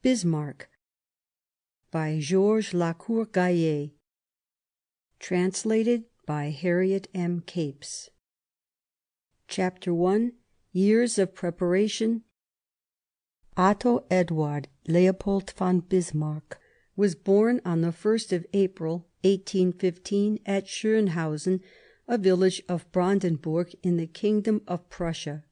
Bismarck by Georges Lacour-Gayet. Translated by Harriet M. Capes. Chapter 1. Years of Preparation. Otto Eduard Leopold von Bismarck was born on the 1st of April, 1815, at Schönhausen, a village of Brandenburg in the Kingdom of Prussia.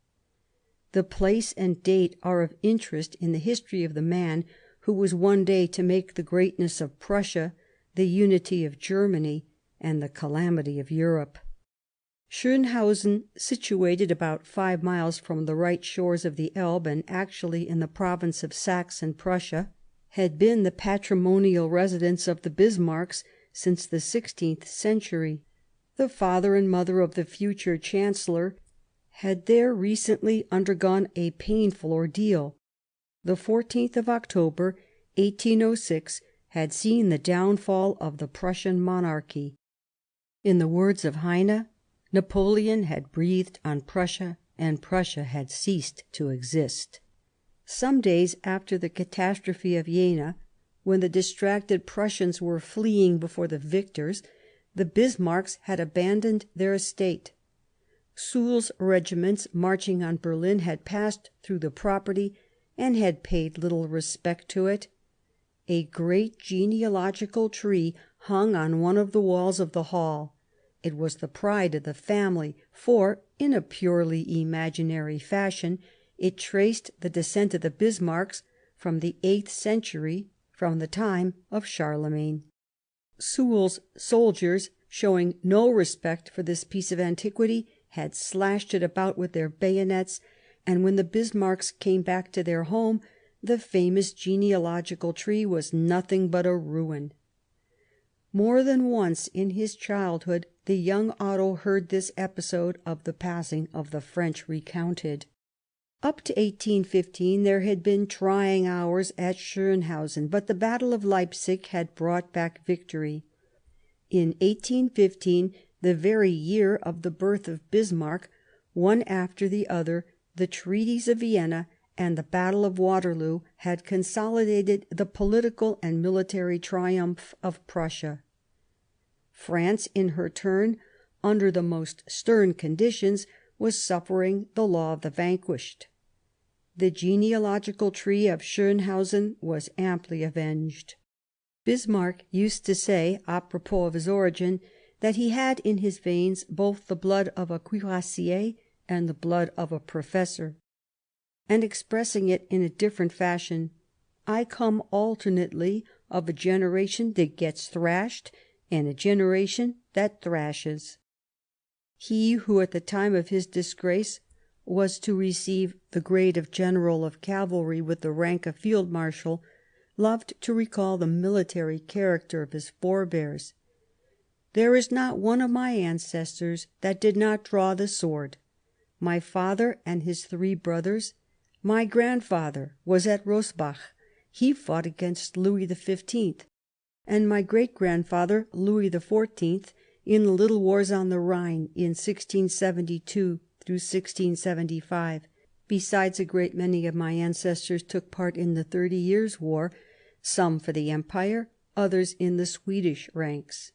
The place and date are of interest in the history of the man who was one day to make the greatness of Prussia, the unity of Germany, and the calamity of Europe. Schönhausen, situated about 5 miles from the right shores of the Elbe and actually in the province of Saxon Prussia, had been the patrimonial residence of the Bismarcks since the 16th century. The father and mother of the future Chancellor had there recently undergone a painful ordeal. The 14th of October, 1806, had seen the downfall of the Prussian monarchy. In the words of Heine, Napoleon had breathed on Prussia, and Prussia had ceased to exist. Some days after the catastrophe of Jena, when the distracted Prussians were fleeing before the victors, the Bismarcks had abandoned their estate. Soul's regiments marching on Berlin had passed through the property and had paid little respect to it. A great genealogical tree hung on one of the walls of the hall. It was the pride of the family, for, in a purely imaginary fashion, it traced the descent of the Bismarcks from the 8th century, from the time of Charlemagne. Soul's soldiers, showing no respect for this piece of antiquity, had slashed it about with their bayonets, and when the Bismarcks came back to their home, the famous genealogical tree was nothing but a ruin. More than once in his childhood the young Otto heard this episode of the passing of the French recounted. Up to 1815 there had been trying hours at Schönhausen, but the Battle of Leipzig had brought back victory. In 1815, the very year of the birth of Bismarck, one after the other, the treaties of Vienna and the Battle of Waterloo had consolidated the political and military triumph of Prussia. France, in her turn, under the most stern conditions, was suffering the law of the vanquished. The genealogical tree of Schönhausen was amply avenged. Bismarck used to say, apropos of his origin, that he had in his veins both the blood of a cuirassier and the blood of a professor. And expressing it in a different fashion, I come alternately of a generation that gets thrashed and a generation that thrashes. He who at the time of his disgrace was to receive the grade of general of cavalry with the rank of field marshal loved to recall the military character of his forebears. There is not one of my ancestors that did not draw the sword. My father and his 3 brothers. My grandfather was at Rosbach. He fought against Louis XV. And my great-grandfather, Louis XIV., in the little wars on the Rhine in 1672 through 1675. Besides, a great many of my ancestors took part in the 30 Years' War, some for the Empire, others in the Swedish ranks.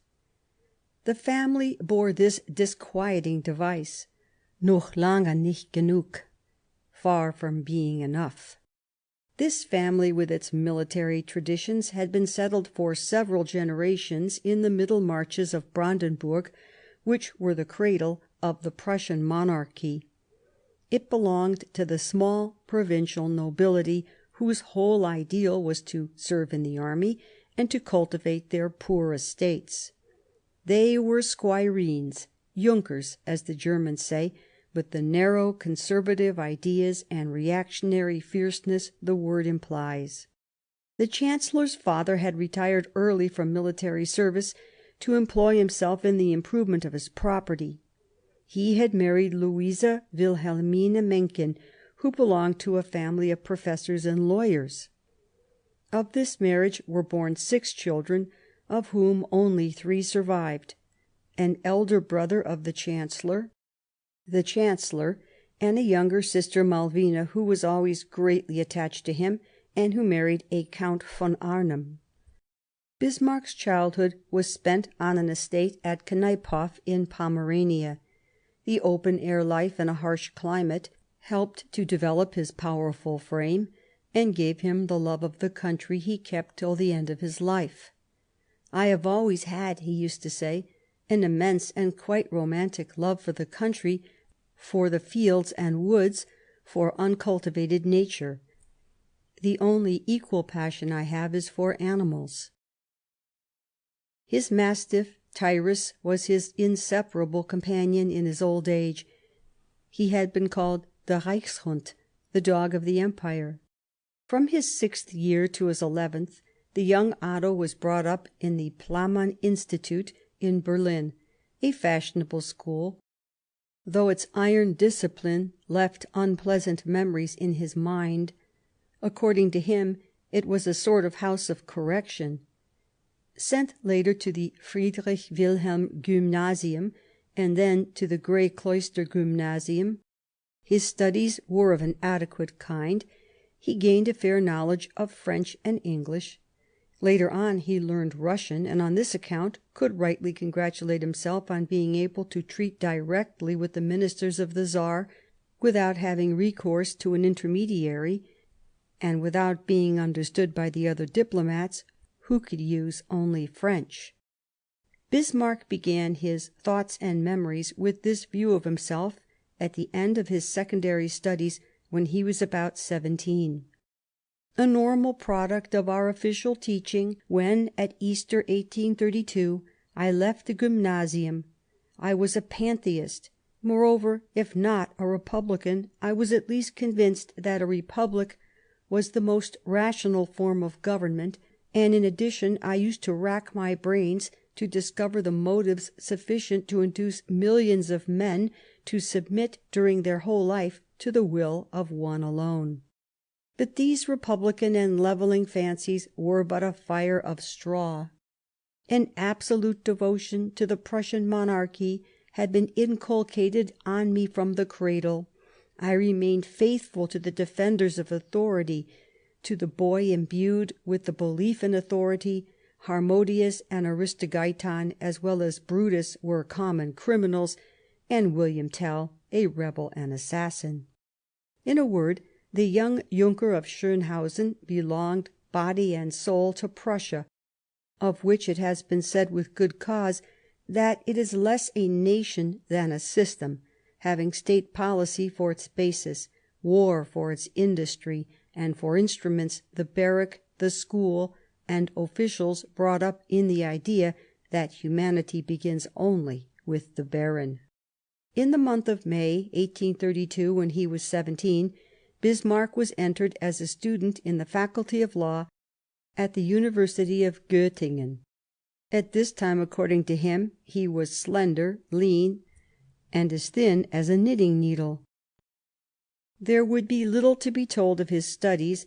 The family bore this disquieting device: "Noch lange nicht genug," far from being enough. This family, with its military traditions, had been settled for several generations in the middle marches of Brandenburg, which were the cradle of the Prussian monarchy. It belonged to the small provincial nobility whose whole ideal was to serve in the army and to cultivate their poor estates. They were squireens, Junkers, as the Germans say, with the narrow conservative ideas and reactionary fierceness the word implies. The Chancellor's father had retired early from military service to employ himself in the improvement of his property. He had married Louisa Wilhelmine Mencken, who belonged to a family of professors and lawyers. Of this marriage were born 6 children, of whom only 3 survived: an elder brother of the Chancellor, and a younger sister, Malvina, who was always greatly attached to him and who married a Count von Arnim. Bismarck's childhood was spent on an estate at Kneiphof in Pomerania. The open-air life in a harsh climate helped to develop his powerful frame, and gave him the love of the country he kept till the end of his life. "I have always had," he used to say, "an immense and quite romantic love for the country, for the fields and woods, for uncultivated nature. The only equal passion I have is for animals." His mastiff, Tyrus, was his inseparable companion in his old age. He had been called the Reichshund, the dog of the Empire. From his 6th year to his 11th, the young Otto was brought up in the Plamann Institute in Berlin, a fashionable school, though its iron discipline left unpleasant memories in his mind. According to him, it was a sort of house of correction. Sent later to the Friedrich Wilhelm Gymnasium, and then to the Grey Cloister Gymnasium, his studies were of an adequate kind. He gained a fair knowledge of French and English. Later on he learned Russian, and on this account could rightly congratulate himself on being able to treat directly with the ministers of the Tsar without having recourse to an intermediary, and without being understood by the other diplomats, who could use only French. Bismarck began his Thoughts and Memories with this view of himself at the end of his secondary studies, when he was about 17. A normal product of our official teaching, when, at Easter 1832, I left the Gymnasium, I was a pantheist. Moreover, if not a republican, I was at least convinced that a republic was the most rational form of government, and in addition I used to rack my brains to discover the motives sufficient to induce millions of men to submit during their whole life to the will of one alone. But these republican and levelling fancies were but a fire of straw. An absolute devotion to the Prussian monarchy had been inculcated on me from the cradle. I remained faithful to the defenders of authority. To the boy imbued with the belief in authority, Harmodius and Aristogeiton, as well as Brutus, were common criminals, and William Tell a rebel and assassin. In a word, the young Junker of Schönhausen belonged body and soul to Prussia, of which it has been said with good cause that it is less a nation than a system, having state policy for its basis, war for its industry, and for instruments the barrack, the school, and officials brought up in the idea that humanity begins only with the baron. In the month of May 1832, when he was 17, Bismarck was entered as a student in the Faculty of Law at the University of Göttingen. At this time, according to him, he was slender, lean, and as thin as a knitting needle. There would be little to be told of his studies,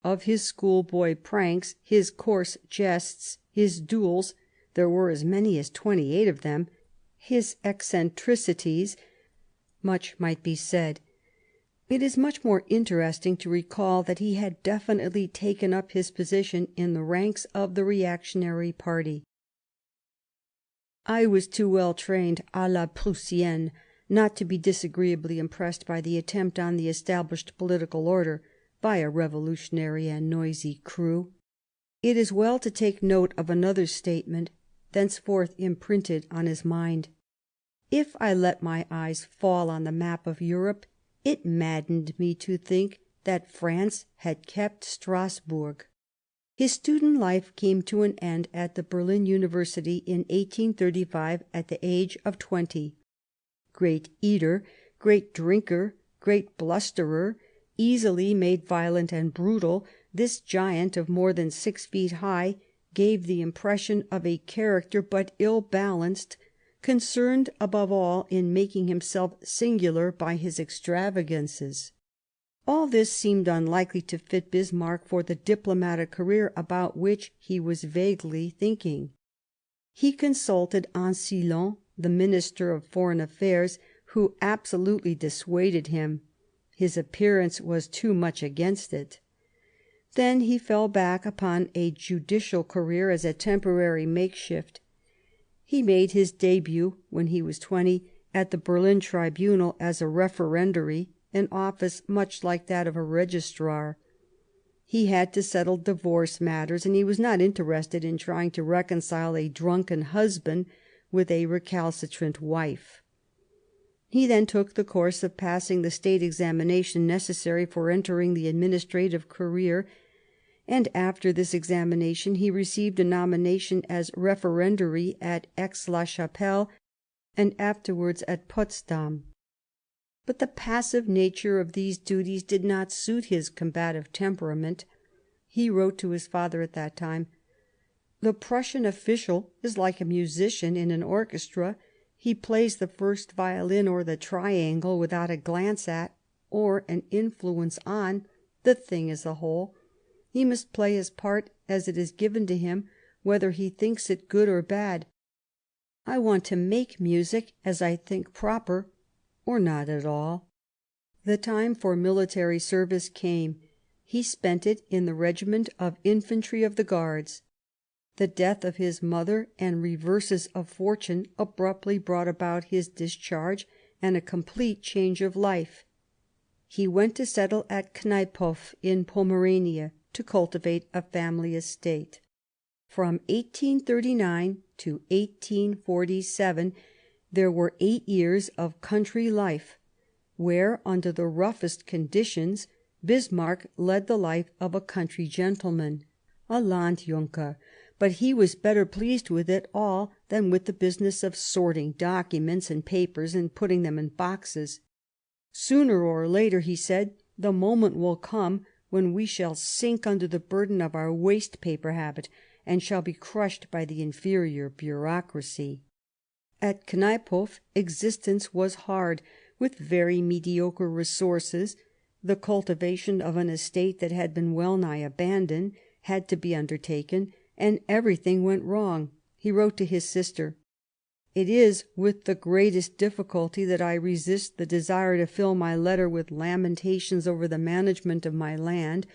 of his schoolboy pranks, his coarse jests, his duels — there were as many as 28 of them — his eccentricities. Much might be said. It is much more interesting to recall that he had definitely taken up his position in the ranks of the reactionary party. I was too well trained à la Prussienne not to be disagreeably impressed by the attempt on the established political order by a revolutionary and noisy crew. It is well to take note of another statement thenceforth imprinted on his mind. If I let my eyes fall on the map of Europe, it maddened me to think that France had kept Strasbourg. His student life came to an end at the Berlin University in 1835 at the age of 20. Great eater, great drinker, great blusterer, easily made violent and brutal, this giant of more than 6 feet high gave the impression of a character but ill-balanced, concerned above all in making himself singular by his extravagances. All this seemed unlikely to fit Bismarck for the diplomatic career about which he was vaguely thinking. He consulted Ancillon, the Minister of Foreign Affairs, who absolutely dissuaded him. His appearance was too much against it. Then he fell back upon a judicial career as a temporary makeshift. He made his debut, when he was 20, at the Berlin tribunal as a referendary, an office much like that of a registrar. He had to settle divorce matters, and he was not interested in trying to reconcile a drunken husband with a recalcitrant wife. He then took the course of passing the state examination necessary for entering the administrative career, and after this examination he received a nomination as referendary at Aix-la-Chapelle and afterwards at Potsdam. But the passive nature of these duties did not suit his combative temperament. He wrote to his father at that time: "The Prussian official is like a musician in an orchestra. He plays the first violin or the triangle without a glance at, or an influence on, the thing as a whole. He must play his part as it is given to him, whether he thinks it good or bad. I want to make music as I think proper, or not at all." The time for military service came. He spent it in the regiment of infantry of the Guards. The death of his mother and reverses of fortune abruptly brought about his discharge and a complete change of life. He went to settle at Kniephof in Pomerania, to cultivate a family estate. From 1839 to 1847 there were 8 years of country life, where, under the roughest conditions, Bismarck led the life of a country gentleman, a Landjunker, but he was better pleased with it all than with the business of sorting documents and papers and putting them in boxes. "Sooner or later," he said, "the moment will come when we shall sink under the burden of our waste paper habit, and shall be crushed by the inferior bureaucracy." At Kniephof existence was hard, with very mediocre resources. The cultivation of an estate that had been well nigh abandoned had to be undertaken, and everything went wrong. He wrote to his sister: "It is with the greatest difficulty that I resist the desire to fill my letter with lamentations over the management of my land,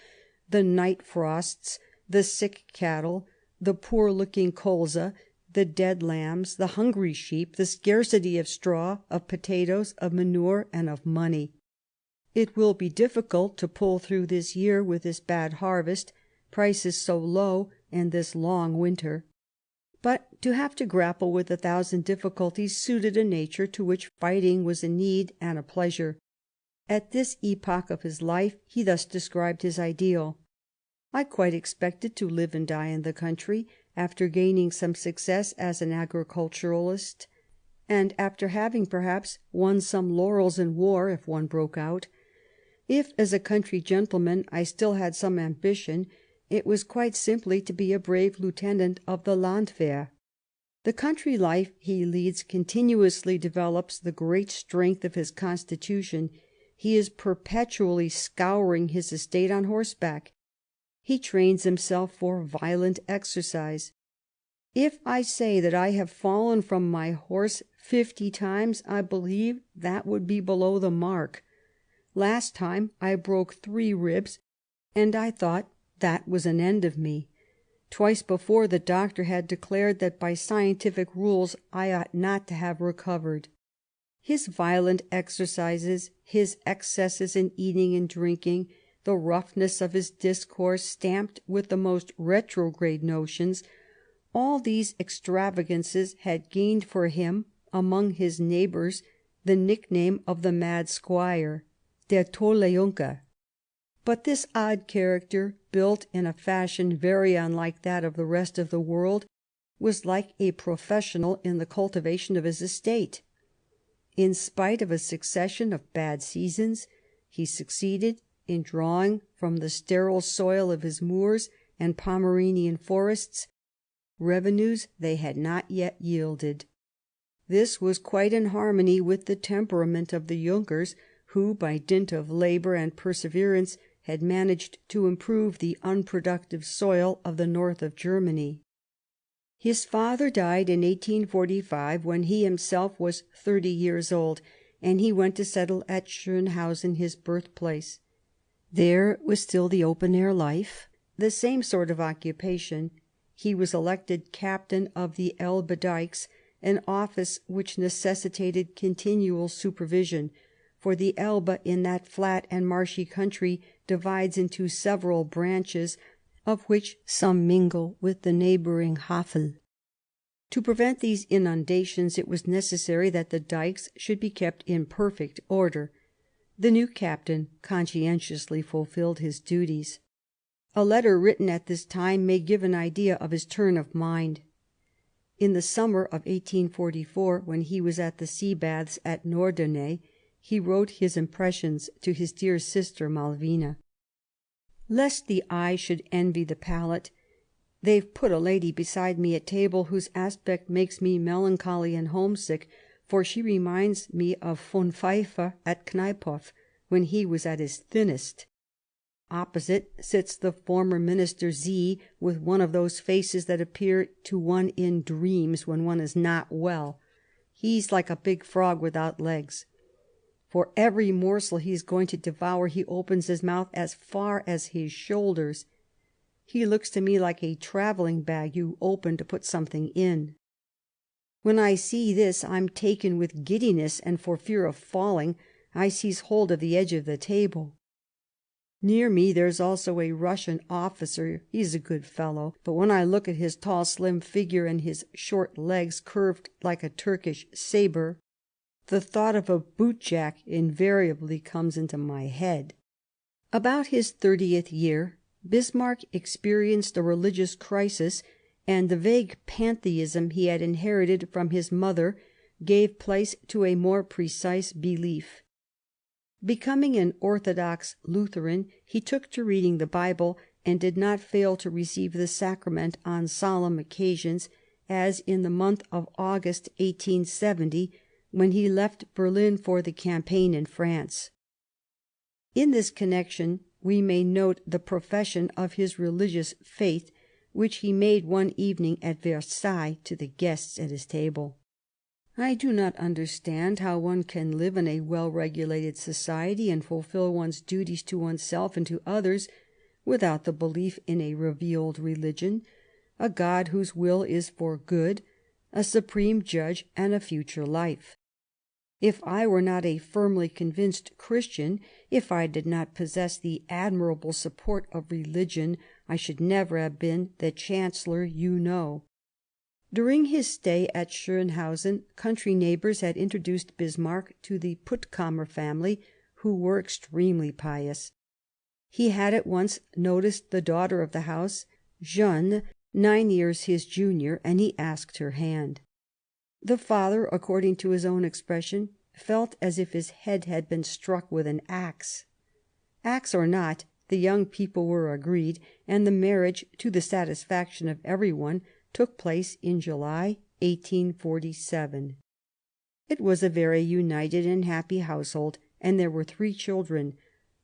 the night frosts, the sick cattle, the poor-looking colza, the dead lambs, the hungry sheep, the scarcity of straw, of potatoes, of manure, and of money. It will be difficult to pull through this year with this bad harvest, prices so low, and this long winter." But to have to grapple with 1,000 difficulties suited a nature to which fighting was a need and a pleasure. At this epoch of his life he thus described his ideal: "I quite expected to live and die in the country, after gaining some success as an agriculturalist, and after having perhaps won some laurels in war if one broke out. If, as a country gentleman, I still had some ambition, it was quite simply to be a brave lieutenant of the Landwehr." The country life he leads continuously develops the great strength of his constitution. He is perpetually scouring his estate on horseback. He trains himself for violent exercise. "If I say that I have fallen from my horse 50 times, I believe that would be below the mark. Last time I broke 3 ribs, and I thought that was an end of me. Twice before the doctor had declared that by scientific rules I ought not to have recovered." His violent exercises, his excesses in eating and drinking, the roughness of his discourse stamped with the most retrograde notions, all these extravagances had gained for him, among his neighbours, the nickname of the mad squire, der tolle Junker. But this odd character, built in a fashion very unlike that of the rest of the world, was like a professional in the cultivation of his estate. In spite of a succession of bad seasons, he succeeded in drawing from the sterile soil of his moors and Pomeranian forests revenues they had not yet yielded. This was quite in harmony with the temperament of the Junkers, who, by dint of labour and perseverance, had managed to improve the unproductive soil of the north of Germany. His father died in 1845, when he himself was 30 years old, and he went to settle at Schönhausen, his birthplace. There was still the open-air life, the same sort of occupation. He was elected captain of the Elbe dikes, an office which necessitated continual supervision, for the Elbe in that flat and marshy country divides into several branches, of which some mingle with the neighbouring Havel. To prevent these inundations it was necessary that the dikes should be kept in perfect order. The new captain conscientiously fulfilled his duties. A letter written at this time may give an idea of his turn of mind. In the summer of 1844, when he was at the sea baths at Norderney, he wrote his impressions to his dear sister Malvina. Lest the eye should envy the palate, they've put a lady beside me at table whose aspect makes me melancholy and homesick, for she reminds me of von Pfeiffer at Kneipow, when he was at his thinnest. Opposite sits the former minister Z, with one of those faces that appear to one in dreams when one is not well. He's like a big frog without legs. For every morsel he is going to devour he opens his mouth as far as his shoulders. He looks to me like a travelling bag you open to put something in. When I see this, I'm taken with giddiness, and for fear of falling, I seize hold of the edge of the table. Near me there's also a Russian officer. He's a good fellow, but when I look at his tall, slim figure and his short legs curved like a Turkish sabre, the thought of a bootjack invariably comes into my head. About his 30th year, Bismarck experienced a religious crisis, and the vague pantheism he had inherited from his mother gave place to a more precise belief. Becoming an orthodox Lutheran, he took to reading the Bible, and did not fail to receive the sacrament on solemn occasions, as in the month of August 1870, when he left Berlin for the campaign in France. In this connection we may note the profession of his religious faith, which he made one evening at Versailles to the guests at his table. I do not understand how one can live in a well-regulated society and fulfil one's duties to oneself and to others without the belief in a revealed religion, a God whose will is for good, a supreme judge, and a future life. If I were not a firmly convinced Christian, if I did not possess the admirable support of religion, I should never have been the Chancellor you know." During his stay at Schönhausen, country neighbours had introduced Bismarck to the Puttkamer family, who were extremely pious. He had at once noticed the daughter of the house, Jeanne, 9 years his junior, and he asked her hand. The father, according to his own expression, felt as if his head had been struck with an axe. Axe or not, the young people were agreed, and the marriage, to the satisfaction of everyone, took place in July 1847. It was a very united and happy household, and there were 3 children: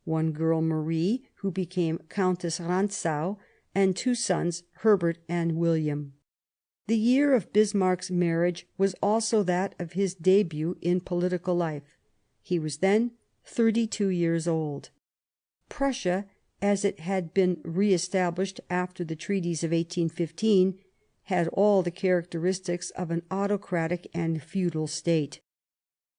one girl, Marie, who became Countess Rantzau, and 2 sons, Herbert and William. The year of Bismarck's marriage was also that of his debut in political life. He was then 32 years old. Prussia, as it had been re-established after the treaties of 1815, had all the characteristics of an autocratic and feudal state.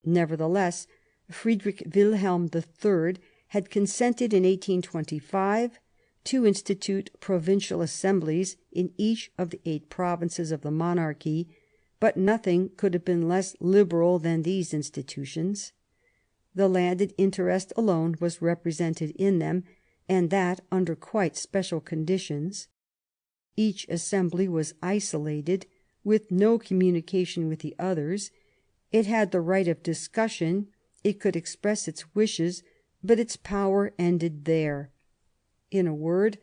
Nevertheless, Friedrich Wilhelm III had consented in 1825 to institute provincial assemblies in each of the 8 provinces of the monarchy, but nothing could have been less liberal than these institutions. The landed interest alone was represented in them, and that under quite special conditions. Each assembly was isolated, with no communication with the others. It had the right of discussion, it could express its wishes, but its power ended there. In a word,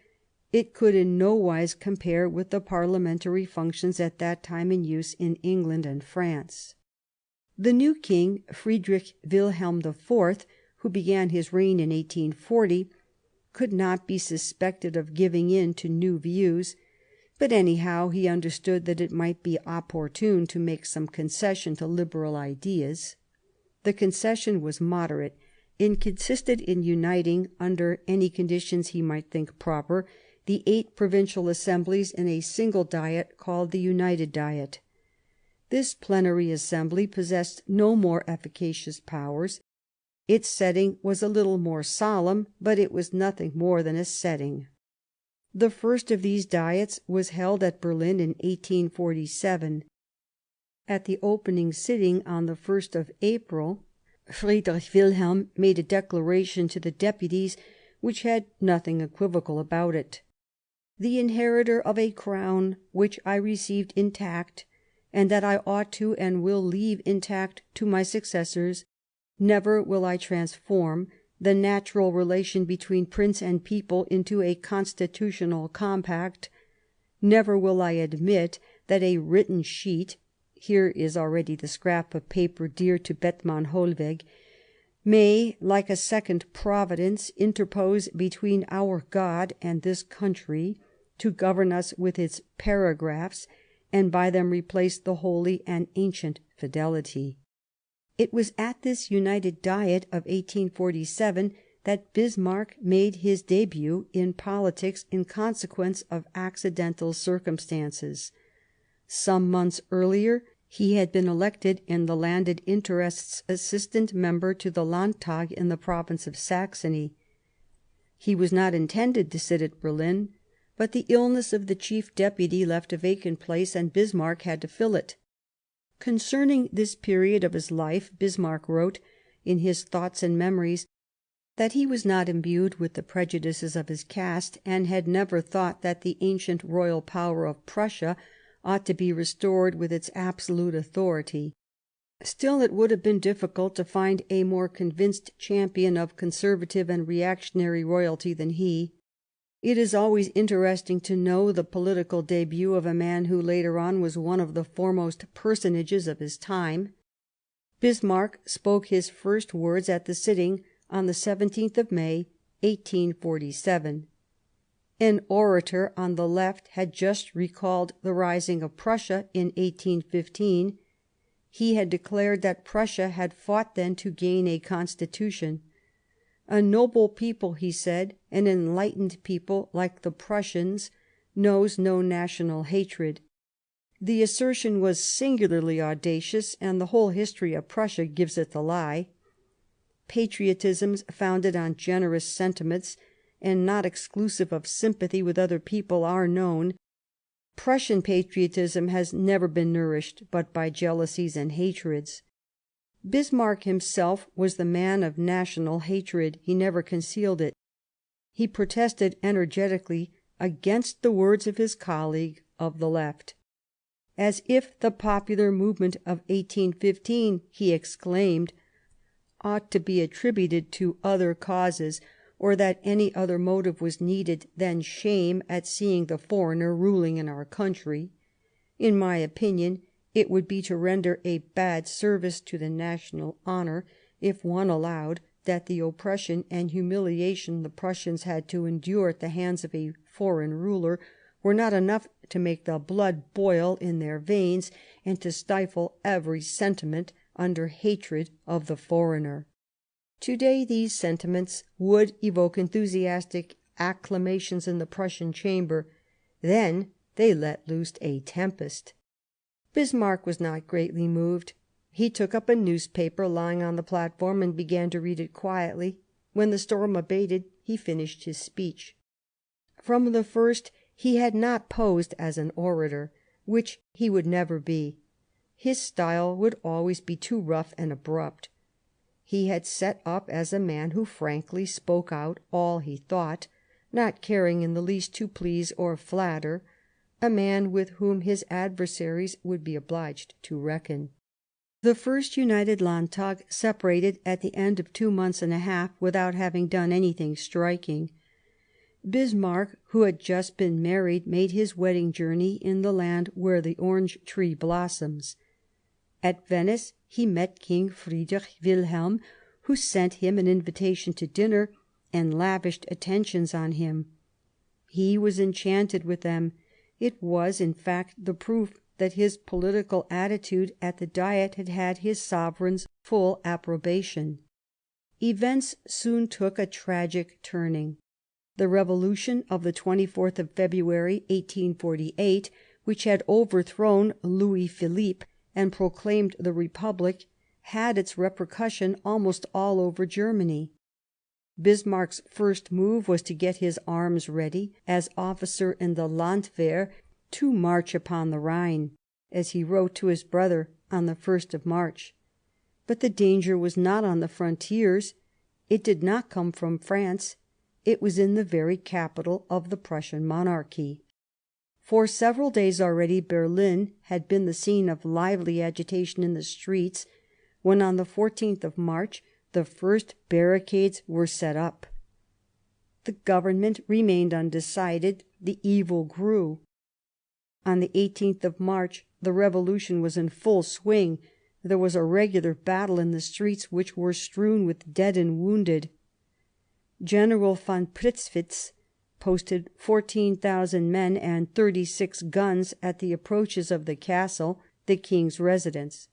it could in no wise compare with the parliamentary functions at that time in use in England and France. The new king, Friedrich Wilhelm IV, who began his reign in 1840, could not be suspected of giving in to new views, but anyhow he understood that it might be opportune to make some concession to liberal ideas. The concession was moderate, It consisted in uniting, under any conditions he might think proper, the 8 provincial assemblies in a single Diet called the United Diet. This plenary assembly possessed no more efficacious powers. Its setting was a little more solemn, but it was nothing more than a setting. The first of these Diets was held at Berlin in 1847. At the opening sitting on the 1st of April, Friedrich Wilhelm made a declaration to the deputies which had nothing equivocal about it. The inheritor of a crown which I received intact, and that I ought to and will leave intact to my successors, never will I transform the natural relation between prince and people into a constitutional compact, never will I admit that a written sheet (here is already the scrap of paper dear to Bethmann Hollweg) may, like a second providence, interpose between our God and this country, to govern us with its paragraphs, and by them replace the holy and ancient fidelity. It was at this United Diet of 1847 that Bismarck made his debut in politics in consequence of accidental circumstances. Some months earlier he had been elected in the landed interests assistant member to the Landtag in the province of Saxony. He was not intended to sit at Berlin, but the illness of the chief deputy left a vacant place, and Bismarck had to fill it. Concerning this period of his life, Bismarck wrote, in his Thoughts and Memories, that he was not imbued with the prejudices of his caste, and had never thought that the ancient royal power of Prussia ought to be restored with its absolute authority. Still, it would have been difficult to find a more convinced champion of conservative and reactionary royalty than he. It is always interesting to know the political debut of a man who later on was one of the foremost personages of his time. Bismarck spoke his first words at the sitting on the 17th of May, 1847. An orator on the left had just recalled the rising of Prussia in 1815. He had declared that Prussia had fought then to gain a constitution. A noble people, he said, an enlightened people like the Prussians, knows no national hatred. The assertion was singularly audacious, and the whole history of Prussia gives it the lie. Patriotisms founded on generous sentiments, and not exclusive of sympathy with other people, are known. Prussian patriotism has never been nourished but by jealousies and hatreds. Bismarck himself was the man of national hatred. He never concealed it. He protested energetically against the words of his colleague of the left. As if the popular movement of 1815, he exclaimed, ought to be attributed to other causes, or that any other motive was needed than shame at seeing the foreigner ruling in our country. In my opinion, it would be to render a bad service to the national honour if one allowed that the oppression and humiliation the Prussians had to endure at the hands of a foreign ruler were not enough to make the blood boil in their veins and to stifle every sentiment under hatred of the foreigner. Today these sentiments would evoke enthusiastic acclamations in the Prussian chamber. Then they let loose a tempest. Bismarck was not greatly moved. He took up a newspaper lying on the platform and began to read it quietly. When the storm abated, he finished his speech. From the first, he had not posed as an orator, which he would never be. His style would always be too rough and abrupt. He had set up as a man who frankly spoke out all he thought, not caring in the least to please or flatter, a man with whom his adversaries would be obliged to reckon. The first United Landtag separated at the end of 2 months and a half without having done anything striking. Bismarck, who had just been married, made his wedding journey in the land where the orange tree blossoms. At Venice he met King Friedrich Wilhelm, who sent him an invitation to dinner and lavished attentions on him. He was enchanted with them. It was, in fact, the proof that his political attitude at the Diet had had his sovereign's full approbation. Events soon took a tragic turning. The revolution of the 24th of February 1848, which had overthrown Louis Philippe and proclaimed the Republic, had its repercussion almost all over Germany. Bismarck's first move was to get his arms ready, as officer in the Landwehr, to march upon the Rhine, as he wrote to his brother on the 1st of March. But the danger was not on the frontiers. It did not come from France. It was in the very capital of the Prussian monarchy. For several days already Berlin had been the scene of lively agitation in the streets, when on the 14th of March the first barricades were set up. The government remained undecided. The evil grew. On the 18th of March the revolution was in full swing. There was a regular battle in the streets, which were strewn with dead and wounded. General von Pritzwitz posted 14,000 men and 36 guns at the approaches of the castle, the king's residence.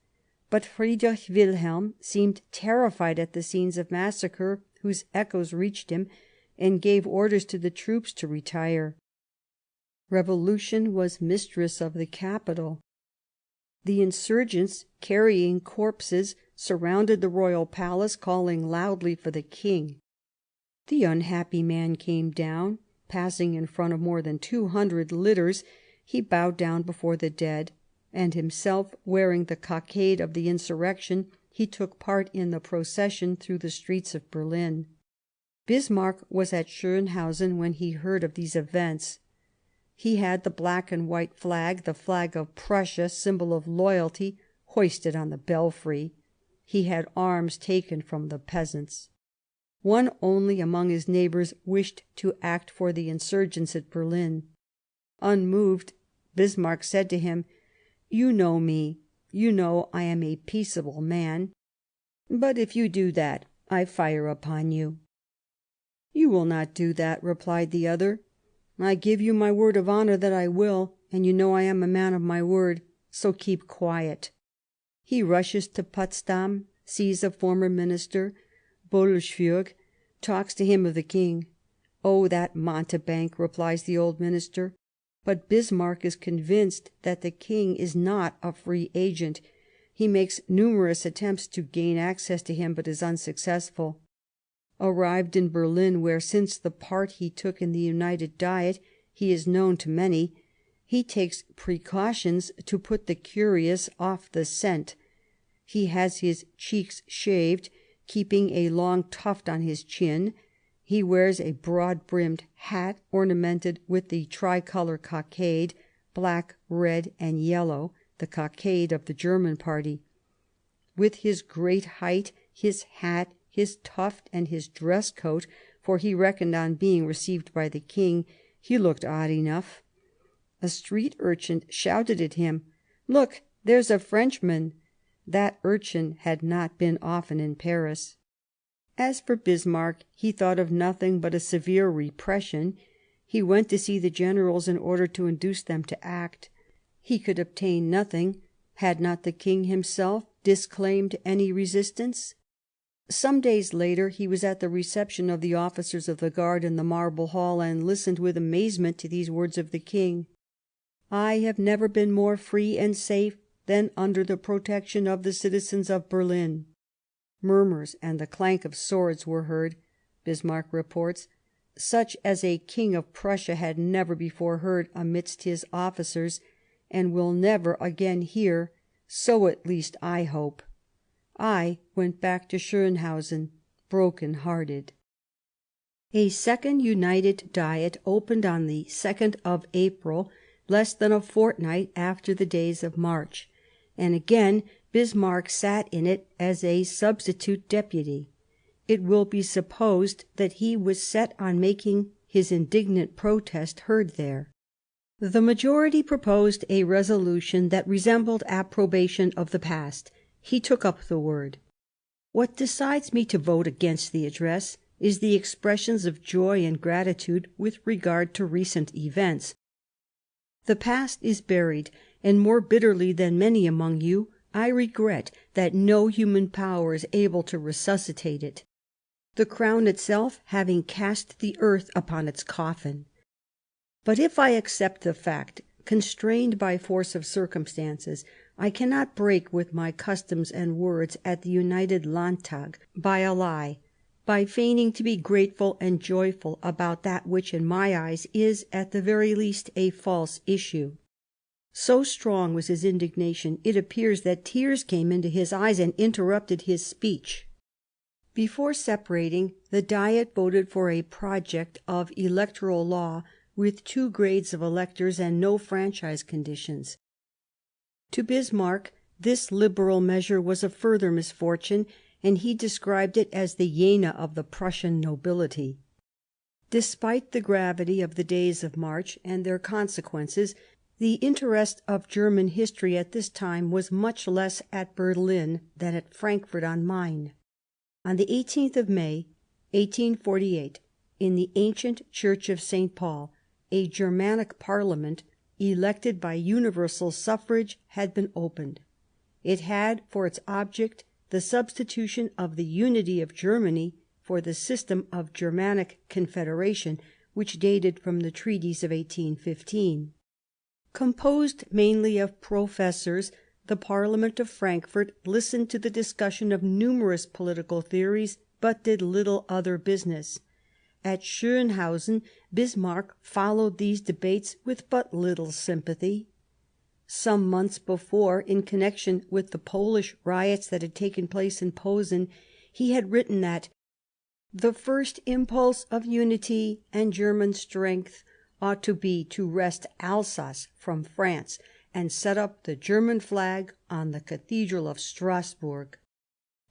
But Friedrich Wilhelm seemed terrified at the scenes of massacre whose echoes reached him, and gave orders to the troops to retire. Revolution was mistress of the capital. The insurgents, carrying corpses, surrounded the royal palace, calling loudly for the king. The unhappy man came down. Passing in front of more than 200 litters, he bowed down before the dead, and himself wearing the cockade of the insurrection, he took part in the procession through the streets of Berlin. Bismarck was at Schönhausen when he heard of these events. He had the black and white flag, the flag of Prussia, symbol of loyalty, hoisted on the belfry. He had arms taken from the peasants. One only among his neighbours wished to act for the insurgents at Berlin. Unmoved, Bismarck said to him, "You know me. You know I am a peaceable man. But if you do that, I fire upon you." "You will not do that," replied the other. "I give you my word of honour that I will, and you know I am a man of my word, so keep quiet." He rushes to Potsdam, sees a former minister, Bodelschwingh, talks to him of the king. "Oh, that mountebank," replies the old minister. But Bismarck is convinced that the king is not a free agent. He makes numerous attempts to gain access to him, but is unsuccessful. Arrived in Berlin, where, since the part he took in the United Diet, he is known to many, he takes precautions to put the curious off the scent. He has his cheeks shaved, keeping a long tuft on his chin. He wears a broad-brimmed hat ornamented with the tricolour cockade, black, red, and yellow, the cockade of the German party. With his great height, his hat, his tuft, and his dress coat, for he reckoned on being received by the king, he looked odd enough. A street urchin shouted at him, "Look, there's a Frenchman." That urchin had not been often in Paris. As for Bismarck, he thought of nothing but a severe repression. He went to see the generals in order to induce them to act. He could obtain nothing. Had not the king himself disclaimed any resistance? Some days later he was at the reception of the officers of the guard in the Marble Hall, and listened with amazement to these words of the king: "I have never been more free and safe than under the protection of the citizens of Berlin." Murmurs and the clank of swords were heard, Bismarck reports, such as a king of Prussia had never before heard amidst his officers, and will never again hear, so at least I hope. I went back to Schönhausen broken-hearted. A second United Diet opened on the 2nd of April, less than a fortnight after the days of March, and again Bismarck sat in it as a substitute deputy. It will be supposed that he was set on making his indignant protest heard there. The majority proposed a resolution that resembled approbation of the past. He took up the word. "What decides me to vote against the address is the expressions of joy and gratitude with regard to recent events. The past is buried, and more bitterly than many among you, I regret that no human power is able to resuscitate it. the crown itself having cast the earth upon its coffin. But if I accept the fact, constrained by force of circumstances, I cannot break with my customs and words at the United Landtag by a lie, by feigning to be grateful and joyful about that which in my eyes is, at the very least, a false issue." So strong was his indignation, it appears that tears came into his eyes and interrupted his speech. Before separating, the Diet voted for a project of electoral law with 2 grades of electors and no franchise conditions. To Bismarck this liberal measure was a further misfortune, and he described it as the Jena of the Prussian nobility. Despite the gravity of the days of March and their consequences, the interest of German history at this time was much less at Berlin than at Frankfurt on Main. On the 18th of May, 1848, in the ancient church of St. Paul, a Germanic Parliament, elected by universal suffrage, had been opened. It had for its object the substitution of the unity of Germany for the system of Germanic Confederation, which dated from the treaties of 1815. Composed mainly of professors, the Parliament of Frankfurt listened to the discussion of numerous political theories, but did little other business. At Schönhausen, Bismarck followed these debates with but little sympathy. Some months before, in connection with the Polish riots that had taken place in Posen, he had written that "the first impulse of unity and German strength ought to be to wrest Alsace from France and set up the German flag on the Cathedral of Strasbourg."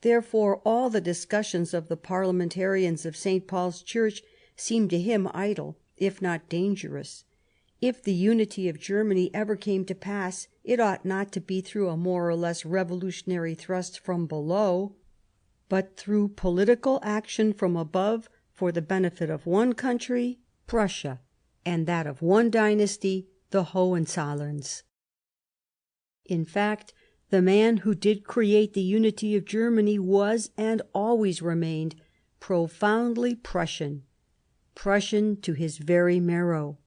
Therefore all the discussions of the parliamentarians of St. Paul's Church seemed to him idle, if not dangerous. If the unity of Germany ever came to pass, it ought not to be through a more or less revolutionary thrust from below, but through political action from above for the benefit of one country, Prussia, and that of one dynasty, the Hohenzollerns. In fact, the man who did create the unity of Germany was, and always remained, profoundly Prussian to his very marrow.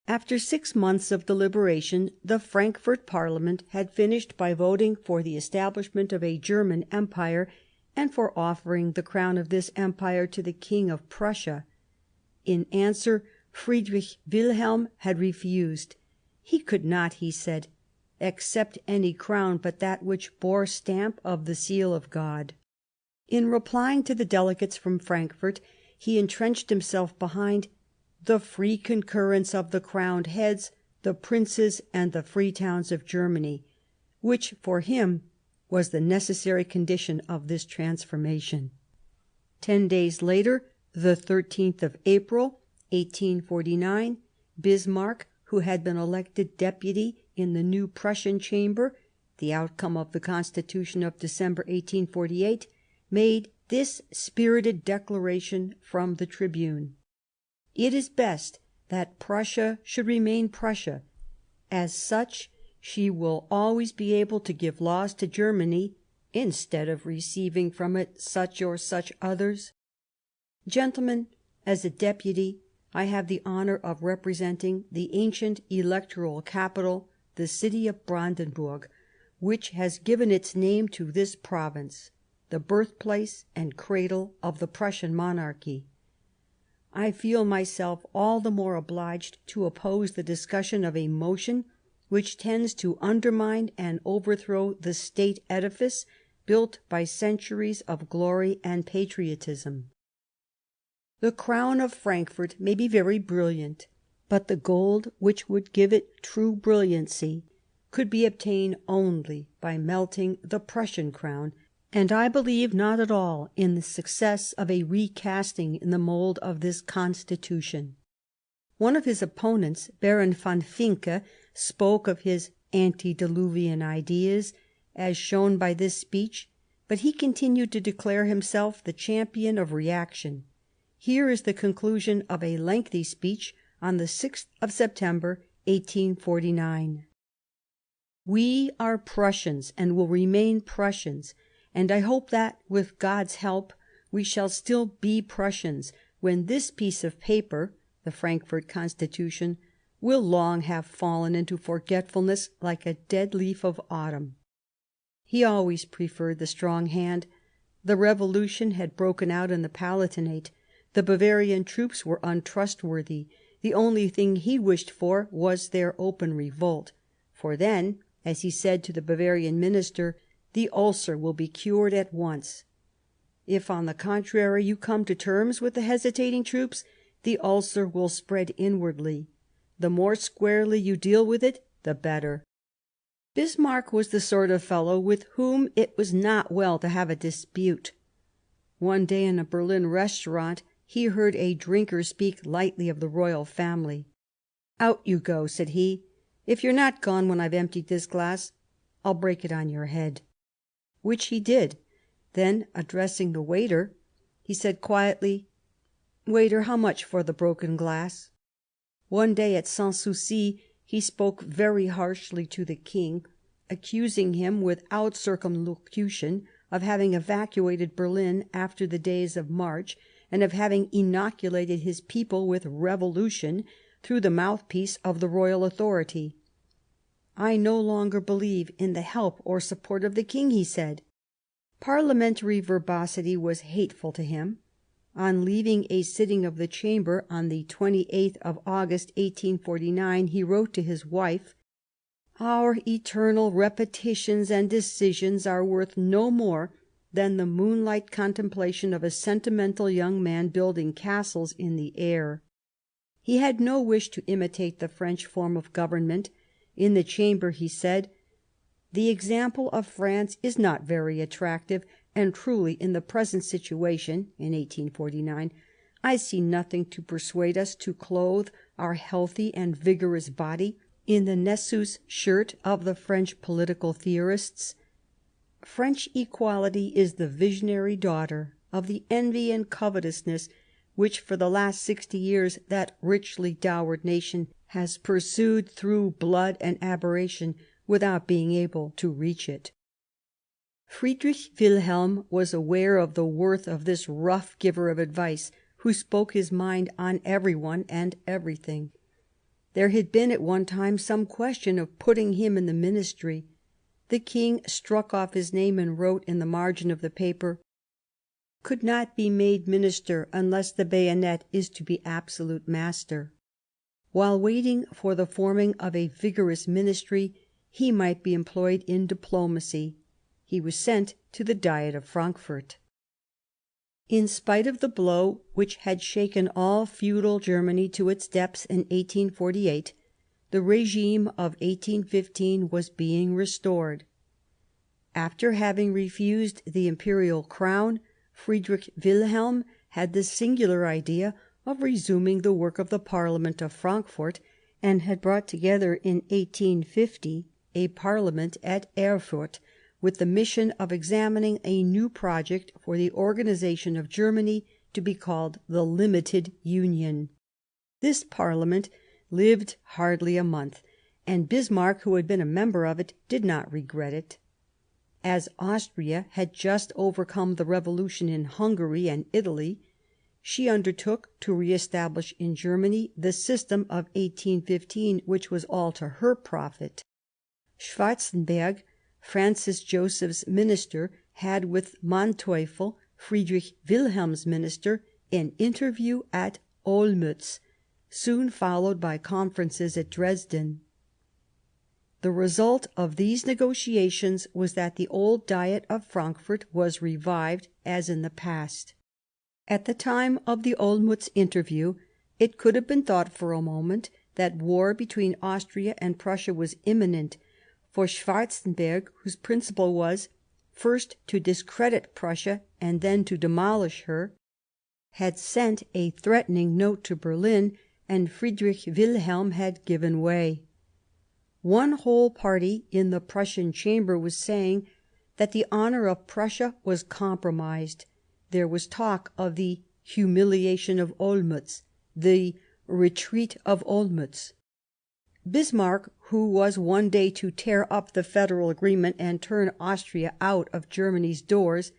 After 6 months of deliberation, the Frankfurt Parliament had finished by voting for the establishment of a German Empire, and for offering the crown of this empire to the King of Prussia. In answer, Friedrich Wilhelm had refused. He could not, he said, accept any crown but that which bore stamp of the seal of God. In replying to the delegates from Frankfurt, he entrenched himself behind the free concurrence of the crowned heads, the princes, and the free towns of Germany, which for him was the necessary condition of this transformation. 10 days later, the 13th of April, 1849, Bismarck, who had been elected deputy in the new Prussian Chamber, the outcome of the Constitution of December 1848, made this spirited declaration from the tribune: "It is best that Prussia should remain Prussia. As such, she will always be able to give laws to Germany, instead of receiving from it such or such others. Gentlemen, as a deputy, I have the honour of representing the ancient electoral capital, the city of Brandenburg, which has given its name to this province, the birthplace and cradle of the Prussian monarchy. I feel myself all the more obliged to oppose the discussion of a motion which tends to undermine and overthrow the state edifice built by centuries of glory and patriotism. The crown of Frankfurt may be very brilliant, but the gold which would give it true brilliancy could be obtained only by melting the Prussian crown, and I believe not at all in the success of a recasting in the mould of this Constitution." One of his opponents, Baron von Vincke, spoke of his antediluvian ideas, as shown by this speech, but he continued to declare himself the champion of reaction. Here is the conclusion of a lengthy speech on the 6th of September, 1849. "We are Prussians and will remain Prussians, and I hope that, with God's help, we shall still be Prussians, when this piece of paper, the Frankfurt Constitution, will long have fallen into forgetfulness like a dead leaf of autumn." He always preferred the strong hand. The revolution had broken out in the Palatinate. The Bavarian troops were untrustworthy. The only thing he wished for was their open revolt. For then, as he said to the Bavarian minister, the ulcer will be cured at once. If, on the contrary, you come to terms with the hesitating troops, the ulcer will spread inwardly. The more squarely you deal with it, the better. Bismarck was the sort of fellow with whom it was not well to have a dispute. One day in a Berlin restaurant he heard a drinker speak lightly of the royal family. "Out you go," said he. "If you're not gone when I've emptied this glass, I'll break it on your head." Which he did. Then, addressing the waiter, he said quietly, "Waiter, how much for the broken glass?" One day at Sans Souci he spoke very harshly to the King, accusing him without circumlocution of having evacuated Berlin after the days of March, and of having inoculated his people with revolution through the mouthpiece of the royal authority. "I no longer believe in the help or support of the King," he said. Parliamentary verbosity was hateful to him. On leaving a sitting of the Chamber on the 28th of August 1849, he wrote to his wife: "Our eternal repetitions and decisions are worth no more than the moonlight contemplation of a sentimental young man building castles in the air." He had no wish to imitate the French form of government. In the Chamber he said: "The example of France is not very attractive, and truly in the present situation (in 1849) I see nothing to persuade us to clothe our healthy and vigorous body in the Nessus shirt of the French political theorists. French equality is the visionary daughter of the envy and covetousness which for the last 60 years that richly dowered nation has pursued through blood and aberration without being able to reach it." Friedrich Wilhelm was aware of the worth of this rough giver of advice, who spoke his mind on everyone and everything. There had been at one time some question of putting him in the ministry. The King struck off his name and wrote in the margin of the paper: "Could not be made minister unless the bayonet is to be absolute master." While waiting for the forming of a vigorous ministry, he might be employed in diplomacy. He was sent to the Diet of Frankfurt. In spite of the blow which had shaken all feudal Germany to its depths in 1848, the regime of 1815 was being restored. After having refused the imperial crown, Friedrich Wilhelm had the singular idea of resuming the work of the Parliament of Frankfurt, and had brought together in 1850 a Parliament at Erfurt, with the mission of examining a new project for the organisation of Germany, to be called the Limited Union. This Parliament lived hardly a month, and Bismarck, who had been a member of it, did not regret it. As Austria had just overcome the revolution in Hungary and Italy, she undertook to re-establish in Germany the system of 1815, which was all to her profit. Schwarzenberg, Francis Joseph's minister, had with Manteuffel, Friedrich Wilhelm's minister, an interview at Olmütz, soon followed by conferences at Dresden. The result of these negotiations was that the old Diet of Frankfurt was revived as in the past. At the time of the Olmütz interview, it could have been thought for a moment that war between Austria and Prussia was imminent, for Schwarzenberg, whose principle was first to discredit Prussia and then to demolish her, had sent a threatening note to Berlin, and Friedrich Wilhelm had given way. One whole party in the Prussian Chamber was saying that the honour of Prussia was compromised. There was talk of the humiliation of Olmütz, the retreat of Olmütz. Bismarck, who was one day to tear up the federal agreement and turn Austria out of Germany's doors,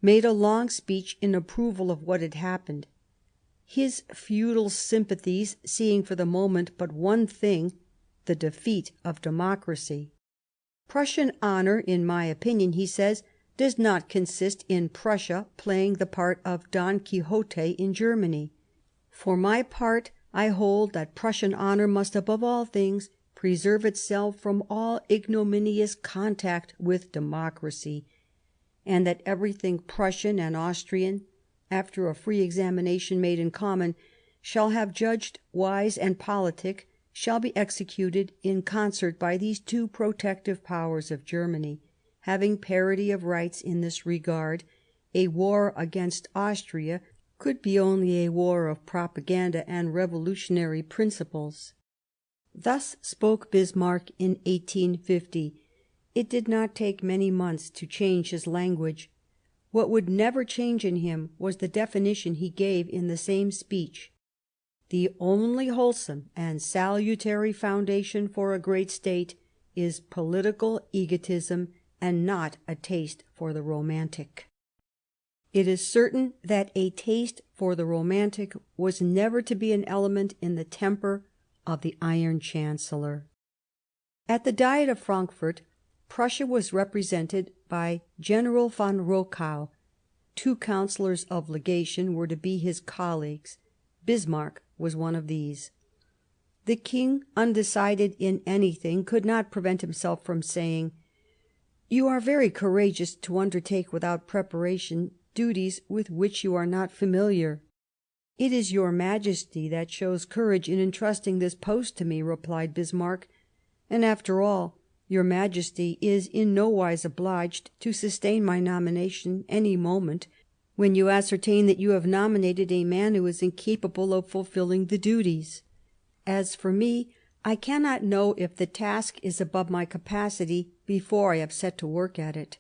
made a long speech in approval of what had happened, his feudal sympathies seeing for the moment but one thing — the defeat of democracy. Prussian honour, in my opinion, he says, does not consist in Prussia playing the part of Don Quixote in Germany. For my part, I hold that Prussian honour must, above all things, preserve itself from all ignominious contact with democracy, and that everything Prussian and Austrian, after a free examination made in common, shall have judged wise and politic, shall be executed in concert by these two protective powers of Germany, having parity of rights in this regard. A war against Austria could be only a war of propaganda and revolutionary principles. Thus spoke Bismarck in 1850. It did not take many months to change his language. What would never change in him was the definition he gave in the same speech: the only wholesome and salutary foundation for a great state is political egotism, and not a taste for the romantic. It is certain that a taste for the romantic was never to be an element in the temper of the Iron Chancellor. At the Diet of Frankfurt, Prussia was represented by General von Rochow. 2 councillors of legation were to be his colleagues. Bismarck was one of these. The king, undecided in anything, could not prevent himself from saying: "You are very courageous to undertake without preparation duties with which you are not familiar." "It is your Majesty that shows courage in entrusting this post to me," replied Bismarck. "And after all, your Majesty is in no wise obliged to sustain my nomination any moment when you ascertain that you have nominated a man who is incapable of fulfilling the duties. As for me, I cannot know if the task is above my capacity before I have set to work at it."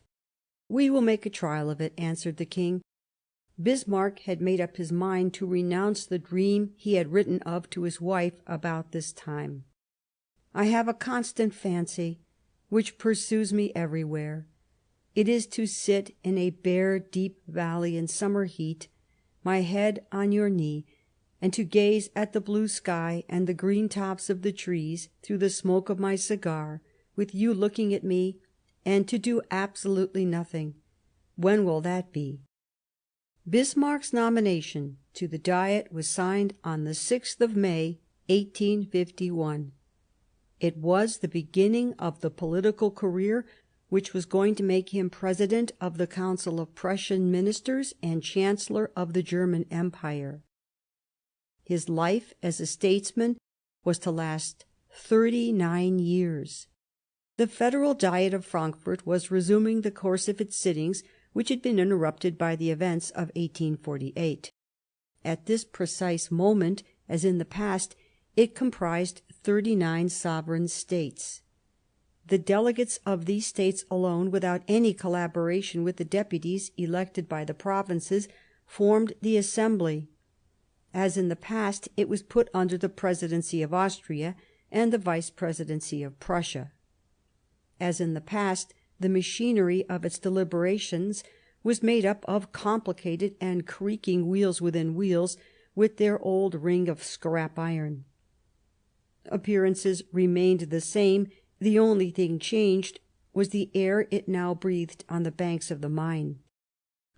"We will make a trial of it," answered the king. Bismarck had made up his mind to renounce the dream he had written of to his wife about this time. "I have a constant fancy which pursues me everywhere. It is to sit in a bare, deep valley in summer heat, my head on your knee, and to gaze at the blue sky and the green tops of the trees through the smoke of my cigar, with you looking at me, and to do absolutely nothing. When will that be?" Bismarck's nomination to the Diet was signed on the 6th of May, 1851. It was the beginning of the political career which was going to make him President of the Council of Prussian Ministers and Chancellor of the German Empire. His life as a statesman was to last 39 years. The Federal Diet of Frankfurt was resuming the course of its sittings, which had been interrupted by the events of 1848. At this precise moment, as in the past, it comprised 39 sovereign states. The delegates of these states alone, without any collaboration with the deputies elected by the provinces, formed the Assembly. As in the past, it was put under the presidency of Austria and the vice-presidency of Prussia. As in the past, the machinery of its deliberations was made up of complicated and creaking wheels within wheels, with their old ring of scrap iron. Appearances remained the same. The only thing changed was the air it now breathed on the banks of the Main.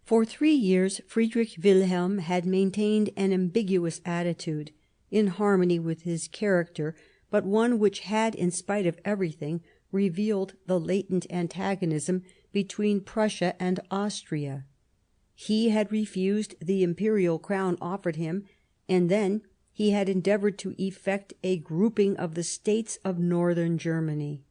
For 3 years Friedrich Wilhelm had maintained an ambiguous attitude, in harmony with his character, but one which had, in spite of everything, revealed the latent antagonism between Prussia and Austria. He had refused the imperial crown offered him, and then he had endeavoured to effect a grouping of the states of northern Germany.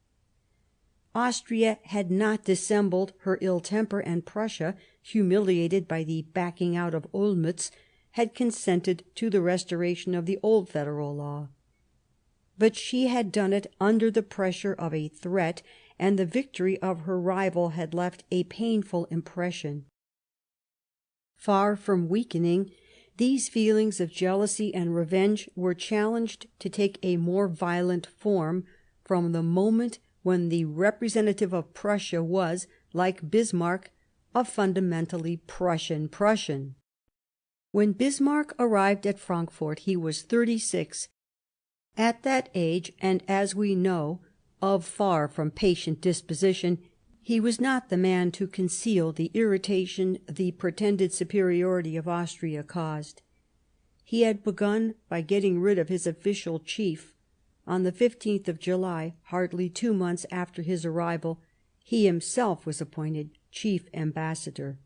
Austria had not dissembled her ill temper, and Prussia, humiliated by the backing out of Olmütz, had consented to the restoration of the old federal law. But she had done it under the pressure of a threat, and the victory of her rival had left a painful impression. Far from weakening, these feelings of jealousy and revenge were challenged to take a more violent form from the moment when the representative of Prussia was, like Bismarck, a fundamentally Prussian. When Bismarck arrived at Frankfort he was 36. At that age, and as we know, of far from patient disposition, he was not the man to conceal the irritation the pretended superiority of Austria caused. He had begun by getting rid of his official chief. On the 15th of July, hardly 2 months after his arrival, he himself was appointed chief ambassador.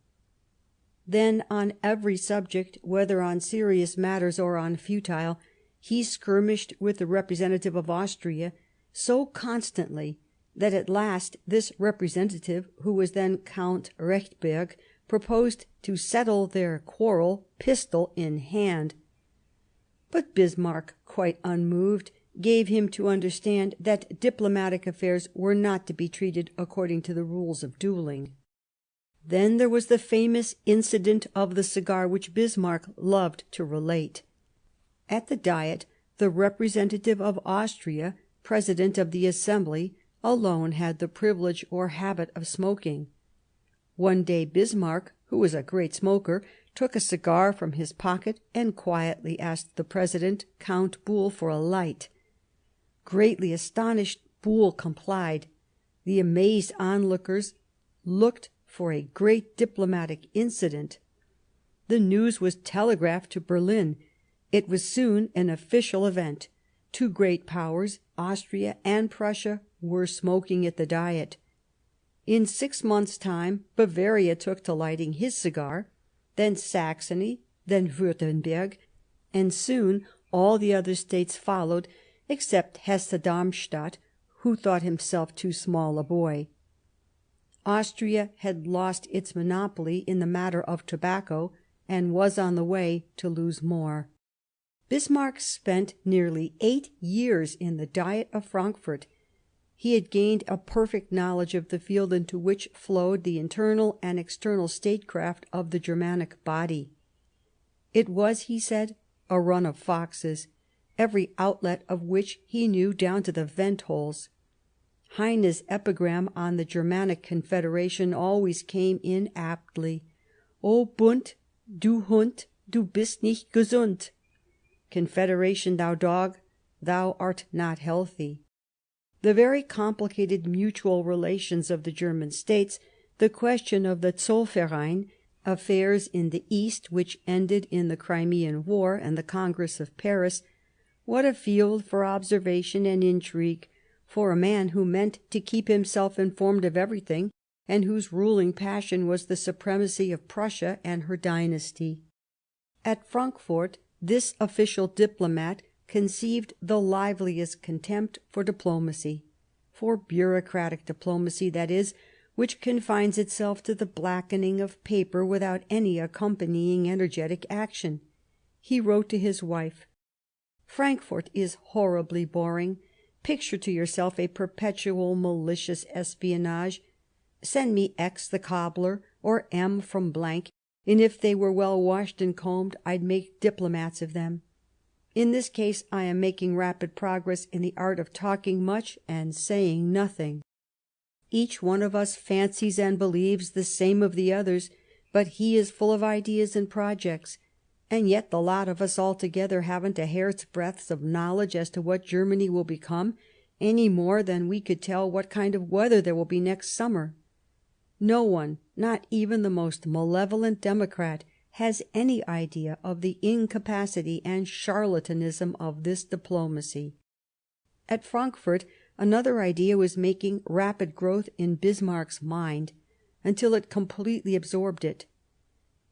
Then, on every subject, whether on serious matters or on futile, he skirmished with the representative of Austria so constantly that at last this representative, who was then Count Rechberg, proposed to settle their quarrel pistol in hand. But Bismarck, quite unmoved, gave him to understand that diplomatic affairs were not to be treated according to the rules of duelling. Then there was the famous incident of the cigar which Bismarck loved to relate. At the Diet, the representative of Austria, President of the Assembly, alone had the privilege or habit of smoking. One day Bismarck, who was a great smoker, took a cigar from his pocket and quietly asked the President, Count Buhl, for a light. Greatly astonished, Buhl complied. The amazed onlookers looked for a great diplomatic incident. The news was telegraphed to Berlin. It was soon an official event. 2 great powers, Austria and Prussia, were smoking at the Diet. In 6 months' time Bavaria took to lighting his cigar, then Saxony, then Württemberg, and soon all the other states followed, except Hesse-Darmstadt, who thought himself too small a boy. Austria had lost its monopoly in the matter of tobacco, and was on the way to lose more. Bismarck spent nearly 8 years in the Diet of Frankfurt. He had gained a perfect knowledge of the field into which flowed the internal and external statecraft of the Germanic body. It was, he said, a run of foxes, every outlet of which he knew down to the vent-holes. Heine's epigram on the Germanic Confederation always came in aptly. O Bund, du Hund, du bist nicht gesund. Confederation, thou dog, thou art not healthy. The very complicated mutual relations of the German states, the question of the Zollverein, affairs in the East which ended in the Crimean War and the Congress of Paris, what a field for observation and intrigue for a man who meant to keep himself informed of everything, and whose ruling passion was the supremacy of Prussia and her dynasty. At Frankfort, this official diplomat conceived the liveliest contempt for diplomacy, for bureaucratic diplomacy, that is, which confines itself to the blackening of paper without any accompanying energetic action. He wrote to his wife, "Frankfort is horribly boring. Picture to yourself a perpetual malicious espionage. Send me X the cobbler, or M from blank, and if they were well washed and combed, I'd make diplomats of them. In this case I am making rapid progress in the art of talking much and saying nothing. Each one of us fancies and believes the same of the others, but he is full of ideas and projects, and yet the lot of us altogether haven't a hair's breadth of knowledge as to what Germany will become, any more than we could tell what kind of weather there will be next summer. No one, not even the most malevolent democrat, has any idea of the incapacity and charlatanism of this diplomacy." At Frankfurt another idea was making rapid growth in Bismarck's mind, until it completely absorbed it.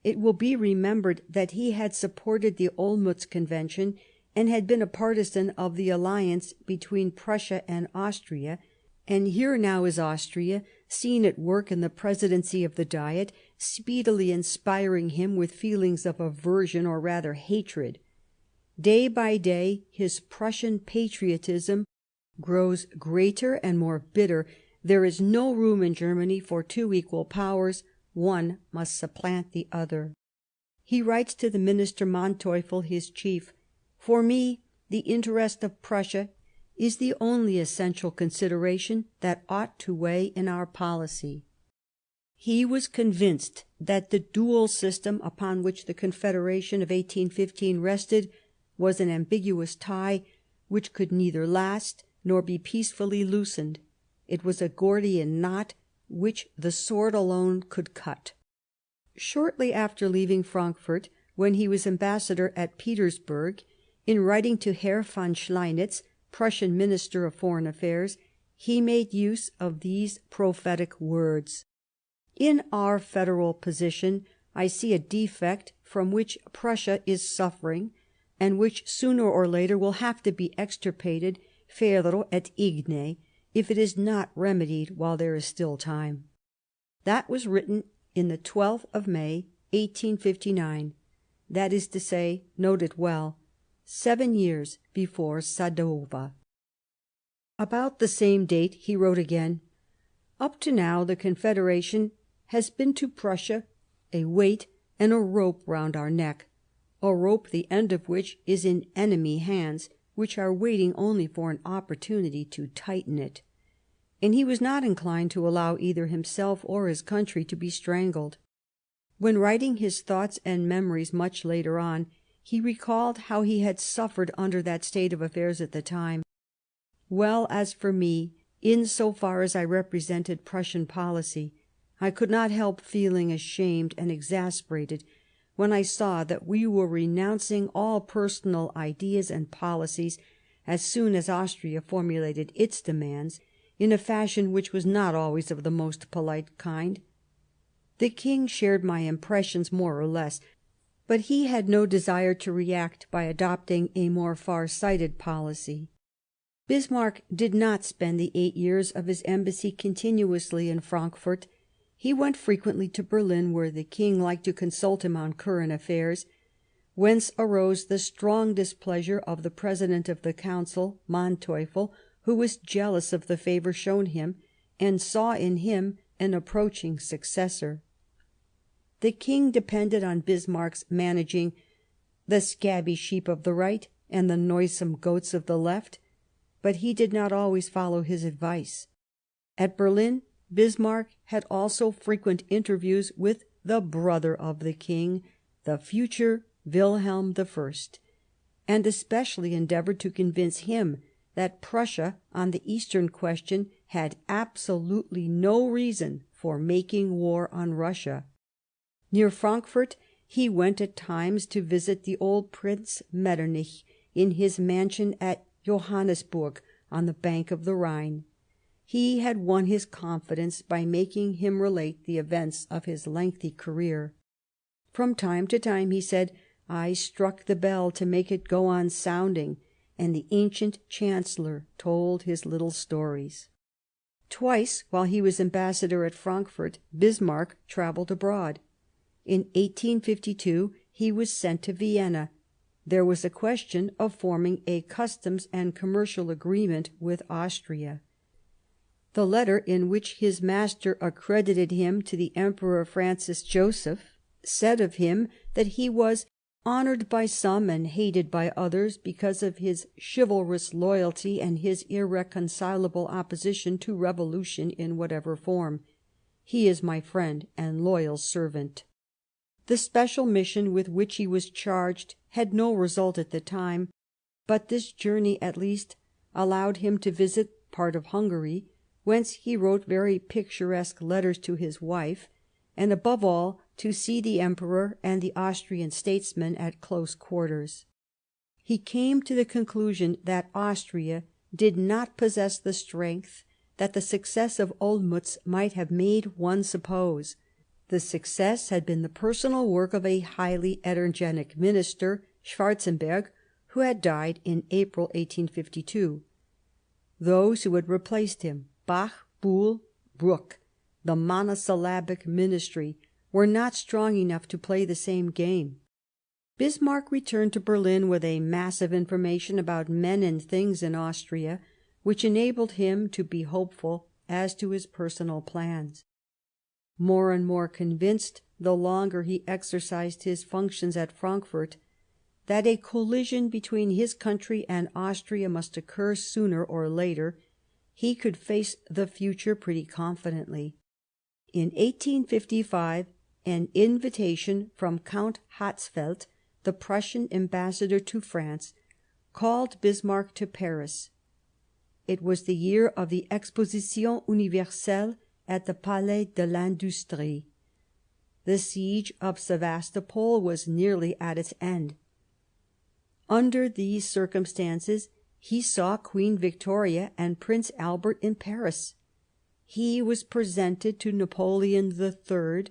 It will be remembered that he had supported the Olmütz Convention, and had been a partisan of the alliance between Prussia and Austria, and here now is Austria, seen at work in the presidency of the Diet, speedily inspiring him with feelings of aversion, or rather hatred. Day by day his Prussian patriotism grows greater and more bitter. There is no room in Germany for 2 equal powers. One must supplant the other. He writes to the minister Manteuffel, his chief, "For me, the interest of Prussia is the only essential consideration that ought to weigh in our policy." He was convinced that the dual system upon which the Confederation of 1815 rested was an ambiguous tie which could neither last nor be peacefully loosened. It was a Gordian knot which the sword alone could cut. Shortly after leaving Frankfurt, when he was ambassador at Petersburg, in writing to Herr von Schleinitz, Prussian Minister of Foreign Affairs, he made use of these prophetic words: "In our federal position I see a defect from which Prussia is suffering, and which sooner or later will have to be extirpated ferro et igne, if it is not remedied while there is still time." That was written in the 12th of May, 1859. That is to say, note it well, 7 years before Sadowa. About the same date he wrote again: "Up to now the Confederation has been to Prussia a weight and a rope round our neck, a rope the end of which is in enemy hands, which are waiting only for an opportunity to tighten it." And he was not inclined to allow either himself or his country to be strangled. When writing his thoughts and memories much later on, he recalled how he had suffered under that state of affairs at the time. "Well, as for me, in so far as I represented Prussian policy, I could not help feeling ashamed and exasperated when I saw that we were renouncing all personal ideas and policies as soon as Austria formulated its demands, in a fashion which was not always of the most polite kind. The King shared my impressions more or less, but he had no desire to react by adopting a more far-sighted policy. Bismarck did not spend the 8 years of his embassy continuously in Frankfurt. He went frequently to Berlin, where the King liked to consult him on current affairs, whence arose the strong displeasure of the President of the Council, Manteuffel, who was jealous of the favour shown him, and saw in him an approaching successor. The King depended on Bismarck's managing "the scabby sheep of the right and the noisome goats of the left," but he did not always follow his advice. At Berlin, Bismarck had also frequent interviews with the brother of the King, the future Wilhelm I, and especially endeavoured to convince him that Prussia, on the Eastern question, had absolutely no reason for making war on Russia. Near Frankfurt he went at times to visit the old Prince Metternich in his mansion at Johannisburg on the bank of the Rhine. He had won his confidence by making him relate the events of his lengthy career. From time to time, he said, I struck the bell to make it go on sounding, and the ancient Chancellor told his little stories. Twice, while he was ambassador at Frankfurt, Bismarck travelled abroad. In 1852 he was sent to Vienna. There was a question of forming a customs and commercial agreement with Austria. The letter in which his master accredited him to the Emperor Francis Joseph said of him that he was honoured by some and hated by others because of his chivalrous loyalty and his irreconcilable opposition to revolution in whatever form. He is my friend and loyal servant. The special mission with which he was charged had no result at the time, but this journey at least allowed him to visit part of Hungary, whence he wrote very picturesque letters to his wife, and above all to see the Emperor and the Austrian statesmen at close quarters. He came to the conclusion that Austria did not possess the strength that the success of Olmütz might have made one suppose. The success had been the personal work of a highly energetic minister, Schwarzenberg, who had died in April 1852. Those who had replaced him, Bach, Buhl, Bruck, the monosyllabic ministry, were not strong enough to play the same game. Bismarck returned to Berlin with a mass of information about men and things in Austria, which enabled him to be hopeful as to his personal plans. More and more convinced, the longer he exercised his functions at Frankfurt, that a collision between his country and Austria must occur sooner or later, he could face the future pretty confidently. In 1855, an invitation from Count Hatzfeld, the Prussian ambassador to France, called Bismarck to Paris. It was the year of the Exposition Universelle at the Palais de l'Industrie. The siege of Sevastopol was nearly at its end. Under these circumstances, he saw Queen Victoria and Prince Albert in Paris. He was presented to Napoleon III,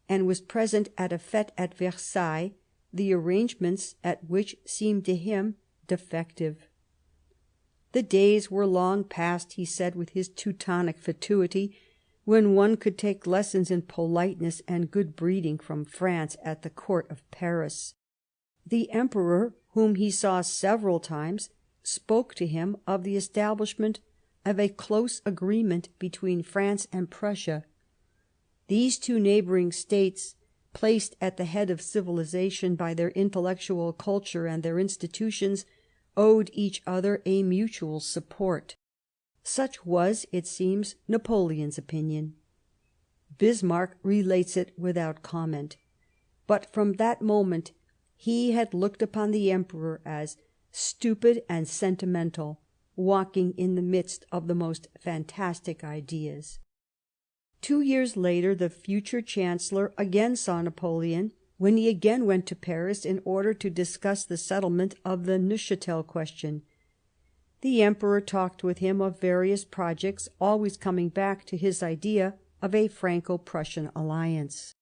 and was present at a fête at Versailles, the arrangements at which seemed to him defective. The days were long past, he said with his Teutonic fatuity, when one could take lessons in politeness and good breeding from France at the court of Paris. The Emperor, whom he saw several times, spoke to him of the establishment of a close agreement between France and Prussia. These two neighbouring states, placed at the head of civilization by their intellectual culture and their institutions, owed each other a mutual support. Such was, it seems, Napoleon's opinion. Bismarck relates it without comment. But from that moment he had looked upon the Emperor as stupid and sentimental, walking in the midst of the most fantastic ideas. 2 years later, the future Chancellor again saw Napoleon, when he again went to Paris in order to discuss the settlement of the Neuchatel question. The Emperor talked with him of various projects, always coming back to his idea of a Franco-Prussian alliance.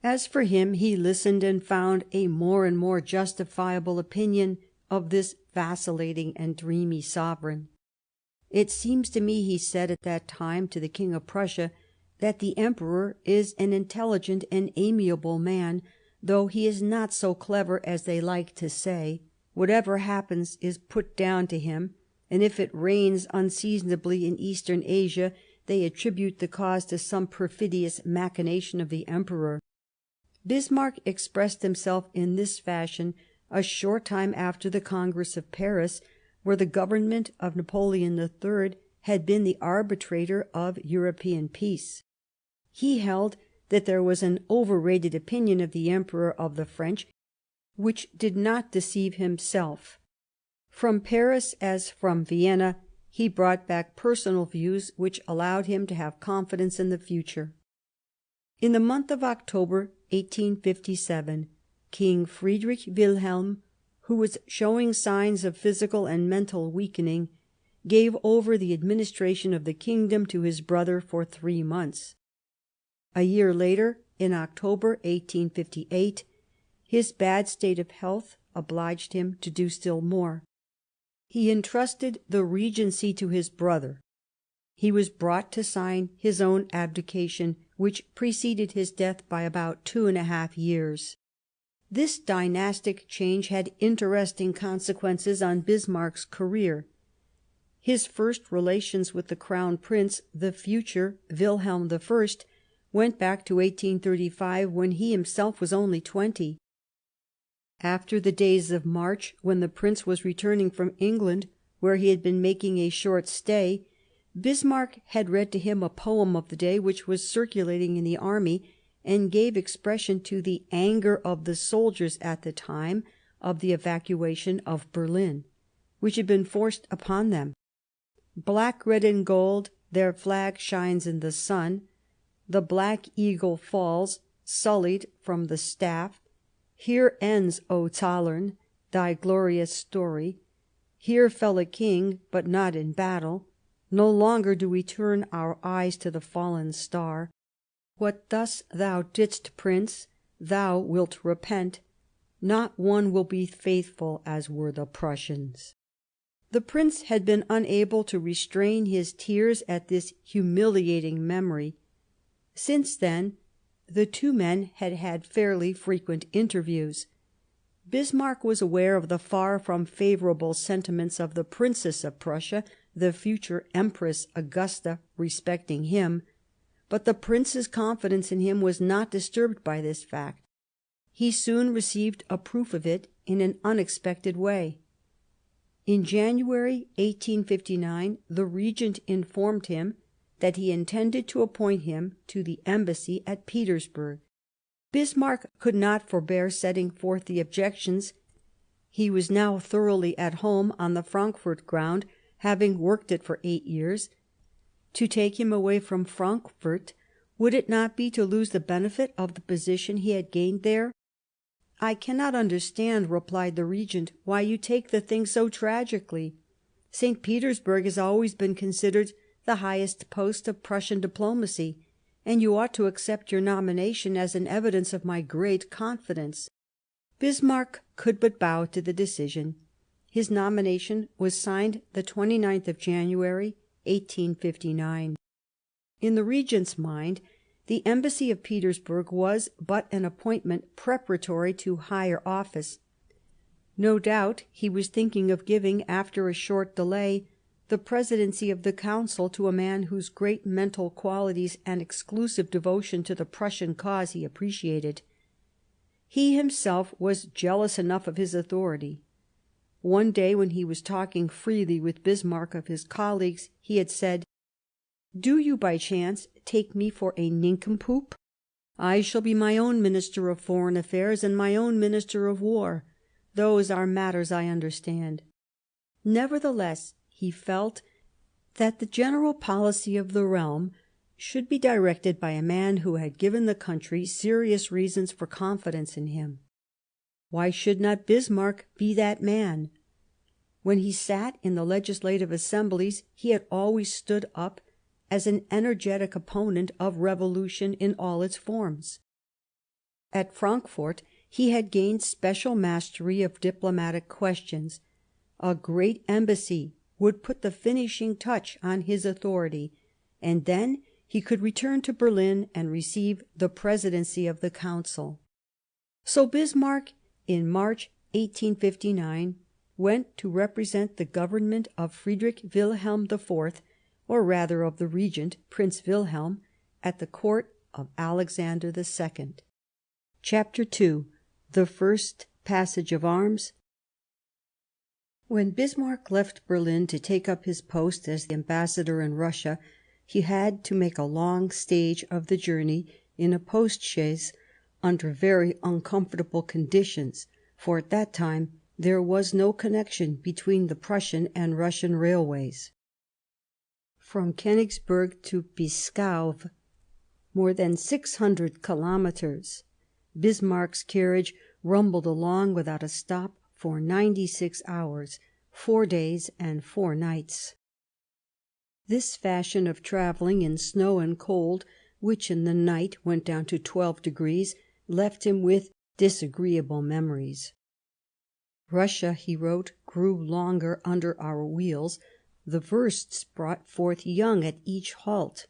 As for him, he listened and found a more and more justifiable opinion of this vacillating and dreamy sovereign. It seems to me, he said at that time to the King of Prussia, that the Emperor is an intelligent and amiable man, though he is not so clever as they like to say. Whatever happens is put down to him, and if it rains unseasonably in Eastern Asia, they attribute the cause to some perfidious machination of the Emperor. Bismarck expressed himself in this fashion a short time after the Congress of Paris, where the government of Napoleon III had been the arbitrator of European peace. He held that there was an overrated opinion of the Emperor of the French, which did not deceive himself. From Paris, as from Vienna, he brought back personal views which allowed him to have confidence in the future. In the month of October 1857, King Friedrich Wilhelm, who was showing signs of physical and mental weakening, gave over the administration of the kingdom to his brother for 3 months. A year later, in October 1858, his bad state of health obliged him to do still more. He entrusted the regency to his brother. He was brought to sign his own abdication, which preceded his death by about 2½ years. This dynastic change had interesting consequences on Bismarck's career. His first relations with the Crown Prince, the future Wilhelm I, went back to 1835, when he himself was only 20. After the days of March, when the Prince was returning from England, where he had been making a short stay, Bismarck had read to him a poem of the day which was circulating in the army, and gave expression to the anger of the soldiers at the time of the evacuation of Berlin, which had been forced upon them. Black, red, and gold, their flag shines in the sun. The black eagle falls, sullied from the staff. Here ends, O Zollern, thy glorious story. Here fell a king, but not in battle. No longer do we turn our eyes to the fallen star. What thus thou didst, Prince, thou wilt repent. Not one will be faithful as were the Prussians. The Prince had been unable to restrain his tears at this humiliating memory. Since then, the two men had had fairly frequent interviews. Bismarck was aware of the far from favourable sentiments of the Princess of Prussia, the future Empress Augusta, respecting him, but the Prince's confidence in him was not disturbed by this fact. He soon received a proof of it in an unexpected way. In January 1859, the Regent informed him that he intended to appoint him to the embassy at Petersburg. Bismarck could not forbear setting forth the objections. He was now thoroughly at home on the Frankfurt ground, having worked it for 8 years. To take him away from Frankfurt, would it not be to lose the benefit of the position he had gained there? "I cannot understand," replied the Regent, "why you take the thing so tragically. St. Petersburg has always been considered the highest post of Prussian diplomacy, and you ought to accept your nomination as an evidence of my great confidence." Bismarck could but bow to the decision. His nomination was signed the 29th of January, 1859. In the Regent's mind, the embassy of Petersburg was but an appointment preparatory to higher office. No doubt he was thinking of giving, after a short delay, the presidency of the Council to a man whose great mental qualities and exclusive devotion to the Prussian cause he appreciated. He himself was jealous enough of his authority. One day, when he was talking freely with Bismarck of his colleagues, he had said, "Do you by chance take me for a nincompoop? I shall be my own Minister of Foreign Affairs and my own Minister of War. Those are matters I understand." Nevertheless, he felt that the general policy of the realm should be directed by a man who had given the country serious reasons for confidence in him. Why should not Bismarck be that man? When he sat in the legislative assemblies, he had always stood up as an energetic opponent of revolution in all its forms. At Frankfurt he had gained special mastery of diplomatic questions. A great embassy would put the finishing touch on his authority, and then he could return to Berlin and receive the presidency of the Council. So Bismarck, in March 1859, went to represent the government of Friedrich Wilhelm IV, or rather of the Regent, Prince Wilhelm, at the court of Alexander II. Chapter 2: The First Passage of Arms. When Bismarck left Berlin to take up his post as the ambassador in Russia, he had to make a long stage of the journey in a post-chaise under very uncomfortable conditions, for at that time there was no connection between the Prussian and Russian railways. From Königsberg to Bischow, more than 600 kilometres, Bismarck's carriage rumbled along without a stop for 96 hours, 4 days and 4 nights. This fashion of travelling in snow and cold, which in the night went down to 12 degrees, left him with disagreeable memories. "Russia," he wrote, "grew longer under our wheels. The versts brought forth young at each halt.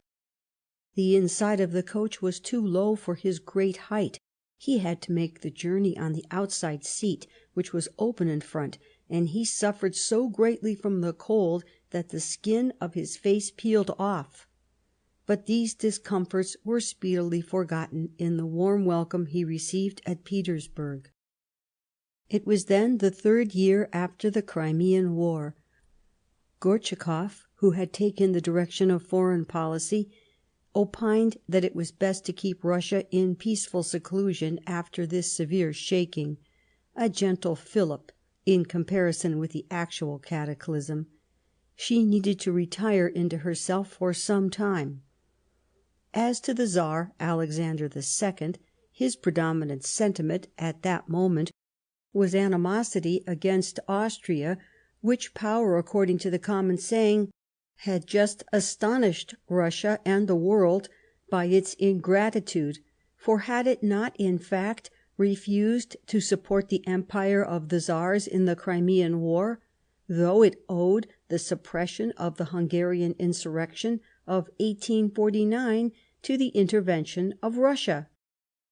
The inside of the coach was too low for his great height. He had to make the journey on the outside seat, which was open in front, and he suffered so greatly from the cold that the skin of his face peeled off." But these discomforts were speedily forgotten in the warm welcome he received at Petersburg. It was then the 3rd year after the Crimean War. Gortschakoff, who had taken the direction of foreign policy, opined that it was best to keep Russia in peaceful seclusion after this severe shaking, a gentle fillip in comparison with the actual cataclysm. She needed to retire into herself for some time. As to the Tsar, Alexander II, his predominant sentiment at that moment was animosity against Austria, which power, according to the common saying, had just astonished Russia and the world by its ingratitude, for had it not, in fact, refused to support the empire of the Tsars in the Crimean War, though it owed the suppression of the Hungarian insurrection of 1849 to the intervention of Russia?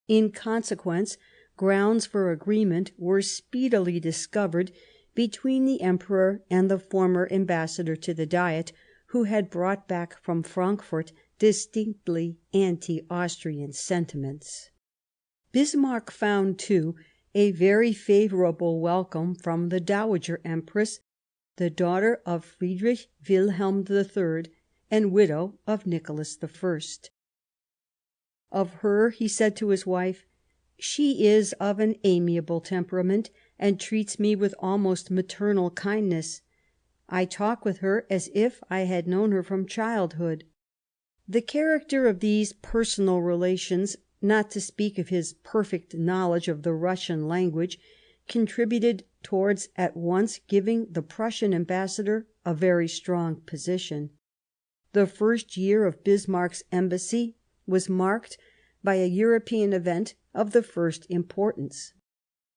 In consequence, grounds for agreement were speedily discovered between the Emperor and the former ambassador to the Diet, who had brought back from Frankfurt distinctly anti-Austrian sentiments. Bismarck found, too, a very favourable welcome from the Dowager Empress, the daughter of Friedrich Wilhelm III, and widow of Nicholas I. Of her he said to his wife, "She is of an amiable temperament, and treats me with almost maternal kindness. I talk with her as if I had known her from childhood." The character of these personal relations, not to speak of his perfect knowledge of the Russian language, contributed towards at once giving the Prussian ambassador a very strong position. The first year of Bismarck's embassy was marked by a European event of the first importance.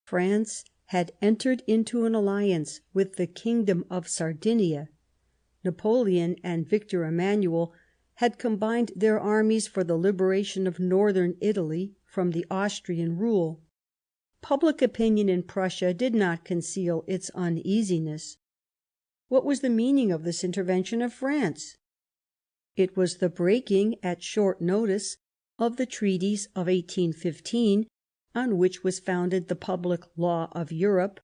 France had entered into an alliance with the Kingdom of Sardinia. Napoleon and Victor Emmanuel had combined their armies for the liberation of northern Italy from the Austrian rule. Public opinion in Prussia did not conceal its uneasiness. What was the meaning of this intervention of France? It was the breaking at short notice of the treaties of 1815, on which was founded the public law of Europe.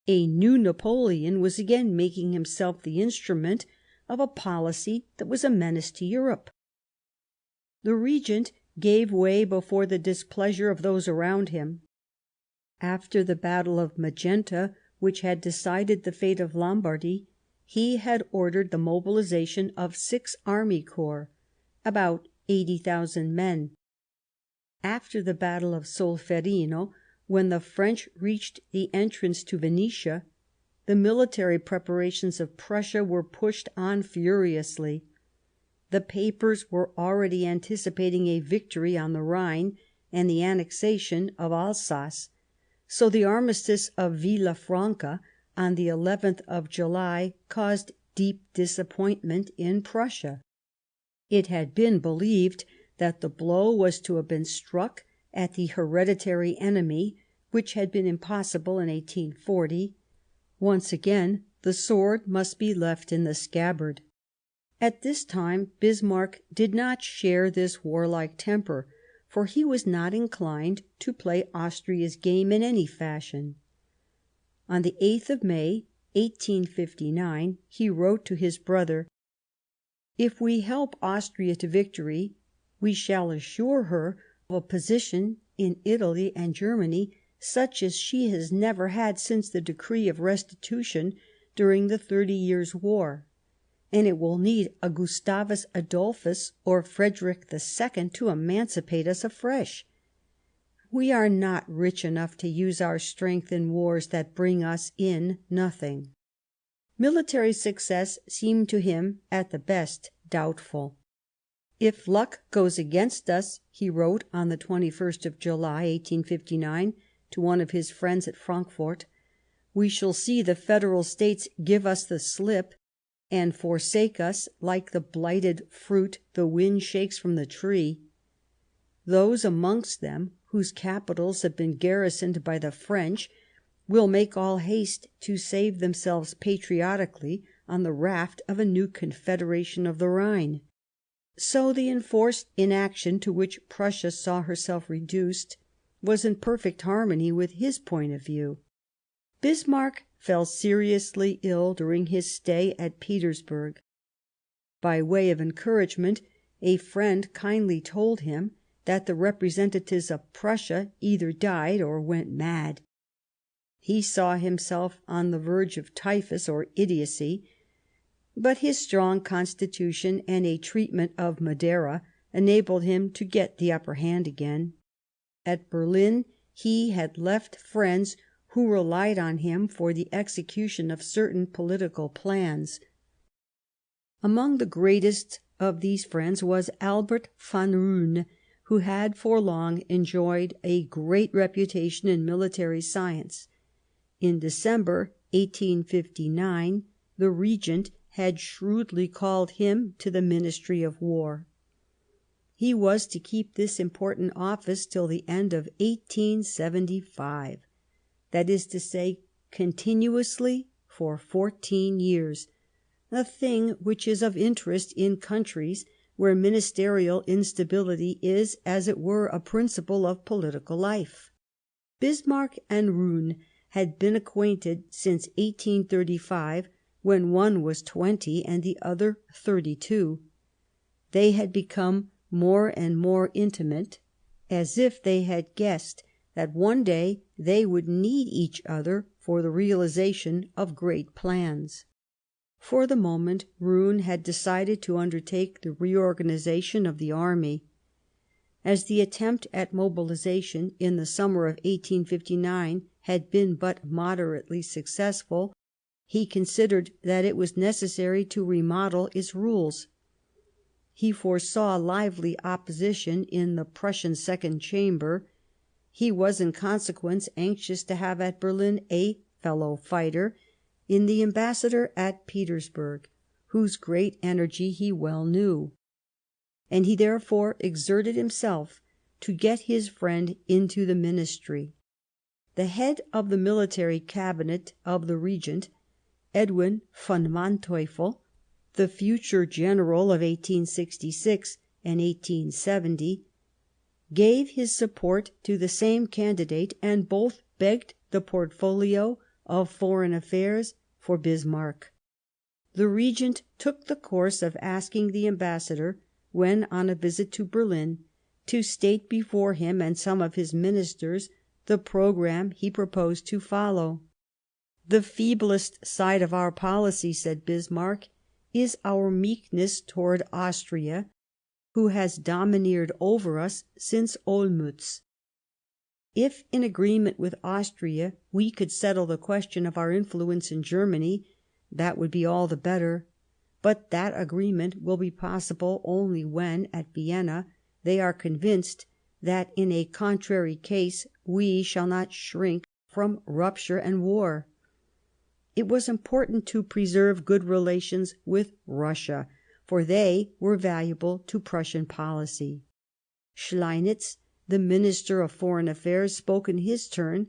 A new Napoleon was again making himself the instrument of a policy that was a menace to Europe. The regent gave way before the displeasure of those around him. After the battle of Magenta, which had decided the fate of Lombardy, he had ordered the mobilization of 6 army corps, about 80,000 men. After the battle of Solferino, when the French reached the entrance to Venetia, the military preparations of Prussia were pushed on furiously. The papers were already anticipating a victory on the Rhine and the annexation of Alsace, so the armistice of Villafranca on the 11th of July caused deep disappointment in Prussia. It had been believed that the blow was to have been struck at the hereditary enemy, which had been impossible in 1840. Once again the sword must be left in the scabbard. At this time Bismarck did not share this warlike temper, for he was not inclined to play Austria's game in any fashion. On the 8th of May, 1859, he wrote to his brother: "If we help Austria to victory, we shall assure her of a position in Italy and Germany such as she has never had since the decree of restitution during the 30 Years' War, and it will need a Gustavus Adolphus or Frederick II to emancipate us afresh. We are not rich enough to use our strength in wars that bring us in nothing." Military success seemed to him at the best doubtful. "If luck goes against us," he wrote on the 21st of July, 1859, to one of his friends at Frankfort, "we shall see the Federal States give us the slip, and forsake us like the blighted fruit the wind shakes from the tree. Those amongst them whose capitals have been garrisoned by the French will make all haste to save themselves patriotically on the raft of a new Confederation of the Rhine." So the enforced inaction to which Prussia saw herself reduced was in perfect harmony with his point of view. Bismarck fell seriously ill during his stay at Petersburg. By way of encouragement, a friend kindly told him that the representatives of Prussia either died or went mad. He saw himself on the verge of typhus or idiocy, but his strong constitution and a treatment of Madeira enabled him to get the upper hand again. At Berlin he had left friends who relied on him for the execution of certain political plans. Among the greatest of these friends was Albert van Roon, who had for long enjoyed a great reputation in military science. In December 1859 the Regent had shrewdly called him to the Ministry of War. He was to keep this important office till the end of 1875, that is to say, continuously for 14 years, a thing which is of interest in countries where ministerial instability is, as it were, a principle of political life. Bismarck and Roon had been acquainted since 1835, when one was 20 and the other 32. They had become more and more intimate, as if they had guessed that one day they would need each other for the realization of great plans. For the moment, Roon had decided to undertake the reorganization of the army. As the attempt at mobilization in the summer of 1859 had been but moderately successful, he considered that it was necessary to remodel its rules. He foresaw lively opposition in the Prussian Second Chamber. He was, in consequence, anxious to have at Berlin a fellow fighter in the ambassador at Petersburg, whose great energy he well knew, and he therefore exerted himself to get his friend into the ministry. The head of the military cabinet of the Regent, Edwin von Manteuffel, the future general of 1866 and 1870, gave his support to the same candidate, and both begged the portfolio of foreign affairs for Bismarck. The Regent took the course of asking the ambassador, when on a visit to Berlin, to state before him and some of his ministers the programme he proposed to follow. "The feeblest side of our policy," said Bismarck, "is our meekness toward Austria, who has domineered over us since Olmütz. If, in agreement with Austria, we could settle the question of our influence in Germany, that would be all the better. But that agreement will be possible only when, at Vienna, they are convinced that in a contrary case we shall not shrink from rupture and war." It was important to preserve good relations with Russia, for they were valuable to Prussian policy. Schleinitz, the Minister of Foreign Affairs, spoke in his turn.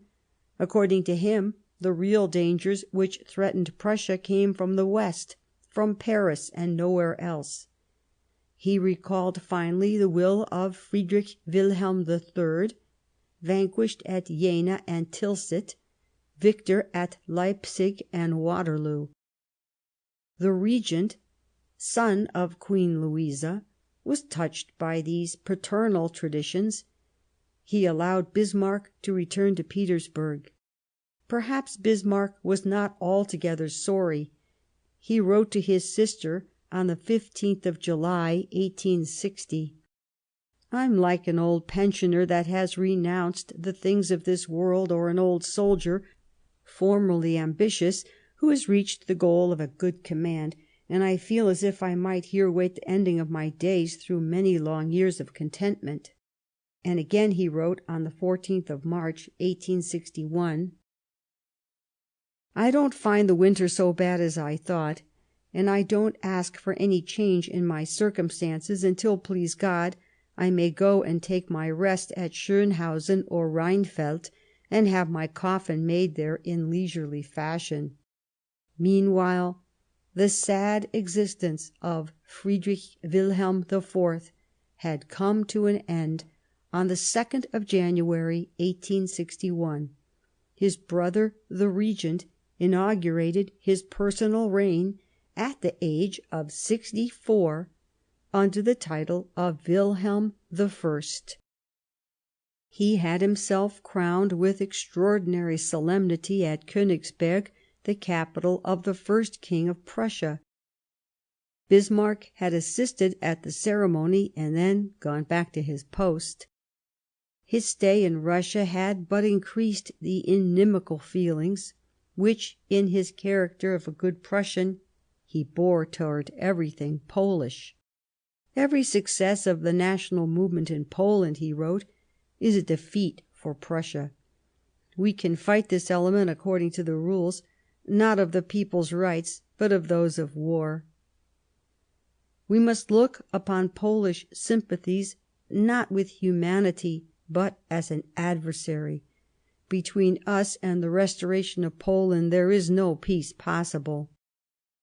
According to him, the real dangers which threatened Prussia came from the West, from Paris and nowhere else. He recalled finally the will of Friedrich Wilhelm III, vanquished at Jena and Tilsit, victor at Leipzig and Waterloo. The Regent, son of Queen Louisa, was touched by these paternal traditions. He allowed Bismarck to return to Petersburg. Perhaps Bismarck was not altogether sorry. He wrote to his sister on the 15th of July, 1860, "I'm like an old pensioner that has renounced the things of this world, or an old soldier, formerly ambitious, who has reached the goal of a good command, and I feel as if I might here wait the ending of my days through many long years of contentment." And again he wrote on the 14th of March, 1861, "I don't find the winter so bad as I thought, and I don't ask for any change in my circumstances until, please God, I may go and take my rest at Schönhausen or Rheinfeld, and have my coffin made there in leisurely fashion." Meanwhile, the sad existence of Friedrich Wilhelm IV had come to an end on the 2nd of January, 1861. His brother, the Regent, inaugurated his personal reign at the age of 64 under the title of Wilhelm I. He had himself crowned with extraordinary solemnity at Königsberg, the capital of the first King of Prussia. Bismarck had assisted at the ceremony and then gone back to his post. His stay in Russia had but increased the inimical feelings which, in his character of a good Prussian, he bore toward everything Polish. "Every success of the national movement in Poland," he wrote, "is a defeat for Prussia. We can fight this element according to the rules, not of the people's rights, but of those of war. We must look upon Polish sympathies not with humanity, but as an adversary. Between us and the restoration of Poland there is no peace possible."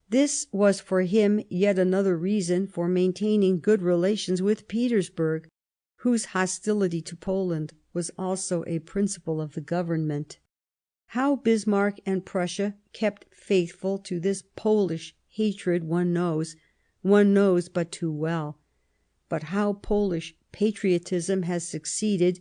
This was for him yet another reason for maintaining good relations with Petersburg, whose hostility to Poland was also a principle of the government. How Bismarck and Prussia kept faithful to this Polish hatred one knows but too well. But how Polish patriotism has succeeded,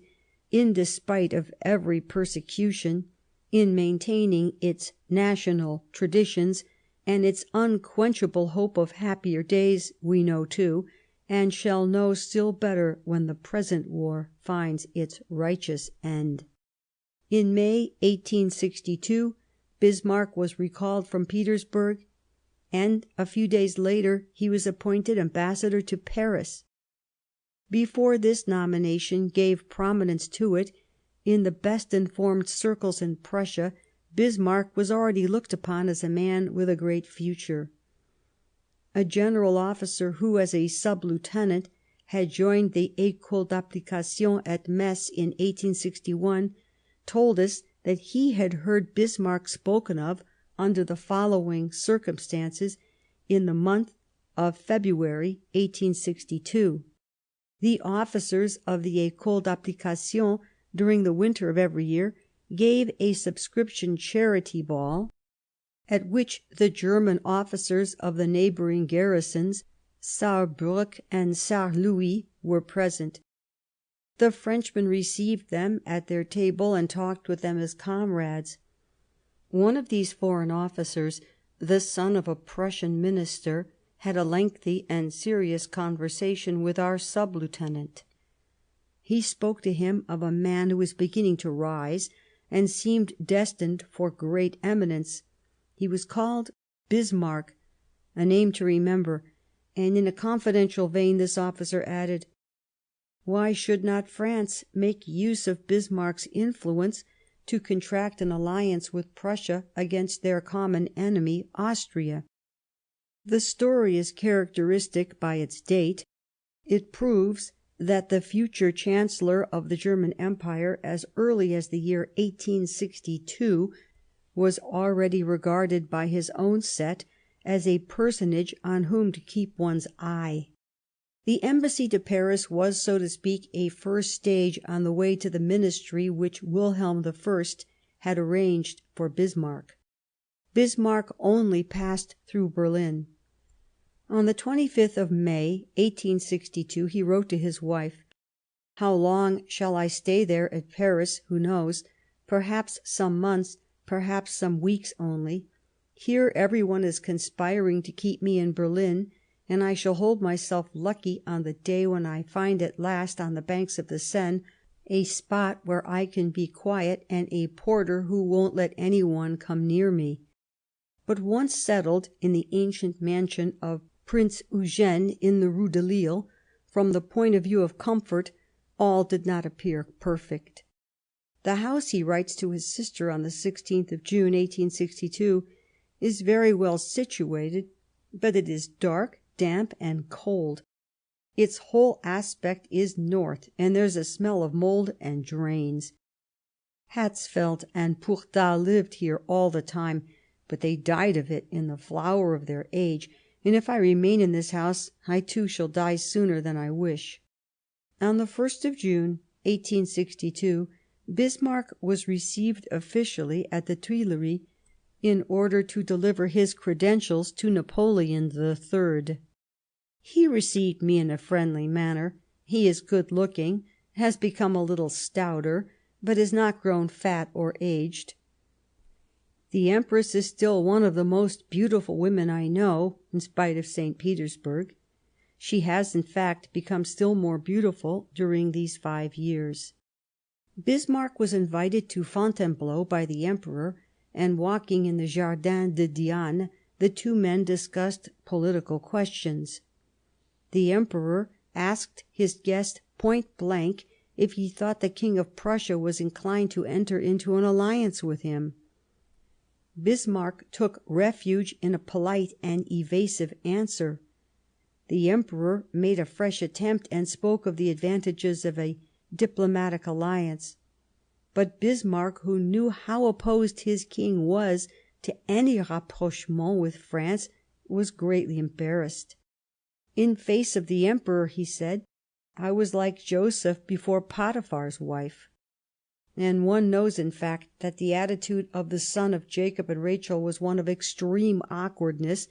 in despite of every persecution, in maintaining its national traditions and its unquenchable hope of happier days, we know too, and shall know still better when the present war finds its righteous end. In May 1862, Bismarck was recalled from Petersburg, and a few days later he was appointed ambassador to Paris. Before this nomination gave prominence to it, in the best informed circles in Prussia, Bismarck was already looked upon as a man with a great future. A general officer who, as a sub-lieutenant, had joined the École d'Application at Metz in 1861, told us that he had heard Bismarck spoken of under the following circumstances in the month of February 1862. The officers of the École d'Application, during the winter of every year, gave a subscription charity ball, at which the German officers of the neighbouring garrisons, Saarbrück and Saarlouis, were present. The Frenchmen received them at their table and talked with them as comrades. One of these foreign officers, the son of a Prussian minister, had a lengthy and serious conversation with our sub-lieutenant. He spoke to him of a man who was beginning to rise, and seemed destined for great eminence. He was called Bismarck, a name to remember, and in a confidential vein this officer added, "Why should not France make use of Bismarck's influence to contract an alliance with Prussia against their common enemy, Austria?" The story is characteristic by its date. It proves that the future Chancellor of the German Empire, as early as the year 1862, was already regarded by his own set as a personage on whom to keep one's eye. The embassy to Paris was, so to speak, a first stage on the way to the ministry which Wilhelm I had arranged for Bismarck. Bismarck only passed through Berlin. On the 25th of May, 1862, he wrote to his wife, "How long shall I stay there at Paris, who knows? Perhaps some months, perhaps some weeks only. Here every one is conspiring to keep me in Berlin, and I shall hold myself lucky on the day when I find at last, on the banks of the Seine, a spot where I can be quiet, and a porter who won't let any one come near me." But once settled in the ancient mansion of Prince Eugene in the Rue de Lille, from the point of view of comfort, all did not appear perfect. The house, he writes to his sister on the 16th of June, 1862, is very well situated, but it is dark, damp, and cold. Its whole aspect is north, and there's a smell of mould and drains. Hatzfeld and Pourtal lived here all the time, but they died of it in the flower of their age, and if I remain in this house, I too shall die sooner than I wish. On the 1st of June, 1862, Bismarck was received officially at the Tuileries in order to deliver his credentials to Napoleon III. He received me in a friendly manner. He is good looking, has become a little stouter, but has not grown fat or aged. The Empress is still one of the most beautiful women I know, in spite of St. Petersburg. She has, in fact, become still more beautiful during these 5 years. Bismarck was invited to Fontainebleau by the Emperor, and walking in the Jardin de Diane, the two men discussed political questions. The Emperor asked his guest point blank if he thought the King of Prussia was inclined to enter into an alliance with him. Bismarck took refuge in a polite and evasive answer. The Emperor made a fresh attempt and spoke of the advantages of a diplomatic alliance. But Bismarck, who knew how opposed his king was to any rapprochement with France, was greatly embarrassed. In face of the Emperor, he said, "I was like Joseph before Potiphar's wife." and one knows, in fact, that the attitude of the son of Jacob and Rachel was one of extreme awkwardness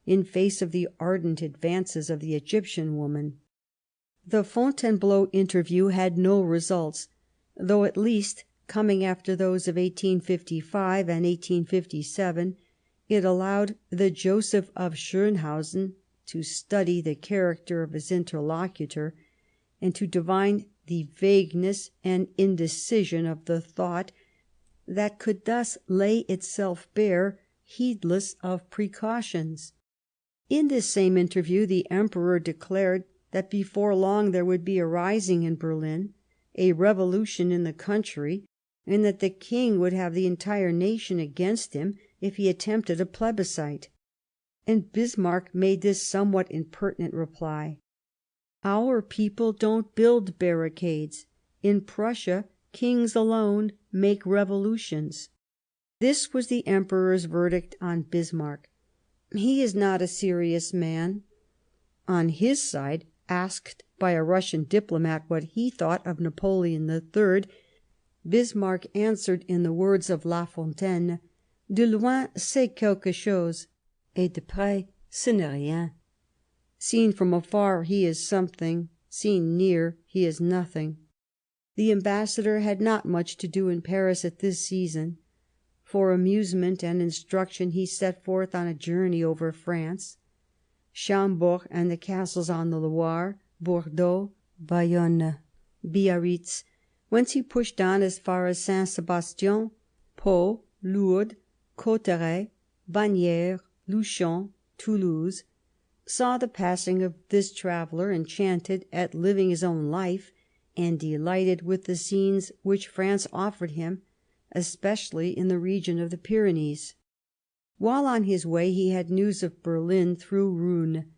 in face of the ardent advances of the Egyptian woman. The Fontainebleau interview had no results, though at least, coming after those of 1855 and 1857, it allowed the Joseph of Schönhausen to study the character of his interlocutor, and to divine the vagueness and indecision of the thought that could thus lay itself bare, heedless of precautions. In this same interview the Emperor declared that before long there would be a rising in Berlin, a revolution in the country, and that the king would have the entire nation against him if he attempted a plebiscite. And Bismarck made this somewhat impertinent reply: "Our people don't build barricades. In Prussia, kings alone make revolutions." This was the Emperor's verdict on Bismarck. He is not a serious man. On his side, asked by a Russian diplomat what he thought of Napoleon III, Bismarck answered in the words of La Fontaine: "De loin c'est quelque chose, et de près ce n'est rien." Seen from afar he is something, seen near he is nothing. The ambassador had not much to do in Paris at this season. For amusement and instruction he set forth on a journey over France, Chambord and the castles on the Loire, Bordeaux, Bayonne, Biarritz, whence he pushed on as far as Saint Sebastian, Pau, Lourdes, Cauterets, Bagneres, Luchon, Toulouse, saw the passing of this traveller, enchanted at living his own life, and delighted with the scenes which France offered him, especially in the region of the Pyrenees. While on his way he had news of Berlin through Roon.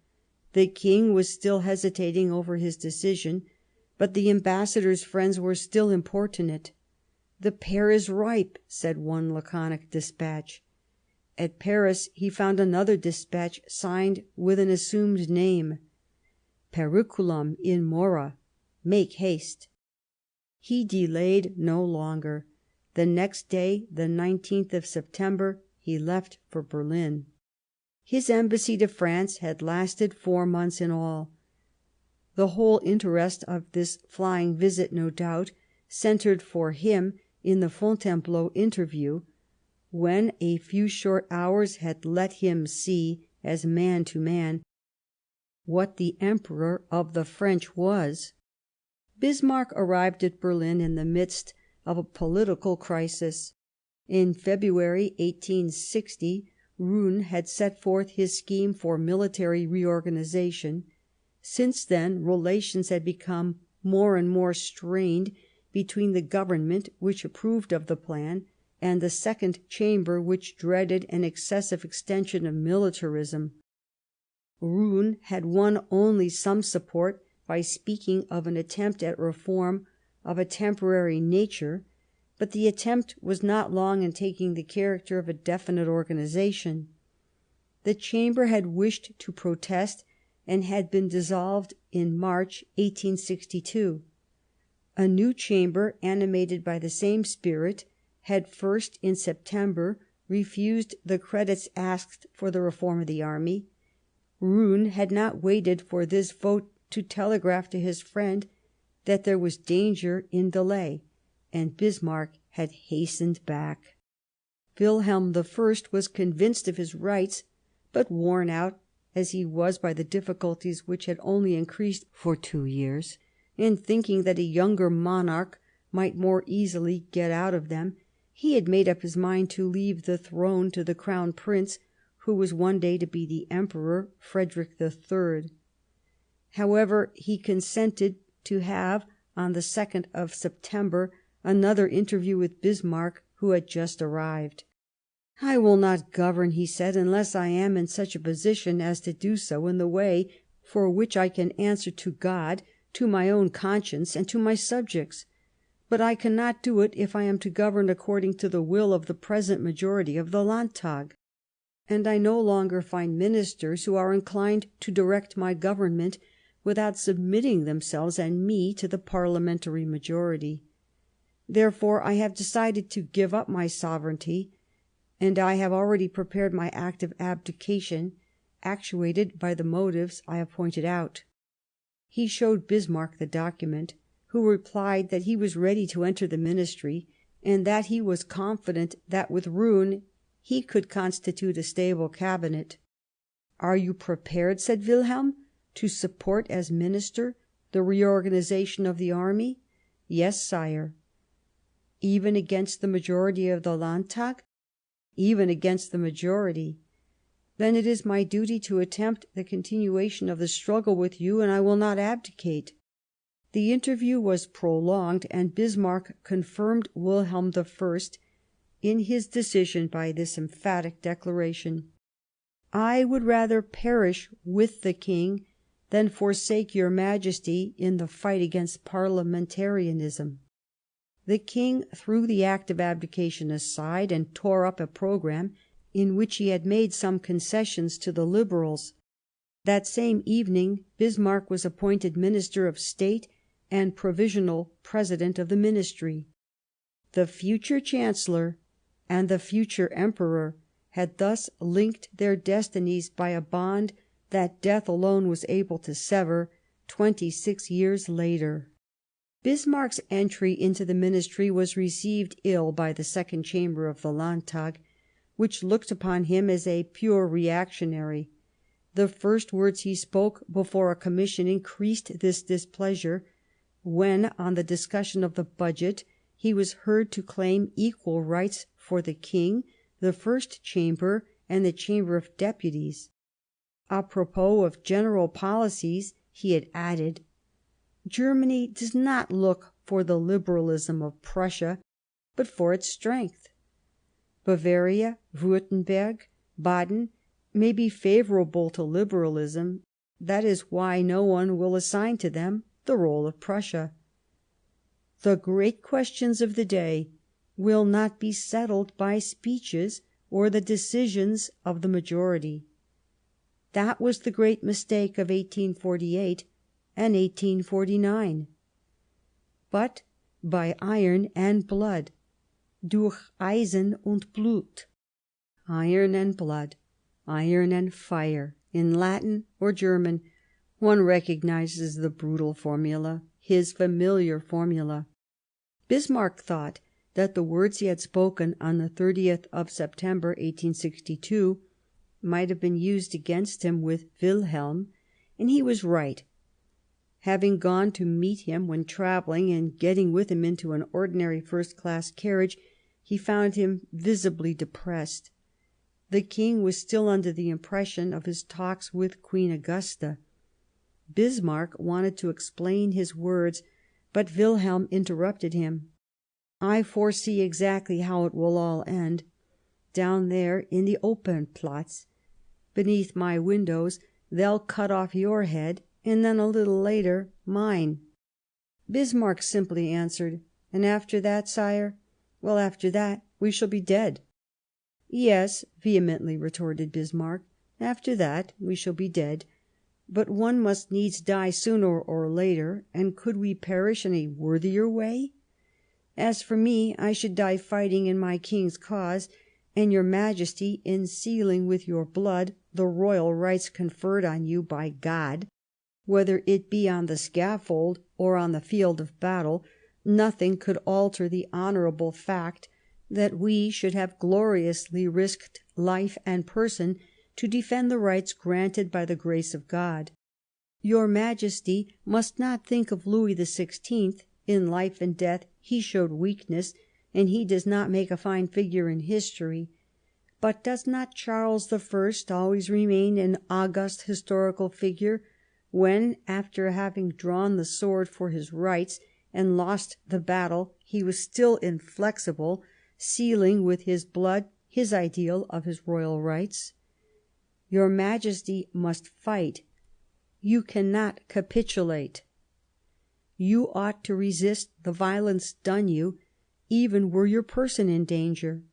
The king was still hesitating over his decision, but the ambassador's friends were still importunate. "The pear is ripe," said one laconic despatch. At Paris he found another despatch signed with an assumed name: "Periculum in mora," make haste. He delayed no longer. The next day, the 19th of September, he left for Berlin. His embassy to France had lasted 4 months in all. The whole interest of this flying visit, no doubt, centred for him in the Fontainebleau interview, when a few short hours had let him see, as man to man, what the Emperor of the French was. Bismarck arrived at Berlin in the midst of a political crisis. In February 1860, Roon had set forth his scheme for military reorganisation. Since then, relations had become more and more strained between the government, which approved of the plan, and the Second Chamber, which dreaded an excessive extension of militarism. Roon had won only some support by speaking of an attempt at reform of a temporary nature, but the attempt was not long in taking the character of a definite organisation. The Chamber had wished to protest, and had been dissolved in March 1862. A new Chamber, animated by the same spirit, had first, in September, refused the credits asked for the reform of the army. Roon had not waited for this vote to telegraph to his friend that there was danger in delay, and Bismarck had hastened back. Wilhelm I was convinced of his rights, but worn out as he was by the difficulties which had only increased for 2 years, and thinking that a younger monarch might more easily get out of them, he had made up his mind to leave the throne to the Crown Prince, who was one day to be the Emperor Frederick III. However, he consented to have, on the 2nd of September, another interview with Bismarck, who had just arrived. "I will not govern," he said, "unless I am in such a position as to do so in the way for which I can answer to God, to my own conscience, and to my subjects. But I cannot do it if I am to govern according to the will of the present majority of the Landtag. And I no longer find ministers who are inclined to direct my government without submitting themselves and me to the parliamentary majority. Therefore I have decided to give up my sovereignty, and I have already prepared my act of abdication, actuated by the motives I have pointed out." He showed Bismarck the document, who replied that he was ready to enter the ministry, and that he was confident that with Roon he could constitute a stable cabinet. "Are you prepared," said Wilhelm, "to support as minister the reorganisation of the army?" "Yes, sire." "Even against the majority of the Landtag?" "Even against the majority." "Then it is my duty to attempt the continuation of the struggle with you, and I will not abdicate." The interview was prolonged, and Bismarck confirmed Wilhelm I in his decision by this emphatic declaration: "I would rather perish with the King than forsake your Majesty in the fight against parliamentarism." The King threw the act of abdication aside, and tore up a programme in which he had made some concessions to the Liberals. That same evening Bismarck was appointed Minister of State and Provisional President of the Ministry. The future Chancellor and the future Emperor had thus linked their destinies by a bond that death alone was able to sever 26 years later. Bismarck's entry into the ministry was received ill by the Second Chamber of the Landtag, which looked upon him as a pure reactionary. The first words he spoke before a commission increased this displeasure, when, on the discussion of the budget, he was heard to claim equal rights for the King, the First Chamber, and the Chamber of Deputies. A propos of general policies, he had added: "Germany does not look for the liberalism of Prussia, but for its strength. Bavaria, Würtemberg, Baden may be favourable to liberalism. That is why no one will assign to them the role of Prussia. The great questions of the day will not be settled by speeches or the decisions of the majority." That was the great mistake of 1848 and 1849. But by iron and blood, durch Eisen und Blut. Iron and blood, iron and fire, in Latin or German, one recognises the brutal formula, his familiar formula. Bismarck thought that the words he had spoken on the 30th of September 1862 might have been used against him with Wilhelm, and he was right. Having gone to meet him when travelling, and getting with him into an ordinary first-class carriage, he found him visibly depressed. The King was still under the impression of his talks with Queen Augusta. Bismarck wanted to explain his words, but Wilhelm interrupted him. "I foresee exactly how it will all end. Down there in the Opernplatz, beneath my windows, they'll cut off your head, and then a little later mine." Bismarck simply answered: "And after that, sire? Well, after that we shall be dead." "Yes," vehemently retorted Bismarck, "after that we shall be dead. But one must needs die sooner or later, and could we perish in a worthier way? As for me, I should die fighting in my King's cause, and your Majesty in sealing with your blood the royal rights conferred on you by God. Whether it be on the scaffold or on the field of battle, nothing could alter the honourable fact that we should have gloriously risked life and person to defend the rights granted by the grace of God. Your Majesty must not think of Louis XVI. In life and death he showed weakness, and he does not make a fine figure in history. But does not Charles I. always remain an august historical figure, when, after having drawn the sword for his rights and lost the battle, he was still inflexible, sealing with his blood his ideal of his royal rights? Your Majesty must fight. You cannot capitulate. You ought to resist the violence done you, even were your person in danger."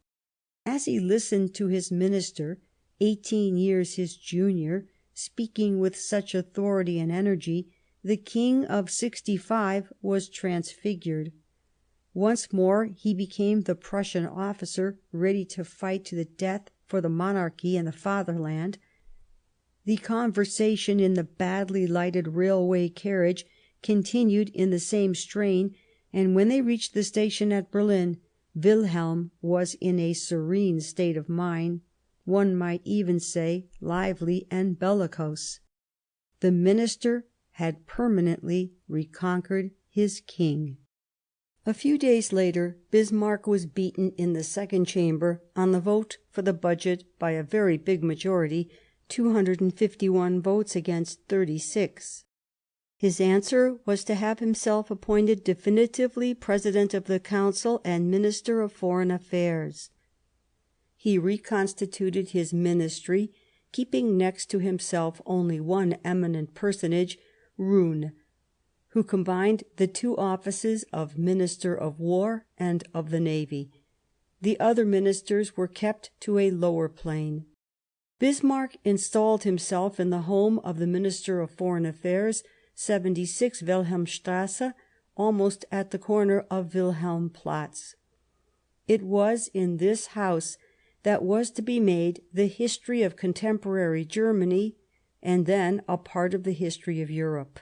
As he listened to his minister, 18 years his junior, speaking with such authority and energy, the King of 65 was transfigured. Once more he became the Prussian officer ready to fight to the death for the monarchy and the fatherland. The conversation in the badly lighted railway carriage continued in the same strain, and when they reached the station at Berlin, Wilhelm was in a serene state of mind, one might even say lively and bellicose. The minister had permanently reconquered his king. A few days later Bismarck was beaten in the Second Chamber on the vote for the budget by a very big majority, 251 votes against 36. His answer was to have himself appointed definitively President of the Council and Minister of Foreign Affairs. He reconstituted his ministry, keeping next to himself only one eminent personage, Roon, who combined the two offices of Minister of War and of the Navy. The other ministers were kept to a lower plane. Bismarck installed himself in the home of the Minister of Foreign Affairs, 76 Wilhelmstrasse, almost at the corner of Wilhelmplatz. It was in this house that was to be made the history of contemporary Germany, and then a part of the history of Europe.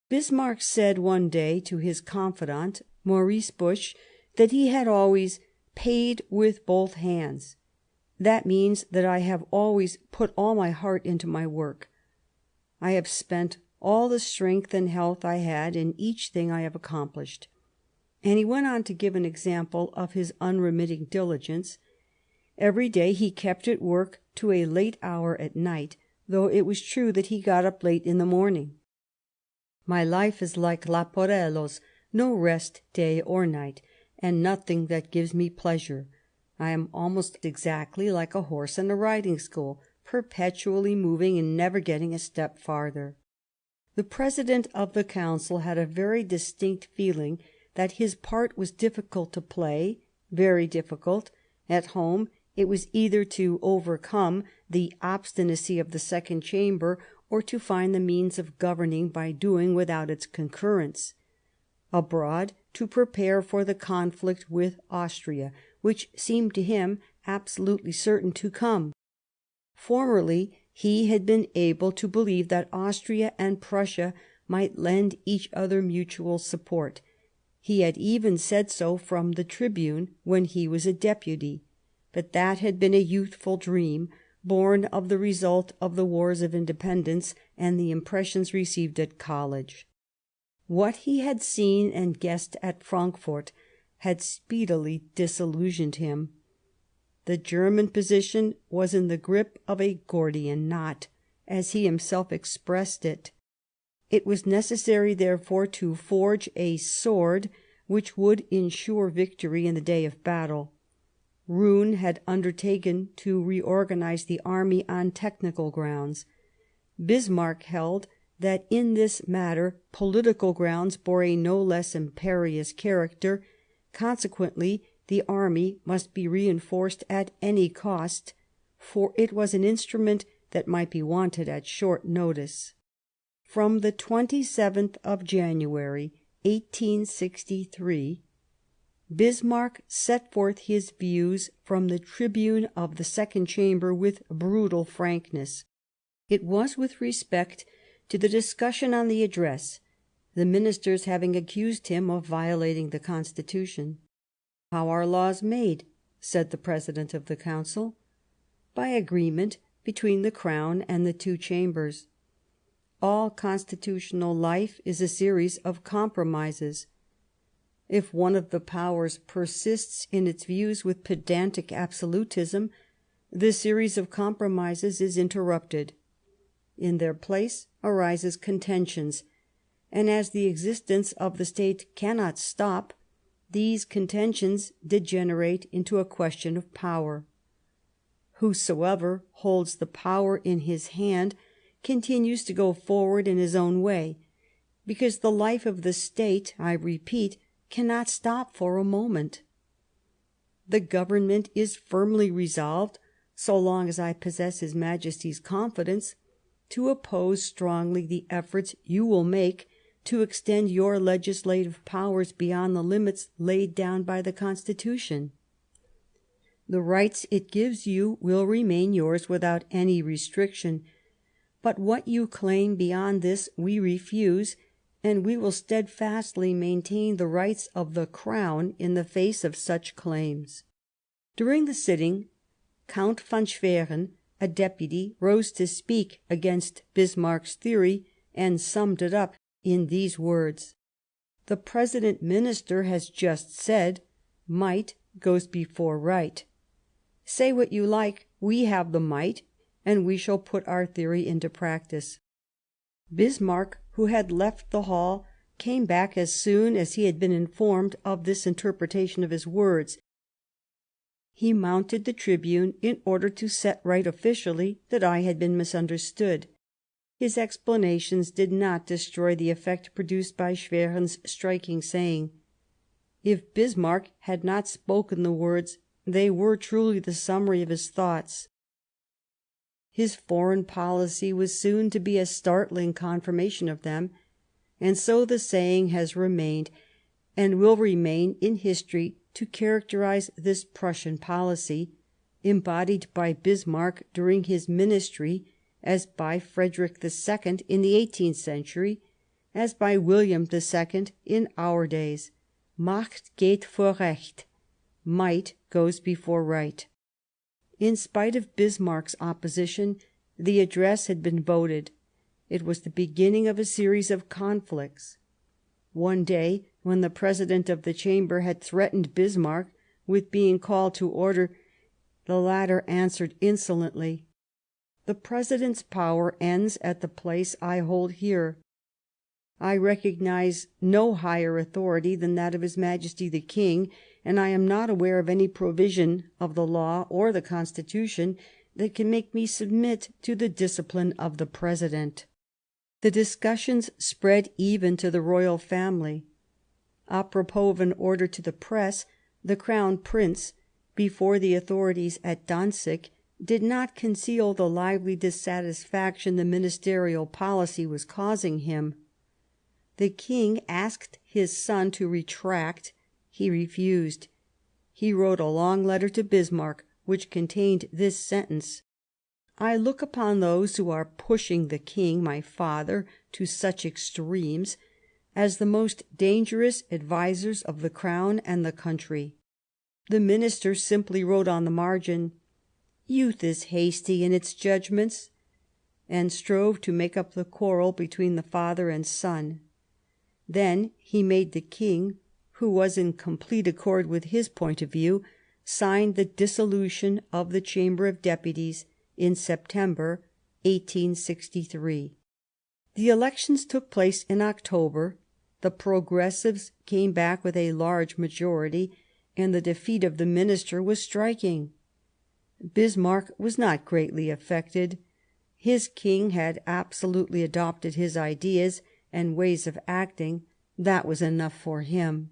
Bismarck said one day to his confidant, Maurice Busch, that he had always paid with both hands. That means that I have always put all my heart into my work. I have spent all the strength and health I had in each thing I have accomplished. And he went on to give an example of his unremitting diligence. Every day he kept at work to a late hour at night, though it was true that he got up late in the morning. My life is like Laporello's, no rest day or night, and nothing that gives me pleasure. I am almost exactly like a horse in a riding school, perpetually moving and never getting a step farther. The President of the Council had a very distinct feeling that his part was difficult to play, very difficult. At home it was either to overcome the obstinacy of the Second Chamber or to find the means of governing by doing without its concurrence. Abroad, to prepare for the conflict with Austria, which seemed to him absolutely certain to come. Formerly he had been able to believe that Austria and Prussia might lend each other mutual support. He had even said so from the tribune when he was a deputy. But that had been a youthful dream, born of the result of the wars of independence and the impressions received at college. What he had seen and guessed at Frankfurt had speedily disillusioned him. The German position was in the grip of a Gordian knot, as he himself expressed it. It was necessary, therefore, to forge a sword which would ensure victory in the day of battle. Roon had undertaken to reorganize the army on technical grounds. Bismarck held that in this matter political grounds bore a no less imperious character. Consequently, the army must be reinforced at any cost, for it was an instrument that might be wanted at short notice. From the 27th of January, 1863, Bismarck set forth his views from the tribune of the Second Chamber with brutal frankness. It was with respect to the discussion on the address, the ministers having accused him of violating the Constitution. "How are laws made?" said the President of the Council. "By agreement between the Crown and the two chambers. All constitutional life is a series of compromises. If one of the powers persists in its views with pedantic absolutism, the series of compromises is interrupted. In their place arises contentions, and as the existence of the state cannot stop, these contentions degenerate into a question of power. Whosoever holds the power in his hand continues to go forward in his own way, because the life of the state, I repeat, cannot stop for a moment. The government is firmly resolved, so long as I possess His Majesty's confidence, to oppose strongly the efforts you will make to extend your legislative powers beyond the limits laid down by the Constitution. The rights it gives you will remain yours without any restriction, but what you claim beyond this we refuse, and we will steadfastly maintain the rights of the Crown in the face of such claims." During the sitting, Count von Schwerin, a deputy, rose to speak against Bismarck's theory and summed it up in these words: "The President Minister has just said, might goes before right. Say what you like, we have the might, and we shall put our theory into practice." Bismarck, who had left the hall, came back as soon as he had been informed of this interpretation of his words. He mounted the tribune in order to set right officially that I had been misunderstood. His explanations did not destroy the effect produced by Schwerin's striking saying. If Bismarck had not spoken the words, they were truly the summary of his thoughts. His foreign policy was soon to be a startling confirmation of them, and so the saying has remained, and will remain in history to characterize this Prussian policy, embodied by Bismarck during his ministry, as by Frederick II in the 18th century, as by William II in our days. Macht geht vor Recht. Might goes before right. In spite of Bismarck's opposition, the address had been voted. It was the beginning of a series of conflicts. One day, when the President of the Chamber had threatened Bismarck with being called to order, the latter answered insolently, "The President's power ends at the place I hold here. I recognise no higher authority than that of His Majesty the King, and I am not aware of any provision of the law or the Constitution that can make me submit to the discipline of the President." The discussions spread even to the royal family. Apropos of an order to the press, the Crown Prince, before the authorities at Danzig, did not conceal the lively dissatisfaction the ministerial policy was causing him. The King asked his son to retract. He refused. He wrote a long letter to Bismarck, which contained this sentence: "I look upon those who are pushing the King, my father, to such extremes, as the most dangerous advisers of the Crown and the country." The minister simply wrote on the margin, "Youth is hasty in its judgments," and strove to make up the quarrel between the father and son. Then he made the King, who was in complete accord with his point of view, sign the dissolution of the Chamber of Deputies in September 1863. The elections took place in October. The Progressives came back with a large majority, and the defeat of the minister was striking. Bismarck was not greatly affected. His King had absolutely adopted his ideas and ways of acting. That was enough for him.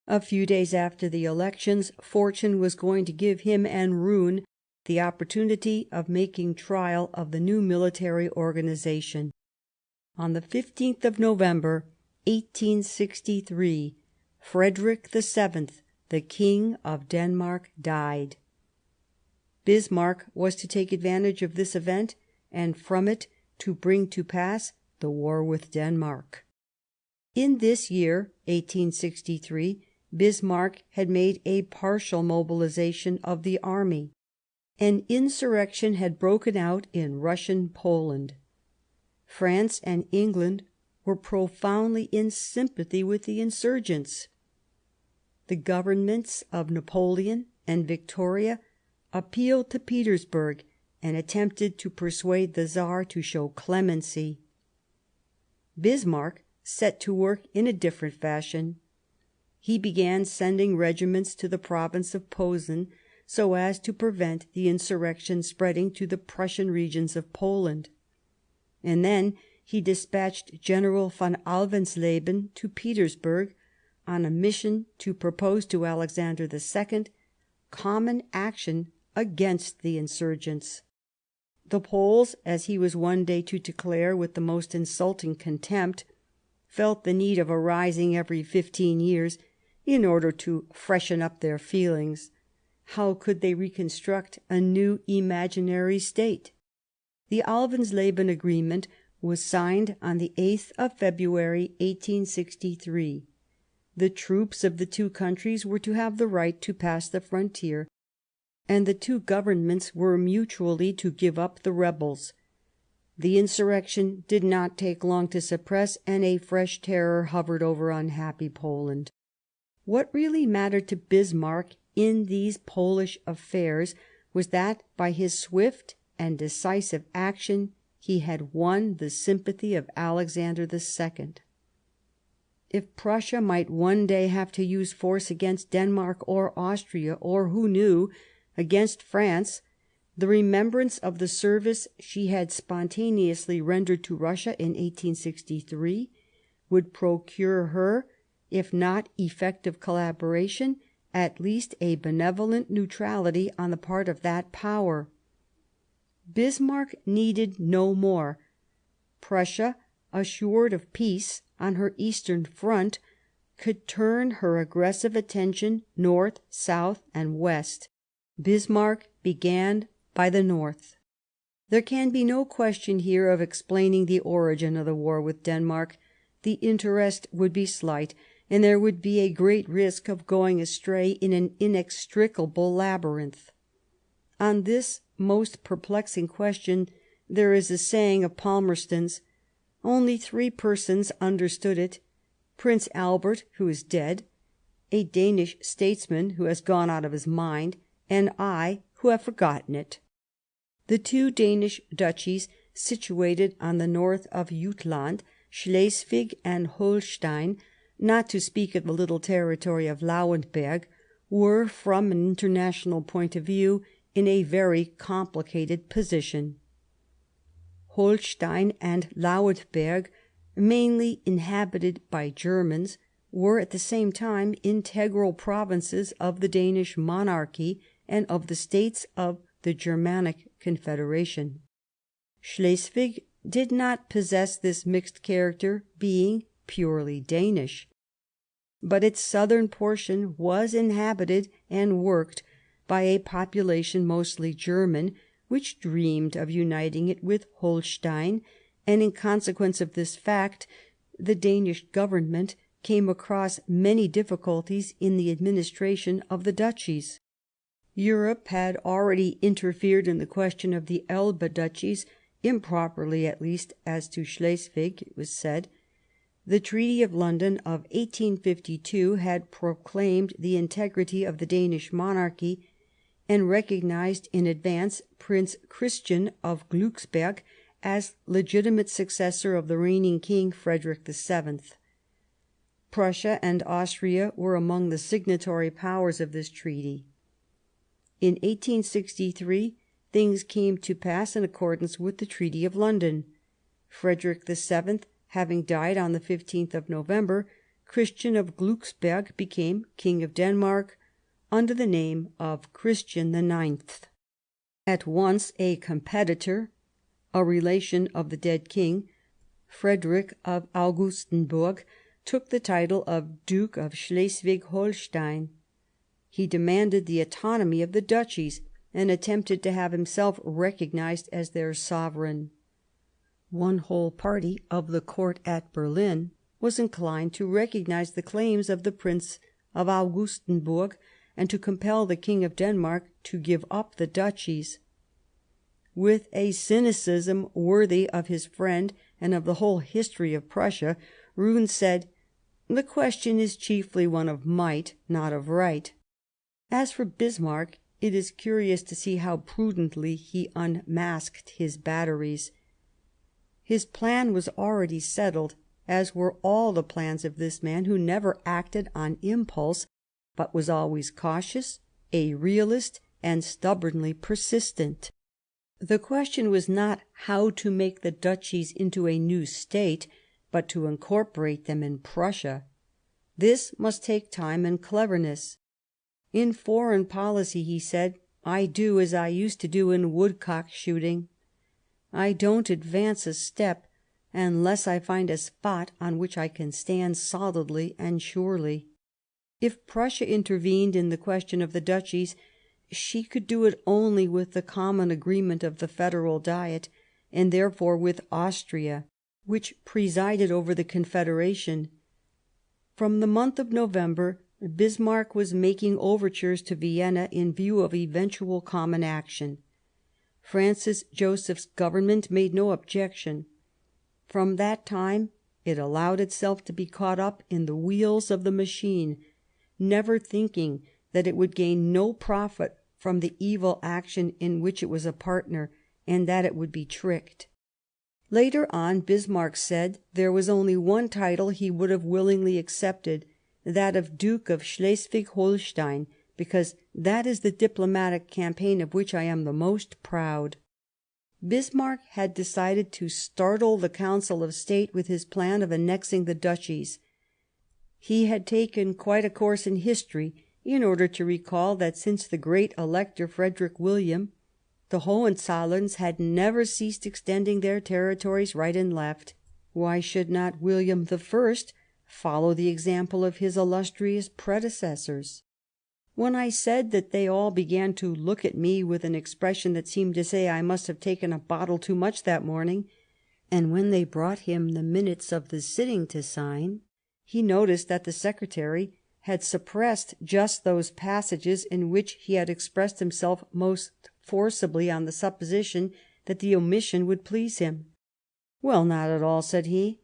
A few days after the elections, fortune was going to give him and Roon the opportunity of making trial of the new military organization. On the 15th of November, 1863, Frederick VII, the King of Denmark, died. Bismarck was to take advantage of this event, and from it to bring to pass the war with Denmark. In this year, 1863, Bismarck had made a partial mobilization of the army. An insurrection had broken out in Russian Poland. France and England were profoundly in sympathy with the insurgents. The governments of Napoleon and Victoria appealed to Petersburg and attempted to persuade the Tsar to show clemency. Bismarck set to work in a different fashion. He began sending regiments to the province of Posen so as to prevent the insurrection spreading to the Prussian regions of Poland. And then he dispatched General von Alvensleben to Petersburg on a mission to propose to Alexander II common action against the insurgents. The Poles, as he was one day to declare with the most insulting contempt, felt the need of arising every 15 years in order to freshen up their feelings. How could they reconstruct a new imaginary state? The Alvensleben Agreement was signed on the 8th of February 1863. The troops of the two countries were to have the right to pass the frontier, and the two governments were mutually to give up the rebels. The insurrection did not take long to suppress, and a fresh terror hovered over unhappy Poland. What really mattered to Bismarck in these Polish affairs was that by his swift and decisive action he had won the sympathy of Alexander II. If Prussia might one day have to use force against Denmark or Austria, or who knew, against France, the remembrance of the service she had spontaneously rendered to Russia in 1863 would procure her, if not effective collaboration, at least a benevolent neutrality on the part of that power. Bismarck needed no more. Prussia, assured of peace on her eastern front, could turn her aggressive attention north, south, and west. Bismarck began by the north. There can be no question here of explaining the origin of the war with Denmark. The interest would be slight, and there would be a great risk of going astray in an inextricable labyrinth. On this most perplexing question there is a saying of Palmerston's: only 3 persons understood it: Prince Albert, who is dead; a Danish statesman who has gone out of his mind; and I, who have forgotten it. The 2 Danish duchies situated on the north of Jutland, Schleswig and Holstein, not to speak of the little territory of Lauenburg, were, from an international point of view, in a very complicated position. Holstein and Lauenburg, mainly inhabited by Germans, were at the same time integral provinces of the Danish monarchy and of the states of the Germanic Confederation. Schleswig did not possess this mixed character, being purely Danish, but its southern portion was inhabited and worked by a population mostly German, which dreamed of uniting it with Holstein, and in consequence of this fact the Danish government came across many difficulties in the administration of the duchies. Europe had already interfered in the question of the Elbe duchies, improperly at least as to Schleswig, it was said. The Treaty of London of 1852 had proclaimed the integrity of the Danish monarchy, and recognised in advance Prince Christian of Glücksberg as legitimate successor of the reigning king, Frederick VII. Prussia and Austria were among the signatory powers of this treaty. In 1863 things came to pass in accordance with the Treaty of London. Frederick VII having died on the 15th of November, Christian of Glücksberg became King of Denmark under the name of Christian IX. At once a competitor, a relation of the dead king, Frederick of Augustenburg, took the title of Duke of Schleswig-Holstein. He demanded the autonomy of the duchies, and attempted to have himself recognised as their sovereign. One whole party of the court at Berlin was inclined to recognise the claims of the Prince of Augustenburg, and to compel the King of Denmark to give up the duchies. With a cynicism worthy of his friend and of the whole history of Prussia, Roon said, "The question is chiefly one of might, not of right." As for Bismarck, it is curious to see how prudently he unmasked his batteries. His plan was already settled, as were all the plans of this man, who never acted on impulse, but was always cautious, a realist, and stubbornly persistent. The question was not how to make the duchies into a new state, but to incorporate them in Prussia. This must take time and cleverness. In foreign policy, he said, "I do as I used to do in woodcock shooting. I don't advance a step, unless I find a spot on which I can stand solidly and surely. If Prussia intervened in the question of the duchies, she could do it only with the common agreement of the Federal Diet, and therefore with Austria, which presided over the Confederation. From the month of November, Bismarck was making overtures to Vienna in view of eventual common action. Francis Joseph's government made no objection. From that time it allowed itself to be caught up in the wheels of the machine, never thinking that it would gain no profit from the evil action in which it was a partner, and that it would be tricked. Later on, Bismarck said there was only one title he would have willingly accepted, that of Duke of Schleswig-Holstein, because that is the diplomatic campaign of which I am the most proud. Bismarck had decided to startle the Council of State with his plan of annexing the duchies. He had taken quite a course in history in order to recall that since the great Elector Frederick William, the Hohenzollerns had never ceased extending their territories right and left. Why should not William I follow the example of his illustrious predecessors? When I said that they all began to look at me with an expression that seemed to say I must have taken a bottle too much that morning, and when they brought him the minutes of the sitting to sign, he noticed that the secretary had suppressed just those passages in which he had expressed himself most forcibly on the supposition that the omission would please him. "Well, not at all," said he.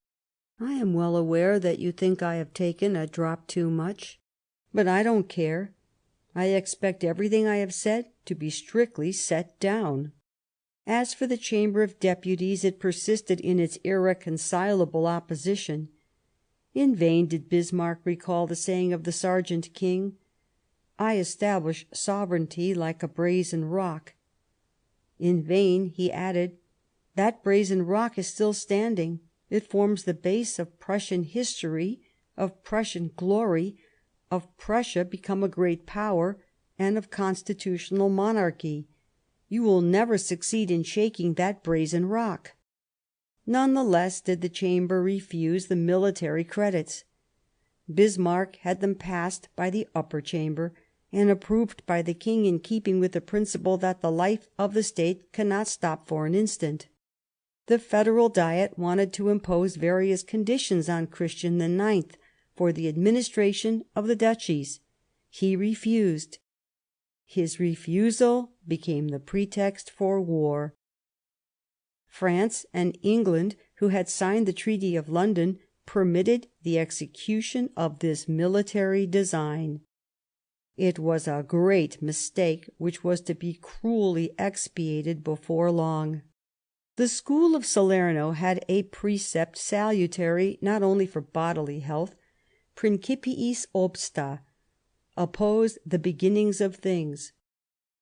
"I am well aware that you think I have taken a drop too much, but I don't care. I expect everything I have said to be strictly set down." As for the Chamber of Deputies, it persisted in its irreconcilable opposition. In vain did Bismarck recall the saying of the Sergeant King, "I establish sovereignty like a brazen rock." In vain he added, "That brazen rock is still standing. It forms the base of Prussian history, of Prussian glory, of Prussia become a great power, and of constitutional monarchy. You will never succeed in shaking that brazen rock." None the less did the Chamber refuse the military credits. Bismarck had them passed by the Upper Chamber, and approved by the King in keeping with the principle that the life of the State cannot stop for an instant. The Federal Diet wanted to impose various conditions on Christian IX for the administration of the duchies. He refused. His refusal became the pretext for war. France and England, who had signed the Treaty of London, permitted the execution of this military design. It was a great mistake, which was to be cruelly expiated before long. The school of Salerno had a precept salutary not only for bodily health, principiis obsta, oppose the beginnings of things.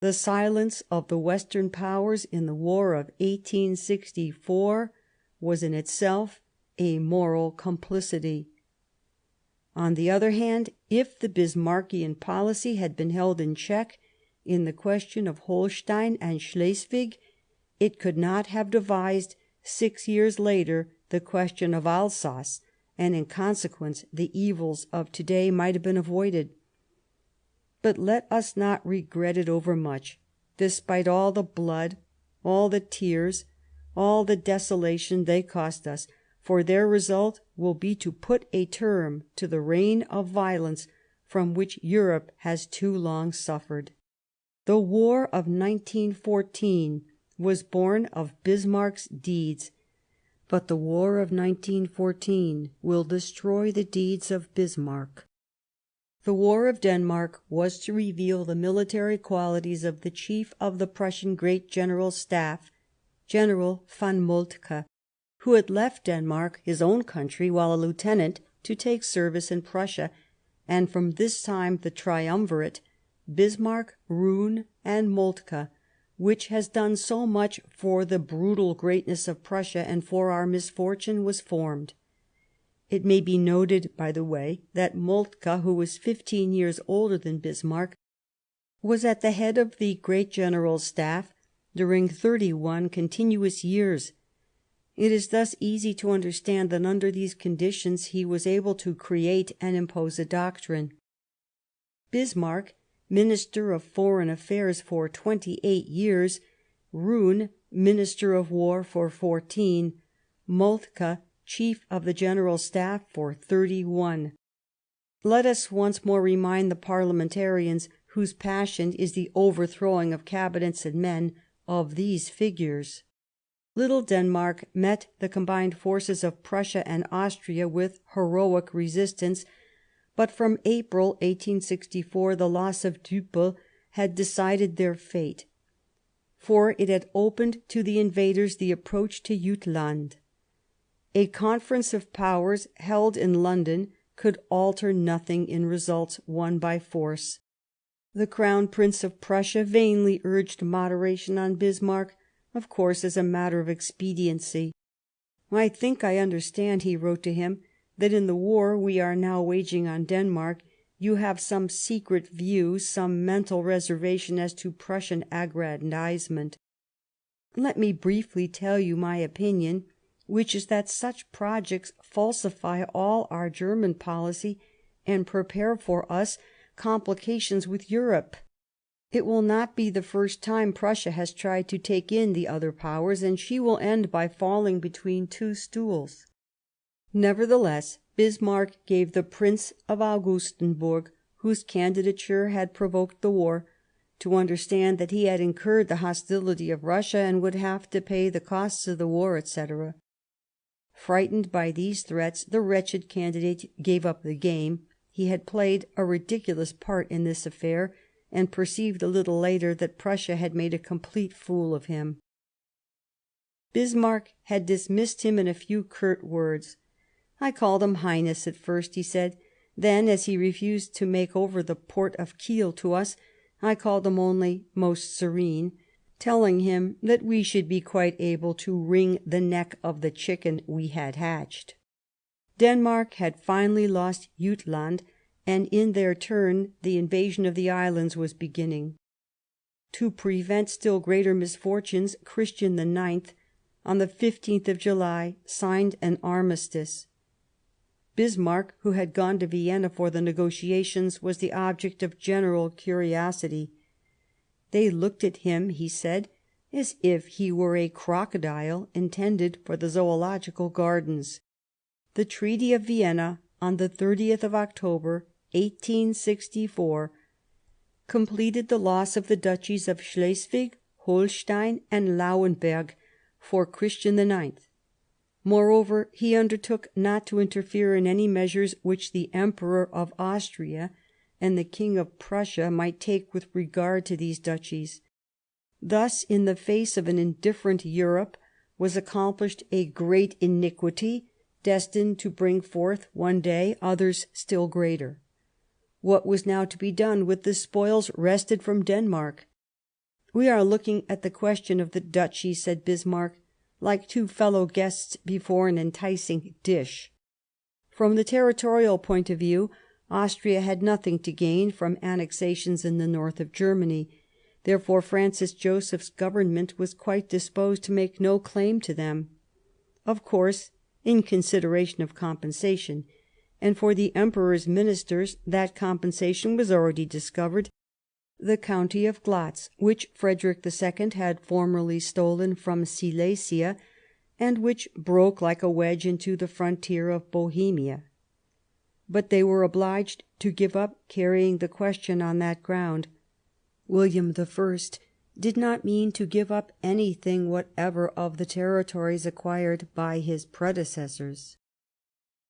The silence of the Western powers in the war of 1864 was in itself a moral complicity. On the other hand, if the Bismarckian policy had been held in check in the question of Holstein and Schleswig, it could not have devised 6 years later the question of Alsace, and in consequence the evils of today might have been avoided. But let us not regret it overmuch, despite all the blood, all the tears, all the desolation they cost us, for their result will be to put a term to the reign of violence from which Europe has too long suffered. The War of 1914 was born of Bismarck's deeds, but the War of 1914 will destroy the deeds of Bismarck. The War of Denmark was to reveal the military qualities of the chief of the Prussian Great General Staff, General von Moltke, who had left Denmark, his own country, while a lieutenant, to take service in Prussia, and from this time the triumvirate, Bismarck, Roon, and Moltke, which has done so much for the brutal greatness of Prussia and for our misfortune, was formed. It may be noted, by the way, that Moltke, who was 15 years older than Bismarck, was at the head of the Great General Staff during 31 continuous years. It is thus easy to understand that under these conditions he was able to create and impose a doctrine. Bismarck, Minister of Foreign Affairs for 28 years, Roon, Minister of War for 14, Moltke, Chief of the General Staff for 31. Let us once more remind the parliamentarians, whose passion is the overthrowing of cabinets and men, of these figures. Little Denmark met the combined forces of Prussia and Austria with heroic resistance, but from April 1864 the loss of Düppel had decided their fate, for it had opened to the invaders the approach to Jutland. A conference of powers held in London could alter nothing in results won by force. The Crown Prince of Prussia vainly urged moderation on Bismarck, of course as a matter of expediency. "I think I understand," he wrote to him, "that in the war we are now waging on Denmark you have some secret view, some mental reservation as to Prussian aggrandizement. Let me briefly tell you my opinion, which is that such projects falsify all our German policy and prepare for us complications with Europe. It will not be the first time Prussia has tried to take in the other powers, and she will end by falling between two stools." Nevertheless, Bismarck gave the Prince of Augustenburg, whose candidature had provoked the war, to understand that he had incurred the hostility of Russia and would have to pay the costs of the war, etc. Frightened by these threats, the wretched candidate gave up the game. He had played a ridiculous part in this affair, and perceived a little later that Prussia had made a complete fool of him. Bismarck had dismissed him in a few curt words. "I called him Highness at first," he said. "Then, as he refused to make over the port of Kiel to us, I called him only Most Serene, telling him that we should be quite able to wring the neck of the chicken we had hatched." Denmark had finally lost Jutland, and in their turn the invasion of the islands was beginning. To prevent still greater misfortunes, Christian IX, on the 15th of July, signed an armistice. Bismarck, who had gone to Vienna for the negotiations, was the object of general curiosity. "They looked at him," he said, "as if he were a crocodile intended for the Zoological Gardens." The Treaty of Vienna, on the 30th of October, 1864, completed the loss of the duchies of Schleswig, Holstein, and Lauenburg for Christian IX. Moreover, he undertook not to interfere in any measures which the Emperor of Austria and the King of Prussia might take with regard to these duchies. Thus, in the face of an indifferent Europe, was accomplished a great iniquity, destined to bring forth one day others still greater. What was now to be done with the spoils wrested from Denmark? "We are looking at the question of the duchy," said Bismarck, "like two fellow guests before an enticing dish." From the territorial point of view, Austria had nothing to gain from annexations in the north of Germany. Therefore Francis Joseph's government was quite disposed to make no claim to them. Of course, in consideration of compensation, and for the Emperor's ministers that compensation was already discovered, the county of Glatz, which Frederick II had formerly stolen from Silesia, and which broke like a wedge into the frontier of Bohemia. But they were obliged to give up carrying the question on that ground. William I did not mean to give up anything whatever of the territories acquired by his predecessors.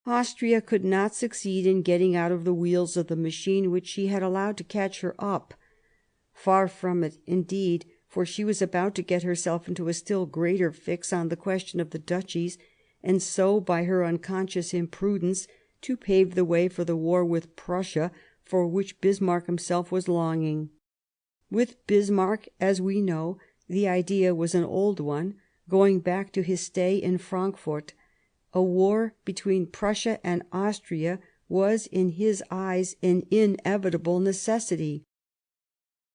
Austria could not succeed in getting out of the wheels of the machine which she had allowed to catch her up. Far from it, indeed, for she was about to get herself into a still greater fix on the question of the duchies, and so, by her unconscious imprudence, to pave the way for the war with Prussia, for which Bismarck himself was longing. With Bismarck, as we know, the idea was an old one, going back to his stay in Frankfurt. A war between Prussia and Austria was, in his eyes, an inevitable necessity.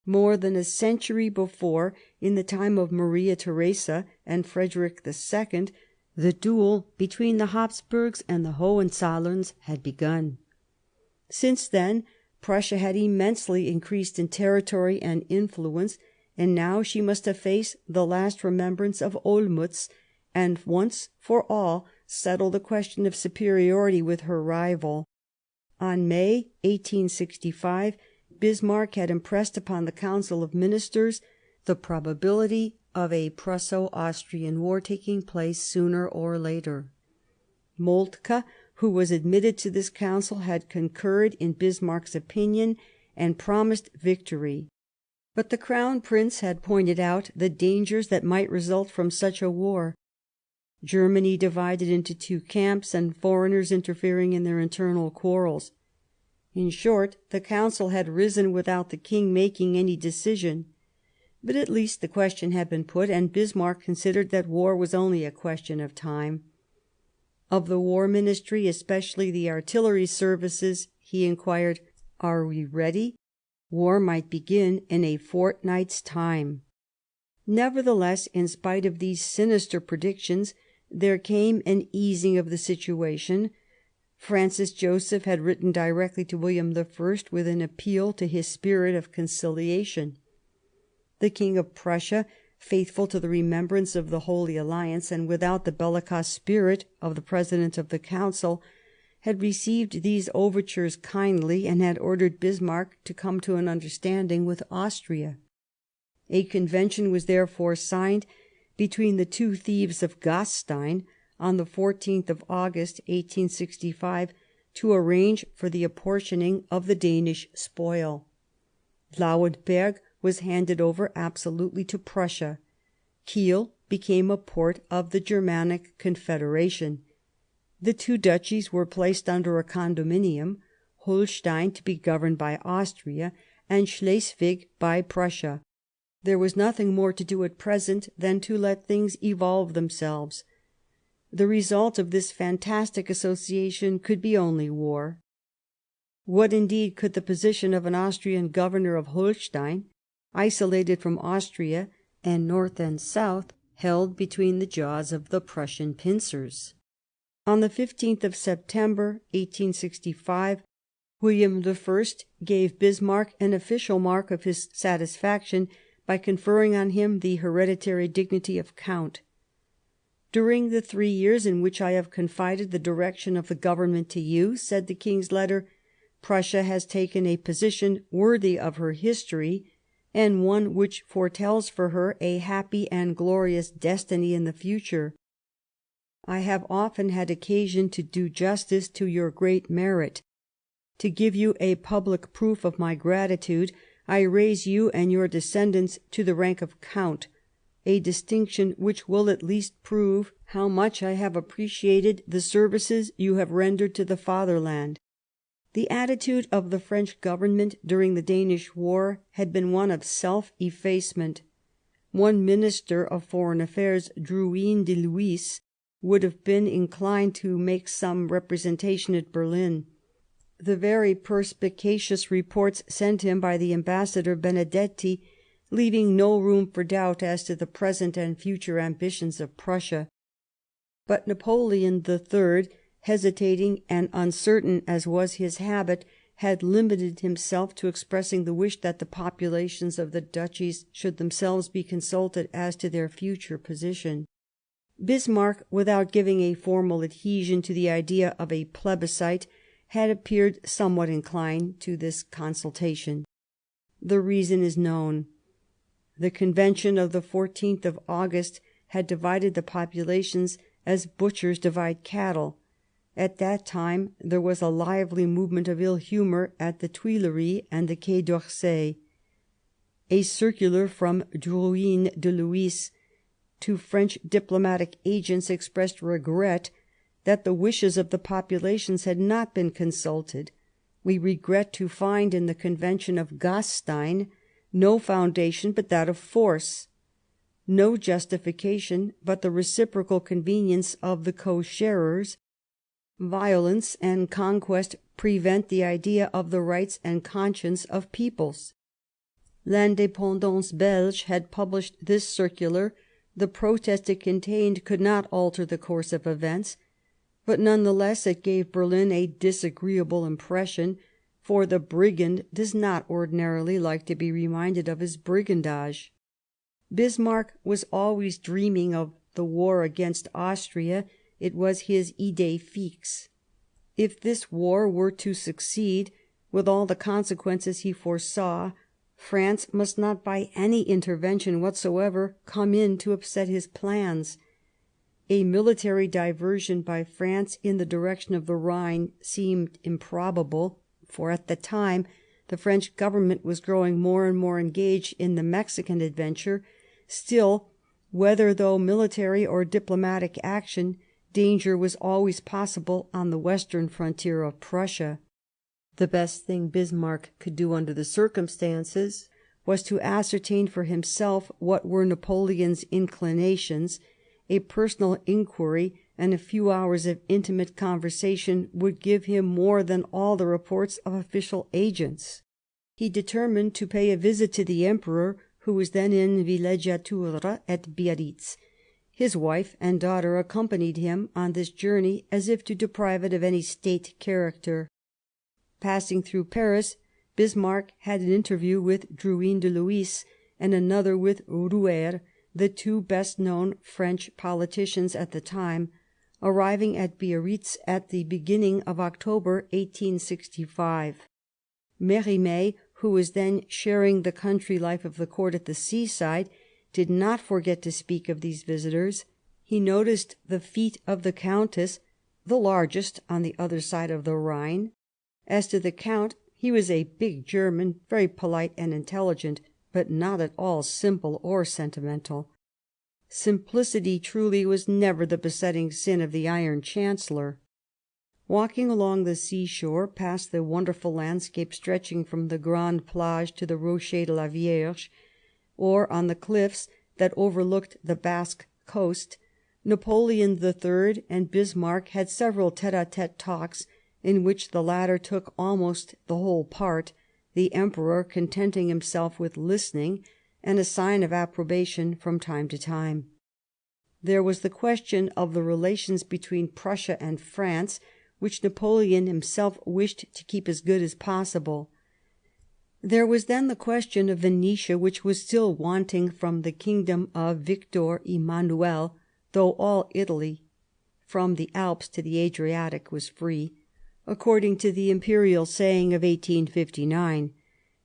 More than a century before, in the time of Maria Theresa and Frederick II, The duel between the Habsburgs and the Hohenzollerns had begun. Since then Prussia had immensely increased in territory and influence, and now she must efface the last remembrance of Olmütz, and once for all settle the question of superiority with her rival. On May 1865 Bismarck had impressed upon the Council of Ministers the probability of a Prusso-Austrian war taking place sooner or later. Moltke, who was admitted to this council, had concurred in Bismarck's opinion and promised victory. But the Crown Prince had pointed out the dangers that might result from such a war. Germany divided into two camps, and foreigners interfering in their internal quarrels. In short, the council had risen without the king making any decision. But at least the question had been put, and Bismarck considered that war was only a question of time. Of the War Ministry, especially the artillery services, he inquired, "Are we ready? War might begin in a fortnight's time." Nevertheless, in spite of these sinister predictions, there came an easing of the situation. Francis Joseph had written directly to William I with an appeal to his spirit of conciliation. The King of Prussia, faithful to the remembrance of the Holy Alliance, and without the bellicose spirit of the President of the Council, had received these overtures kindly, and had ordered Bismarck to come to an understanding with Austria. A convention was therefore signed between the two thieves of Gastein on the 14th of August 1865 to arrange for the apportioning of the Danish spoil. Lauenburg was handed over absolutely to Prussia. Kiel became a port of the Germanic Confederation. The two duchies were placed under a condominium, Holstein to be governed by Austria, and Schleswig by Prussia. There was nothing more to do at present than to let things evolve themselves. The result of this fantastic association could be only war. What indeed could the position of an Austrian governor of Holstein, isolated from Austria, and north and south held between the jaws of the Prussian pincers? On the 15th of September 1865, William I gave Bismarck an official mark of his satisfaction by conferring on him the hereditary dignity of Count. "During the 3 years in which I have confided the direction of the government to you," said the king's letter, "Prussia has taken a position worthy of her history, and one which foretells for her a happy and glorious destiny in the future. I have often had occasion to do justice to your great merit. To give you a public proof of my gratitude, I raise you and your descendants to the rank of Count, a distinction which will at least prove how much I have appreciated the services you have rendered to the fatherland." The attitude of the French government during the Danish war had been one of self-effacement. One Minister of Foreign Affairs, Drouyn de Lhuys, would have been inclined to make some representation at Berlin. The very perspicacious reports sent him by the ambassador Benedetti, leaving no room for doubt as to the present and future ambitions of Prussia. But Napoleon III, hesitating and uncertain as was his habit, had limited himself to expressing the wish that the populations of the duchies should themselves be consulted as to their future position. Bismarck, without giving a formal adhesion to the idea of a plebiscite, had appeared somewhat inclined to this consultation. The reason is known. The convention of the 14th of August had divided the populations as butchers divide cattle. At that time there was a lively movement of ill humour at the Tuileries and the Quai d'Orsay. A circular from Drouyn de Lhuys to French diplomatic agents expressed regret that the wishes of the populations had not been consulted. "We regret to find in the Convention of Gastein no foundation but that of force, no justification but the reciprocal convenience of the co-sharers. Violence and conquest prevent the idea of the rights and conscience of peoples." L'Indépendance Belge had published this circular, The protest it contained could not alter the course of events, but none the less it gave Berlin a disagreeable impression, for the brigand does not ordinarily like to be reminded of his brigandage. Bismarck was always dreaming of the war against Austria. It was his idée fixe. If this war were to succeed, with all the consequences he foresaw, France must not by any intervention whatsoever come in to upset his plans. A military diversion by France in the direction of the Rhine seemed improbable, for at the time the French government was growing more and more engaged in the Mexican adventure. Still, whether through military or diplomatic action, danger was always possible on the western frontier of Prussia. The best thing Bismarck could do under the circumstances was to ascertain for himself what were Napoleon's inclinations. A personal inquiry and a few hours of intimate conversation would give him more than all the reports of official agents. He determined to pay a visit to the Emperor, who was then in villeggiatura at Biarritz. His wife and daughter accompanied him on this journey as if to deprive it of any state character. Passing through Paris, Bismarck had an interview with Drouyn de Lhuys and another with Rouher, the two best-known French politicians at the time, arriving at Biarritz at the beginning of October 1865. Mérimée, who was then sharing the country life of the court at the seaside, did not forget to speak of these visitors. He noticed the feet of the Countess, the largest on the other side of the Rhine. As to the Count, he was a big German, very polite and intelligent, but not at all simple or sentimental. Simplicity, truly, was never the besetting sin of the Iron Chancellor. Walking along the seashore, past the wonderful landscape stretching from the Grande Plage to the Rocher de la Vierge, or on the cliffs that overlooked the Basque coast, Napoleon III and Bismarck had several tête-à-tête talks, in which the latter took almost the whole part, the Emperor contenting himself with listening, and a sign of approbation from time to time. There was the question of the relations between Prussia and France, which Napoleon himself wished to keep as good as possible. There was then the question of Venetia, which was still wanting from the kingdom of Victor Emmanuel, though all Italy, from the Alps to the Adriatic, was free, according to the imperial saying of 1859,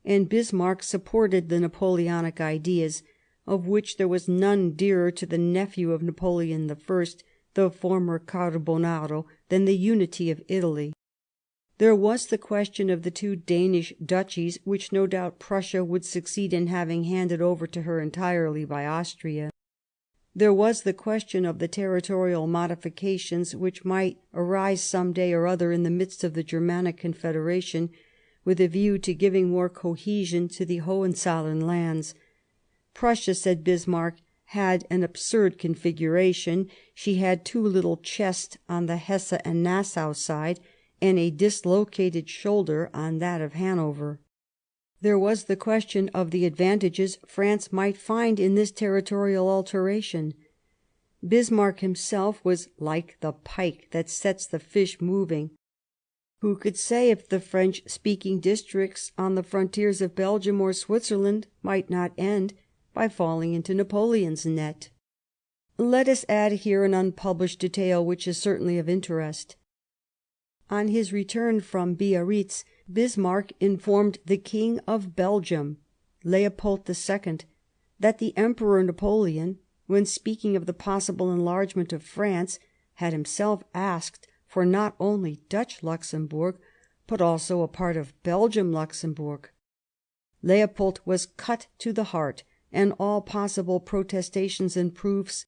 and Bismarck supported the Napoleonic ideas, of which there was none dearer to the nephew of Napoleon I, the former Carbonaro, than the unity of Italy. There was the question of the two Danish duchies, which no doubt Prussia would succeed in having handed over to her entirely by Austria. There was the question of the territorial modifications which might arise some day or other in the midst of the Germanic Confederation, with a view to giving more cohesion to the Hohenzollern lands. Prussia, said Bismarck, had an absurd configuration. She had too little chest on the Hesse and Nassau side, and a dislocated shoulder on that of Hanover. There was the question of the advantages France might find in this territorial alteration. Bismarck himself was like the pike that sets the fish moving. Who could say if the French-speaking districts on the frontiers of Belgium or Switzerland might not end by falling into Napoleon's net? Let us add here an unpublished detail which is certainly of interest. On his return from Biarritz, Bismarck informed the King of Belgium, Leopold II, that the Emperor Napoleon, when speaking of the possible enlargement of France, had himself asked for not only Dutch Luxembourg, but also a part of Belgium Luxembourg. Leopold was cut to the heart, and all possible protestations and proofs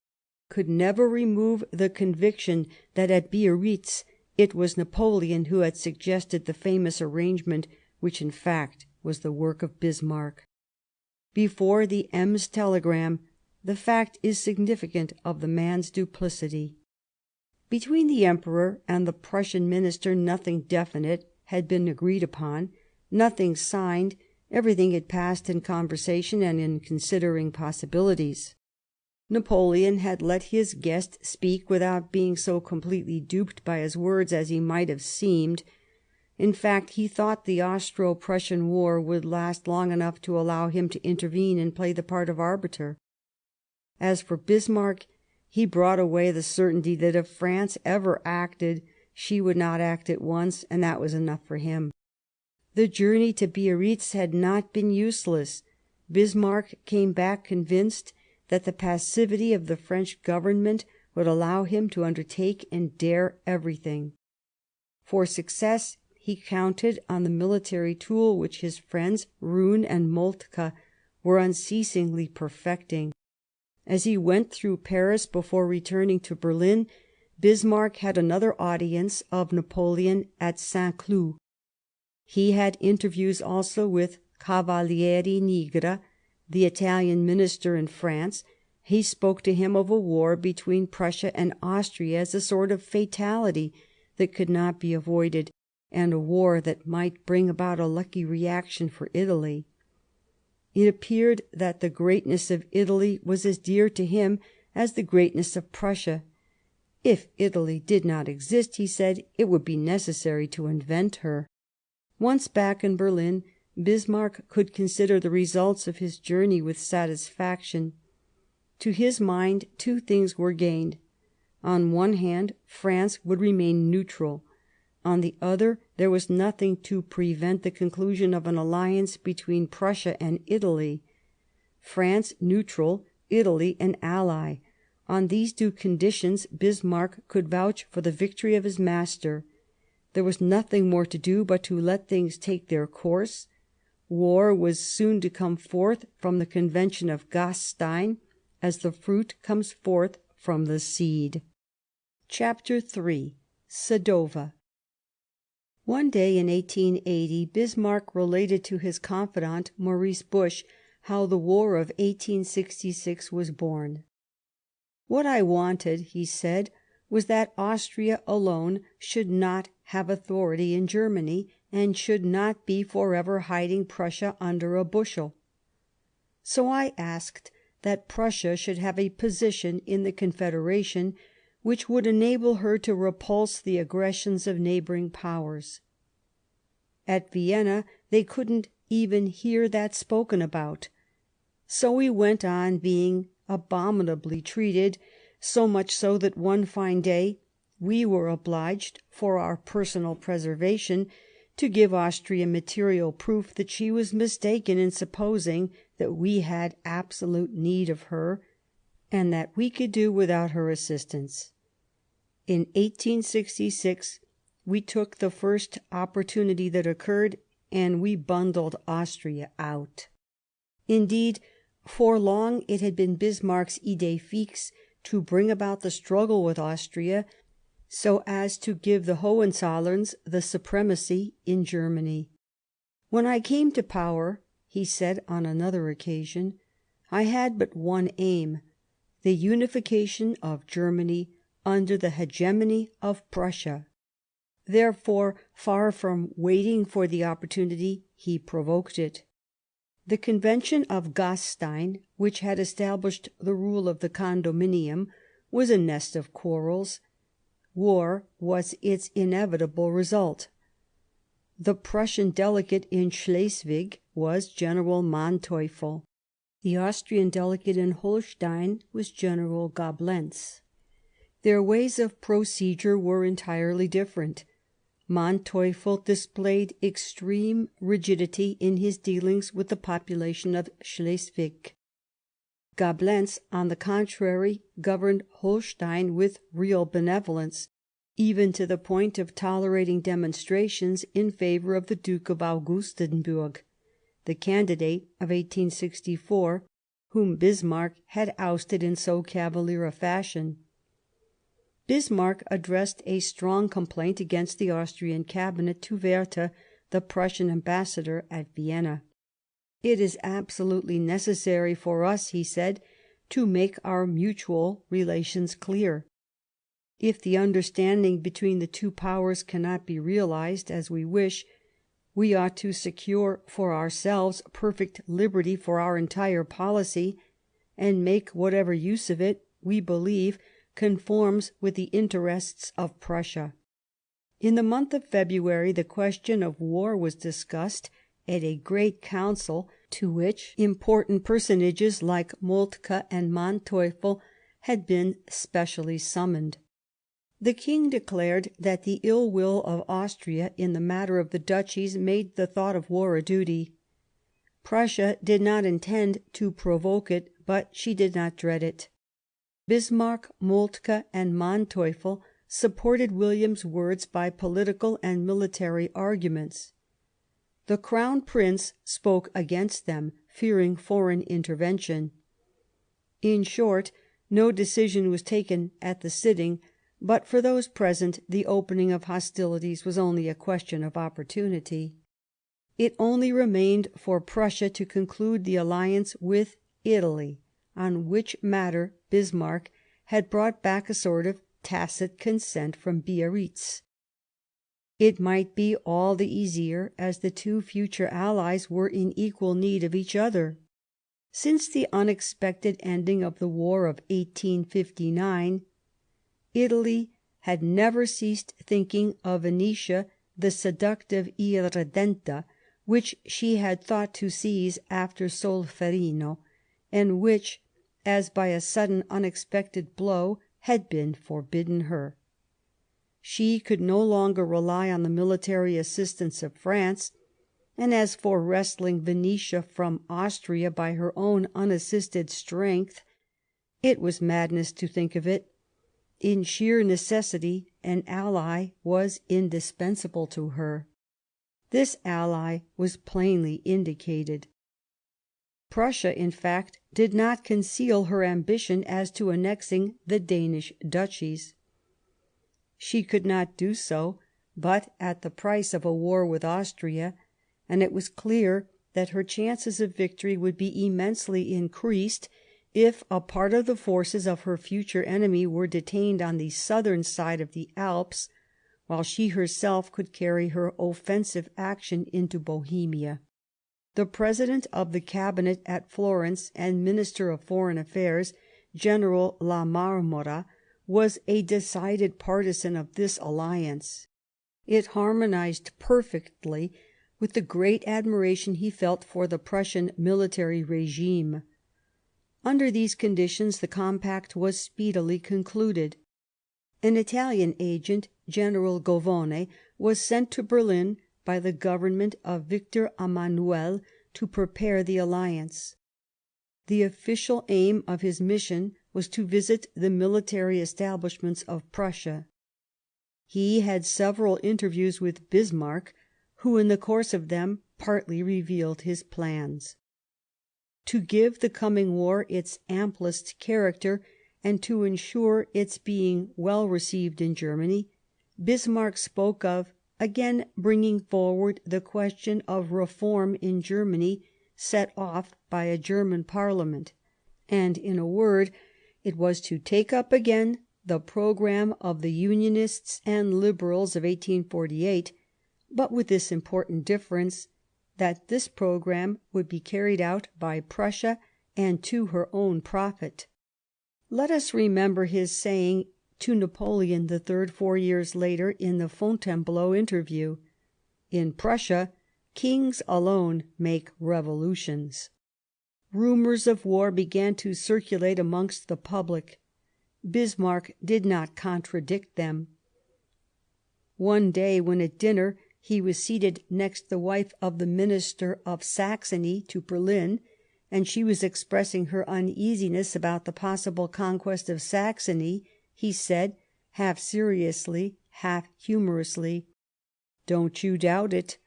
could never remove the conviction that at Biarritz it was Napoleon who had suggested the famous arrangement, which in fact was the work of Bismarck. Before the Ems telegram, the fact is significant of the man's duplicity. Between the Emperor and the Prussian minister nothing definite had been agreed upon, nothing signed, everything had passed in conversation and in considering possibilities. Napoleon had let his guest speak without being so completely duped by his words as he might have seemed. In fact, he thought the Austro-Prussian war would last long enough to allow him to intervene and play the part of arbiter. As for Bismarck, he brought away the certainty that if France ever acted, she would not act at once, and that was enough for him. The journey to Biarritz had not been useless. Bismarck came back convinced that the passivity of the French government would allow him to undertake and dare everything. For success he counted on the military tool which his friends Roon and Moltke were unceasingly perfecting. As he went through Paris before returning to Berlin, Bismarck had another audience of Napoleon at Saint-Cloud. He had interviews also with Cavaliere Nigra, the Italian minister in France. He spoke to him of a war between Prussia and Austria as a sort of fatality that could not be avoided, and a war that might bring about a lucky reaction for Italy. It appeared that the greatness of Italy was as dear to him as the greatness of Prussia. If Italy did not exist, he said, it would be necessary to invent her. Once back in Berlin, Bismarck could consider the results of his journey with satisfaction. To his mind, two things were gained. On one hand, France would remain neutral. On the other, there was nothing to prevent the conclusion of an alliance between Prussia and Italy. France neutral, Italy an ally. On these two conditions Bismarck could vouch for the victory of his master. There was nothing more to do but to let things take their course. War was soon to come forth from the Convention of Gastein, as the fruit comes forth from the seed. Chapter 3. Sadova. One day in 1880, Bismarck related to his confidant, Maurice Busch, how the War of 1866 was born. "What I wanted," he said, "was that Austria alone should not have authority in Germany, and should not be for ever hiding Prussia under a bushel. So I asked that Prussia should have a position in the Confederation which would enable her to repulse the aggressions of neighbouring powers. At Vienna they couldn't even hear that spoken about. So we went on being abominably treated, so much so that one fine day we were obliged, for our personal preservation, to give Austria material proof that she was mistaken in supposing that we had absolute need of her, and that we could do without her assistance. In 1866 we took the first opportunity that occurred, and we bundled Austria out." Indeed, for long it had been Bismarck's idée fixe to bring about the struggle with Austria, so as to give the Hohenzollerns the supremacy in Germany. "When I came to power," he said on another occasion, "I had but one aim, the unification of Germany under the hegemony of Prussia." Therefore, far from waiting for the opportunity, he provoked it. The Convention of Gastein, which had established the rule of the condominium, was a nest of quarrels. War was its inevitable result. The Prussian delegate in Schleswig was General Manteuffel. The Austrian delegate in Holstein was General Gablenz. Their ways of procedure were entirely different. Manteuffel displayed extreme rigidity in his dealings with the population of Schleswig. Gablenz, on the contrary, governed Holstein with real benevolence, even to the point of tolerating demonstrations in favour of the Duke of Augustenburg, the candidate of 1864, whom Bismarck had ousted in so cavalier a fashion. Bismarck addressed a strong complaint against the Austrian cabinet to Werther, the Prussian ambassador at Vienna. "It is absolutely necessary for us," he said, "to make our mutual relations clear. If the understanding between the two powers cannot be realised as we wish, we ought to secure for ourselves perfect liberty for our entire policy, and make whatever use of it we believe conforms with the interests of Prussia." In the month of February the question of war was discussed at a great council, to which important personages like Moltke and Manteuffel had been specially summoned. The king declared that the ill will of Austria in the matter of the duchies made the thought of war a duty. Prussia did not intend to provoke it, but she did not dread it. Bismarck, Moltke, and Manteuffel supported William's words by political and military arguments. The Crown Prince spoke against them, fearing foreign intervention. In short, no decision was taken at the sitting, but for those present the opening of hostilities was only a question of opportunity. It only remained for Prussia to conclude the alliance with Italy, on which matter Bismarck had brought back a sort of tacit consent from Biarritz. It might be all the easier as the two future allies were in equal need of each other. Since the unexpected ending of the war of 1859, Italy had never ceased thinking of Venetia, the seductive Irredenta, which she had thought to seize after Solferino, and which, as by a sudden unexpected blow, had been forbidden her. She could no longer rely on the military assistance of France, and as for wresting Venetia from Austria by her own unassisted strength, it was madness to think of it. In sheer necessity, an ally was indispensable to her. This ally was plainly indicated. Prussia, in fact, did not conceal her ambition as to annexing the Danish duchies. She could not do so but at the price of a war with Austria, and it was clear that her chances of victory would be immensely increased if a part of the forces of her future enemy were detained on the southern side of the Alps, while she herself could carry her offensive action into Bohemia. The President of the Cabinet at Florence and Minister of Foreign Affairs, General La Marmora, was a decided partisan of this alliance. It harmonized perfectly with the great admiration he felt for the Prussian military regime. Under these conditions the compact was speedily concluded. An Italian agent, General Govone, was sent to Berlin by the government of Victor Emmanuel to prepare the alliance. The official aim of his mission was to visit the military establishments of Prussia. He had several interviews with Bismarck, who in the course of them partly revealed his plans. To give the coming war its amplest character, and to ensure its being well received in Germany, Bismarck spoke of again bringing forward the question of reform in Germany set off by a German Parliament, and, in a word, it was to take up again the programme of the Unionists and Liberals of 1848, but with this important difference, that this programme would be carried out by Prussia and to her own profit. Let us remember his saying to Napoleon III 4 years later in the Fontainebleau interview: "In Prussia, kings alone make revolutions." Rumours of war began to circulate amongst the public. Bismarck did not contradict them. One day, when at dinner he was seated next the wife of the Minister of Saxony to Berlin, and she was expressing her uneasiness about the possible conquest of Saxony, he said, half seriously, half humorously: "Don't you doubt it.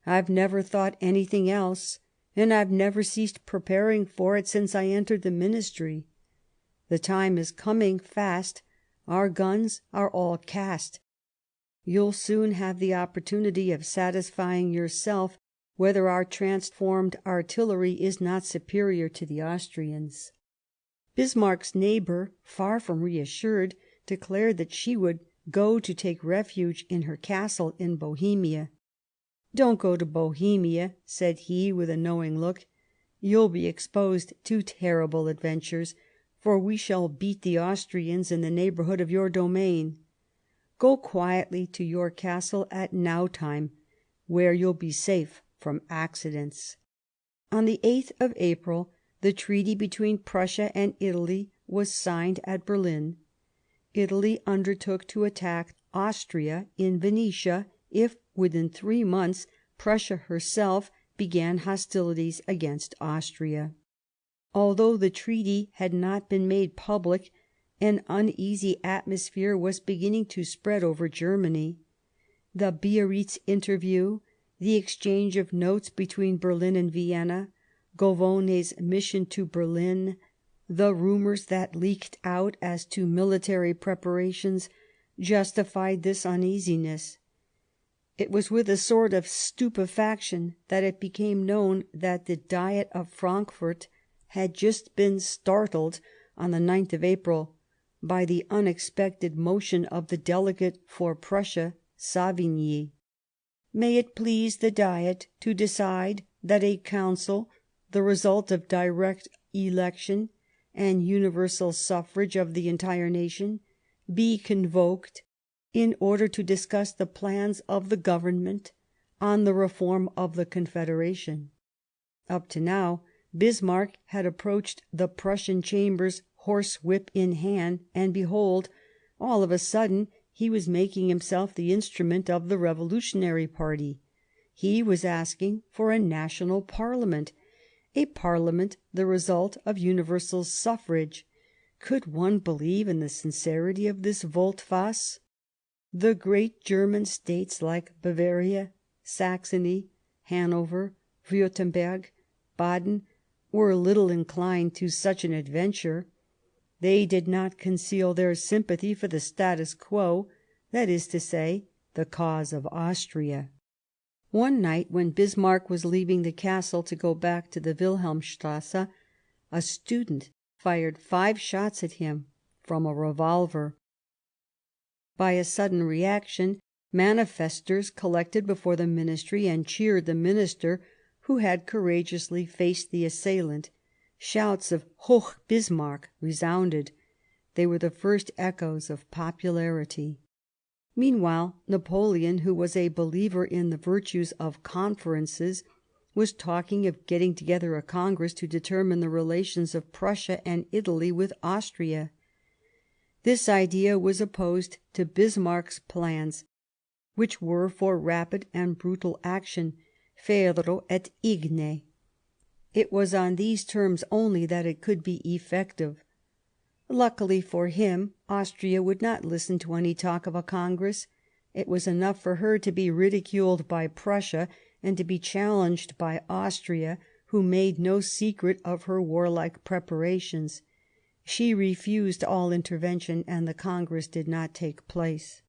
I've never thought anything else, and I've never ceased preparing for it since I entered the Ministry. The time is coming fast. Our guns are all cast. You'll soon have the opportunity of satisfying yourself whether our transformed artillery is not superior to the Austrians." Bismarck's neighbour, far from reassured, declared that she would go to take refuge in her castle in Bohemia. "Don't go to Bohemia," said he, with a knowing look. you'll be exposed to terrible adventures, for we shall beat the Austrians in the neighbourhood of your domain. Go quietly to your castle at Nautheim, where you'll be safe from accidents." On the 8th of April the treaty between Prussia and Italy was signed at Berlin. Italy undertook to attack Austria in Venetia if, within 3 months, Prussia herself began hostilities against Austria. Although the treaty had not been made public, an uneasy atmosphere was beginning to spread over Germany. The Biarritz interview, the exchange of notes between Berlin and Vienna, Govone's mission to Berlin, the rumours that leaked out as to military preparations, justified this uneasiness. It was with a sort of stupefaction that it became known that the Diet of Frankfurt had just been startled on the 9th of April by the unexpected motion of the delegate for Prussia, Savigny. "May it please the Diet to decide that a council, the result of direct election and universal suffrage of the entire nation, be convoked in order to discuss the plans of the government on the reform of the Confederation." Up to now Bismarck had approached the Prussian chambers horsewhip in hand, and behold, all of a sudden he was making himself the instrument of the revolutionary party. He was asking for a national parliament, a parliament the result of universal suffrage. Could one believe in the sincerity of this volte-face? The great German states like Bavaria, Saxony, Hanover, Württemberg, Baden were little inclined to such an adventure. They did not conceal their sympathy for the status quo, that is to say, the cause of Austria. One night, when Bismarck was leaving the castle to go back to the Wilhelmstrasse, a student fired 5 shots at him from a revolver. By a sudden reaction, manifestors collected before the ministry and cheered the minister, who had courageously faced the assailant. Shouts of "Hoch Bismarck" resounded. They were the first echoes of popularity. Meanwhile, Napoleon, who was a believer in the virtues of conferences, was talking of getting together a congress to determine the relations of Prussia and Italy with Austria. This idea was opposed to Bismarck's plans, which were for rapid and brutal action, ferro et igne. It was on these terms only that it could be effective. Luckily for him, Austria would not listen to any talk of a congress. It was enough for her to be ridiculed by Prussia and to be challenged by Austria, who made no secret of her warlike preparations. She refused all intervention, and the congress did not take place.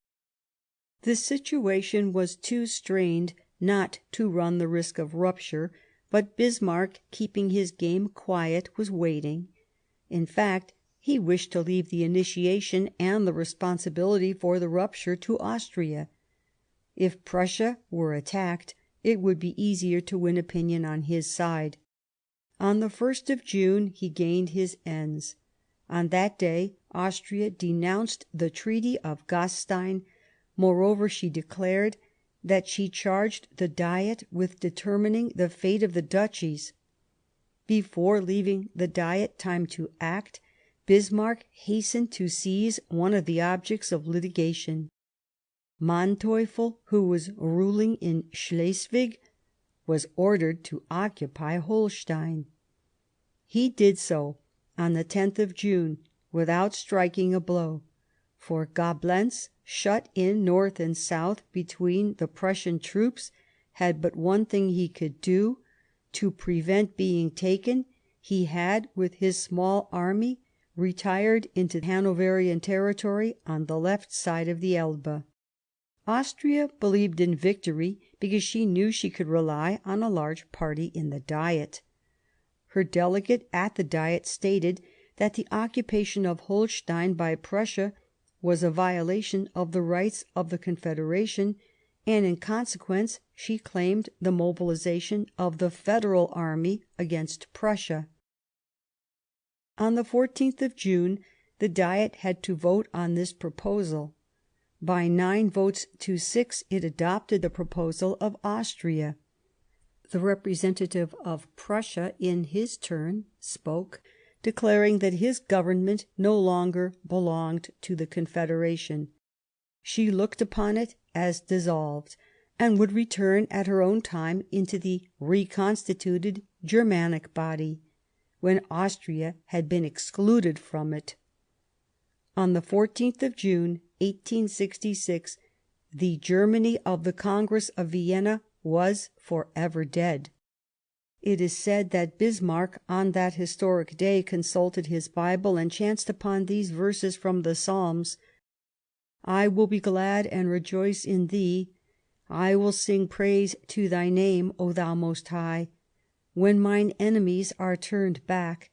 The situation was too strained not to run the risk of rupture, but Bismarck, keeping his game quiet, was waiting. In fact, he wished to leave the initiation and the responsibility for the rupture to Austria. If Prussia were attacked, it would be easier to win opinion on his side. On the 1st of June he gained his ends. On that day Austria denounced the Treaty of Gastein. Moreover, she declared that she charged the Diet with determining the fate of the duchies. Before leaving the Diet time to act, Bismarck hastened to seize one of the objects of litigation. Manteuffel, who was ruling in Schleswig, was ordered to occupy Holstein. He did so on the 10th of June without striking a blow, for Goblenz, shut in north and south between the Prussian troops, had but one thing he could do. To prevent being taken, he had, with his small army, retired into Hanoverian territory on the left side of the Elbe. Austria believed in victory because she knew she could rely on a large party in the Diet. Her delegate at the Diet stated that the occupation of Holstein by Prussia was a violation of the rights of the Confederation, and in consequence she claimed the mobilization of the federal army against Prussia. On the 14th of June the Diet had to vote on this proposal. By 9 votes to 6 it adopted the proposal of Austria. The representative of Prussia, in his turn, spoke, declaring that his government no longer belonged to the Confederation. She looked upon it as dissolved, and would return at her own time into the reconstituted Germanic body, when Austria had been excluded from it. On the 14th of June, 1866, the Germany of the Congress of Vienna was for ever dead. It is said that Bismarck on that historic day consulted his Bible and chanced upon these verses from the Psalms: I will be glad and rejoice in thee, I will sing praise to thy name, O thou Most High. When mine enemies are turned back,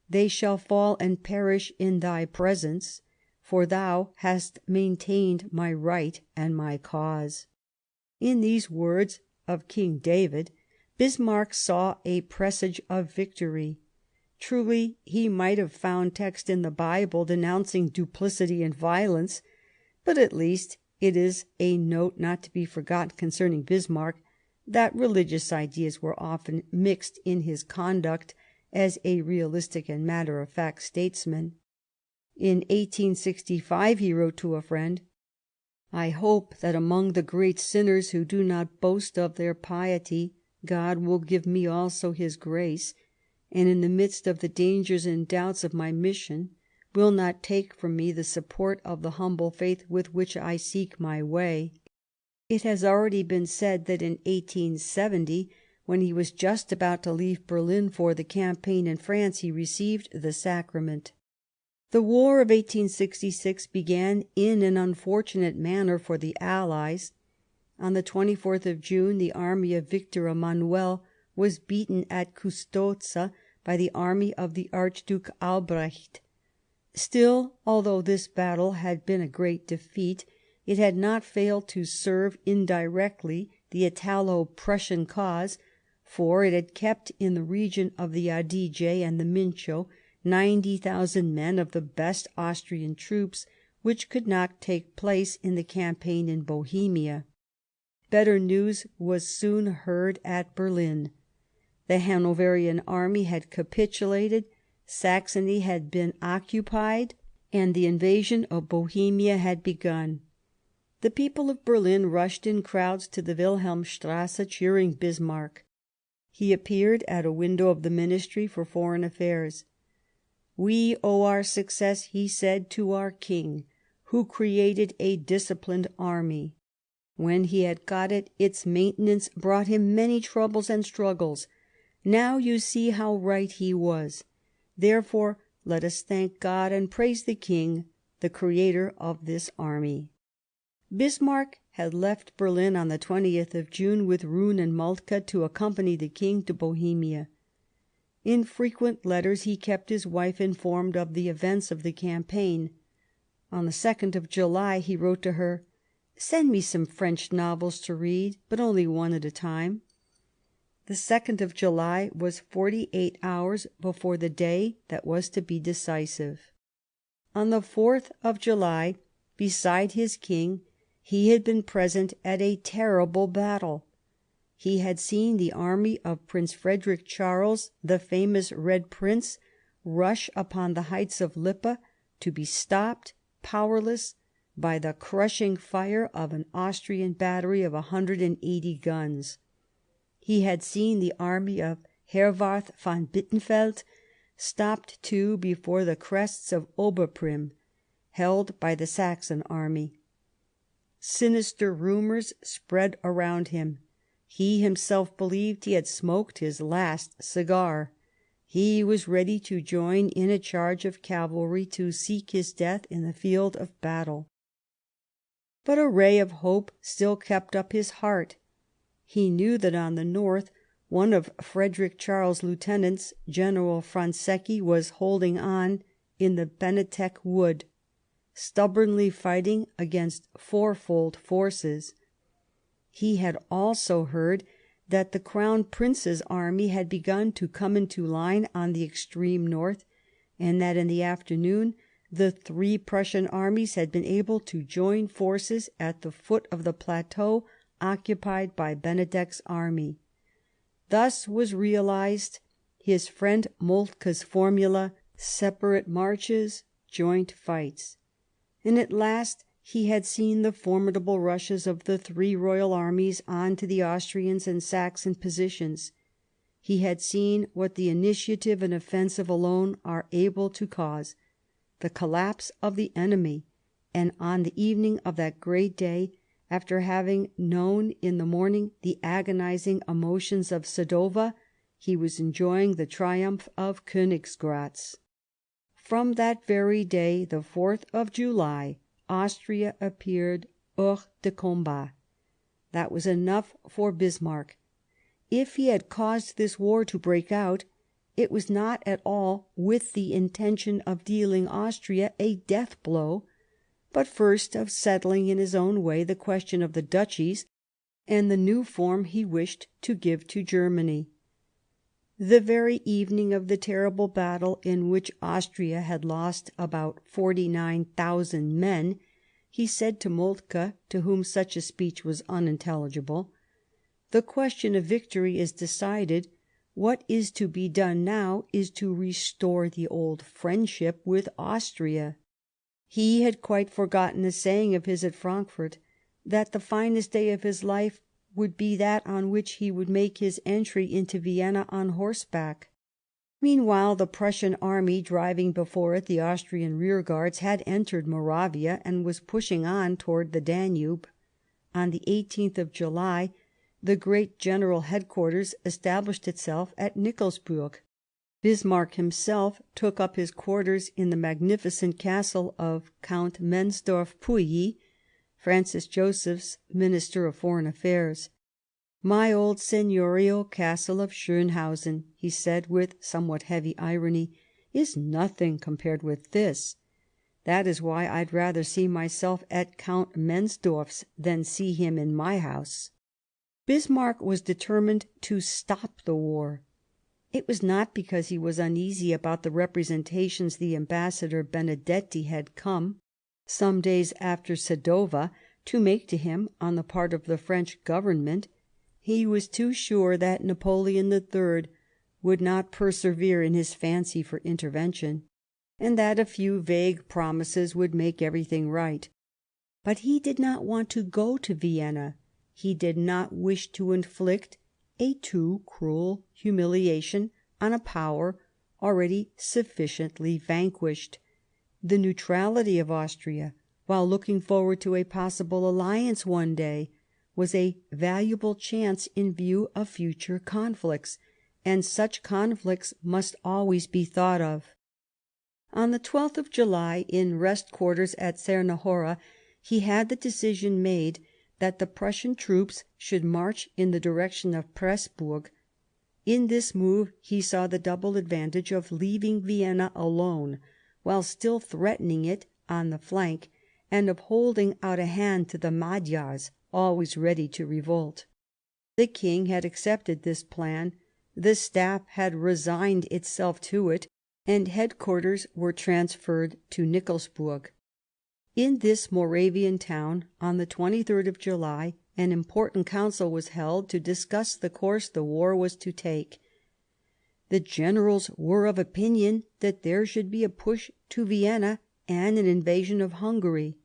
they shall fall and perish in thy presence, for thou hast maintained my right and my cause. In these words of King David, Bismarck saw a presage of victory. Truly, he might have found text in the Bible denouncing duplicity and violence, but at least it is a note not to be forgotten concerning Bismarck that religious ideas were often mixed in his conduct as a realistic and matter-of-fact statesman. In 1865 he wrote to a friend: I hope that among the great sinners who do not boast of their piety, God will give me also his grace, and in the midst of the dangers and doubts of my mission will not take from me the support of the humble faith with which I seek my way. It has already been said that in 1870, when he was just about to leave Berlin for the campaign in France, he received the sacrament. The war of 1866 began in an unfortunate manner for the Allies. On the 24th of June the army of Victor Emmanuel was beaten at Custozza by the army of the Archduke Albrecht. Still, although this battle had been a great defeat, it had not failed to serve indirectly the Italo-Prussian cause, for it had kept in the region of the Adige and the Mincio 90,000 men of the best Austrian troops, which could not take place in the campaign in Bohemia. Better news was soon heard at Berlin. The Hanoverian army had capitulated, Saxony had been occupied, and the invasion of Bohemia had begun. The people of Berlin rushed in crowds to the Wilhelmstrasse, cheering Bismarck. He appeared at a window of the Ministry for Foreign Affairs. We owe our success, he said, to our king, who created a disciplined army. When he had got it, its maintenance brought him many troubles and struggles. Now you see how right he was. Therefore, let us thank God and praise the king, the creator of this army. Bismarck had left Berlin on the 20th of June with Roon and Moltke to accompany the king to Bohemia. In frequent letters he kept his wife informed of the events of the campaign. On the 2nd of July he wrote to her: "Send me some French novels to read, but only one at a time." The 2nd of July was 48 hours before the day that was to be decisive. On the 4th of July, beside his king, he had been present at a terrible battle. He had seen the army of Prince Frederick Charles, the famous Red Prince, rush upon the heights of Lippe, to be stopped, powerless, by the crushing fire of an Austrian battery of 180 guns. He had seen the army of Herwarth von Bittenfeld stopped too before the crests of Oberprim, held by the Saxon army. Sinister rumours spread around him. He himself believed he had smoked his last cigar. He was ready to join in a charge of cavalry to seek his death in the field of battle. But a ray of hope still kept up his heart. He knew that on the north one of Frederick Charles' lieutenants, General Franzecki, was holding on in the Benetech wood, stubbornly fighting against fourfold forces. He had also heard that the Crown Prince's army had begun to come into line on the extreme north, and that in the afternoon the three Prussian armies had been able to join forces at the foot of the plateau occupied by Benedict's army. Thus was realised his friend Moltke's formula: separate marches, joint fights. And at last he had seen the formidable rushes of the three royal armies on to the Austrian and Saxon positions. He had seen what the initiative and offensive alone are able to cause, the collapse of the enemy, and on the evening of that great day, after having known in the morning the agonizing emotions of Sadowa, he was enjoying the triumph of Königsgrätz. From that very day, the 4th of July, Austria appeared hors de combat. That was enough for Bismarck. If he had caused this war to break out, it was not at all with the intention of dealing Austria a death blow, but first of settling in his own way the question of the duchies and the new form he wished to give to Germany. The very evening of the terrible battle, in which Austria had lost about 49,000 men, he said to Moltke, to whom such a speech was unintelligible: "The question of victory is decided. What is to be done now is to restore the old friendship with Austria." He had quite forgotten a saying of his at Frankfurt, that the finest day of his life would be that on which he would make his entry into Vienna on horseback. Meanwhile, the Prussian army, driving before it the Austrian rearguards, had entered Moravia and was pushing on towards the Danube. On the 18th of July, the great general headquarters established itself at Nikolsburg. Bismarck himself took up his quarters in the magnificent castle of Count Mensdorff-Pouilly, Francis Joseph's Minister of Foreign Affairs. "My old seigneurial castle of Schönhausen," he said with somewhat heavy irony, "is nothing compared with this. That is why I'd rather see myself at Count Mensdorff's than see him in my house." Bismarck was determined to stop the war. It was not because he was uneasy about the representations the ambassador Benedetti had come, some days after Sadowa, to make to him on the part of the French government. He was too sure that Napoleon III would not persevere in his fancy for intervention, and that a few vague promises would make everything right. But he did not want to go to Vienna. He did not wish to inflict a too cruel humiliation on a power already sufficiently vanquished. The neutrality of Austria, while looking forward to a possible alliance one day, was a valuable chance in view of future conflicts, and such conflicts must always be thought of. On the 12th of July, in rest quarters at Cernahora, he had the decision made that the Prussian troops should march in the direction of Pressburg. In this move he saw the double advantage of leaving Vienna alone while still threatening it on the flank, and of holding out a hand to the Magyars, always ready to revolt. The King had accepted this plan, the staff had resigned itself to it, and headquarters were transferred to Nikolsburg. In this Moravian town, on the 23rd of July, an important council was held to discuss the course the war was to take. The generals were of opinion that there should be a push to Vienna and an invasion of Hungary.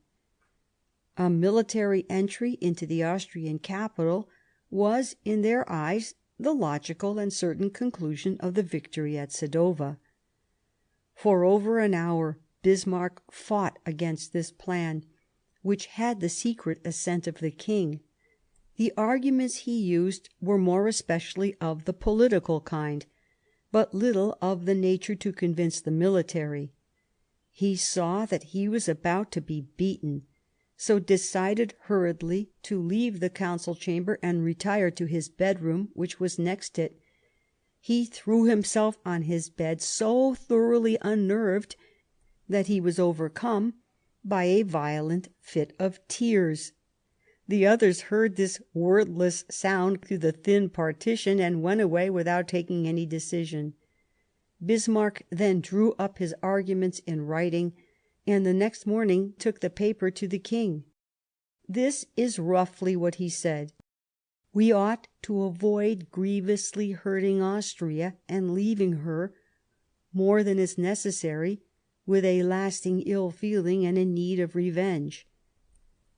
A military entry into the Austrian capital was, in their eyes, the logical and certain conclusion of the victory at Sadowa. For over an hour Bismarck fought against this plan, which had the secret assent of the King. The arguments he used were more especially of the political kind, but little of the nature to convince the military. He saw that he was about to be beaten, so decided hurriedly to leave the council chamber and retire to his bedroom, which was next it. He threw himself on his bed, so thoroughly unnerved that he was overcome by a violent fit of tears. The others heard this wordless sound through the thin partition, and went away without taking any decision. Bismarck then drew up his arguments in writing, and the next morning took the paper to the King. This is roughly what he said: "We ought to avoid grievously hurting Austria and leaving her, more than is necessary, with a lasting ill feeling and in need of revenge.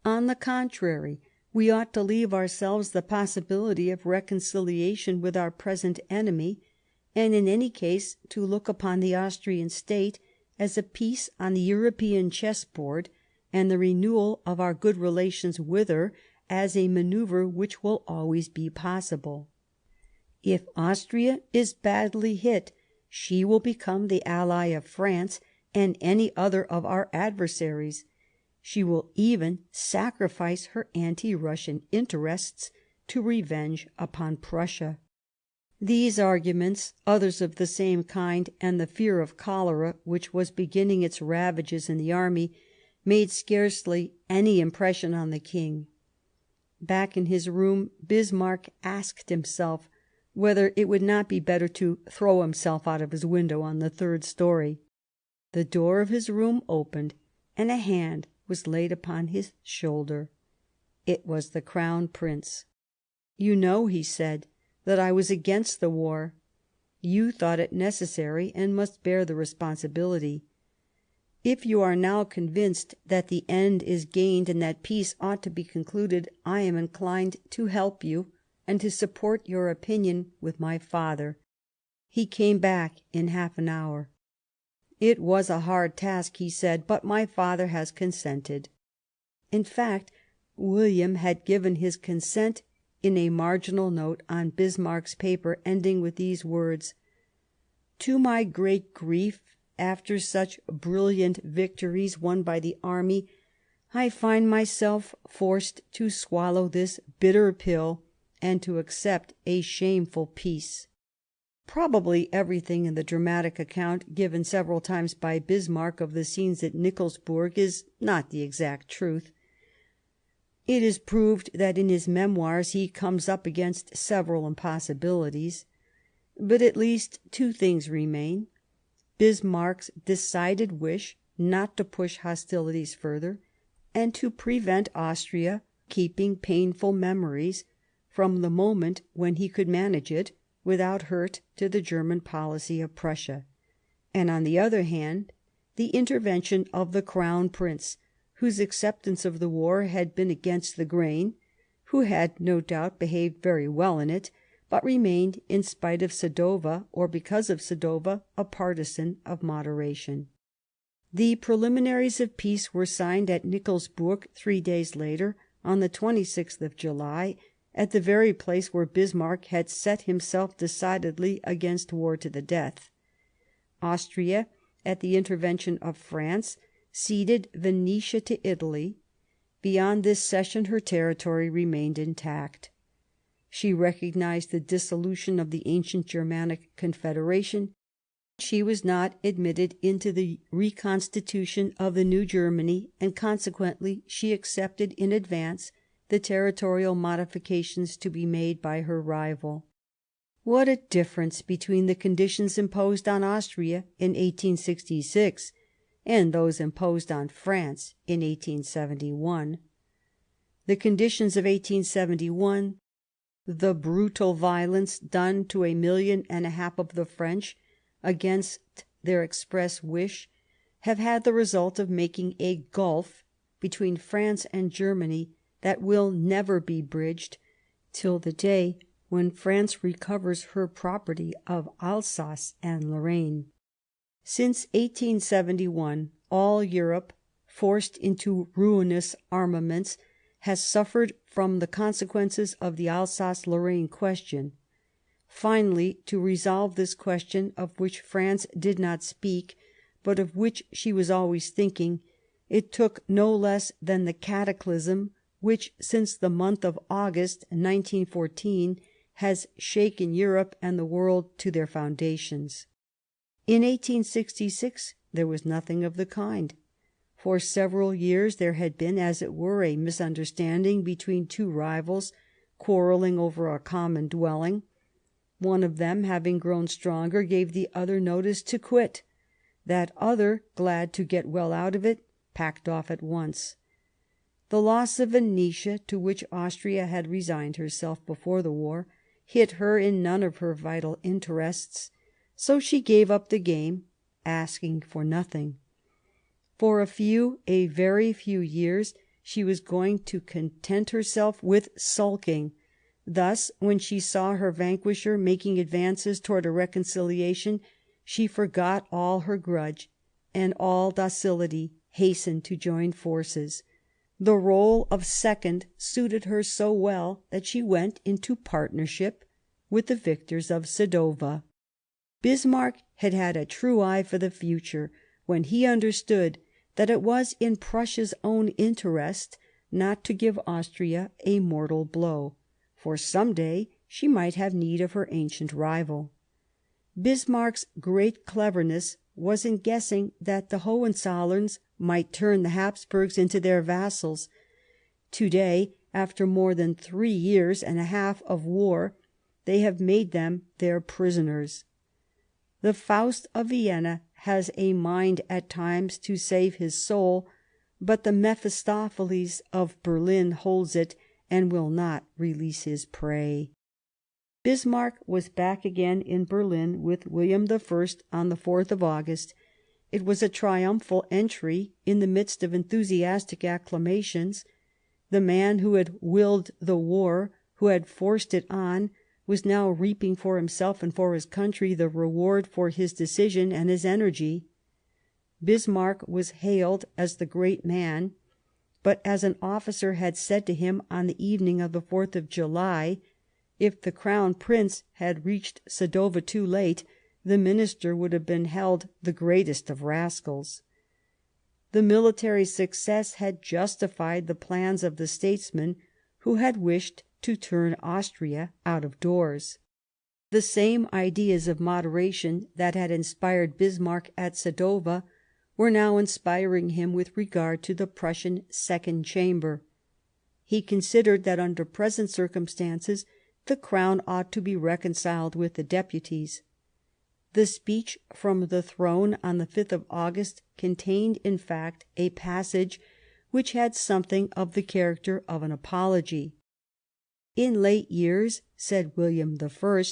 On the contrary, we ought to leave ourselves the possibility of reconciliation with our present enemy, and in any case to look upon the Austrian state as a piece on the European chessboard, and the renewal of our good relations with her as a manoeuvre which will always be possible. If Austria is badly hit, she will become the ally of France and any other of our adversaries. She will even sacrifice her anti-Russian interests to revenge upon Prussia." These arguments, others of the same kind, and the fear of cholera, which was beginning its ravages in the army, made scarcely any impression on the King. Back in his room, Bismarck asked himself whether it would not be better to throw himself out of his window on the third story. The door of his room opened, and a hand was laid upon his shoulder. It was the Crown Prince. "You know," he said, "that I was against the war. You thought it necessary, and must bear the responsibility. If you are now convinced that the end is gained and that peace ought to be concluded, I am inclined to help you, and to support your opinion with my father." He came back in half an hour. "It was a hard task," he said, "but my father has consented." In fact, William had given his consent in a marginal note on Bismarck's paper, ending with these words: "To my great grief, after such brilliant victories won by the army, I find myself forced to swallow this bitter pill and to accept a shameful peace." Probably everything in the dramatic account given several times by Bismarck of the scenes at Nikolsburg is not the exact truth. It is proved that in his memoirs he comes up against several impossibilities. But at least two things remain: Bismarck's decided wish not to push hostilities further, and to prevent Austria keeping painful memories from the moment when he could manage it without hurt to the German policy of Prussia; and, on the other hand, the intervention of the Crown Prince, whose acceptance of the war had been against the grain, who had no doubt behaved very well in it, but remained, in spite of Sadowa, or because of Sadowa, a partisan of moderation. The preliminaries of peace were signed at Nikolsburg 3 days later, on the 26th of July, at the very place where Bismarck had set himself decidedly against war to the death. Austria, at the intervention of France, ceded Venetia to Italy. Beyond this cession her territory remained intact. She recognised the dissolution of the ancient Germanic Confederation. She was not admitted into the reconstitution of the new Germany, and consequently she accepted in advance the territorial modifications to be made by her rival. What a difference between the conditions imposed on Austria in 1866 and those imposed on France in 1871. The conditions of 1871, the brutal violence done to 1.5 million of the French against their express wish, have had the result of making a gulf between France and Germany that will never be bridged till the day when France recovers her property of Alsace and Lorraine. Since 1871, all Europe, forced into ruinous armaments, has suffered from the consequences of the Alsace-Lorraine question. Finally, to resolve this question, of which France did not speak, but of which she was always thinking, it took no less than the cataclysm which, since the month of August 1914, has shaken Europe and the world to their foundations. In 1866 there was nothing of the kind. For several years there had been, as it were, a misunderstanding between two rivals quarrelling over a common dwelling. One of them, having grown stronger, gave the other notice to quit. That other, glad to get well out of it, packed off at once. The loss of Venetia, to which Austria had resigned herself before the war, hit her in none of her vital interests, so she gave up the game, asking for nothing. For a very few years, she was going to content herself with sulking. Thus, when she saw her vanquisher making advances towards a reconciliation, she forgot all her grudge, and all docility hastened to join forces. The role of second suited her so well that she went into partnership with the victors of Sadowa. Bismarck had had a true eye for the future when he understood that it was in Prussia's own interest not to give Austria a mortal blow, for some day she might have need of her ancient rival. Bismarck's great cleverness was in guessing that the Hohenzollerns might turn the Habsburgs into their vassals. Today, after more than 3 years and a half of war, they have made them their prisoners. The Faust of Vienna has a mind at times to save his soul, but the Mephistopheles of Berlin holds it and will not release his prey. Bismarck was back again in Berlin with William I on the 4th of August. It was a triumphal entry in the midst of enthusiastic acclamations. The man who had willed the war, who had forced it on, was now reaping for himself and for his country the reward for his decision and his energy. Bismarck was hailed as the great man, but, as an officer had said to him on the evening of the 4th of July, if the Crown Prince had reached Sadowa too late, the Minister would have been held the greatest of rascals. The military success had justified the plans of the statesman who had wished to turn Austria out of doors. The same ideas of moderation that had inspired Bismarck at Sadowa were now inspiring him with regard to the Prussian Second Chamber. He considered that under present circumstances the Crown ought to be reconciled with the deputies. The speech from the throne on the 5th of August contained, in fact, a passage which had something of the character of an apology. In late years, said William I,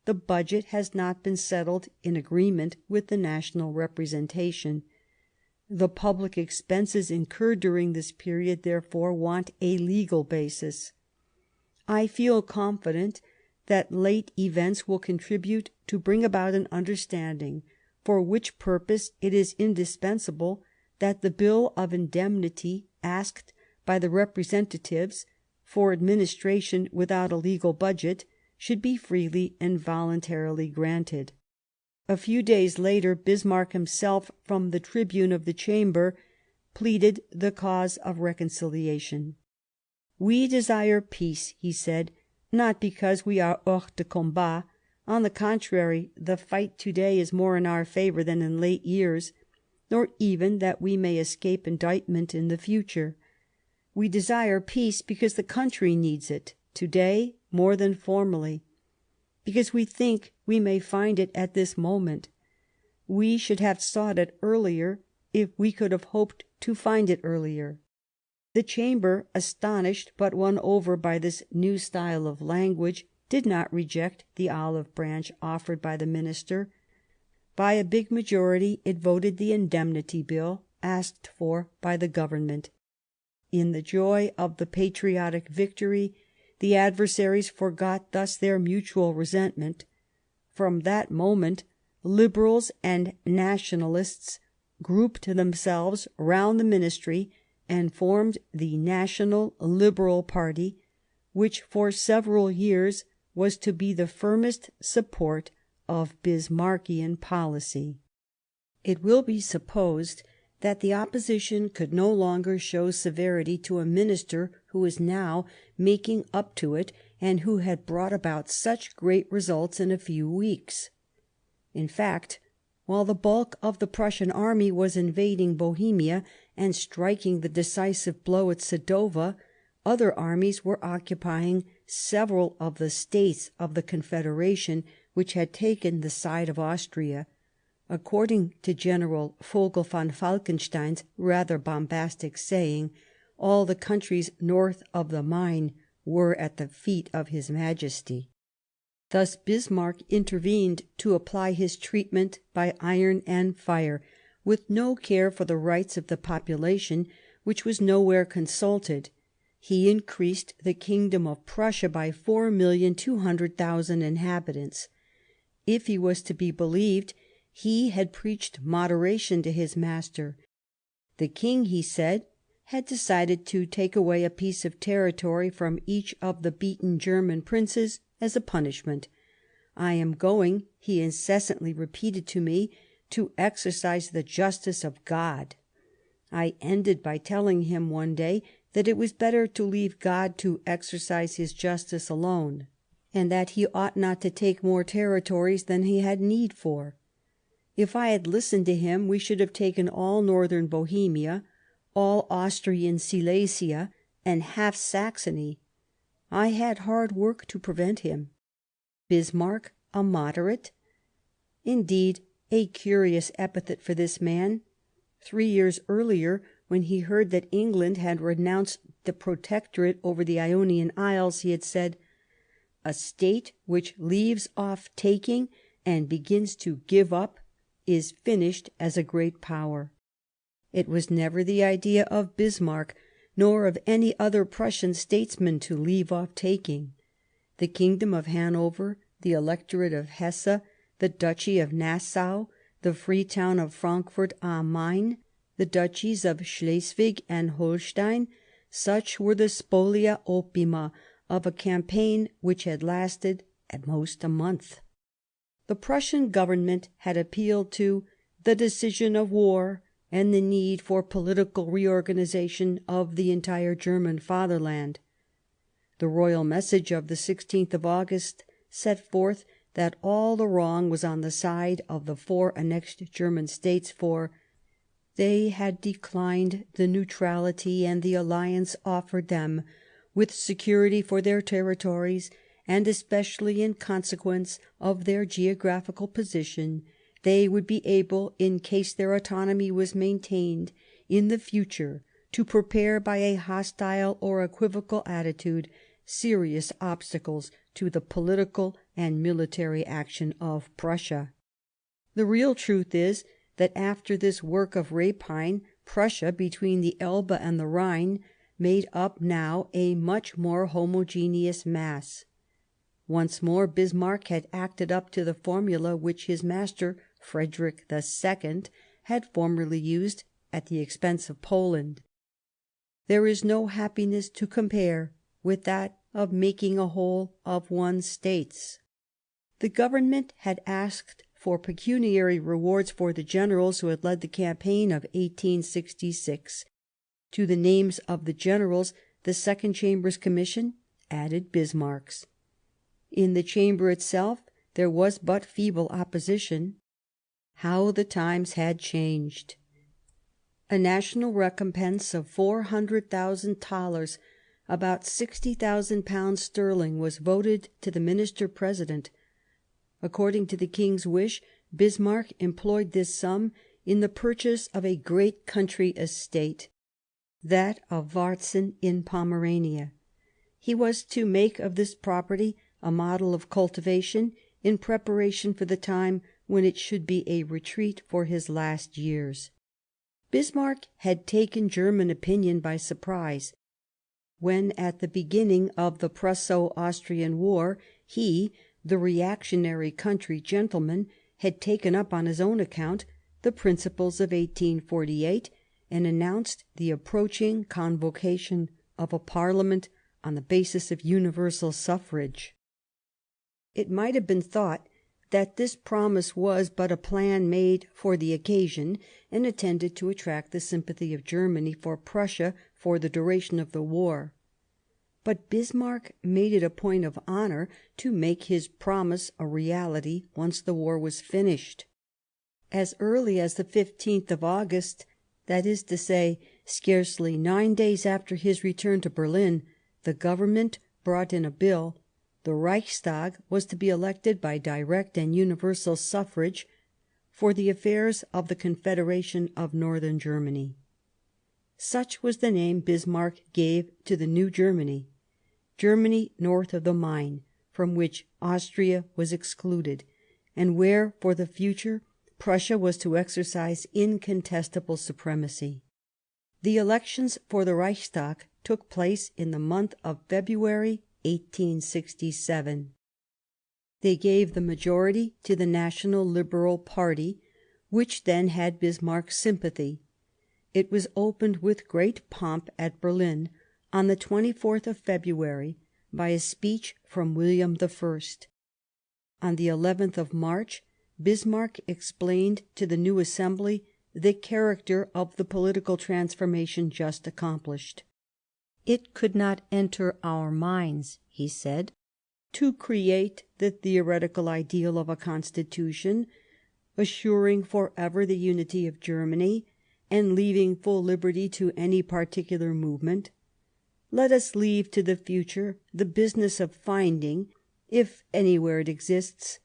the budget has not been settled in agreement with the national representation. The public expenses incurred during this period, therefore, want a legal basis. I feel confident that late events will contribute to bring about an understanding, for which purpose it is indispensable that the bill of indemnity asked by the representatives for administration without a legal budget should be freely and voluntarily granted. A few days later, Bismarck himself, from the tribune of the Chamber, pleaded the cause of reconciliation. "We desire peace," he said, "not because we are hors de combat. On the contrary, the fight today is more in our favour than in late years, nor even that we may escape indictment in the future. We desire peace because the country needs it, today more than formerly, because we think we may find it at this moment. We should have sought it earlier if we could have hoped to find it earlier." The Chamber, astonished but won over by this new style of language, did not reject the olive branch offered by the Minister. By a big majority it voted the indemnity bill asked for by the Government. In the joy of the patriotic victory, the adversaries forgot thus their mutual resentment. From that moment, Liberals and Nationalists grouped themselves round the Ministry and formed the National Liberal Party, which for several years was to be the firmest support of Bismarckian policy. It will be supposed that the opposition could no longer show severity to a minister who was now making up to it and who had brought about such great results in a few weeks. In fact, while the bulk of the Prussian army was invading Bohemia and striking the decisive blow at Sadowa, other armies were occupying several of the states of the Confederation which had taken the side of Austria. According to General Vogel von Falkenstein's rather bombastic saying, all the countries north of the Main were at the feet of His Majesty. Thus Bismarck intervened to apply his treatment by iron and fire, with no care for the rights of the population, which was nowhere consulted. He increased the kingdom of Prussia by 4,200,000 inhabitants. If he was to be believed, he had preached moderation to his master. The king, he said, had decided to take away a piece of territory from each of the beaten German princes as a punishment. I am going, he incessantly repeated to me, to exercise the justice of God. I ended by telling him one day that it was better to leave God to exercise his justice alone, and that he ought not to take more territories than he had need for. If I had listened to him, we should have taken all northern Bohemia, all Austrian Silesia, and half Saxony. I had hard work to prevent him. Bismarck, a moderate? Indeed, a curious epithet for this man. 3 years earlier, when he heard that England had renounced the protectorate over the Ionian Isles, he had said, "A state which leaves off taking and begins to give up is finished as a great power." It was never the idea of Bismarck, nor of any other Prussian statesman, to leave off taking. The kingdom of Hanover, the electorate of Hesse, the duchy of Nassau, the free town of Frankfurt am Main, the duchies of Schleswig and Holstein, such were the spolia opima of a campaign which had lasted at most a month. The Prussian government had appealed to the decision of war and the need for political reorganization of the entire German fatherland. The royal message of the 16th of August set forth that all the wrong was on the side of the 4 annexed German states, for they had declined the neutrality and the alliance offered them, with security for their territories, and especially in consequence of their geographical position, they would be able, in case their autonomy was maintained, in the future to prepare by a hostile or equivocal attitude serious obstacles to the political and military action of Prussia. The real truth is that after this work of rapine, Prussia, between the Elbe and the Rhine, made up now a much more homogeneous mass. Once more Bismarck had acted up to the formula which his master, Frederick II, had formerly used at the expense of Poland. There is no happiness to compare with that of making a whole of one's states. The government had asked for pecuniary rewards for the generals who had led the campaign of 1866. To the names of the generals, the Second Chamber's commission added Bismarck's. In the Chamber itself there was but feeble opposition. How the times had changed! A national recompense of 400,000 thalers, about £60,000 was voted to the Minister-President. According to the King's wish, Bismarck employed this sum in the purchase of a great country estate, that of Varzin in Pomerania. He was to make of this property a model of cultivation in preparation for the time when it should be a retreat for his last years. Bismarck had taken German opinion by surprise. When, at the beginning of the Prusso-Austrian War, he, the reactionary country gentleman, had taken up on his own account the principles of 1848 and announced the approaching convocation of a Parliament on the basis of universal suffrage. It might have been thought that this promise was but a plan made for the occasion and intended to attract the sympathy of Germany for Prussia for the duration of the war. But Bismarck made it a point of honour to make his promise a reality once the war was finished. As early as the 15th of August, That is to say, scarcely 9 days after his return to Berlin, the government brought in a bill. The Reichstag was to be elected by direct and universal suffrage for the affairs of the Confederation of Northern Germany. Such was the name Bismarck gave to the new Germany, Germany north of the Main, from which Austria was excluded, and where for the future Prussia was to exercise incontestable supremacy. The elections for the Reichstag took place in the month of February 1867. They gave the majority to the National Liberal Party, which then had Bismarck's sympathy. It was opened with great pomp at Berlin on the 24th of February by a speech from William I. On the 11th of March, Bismarck explained to the new Assembly the character of the political transformation just accomplished. It could not enter our minds, he said, to create the theoretical ideal of a constitution, assuring for ever the unity of Germany, and leaving full liberty to any particular movement. Let us leave to the future the business of finding, if anywhere it exists,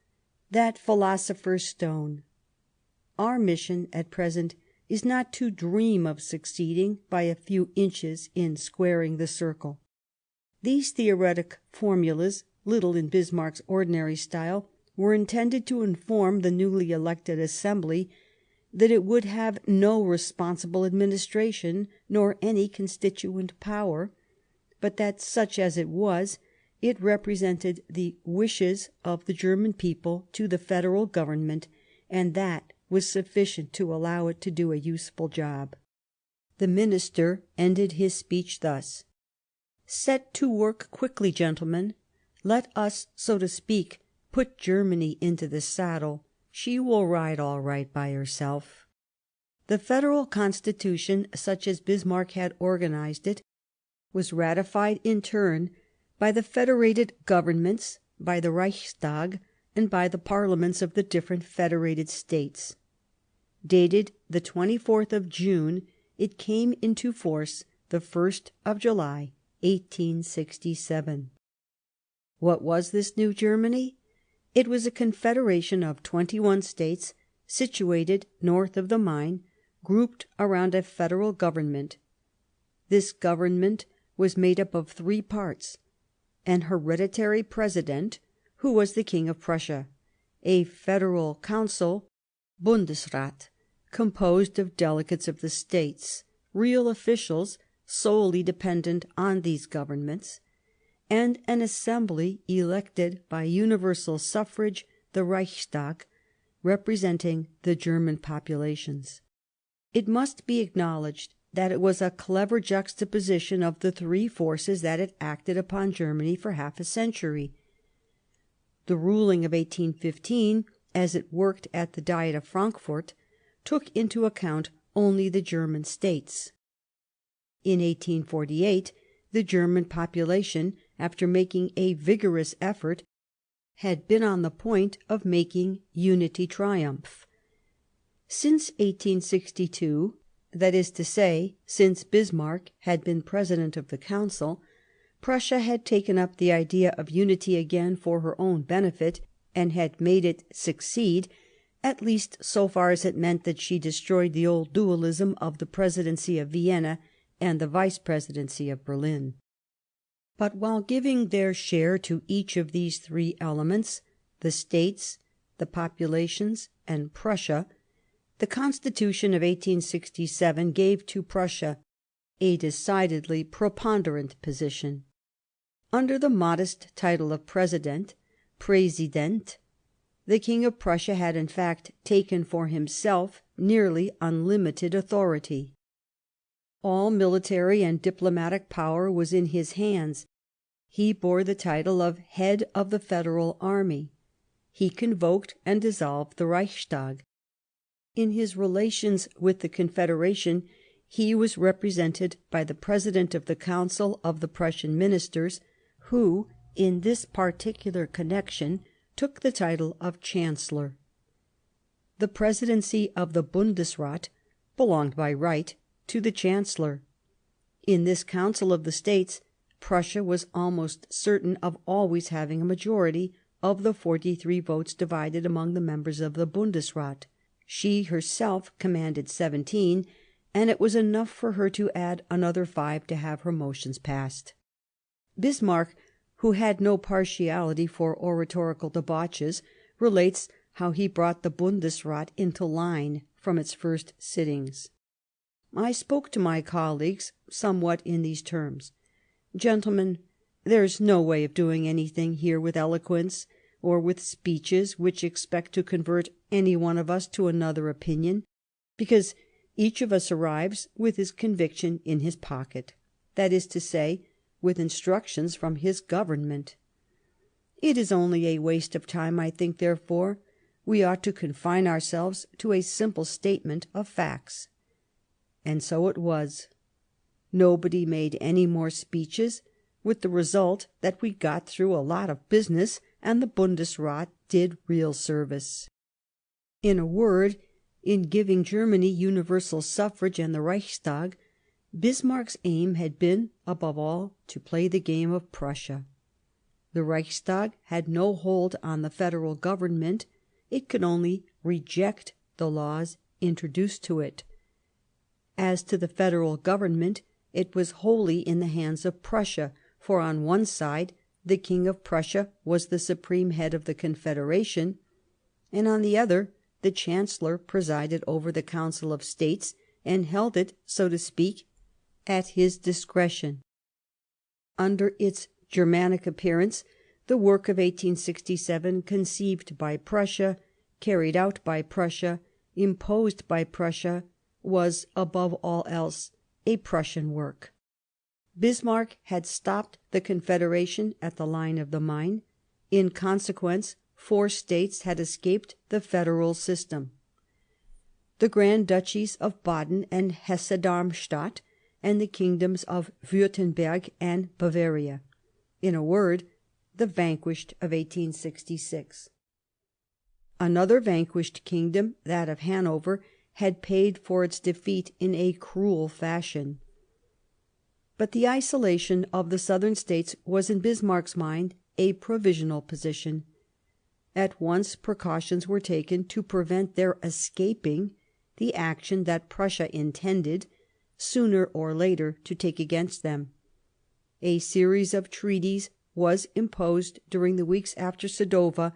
that philosopher's stone. Our mission at present is not to dream of succeeding by a few inches in squaring the circle. These theoretic formulas, little in Bismarck's ordinary style, were intended to inform the newly elected Assembly that it would have no responsible administration nor any constituent power, but that, such as it was, it represented the wishes of the German people to the federal government, and that was sufficient to allow it to do a useful job. The minister ended his speech thus: "Set to work quickly, gentlemen. Let us, so to speak, put Germany into the saddle. She will ride all right by herself." The federal constitution, such as Bismarck had organized it, was ratified in turn by the federated governments, by the Reichstag, and by the parliaments of the different federated states. Dated the 24th of June, it came into force the 1st of July, 1867. What was this new Germany? It was a confederation of 21 states, situated north of the Main, grouped around a federal government. This government was made up of 3 parts: an hereditary president, who was the King of Prussia; a federal council, Bundesrat, composed of delegates of the states, real officials solely dependent on these governments; and an assembly elected by universal suffrage, the Reichstag, representing the German populations. It must be acknowledged that it was a clever juxtaposition of the 3 forces that had acted upon Germany for half a century. The ruling of 1815, as it worked at the Diet of Frankfurt, took into account only the German states. In 1848, the German population, after making a vigorous effort, had been on the point of making unity triumph. Since 1862, that is to say, since Bismarck had been President of the Council, Prussia had taken up the idea of unity again for her own benefit, and had made it succeed, at least so far as it meant that she destroyed the old dualism of the Presidency of Vienna and the Vice Presidency of Berlin. But while giving their share to each of these 3 elements, the states, the populations, and Prussia, the Constitution of 1867 gave to Prussia a decidedly preponderant position. Under the modest title of President, Präsident, the King of Prussia had in fact taken for himself nearly unlimited authority. All military and diplomatic power was in his hands. He bore the title of Head of the Federal Army. He convoked and dissolved the Reichstag. In his relations with the Confederation, he was represented by the President of the Council of the Prussian Ministers, who, in this particular connection, took the title of Chancellor. The presidency of the Bundesrat belonged by right to the Chancellor. In this Council of the States, Prussia was almost certain of always having a majority of the 43 votes divided among the members of the Bundesrat. She herself commanded 17, and it was enough for her to add another 5 to have her motions passed. Bismarck, who had no partiality for oratorical debauches, relates how he brought the Bundesrat into line from its first sittings. I spoke to my colleagues somewhat in these terms: "Gentlemen, there's no way of doing anything here with eloquence, or with speeches which expect to convert any one of us to another opinion, because each of us arrives with his conviction in his pocket, that is to say, with instructions from his government. It is only a waste of time, I think, therefore, we ought to confine ourselves to a simple statement of facts." And so it was. Nobody made any more speeches, with the result that we got through a lot of business, and the Bundesrat did real service. In a word, in giving Germany universal suffrage and the Reichstag, Bismarck's aim had been, above all, to play the game of Prussia. The Reichstag had no hold on the federal government; it could only reject the laws introduced to it. As to the federal government, it was wholly in the hands of Prussia, for on one side the King of Prussia was the supreme head of the Confederation, and on the other the Chancellor presided over the Council of States and held it, so to speak, at his discretion. Under its Germanic appearance, the work of 1867, conceived by Prussia, carried out by Prussia, imposed by Prussia, was, above all else, a Prussian work. Bismarck had stopped the Confederation at the line of the Main. In consequence, 4 states had escaped the federal system: the Grand Duchies of Baden and Hesse-Darmstadt, and the kingdoms of Württemberg and Bavaria. In a word, the vanquished of 1866. Another vanquished kingdom, that of Hanover, had paid for its defeat in a cruel fashion. But the isolation of the southern states was in Bismarck's mind a provisional position. At once precautions were taken to prevent their escaping the action that Prussia intended, sooner or later, to take against them. A series of treaties was imposed during the weeks after Sadowa,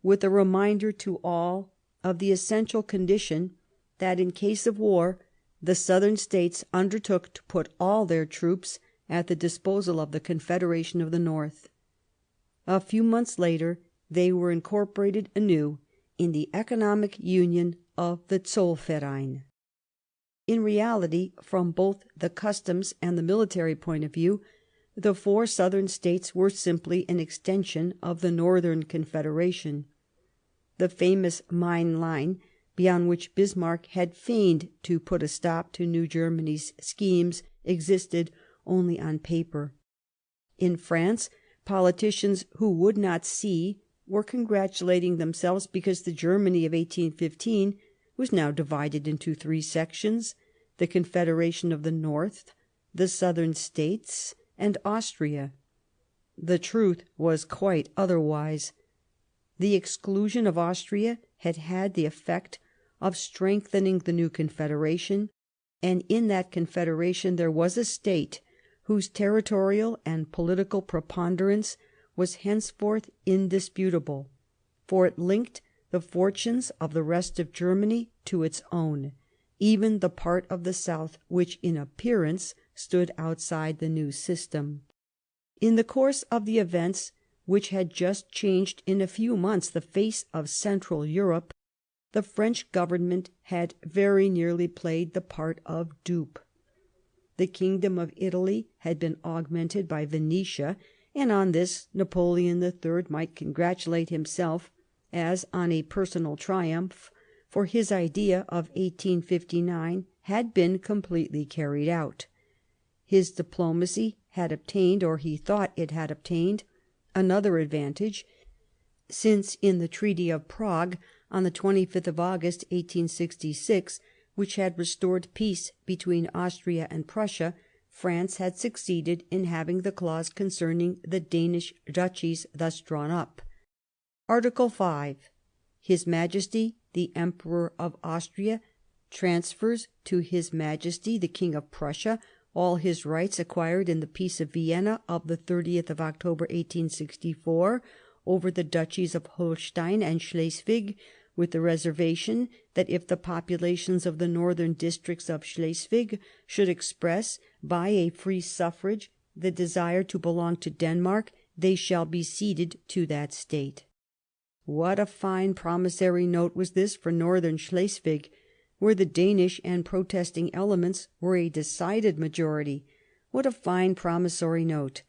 with a reminder to all of the essential condition that, in case of war, the southern states undertook to put all their troops at the disposal of the Confederation of the North. A few months later they were incorporated anew in the economic union of the Zollverein. In reality, from both the customs and the military point of view, the 4 southern states were simply an extension of the Northern Confederation. The famous Main line, beyond which Bismarck had feigned to put a stop to New Germany's schemes, existed only on paper. In France, politicians who would not see were congratulating themselves because the Germany of 1815 was now divided into 3 sections: the Confederation of the North, the Southern States, and Austria. The truth was quite otherwise. The exclusion of Austria had had the effect of strengthening the new Confederation, and in that Confederation there was a state whose territorial and political preponderance was henceforth indisputable, for it linked the fortunes of the rest of Germany to its own, even the part of the south which in appearance stood outside the new system. In the course of the events which had just changed in a few months the face of Central Europe, the French government had very nearly played the part of dupe. The kingdom of Italy had been augmented by Venetia, and on this Napoleon III might congratulate himself as on a personal triumph, for his idea of 1859 had been completely carried out. His diplomacy had obtained, or he thought it had obtained, another advantage, since in the Treaty of Prague on the 25th of August 1866 which had restored peace between Austria and Prussia, France had succeeded in having the clause concerning the Danish duchies thus drawn up. Article 5. His Majesty the Emperor of Austria transfers to His Majesty the King of Prussia all his rights acquired in the Peace of Vienna of the 30th of October 1864 over the duchies of Holstein and Schleswig, with the reservation that if the populations of the northern districts of Schleswig should express by a free suffrage the desire to belong to Denmark, they shall be ceded to that state. What a fine promissory note was this for northern Schleswig, where the Danish and protesting elements were a decided majority. What a fine promissory note!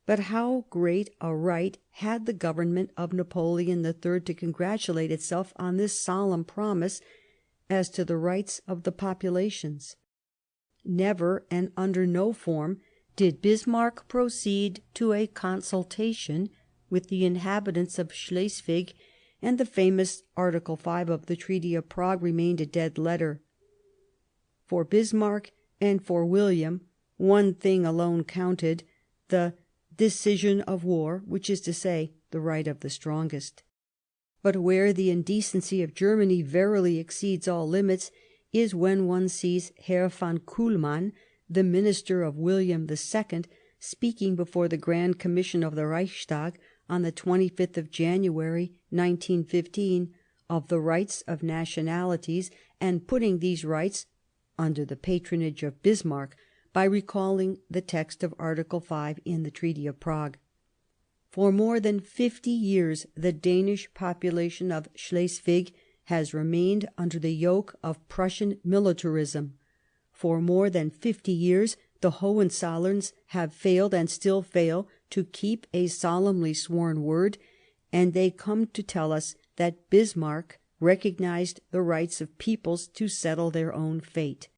But how great a right had the government of Napoleon III to congratulate itself on this solemn promise as to the rights of the populations. Never and under no form did Bismarck proceed to a consultation with the inhabitants of Schleswig, and the famous Article 5 of the Treaty of Prague remained a dead letter. For Bismarck and for William one thing alone counted, the decision of war, which is to say, the right of the strongest. But where the indecency of Germany verily exceeds all limits is when one sees Herr von Kuhlmann, the minister of William II, speaking before the Grand Commission of the Reichstag on the 25th of January 1915 of the rights of nationalities, and putting these rights under the patronage of Bismarck by recalling the text of Article 5 in the Treaty of Prague. For more than 50 years the Danish population of Schleswig has remained under the yoke of Prussian militarism. For more than 50 years the Hohenzollerns have failed and still fail to keep a solemnly sworn word, and they come to tell us that Bismarck recognized the rights of peoples to settle their own fate.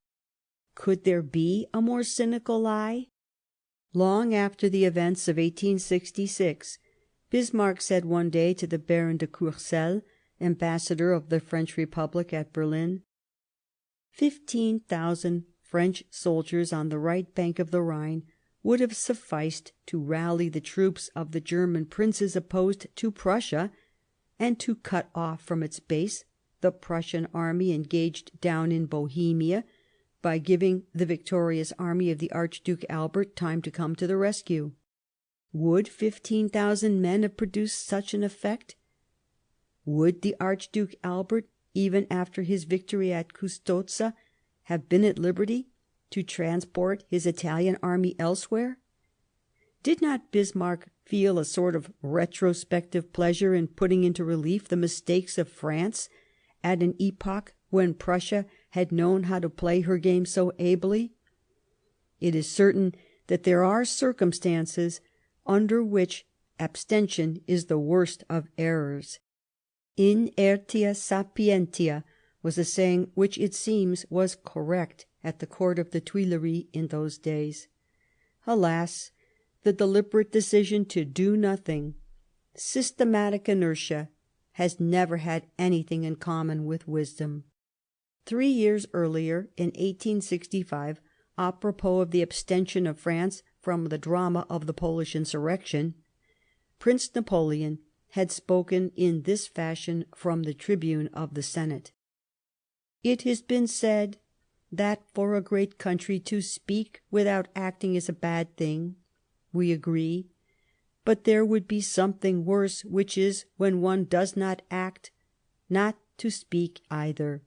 Could there be a more cynical lie? Long after the events of 1866, Bismarck said one day to the Baron de Courcelles, ambassador of the French Republic at Berlin, 15,000 French soldiers on the right bank of the Rhine would have sufficed to rally the troops of the German princes opposed to Prussia, and to cut off from its base the Prussian army engaged down in Bohemia, by giving the victorious army of the Archduke Albert time to come to the rescue. Would 15,000 men have produced such an effect? Would the Archduke Albert, even after his victory at Custozza, have been at liberty to transport his Italian army elsewhere? Did not Bismarck feel a sort of retrospective pleasure in putting into relief the mistakes of France at an epoch when Prussia had known how to play her game so ably? It is certain that there are circumstances under which abstention is the worst of errors. Inertia sapientia was a saying which, it seems, was correct at the court of the Tuileries in those days. Alas, the deliberate decision to do nothing, systematic inertia, has never had anything in common with wisdom. 3 years earlier, in 1865, apropos of the abstention of France from the drama of the Polish insurrection, Prince Napoleon had spoken in this fashion from the tribune of the Senate: "It has been said that for a great country to speak without acting is a bad thing. We agree. But there would be something worse, which is, when one does not act, not to speak either."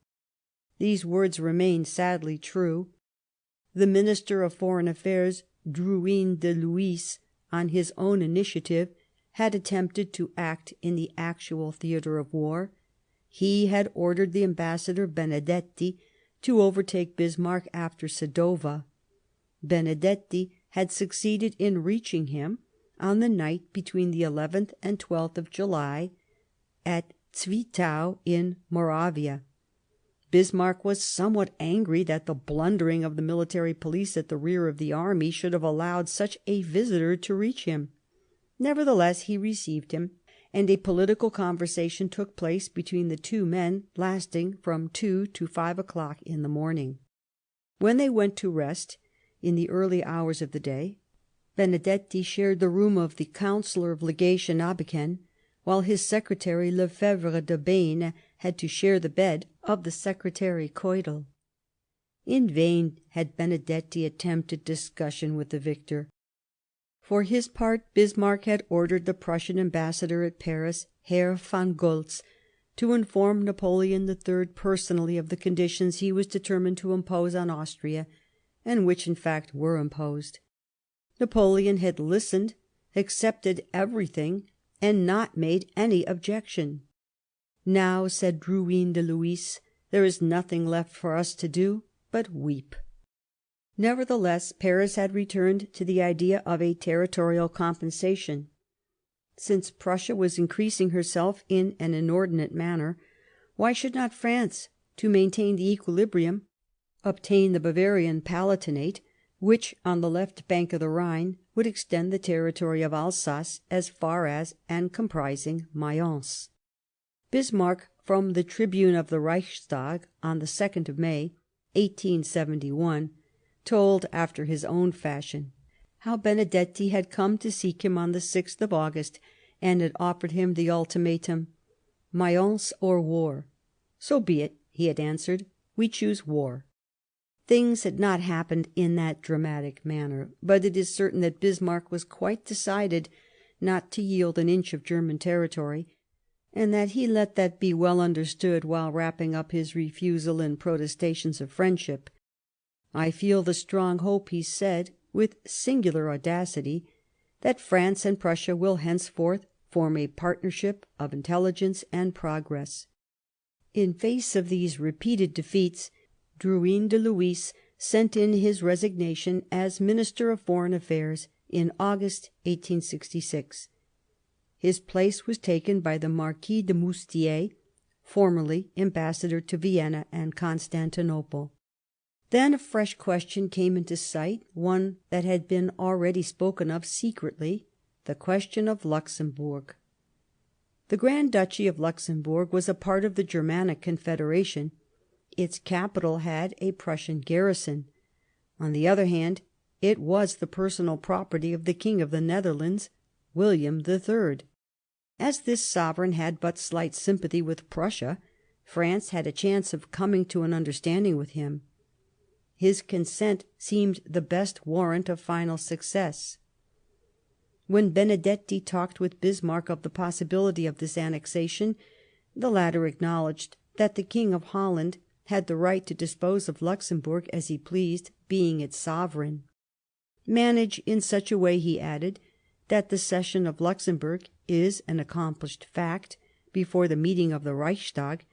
These words remain sadly true. The Minister of Foreign Affairs, Drouyn de Lhuys, on his own initiative, had attempted to act in the actual theatre of war. He had ordered the ambassador Benedetti to overtake Bismarck after Sadowa. Benedetti had succeeded in reaching him on the night between the 11th and 12th of July at Zwittau in Moravia. Bismarck was somewhat angry that the blundering of the military police at the rear of the army should have allowed such a visitor to reach him. Nevertheless, he received him, and a political conversation took place between the two men, lasting from 2 to 5 o'clock in the morning. When they went to rest, in the early hours of the day, Benedetti shared the room of the Councillor of Legation Abeken, while his secretary Lefebvre de Baine had to share the bed of the secretary Keudel. In vain had Benedetti attempted discussion with the victor. For his part, Bismarck had ordered the Prussian ambassador at Paris, Herr von Goltz, to inform Napoleon III personally of the conditions he was determined to impose on Austria, and which in fact were imposed. Napoleon had listened, accepted everything, and not made any objection. "Now," said Drouyn de Lhuys, "there is nothing left for us to do but weep." Nevertheless, Paris had returned to the idea of a territorial compensation. Since Prussia was increasing herself in an inordinate manner, why should not France, to maintain the equilibrium, obtain the Bavarian Palatinate, which, on the left bank of the Rhine, would extend the territory of Alsace as far as and comprising Mayence? Bismarck, from the tribune of the Reichstag on the 2nd of May, 1871, told, after his own fashion, how Benedetti had come to seek him on the 6th of August and had offered him the ultimatum, "Mayence or war." "So be it," he had answered, "we choose war." Things had not happened in that dramatic manner, but it is certain that Bismarck was quite decided not to yield an inch of German territory, and that he let that be well understood while wrapping up his refusal in protestations of friendship. "I feel the strong hope," he said, with singular audacity, "that France and Prussia will henceforth form a partnership of intelligence and progress." In face of these repeated defeats, Drouyn de Lhuys sent in his resignation as Minister of Foreign Affairs in August 1866. His place was taken by the Marquis de Moustier, formerly ambassador to Vienna and Constantinople. Then a fresh question came into sight, one that had been already spoken of secretly, the question of Luxemburg. The Grand Duchy of Luxemburg was a part of the Germanic Confederation. Its capital had a Prussian garrison. On the other hand, it was the personal property of the King of the Netherlands, William III. As this sovereign had but slight sympathy with Prussia, France had a chance of coming to an understanding with him. His consent seemed the best warrant of final success. When Benedetti talked with Bismarck of the possibility of this annexation, the latter acknowledged that the King of Holland had the right to dispose of Luxemburg as he pleased, being its sovereign. "Manage in such a way," he added, "that the cession of Luxemburg is an accomplished fact before the meeting of the Reichstag,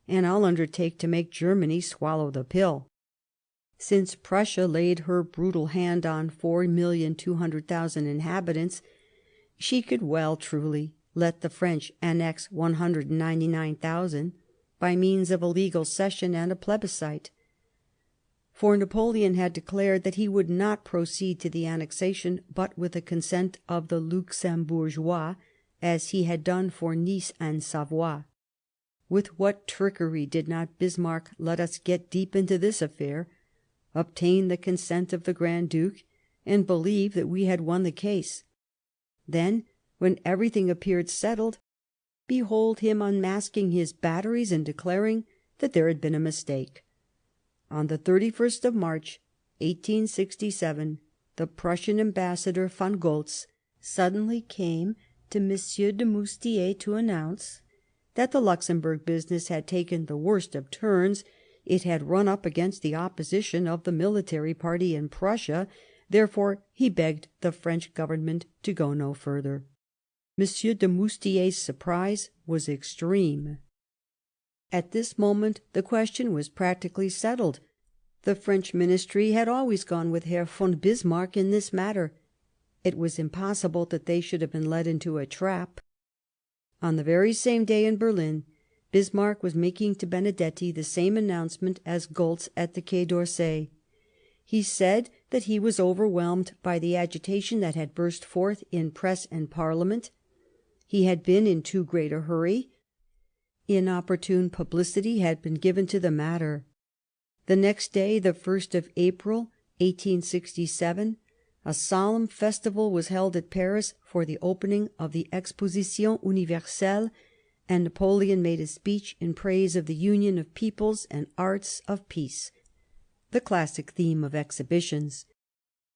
and I'll undertake to make Germany swallow the pill." Since Prussia laid her brutal hand on 4,200,000 inhabitants, she could well, truly, let the French annex 199,000 by means of a legal cession and a plebiscite. For Napoleon had declared that he would not proceed to the annexation but with the consent of the Luxembourgeois, as he had done for Nice and Savoy. With what trickery did not Bismarck let us get deep into this affair, obtain the consent of the Grand Duke, and believe that we had won the case. Then, when everything appeared settled, behold him unmasking his batteries and declaring that there had been a mistake. On the 31st of March, 1867, the Prussian ambassador von Goltz suddenly came to M. de Moustier to announce that the Luxemburg business had taken the worst of turns. It had run up against the opposition of the military party in Prussia. Therefore he begged the French government to go no further. M. de Moustier's surprise was extreme. At this moment the question was practically settled. The French ministry had always gone with Herr von Bismarck in this matter. It was impossible that they should have been led into a trap. On the very same day in Berlin, Bismarck was making to Benedetti the same announcement as Goltz at the Quai d'Orsay. He said that he was overwhelmed by the agitation that had burst forth in press and Parliament. He had been in too great a hurry. Inopportune publicity had been given to the matter. The next day, the 1st of April, 1867, a solemn festival was held at Paris for the opening of the Exposition Universelle, and Napoleon made a speech in praise of the union of peoples and arts of peace, the classic theme of exhibitions.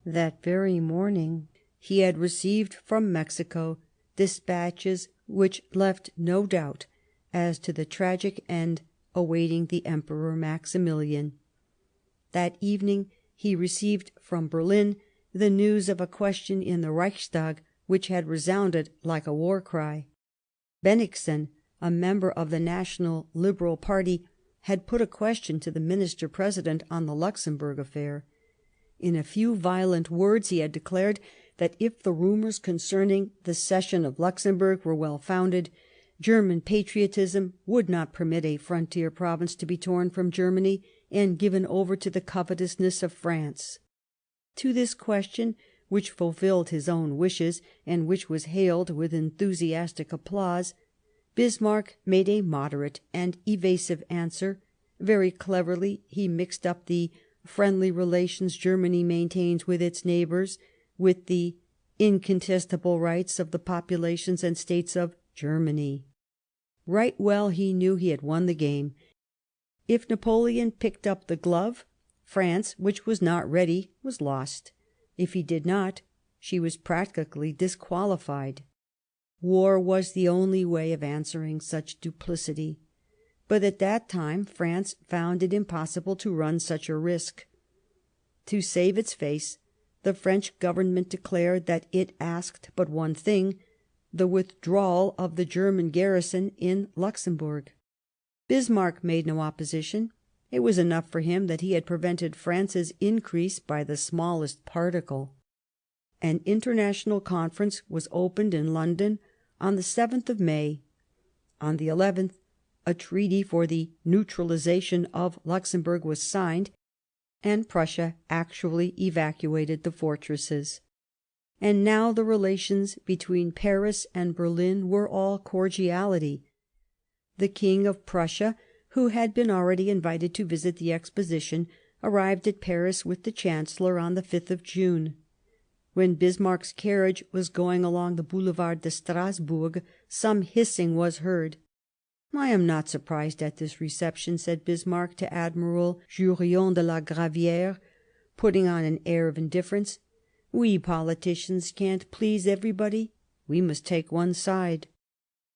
That very morning he had received from Mexico dispatches which left no doubt as to the tragic end awaiting the Emperor Maximilian. That evening he received from Berlin the news of a question in the Reichstag which had resounded like a war cry. Bennigsen, a member of the National Liberal Party, had put a question to the Minister-President on the Luxemburg affair. In a few violent words he had declared that if the rumours concerning the cession of Luxemburg were well founded, German patriotism would not permit a frontier province to be torn from Germany and given over to the covetousness of France. To this question, which fulfilled his own wishes, and which was hailed with enthusiastic applause, Bismarck made a moderate and evasive answer. Very cleverly he mixed up the friendly relations Germany maintains with its neighbours with the incontestable rights of the populations and states of Germany. Right well he knew he had won the game. If Napoleon picked up the glove, France, which was not ready, was lost. If he did not, she was practically disqualified. War was the only way of answering such duplicity. But at that time France found it impossible to run such a risk. To save its face, the French government declared that it asked but one thing: the withdrawal of the German garrison in Luxemburg. Bismarck made no opposition. It was enough for him that he had prevented France's increase by the smallest particle. An international conference was opened in London on the 7th of May. On the 11th, a treaty for the neutralization of Luxemburg was signed, and Prussia actually evacuated the fortresses. And now the relations between Paris and Berlin were all cordiality. The King of Prussia, who had been already invited to visit the exposition, arrived at Paris with the Chancellor on the 5th of June. When Bismarck's carriage was going along the Boulevard de Strasbourg, some hissing was heard. "I am not surprised at this reception," said Bismarck to Admiral Jurien de la Gravière, putting on an air of indifference. "We politicians can't please everybody. We must take one side."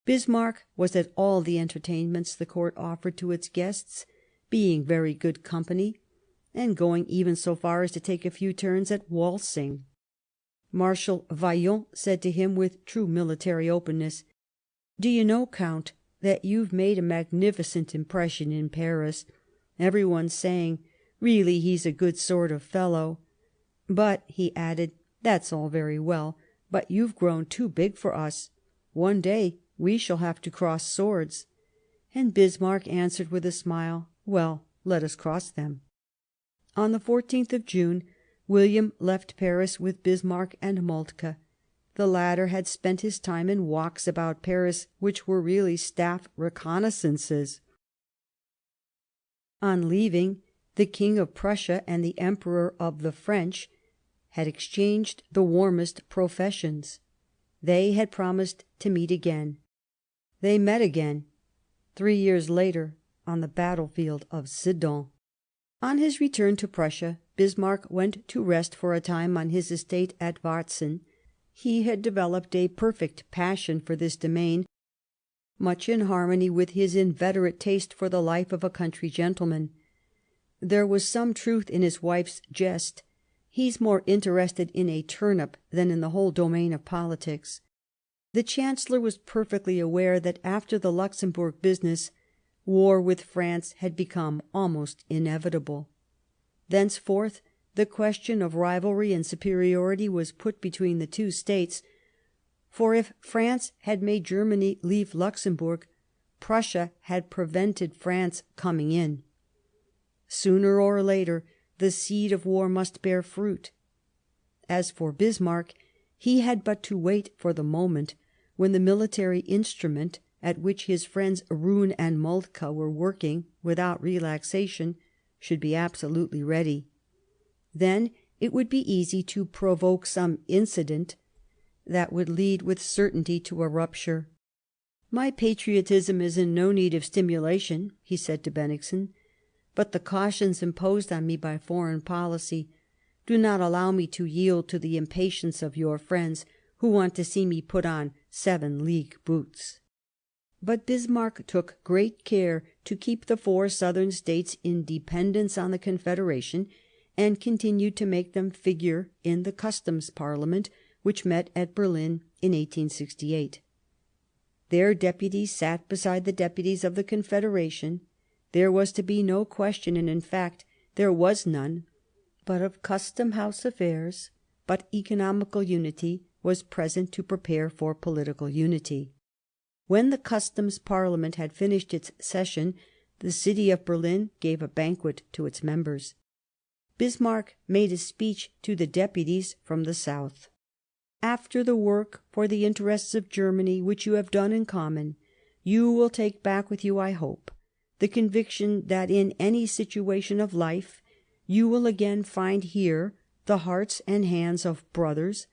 Bismarck was at all the entertainments the court offered to its guests, being very good company, and going even so far as to take a few turns at waltzing. Marshal Vaillant said to him with true military openness: "Do you know, Count, that you've made a magnificent impression in Paris? Everyone's saying, 'Really, he's a good sort of fellow.' But," he added, "that's all very well, but you've grown too big for us. One day we shall have to cross swords." And Bismarck answered with a smile: "Well, let us cross them." On the 14th of June, William left Paris with Bismarck and Moltke. The latter had spent his time in walks about Paris which were really staff reconnaissances. On leaving, the King of Prussia and the Emperor of the French had exchanged the warmest professions. They had promised to meet again. They met again, 3 years later, on the battlefield of Sedan. On his return to Prussia, Bismarck went to rest for a time on his estate at Varzin. He had developed a perfect passion for this domain, much in harmony with his inveterate taste for the life of a country gentleman. There was some truth in his wife's jest: "He's more interested in a turnip than in the whole domain of politics." The Chancellor was perfectly aware that after the Luxemburg business, war with France had become almost inevitable. Thenceforth the question of rivalry and superiority was put between the two states, for if France had made Germany leave Luxemburg, Prussia had prevented France coming in. Sooner or later the seed of war must bear fruit. As for Bismarck, he had but to wait for the moment when the military instrument at which his friends Roon and Moltke were working without relaxation should be absolutely ready. Then it would be easy to provoke some incident that would lead with certainty to a rupture. "My patriotism is in no need of stimulation," he said to Bennigsen, "but the cautions imposed on me by foreign policy do not allow me to yield to the impatience of your friends, who want to see me put on 7-league boots." But Bismarck took great care to keep the four southern states in dependence on the Confederation, and continued to make them figure in the Customs Parliament, which met at Berlin in 1868. Their deputies sat beside the deputies of the Confederation. There was to be no question, and in fact there was none, but of custom house affairs, but economical unity was present to prepare for political unity. When the Customs Parliament had finished its session, the city of Berlin gave a banquet to its members. Bismarck made a speech to the deputies from the south. "After the work for the interests of Germany which you have done in common, you will take back with you, I hope, the conviction that in any situation of life you will again find here the hearts and hands of brothers,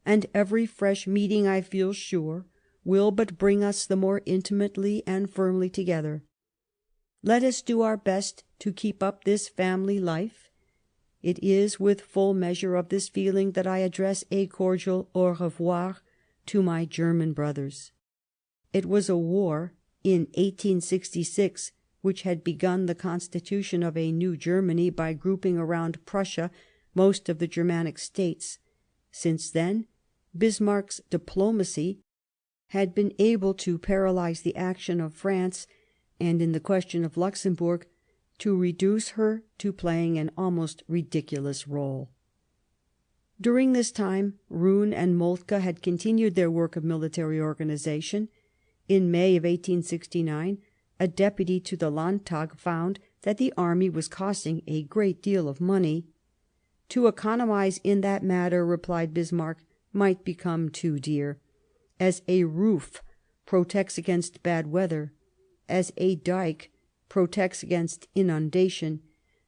and every fresh meeting, I feel sure, will but bring us the more intimately and firmly together. Let us do our best to keep up this family life. It is with full measure of this feeling that I address a cordial au revoir to my German brothers." It was a war in 1866 which had begun the constitution of a new Germany by grouping around Prussia most of the Germanic states. Since then, Bismarck's diplomacy had been able to paralyze the action of France, and in the question of Luxemburg to reduce her to playing an almost ridiculous role. During this time Roon and Moltke had continued their work of military organization. In May of 1869 a deputy to the Landtag found that the army was costing a great deal of money. "To economize in that matter," replied Bismarck, "might become too dear. As a roof protects against bad weather, as a dike protects against inundation,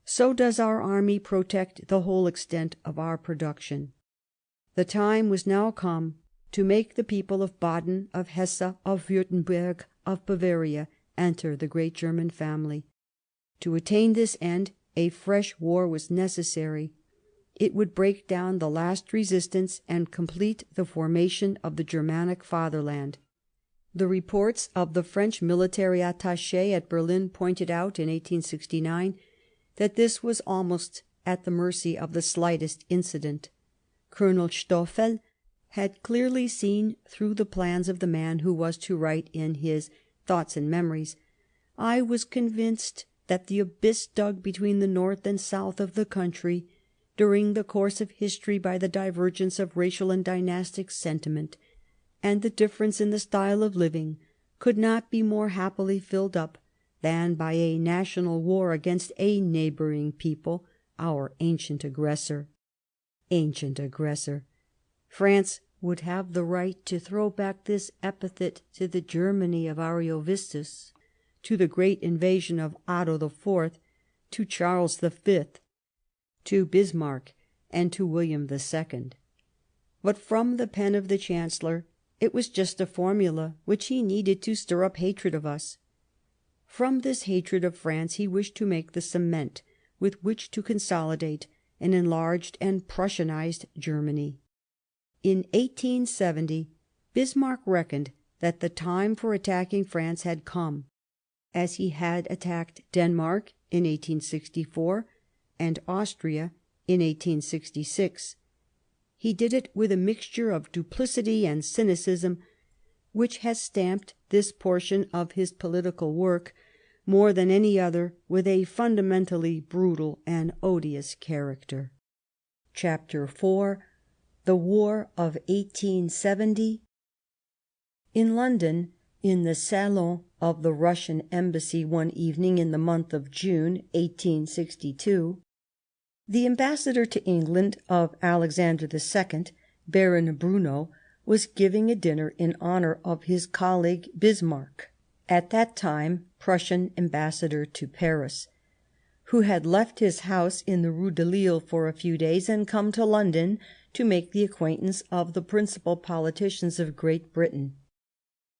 so does our army protect the whole extent of our production." The time was now come to make the people of Baden, of Hesse, of Württemberg, of Bavaria enter the great German family. To attain this end a fresh war was necessary. It would break down the last resistance and complete the formation of the Germanic fatherland. The reports of the French military attaché at Berlin pointed out in 1869 that this was almost at the mercy of the slightest incident. Colonel Stoffel had clearly seen through the plans of the man who was to write in his Thoughts and Memories, "I was convinced that the abyss dug between the north and south of the country during the course of history by the divergence of racial and dynastic sentiment, and the difference in the style of living, could not be more happily filled up than by a national war against a neighbouring people, our ancient aggressor." Ancient aggressor! France would have the right to throw back this epithet to the Germany of Ariovistus, to the great invasion of Otto IV, to Charles V, to Bismarck, and to William II. But from the pen of the Chancellor it was just a formula which he needed to stir up hatred of us. From this hatred of France he wished to make the cement with which to consolidate an enlarged and Prussianized Germany. In 1870 Bismarck reckoned that the time for attacking France had come, as he had attacked Denmark in 1864 and Austria in 1866. He did it with a mixture of duplicity and cynicism which has stamped this portion of his political work more than any other with a fundamentally brutal and odious character. Chapter 4: The War of 1870. In London, in the salon of the Russian Embassy one evening in the month of June 1862, the ambassador to England of Alexander II, Baron Bruno, was giving a dinner in honour of his colleague Bismarck, at that time Prussian ambassador to Paris, who had left his house in the Rue de Lille for a few days and come to London to make the acquaintance of the principal politicians of Great Britain.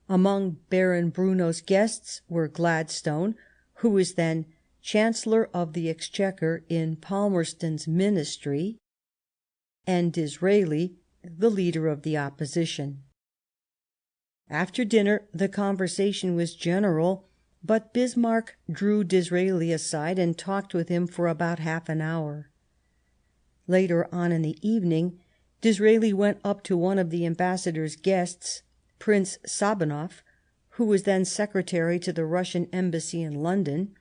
Among Baron Brunno's guests were Gladstone, who was then Chancellor of the Exchequer in Palmerston's ministry, and Disraeli, the leader of the opposition. After dinner the conversation was general, but Bismarck drew Disraeli aside and talked with him for about half an hour. Later on in the evening Disraeli went up to one of the ambassador's guests, Prince Sabinoff, who was then secretary to the Russian embassy in London,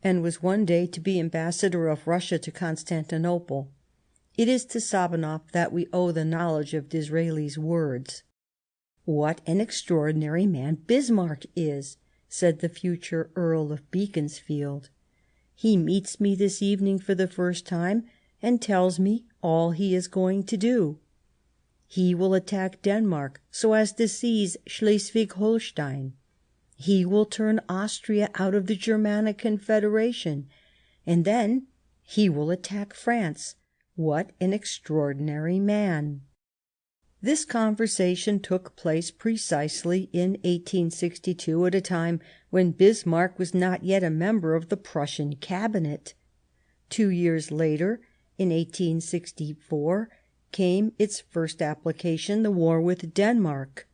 and was one day to be ambassador of Russia to Constantinople. It is to Sabinoff that we owe the knowledge of Disraeli's words. "What an extraordinary man Bismarck is," said the future Earl of Beaconsfield. "He meets me this evening for the first time and tells me all he is going to do. He will attack Denmark so as to seize Schleswig-Holstein. He will turn Austria out of the Germanic Confederation, and then he will attack France. What an extraordinary man." This conversation took place precisely in 1862, at a time when Bismarck was not yet a member of the Prussian cabinet. 2 years later, in 1864, came its first application, the war with Denmark.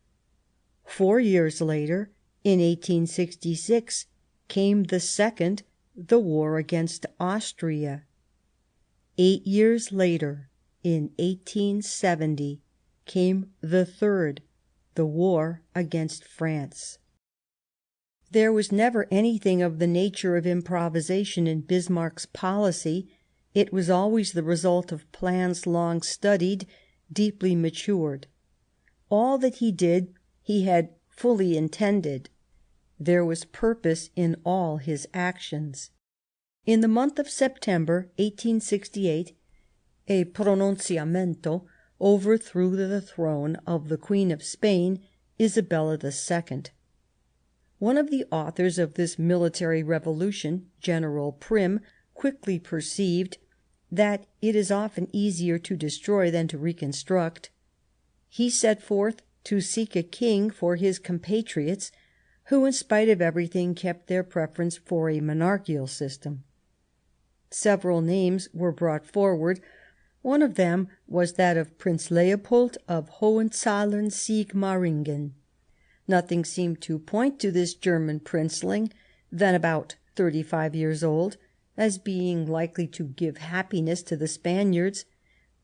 4 years later, in 1866, came the second, the war against Austria. 8 years later, in 1870, came the third, the war against France. There was never anything of the nature of improvisation in Bismarck's policy. It was always the result of plans long studied, deeply matured. All that he did he had fully intended. There was purpose in all his actions. In the month of September 1868, a pronunciamento overthrew the throne of the Queen of Spain, Isabella II. One of the authors of this military revolution, General Prim, quickly perceived that it is often easier to destroy than to reconstruct. He set forth to seek a king for his compatriots, who, in spite of everything, kept their preference for a monarchical system. Several names were brought forward. One of them was that of Prince Leopold of Hohenzollern-Sigmaringen. Nothing seemed to point to this German princeling, then about 35 years old, as being likely to give happiness to the Spaniards.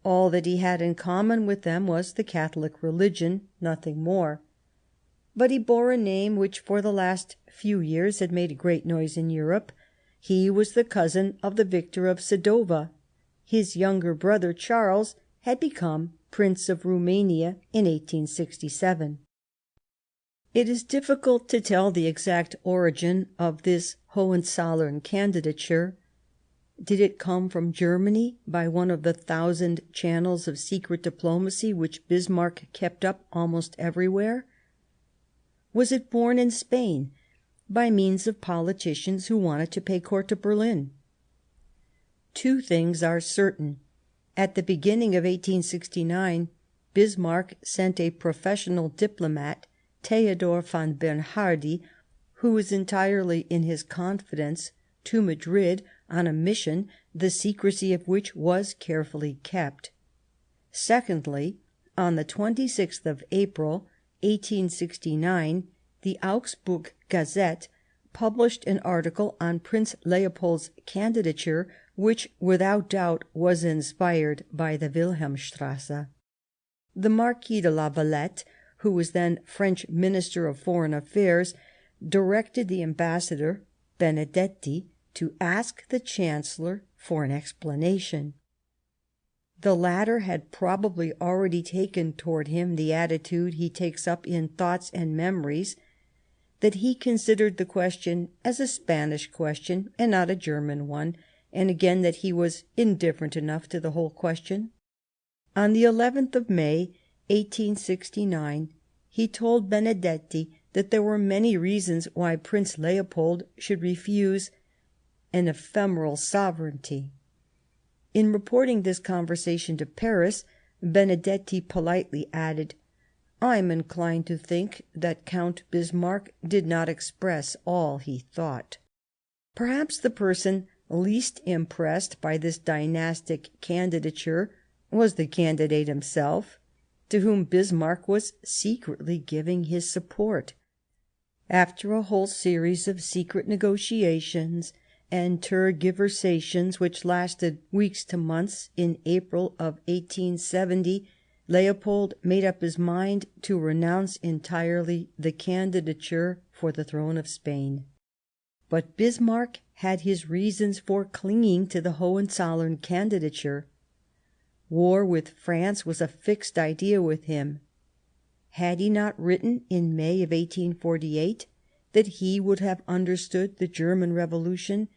All that he had in common with them was the Catholic religion, nothing more. But he bore a name which for the last few years had made a great noise in Europe. He was the cousin of the victor of Sadowa. His younger brother, Charles, had become Prince of Roumania in 1867. It is difficult to tell the exact origin of this Hohenzollern candidature. Did it come from Germany by one of the 1,000 channels of secret diplomacy which Bismarck kept up almost everywhere? Was it born in Spain by means of politicians who wanted to pay court to Berlin? Two things are certain. At the beginning of 1869, Bismarck sent a professional diplomat, Theodor von Bernhardi, who was entirely in his confidence, to Madrid on a mission the secrecy of which was carefully kept. Secondly, on the 26th of April, 1869, the Augsburg Gazette published an article on Prince Leopold's candidature, which without doubt was inspired by the Wilhelmstrasse. The Marquis de la Valette, who was then French Minister of Foreign Affairs, directed the ambassador, Benedetti, to ask the Chancellor for an explanation. The latter had probably already taken toward him the attitude he takes up in Thoughts and Memories, that he considered the question as a Spanish question and not a German one, and again that he was indifferent enough to the whole question. On the 11th of May, 1869, he told Benedetti that there were many reasons why Prince Leopold should refuse an ephemeral sovereignty. In reporting this conversation to Paris, Benedetti politely added, "I'm inclined to think that Count Bismarck did not express all he thought." Perhaps the person least impressed by this dynastic candidature was the candidate himself, to whom Bismarck was secretly giving his support. After a whole series of secret negotiations and tergiversations which lasted weeks to months, in April of 1870 Leopold made up his mind to renounce entirely the candidature for the throne of Spain. But Bismarck had his reasons for clinging to the Hohenzollern candidature. War with France was a fixed idea with him. Had he not written in May of 1848 that he would have understood the German Revolution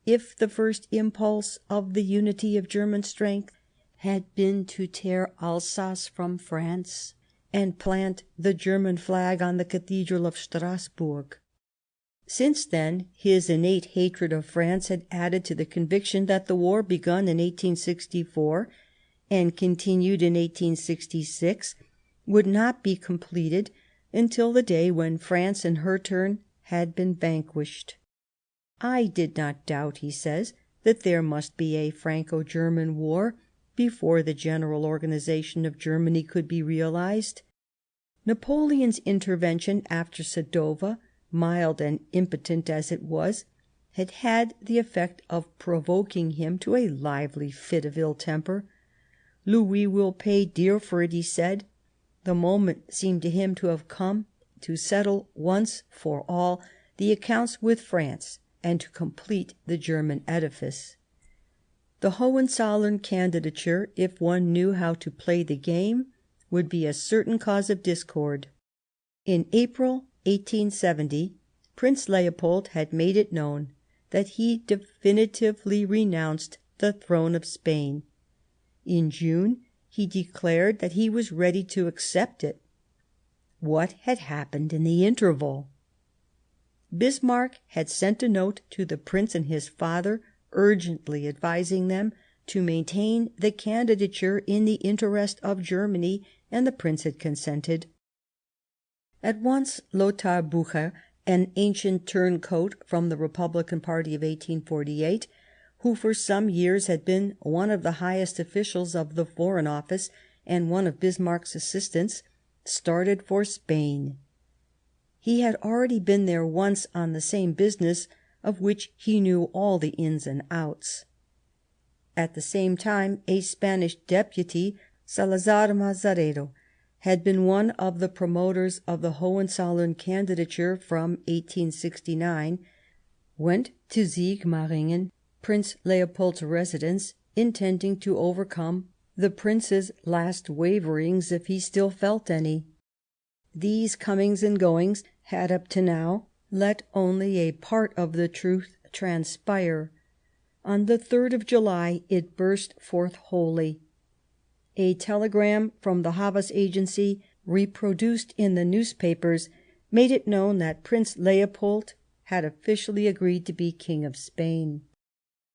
if the first impulse of the unity of German strength had been to tear Alsace from France and plant the German flag on the Cathedral of Strasbourg? Since then, his innate hatred of France had added to the conviction that the war begun in 1864 and continued in 1866 would not be completed until the day when France in her turn had been vanquished. "I did not doubt," he says, "that there must be a Franco-German war before the general organization of Germany could be realized." Napoleon's intervention after Sadowa, mild and impotent as it was, had had the effect of provoking him to a lively fit of ill temper. "Louis will pay dear for it," he said. The moment seemed to him to have come to settle once for all the accounts with France and to complete the German edifice. The Hohenzollern candidature, if one knew how to play the game, would be a certain cause of discord. In April 1870 Prince Leopold had made it known that he definitively renounced the throne of Spain. In June he declared that he was ready to accept it. What had happened in the interval? Bismarck had sent a note to the Prince and his father, urgently advising them to maintain the candidature in the interest of Germany, and the Prince had consented. At once Lothar Bucher, an ancient turncoat from the Republican party of 1848, who for some years had been one of the highest officials of the Foreign Office and one of Bismarck's assistants, started for Spain. He had already been there once on the same business, of which he knew all the ins and outs. At the same time, a Spanish deputy, Salazar Mazzaredo, had been one of the promoters of the Hohenzollern candidature from 1869, went to Sigmaringen, Prince Leopold's residence, intending to overcome the Prince's last waverings, if he still felt any. These comings and goings had up to now let only a part of the truth transpire. On the 3rd of July it burst forth wholly. A telegram from the Havas agency, reproduced in the newspapers, made it known that Prince Leopold had officially agreed to be King of Spain.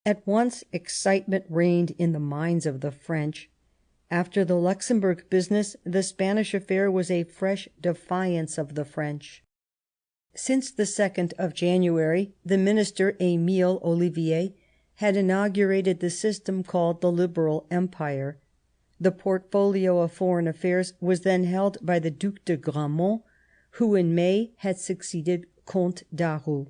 At once excitement reigned in the minds of the French. After the Luxembourg business, the Spanish affair was a fresh defiance of the French. Since the 2nd of January, the minister Émile Ollivier had inaugurated the system called the Liberal Empire. The portfolio of foreign affairs was then held by the Duc de Gramont, who in May had succeeded Comte Daru.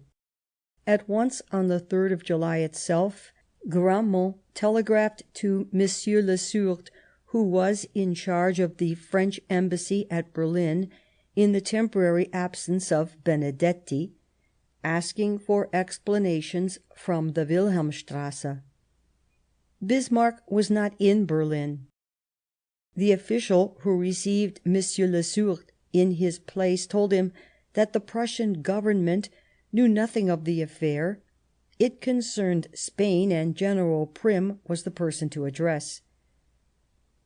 At once, on the 3rd of July itself, Gramont telegraphed to M. Le Sourd, who was in charge of the French embassy at Berlin in the temporary absence of Benedetti, asking for explanations from the Wilhelmstrasse. Bismarck was not in Berlin. The official who received M. Le Sourd in his place told him that the Prussian government knew nothing of the affair. It concerned Spain, and General Prim was the person to address.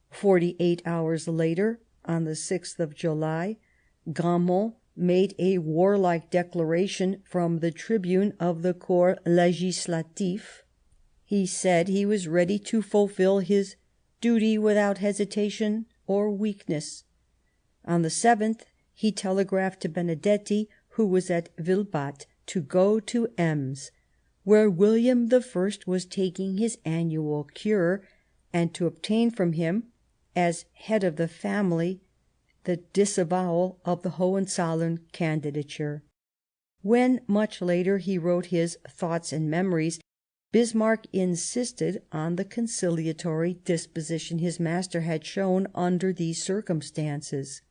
48 hours later, on the 6th of July, Gramont made a warlike declaration from the tribune of the Corps Legislatif. He said he was ready to fulfil his duty without hesitation or weakness. On the 7th he telegraphed to Benedetti, who was at Wilbat, to go to Ems, where William I was taking his annual cure, and to obtain from him, as head of the family, the disavowal of the Hohenzollern candidature. When, much later, he wrote his Thoughts and Memories, Bismarck insisted on the conciliatory disposition his master had shown under these circumstances.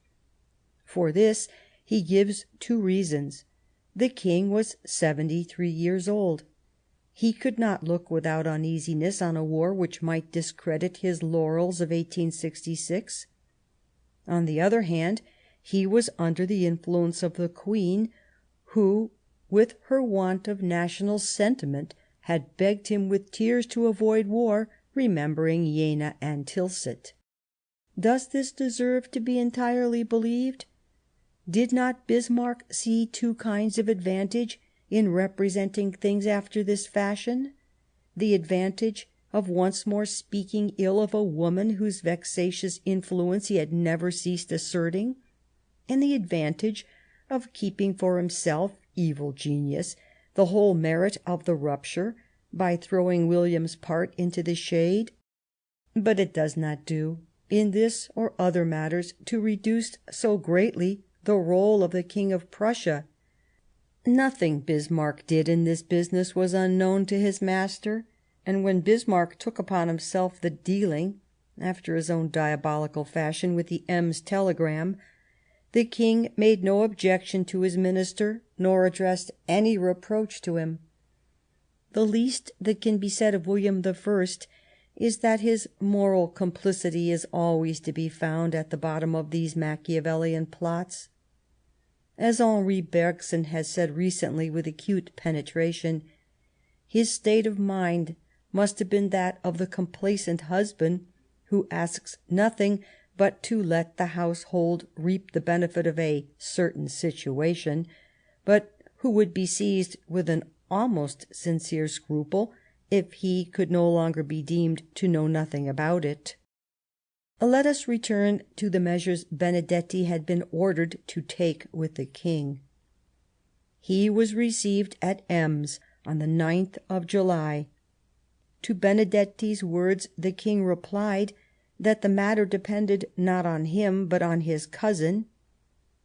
For this he gives two reasons. The king was 73 years old. He could not look without uneasiness on a war which might discredit his laurels of 1866. On the other hand, he was under the influence of the Queen, who, with her want of national sentiment, had begged him with tears to avoid war, remembering Jena and Tilsit. Does this deserve to be entirely believed? Did not Bismarck see two kinds of advantage in representing things after this fashion? The advantage of once more speaking ill of a woman whose vexatious influence he had never ceased asserting, and the advantage of keeping for himself, evil genius, the whole merit of the rupture, by throwing William's part into the shade. But it does not do, in this or other matters, to reduce so greatly the role of the King of Prussia. Nothing Bismarck did in this business was unknown to his master, and when Bismarck took upon himself the dealing, after his own diabolical fashion, with the Ems telegram, the king made no objection to his minister, nor addressed any reproach to him. The least that can be said of William I is that his moral complicity is always to be found at the bottom of these Machiavellian plots. As Henri Bergson has said recently with acute penetration, his state of mind must have been that of the complacent husband who asks nothing but to let the household reap the benefit of a certain situation, but who would be seized with an almost sincere scruple if he could no longer be deemed to know nothing about it. Let us return to the measures Benedetti had been ordered to take with the king. He was received at Ems on the 9th of July. To Benedetti's words the king replied that the matter depended not on him but on his cousin.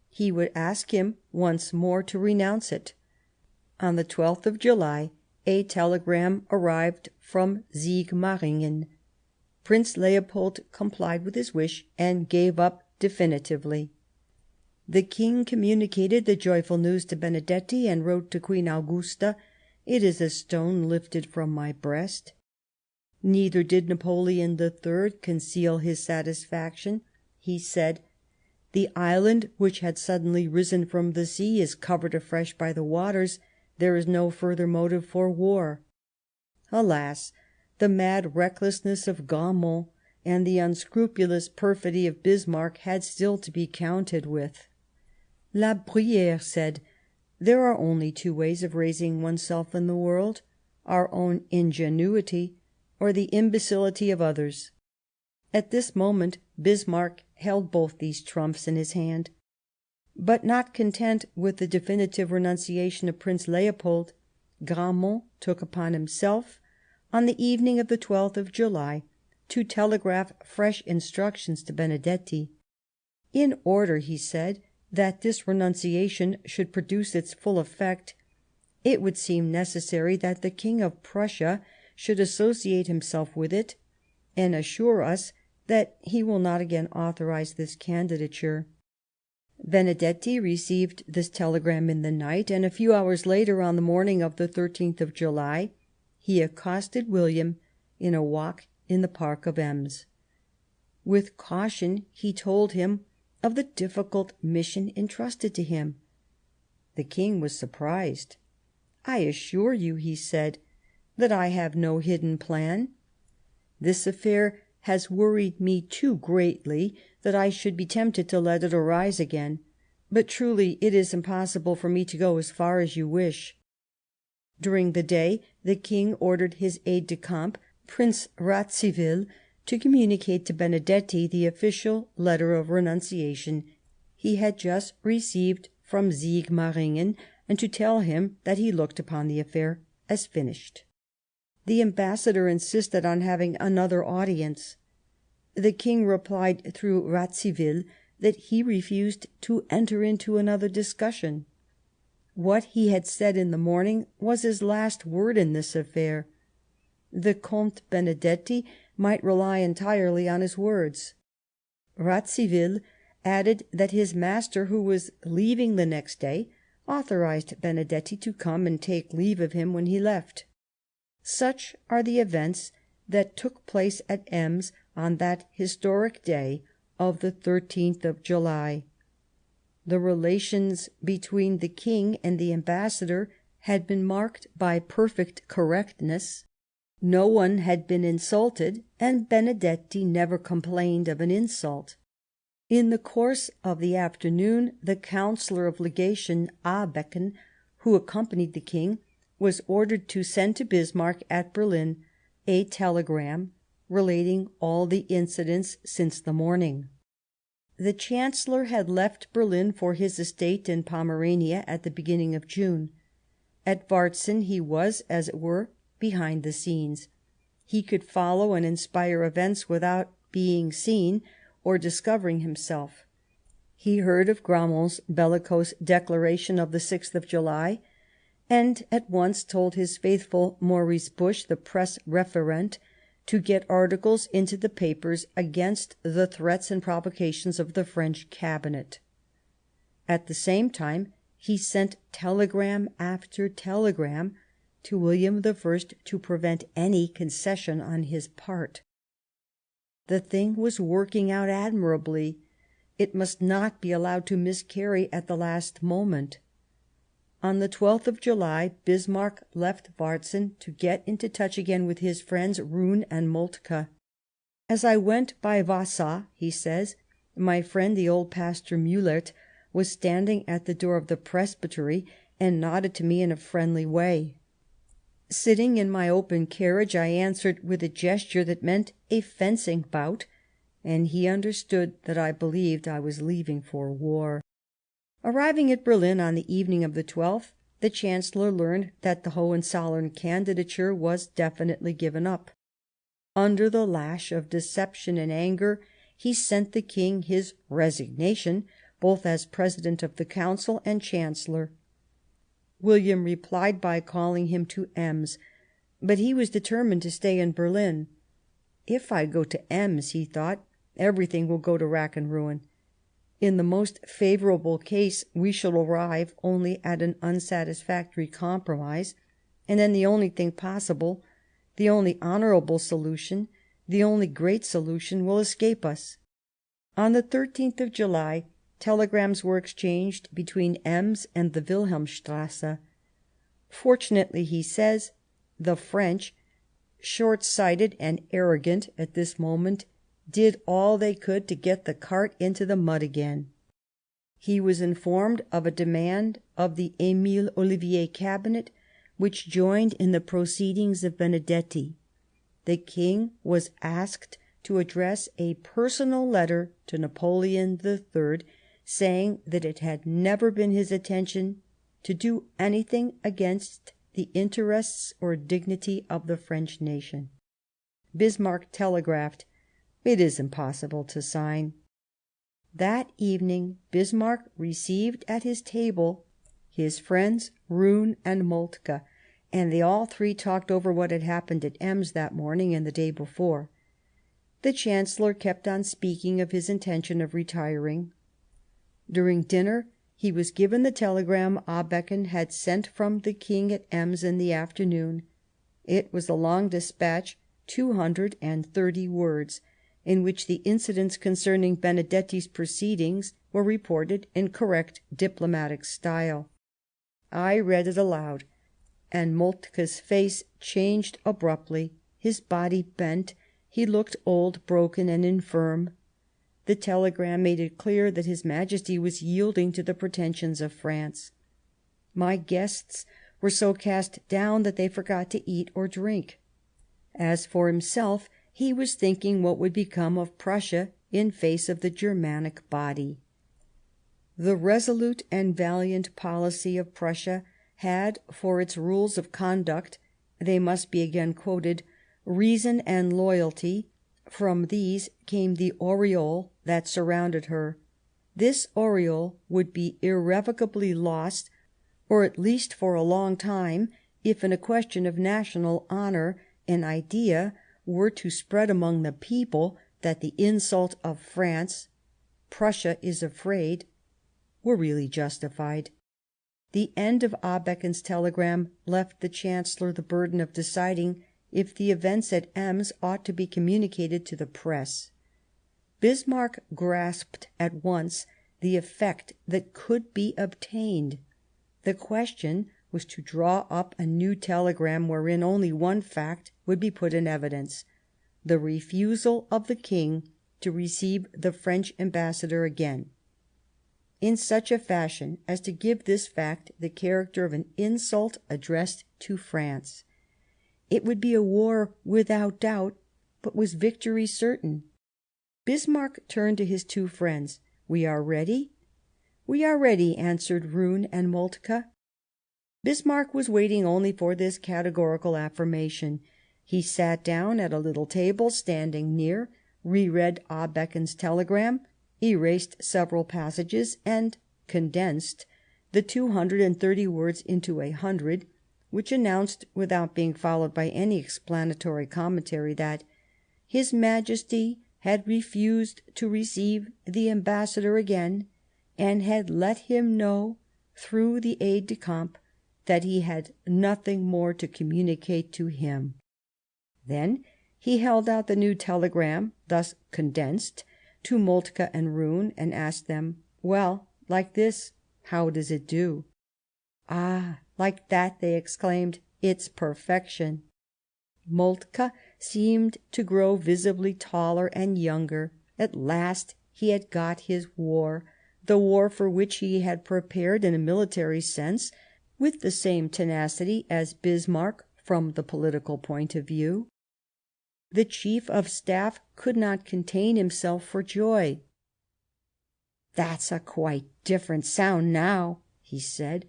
He would ask him once more to renounce it. On the 12th of July a telegram arrived from Sigmaringen. Prince Leopold complied with his wish and gave up definitively. The king communicated the joyful news to Benedetti and wrote to Queen Augusta, "It is a stone lifted from my breast." Neither did Napoleon III conceal his satisfaction. He said, "The island which had suddenly risen from the sea is covered afresh by the waters. There is no further motive for war." Alas! the mad recklessness of Gramont and the unscrupulous perfidy of Bismarck had still to be counted with. La Bruyère said, "There are only two ways of raising oneself in the world: our own ingenuity or the imbecility of others." At this moment Bismarck held both these trumps in his hand. But not content with the definitive renunciation of Prince Leopold, Gramont took upon himself, on the evening of the 12th of July, to telegraph fresh instructions to Benedetti. In order, he said, that this renunciation should produce its full effect, it would seem necessary that the King of Prussia should associate himself with it, and assure us that he will not again authorize this candidature. Benedetti received this telegram in the night, and a few hours later, on the morning of the 13th of July, he accosted William in a walk in the park of Ems. With caution he told him of the difficult mission entrusted to him. The king was surprised. "I assure you," he said, "that I have no hidden plan. This affair has worried me too greatly, that I should be tempted to let it arise again. But truly it is impossible for me to go as far as you wish." During the day the king ordered his aide-de-camp, Prince Radziwill, to communicate to Benedetti the official letter of renunciation he had just received from Sigmaringen, and to tell him that he looked upon the affair as finished. The ambassador insisted on having another audience. The king replied through Radziwill that he refused to enter into another discussion. What he had said in the morning was his last word in this affair. The Comte Benedetti might rely entirely on his words. Radziwill added that his master, who was leaving the next day, authorized Benedetti to come and take leave of him when he left. Such are the events that took place at Ems on that historic day of the 13th of July. The relations between the king and the ambassador had been marked by perfect correctness. No one had been insulted, and Benedetti never complained of an insult. In the course of the afternoon the Councillor of Legation, Abeken, who accompanied the king, was ordered to send to Bismarck at Berlin a telegram relating all the incidents since the morning. The Chancellor had left Berlin for his estate in Pomerania at the beginning of June. At Varzin he was, as it were, behind the scenes. He could follow and inspire events without being seen or discovering himself. He heard of Gramont's bellicose declaration of the 6th of July, and at once told his faithful Maurice Busch, the press referent, to get articles into the papers against the threats and provocations of the French cabinet. At the same time he sent telegram after telegram to William I to prevent any concession on his part. The thing was working out admirably. It must not be allowed to miscarry at the last moment. On the 12th of July Bismarck left Varzin to get into touch again with his friends Roon and Moltke. "As I went by Vassar," he says, "my friend the old Pastor Müllert was standing at the door of the presbytery and nodded to me in a friendly way. Sitting in my open carriage, I answered with a gesture that meant a fencing bout, and he understood that I believed I was leaving for war." Arriving at Berlin on the evening of the 12th, the Chancellor learned that the Hohenzollern candidature was definitely given up. Under the lash of deception and anger, he sent the king his resignation, both as President of the Council and Chancellor. William replied by calling him to Ems, but he was determined to stay in Berlin. "If I go to Ems," he thought, "everything will go to rack and ruin. In the most favourable case we shall arrive only at an unsatisfactory compromise, and then the only thing possible, the only honourable solution, the only great solution will escape us." On the 13th of July telegrams were exchanged between Ems and the Wilhelmstrasse. "Fortunately," he says, "the French, short-sighted and arrogant at this moment, did all they could to get the cart into the mud again." He was informed of a demand of the Émile Ollivier cabinet, which joined in the proceedings of Benedetti. The king was asked to address a personal letter to Napoleon III, saying that it had never been his intention to do anything against the interests or dignity of the French nation. Bismarck telegraphed, "It is impossible to sign." That evening Bismarck received at his table his friends Roon and Moltke, and they all three talked over what had happened at Ems that morning and the day before. The Chancellor kept on speaking of his intention of retiring. During dinner he was given the telegram Abeken had sent from the king at Ems in the afternoon. It was a long despatch, 230 words, in which the incidents concerning Benedetti's proceedings were reported in correct diplomatic style. I read it aloud, and Moltke's face changed abruptly, his body bent, he looked old, broken, and infirm. the telegram made it clear that His Majesty was yielding to the pretensions of France. My guests were so cast down that they forgot to eat or drink. As for himself, he was thinking what would become of Prussia in face of the Germanic body. The resolute and valiant policy of Prussia had for its rules of conduct, they must be again quoted, reason and loyalty. From these came the aureole that surrounded her. This aureole would be irrevocably lost, or at least for a long time, if in a question of national honour an idea were to spread among the people that the insult of France, "Prussia is afraid," were really justified. The end of Abeken's telegram left the Chancellor the burden of deciding if the events at Ems ought to be communicated to the press. Bismarck grasped at once the effect that could be obtained. The question was to draw up a new telegram wherein only one fact would be put in evidence: the refusal of the King to receive the French ambassador again, in such a fashion as to give this fact the character of an insult addressed to France. It would be a war without doubt, but was victory certain? Bismarck turned to his two friends. "We are ready?" "We are ready," answered Roon and Moltke. Bismarck was waiting only for this categorical affirmation. He sat down at a little table standing near, reread Abeken's telegram, erased several passages, and condensed the 230 words into 100, which announced, without being followed by any explanatory commentary, that His Majesty had refused to receive the ambassador again, and had let him know through the aide de camp that he had nothing more to communicate to him. Then he held out the new telegram, thus condensed, to Moltke and Roon, and asked them, "Well, like this, how does it do?" "Ah, like that," they exclaimed, "it's perfection." Moltke seemed to grow visibly taller and younger. At last he had got his war, the war for which he had prepared in a military sense, with the same tenacity as Bismarck from the political point of view. The Chief of Staff could not contain himself for joy. "That's a quite different sound now," he said.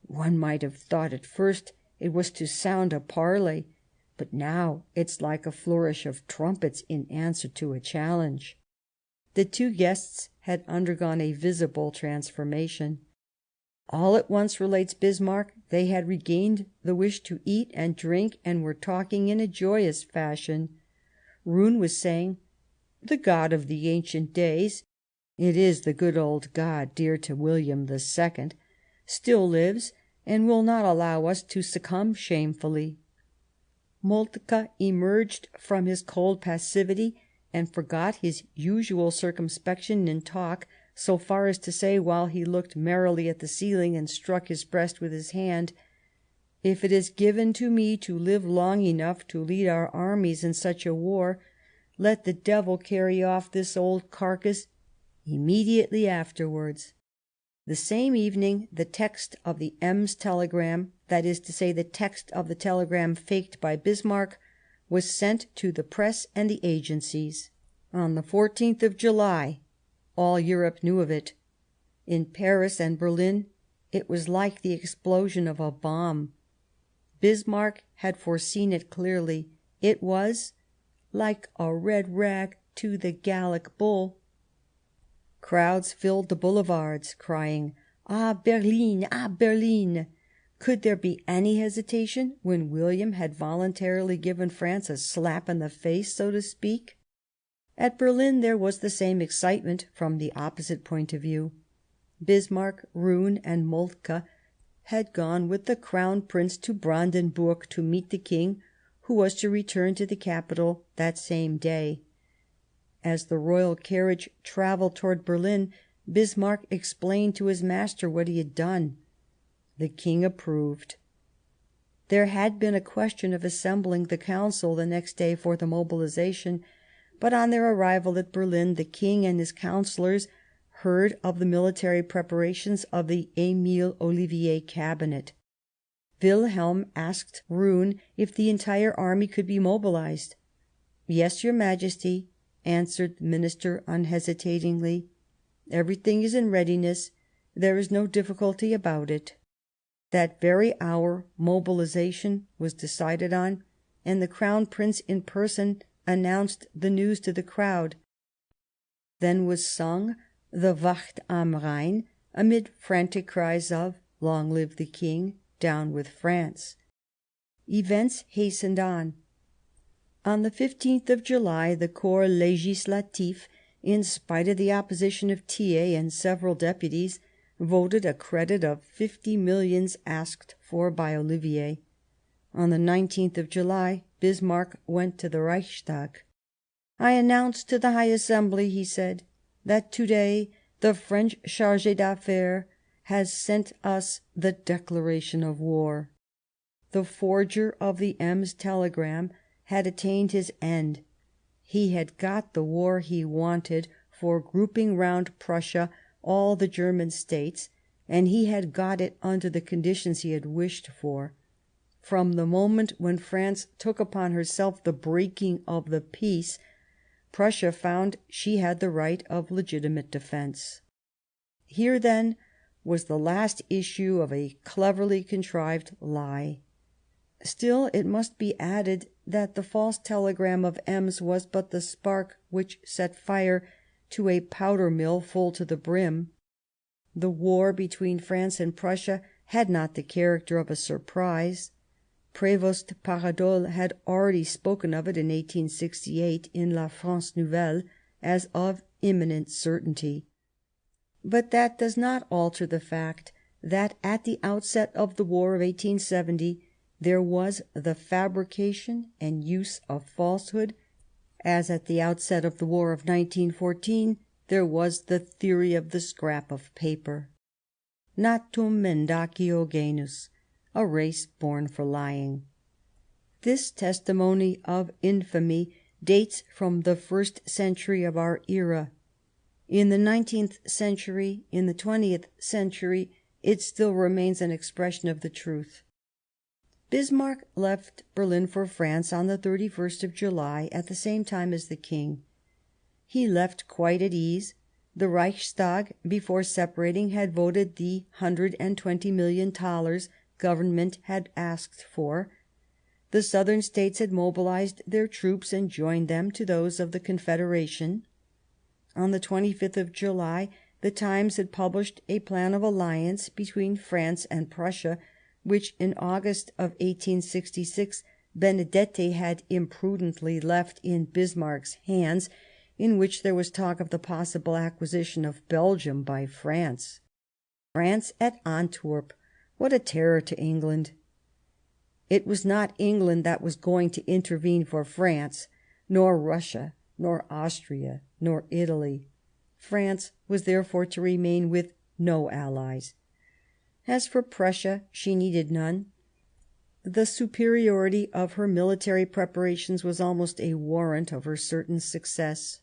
"One might have thought at first it was to sound a parley, but now it's like a flourish of trumpets in answer to a challenge." The two guests had undergone a visible transformation. All at once, relates Bismarck, they had regained the wish to eat and drink, and were talking in a joyous fashion. Roon was saying, "The God of the ancient days — it is the good old God dear to William II — still lives, and will not allow us to succumb shamefully." Moltke emerged from his cold passivity, and forgot his usual circumspection in talk, so far as to say, while he looked merrily at the ceiling and struck his breast with his hand, "If it is given to me to live long enough to lead our armies in such a war, let the devil carry off this old carcass immediately afterwards." The same evening the text of the Ems telegram, that is to say, the text of the telegram faked by Bismarck, was sent to the press and the agencies. On the 14th of July all Europe knew of it. In Paris and Berlin it was like the explosion of a bomb. Bismarck had foreseen it clearly. It was "like a red rag to the Gallic bull." Crowds filled the boulevards, crying, "Ah, Berlin! Ah, Berlin!" Could there be any hesitation when William had voluntarily given France a slap in the face, so to speak? At Berlin there was the same excitement from the opposite point of view. Bismarck, Roon, and Moltke had gone with the Crown Prince to Brandenburg to meet the King, who was to return to the capital that same day. As the royal carriage travelled towards Berlin, Bismarck explained to his master what he had done. The King approved. There had been a question of assembling the Council the next day for the mobilization, but on their arrival at Berlin the king and his councillors heard of the military preparations of the Émile Ollivier cabinet. Wilhelm asked Roon if the entire army could be mobilized. "Yes, your Majesty," answered the minister unhesitatingly. "Everything is in readiness. There is no difficulty about it." That very hour mobilization was decided on, and the Crown Prince in person announced the news to the crowd. Then was sung the Wacht am Rhein, amid frantic cries of "Long live the King! Down with France!" Events hastened on. On the 15th of July the Corps Législatif, in spite of the opposition of Thiers and several deputies, voted a credit of 50 millions asked for by Ollivier. On the 19th of July Bismarck went to the Reichstag. "I announce to the High Assembly," he said, "that today the French Chargé d'Affaires has sent us the declaration of war." The forger of the Ems telegram had attained his end. He had got the war he wanted for grouping round Prussia all the German states, and he had got it under the conditions he had wished for. From the moment when France took upon herself the breaking of the peace, Prussia found she had the right of legitimate defence. Here, then, was the last issue of a cleverly contrived lie. Still, it must be added that the false telegram of Ems was but the spark which set fire to a powder mill full to the brim. The war between France and Prussia had not the character of a surprise. Prévost Paradol had already spoken of it in 1868 in La France Nouvelle as of imminent certainty. But that does not alter the fact that at the outset of the war of 1870 there was the fabrication and use of falsehood, as at the outset of the war of 1914 there was the theory of the scrap of paper. Natum mendacio genus, a race born for lying. This testimony of infamy dates from the 1st century of our era. In the 19th century, in the 20th century, it still remains an expression of the truth. Bismarck left Berlin for France on the 31st of July, at the same time as the King. He left quite at ease. The Reichstag, before separating, had voted the 120 million thalers government had asked for. The southern states had mobilized their troops and joined them to those of the Confederation. On the 25th of July, the Times had published a plan of alliance between France and Prussia, which in August of 1866 Benedetti had imprudently left in Bismarck's hands, in which there was talk of the possible acquisition of Belgium by France. France at Antwerp, what a terror to England! It was not England that was going to intervene for France, nor Russia, nor Austria, nor Italy. France was therefore to remain with no allies. As for Prussia, she needed none. The superiority of her military preparations was almost a warrant of her certain success.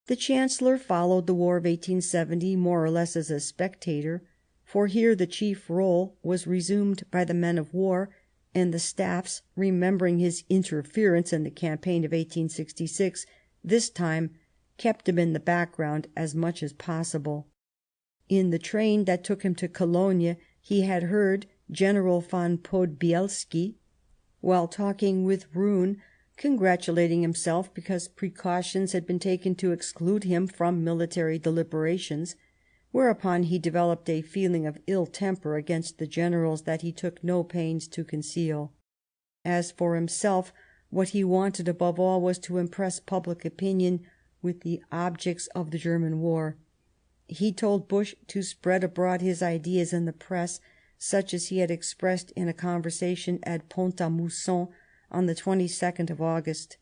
The Chancellor followed the War of 1870 more or less as a spectator, for here the chief role was resumed by the men of war, and the staffs, remembering his interference in the campaign of 1866, this time kept him in the background as much as possible. In the train that took him to Cologne he had heard General von Podbielski, while talking with Roon, congratulating himself because precautions had been taken to exclude him from military deliberations, whereupon he developed a feeling of ill temper against the generals that he took no pains to conceal. As for himself, what he wanted above all was to impress public opinion with the objects of the German war. He told Busch to spread abroad his ideas in the press, such as he had expressed in a conversation at Pont-à-Mousson on the 22nd of August.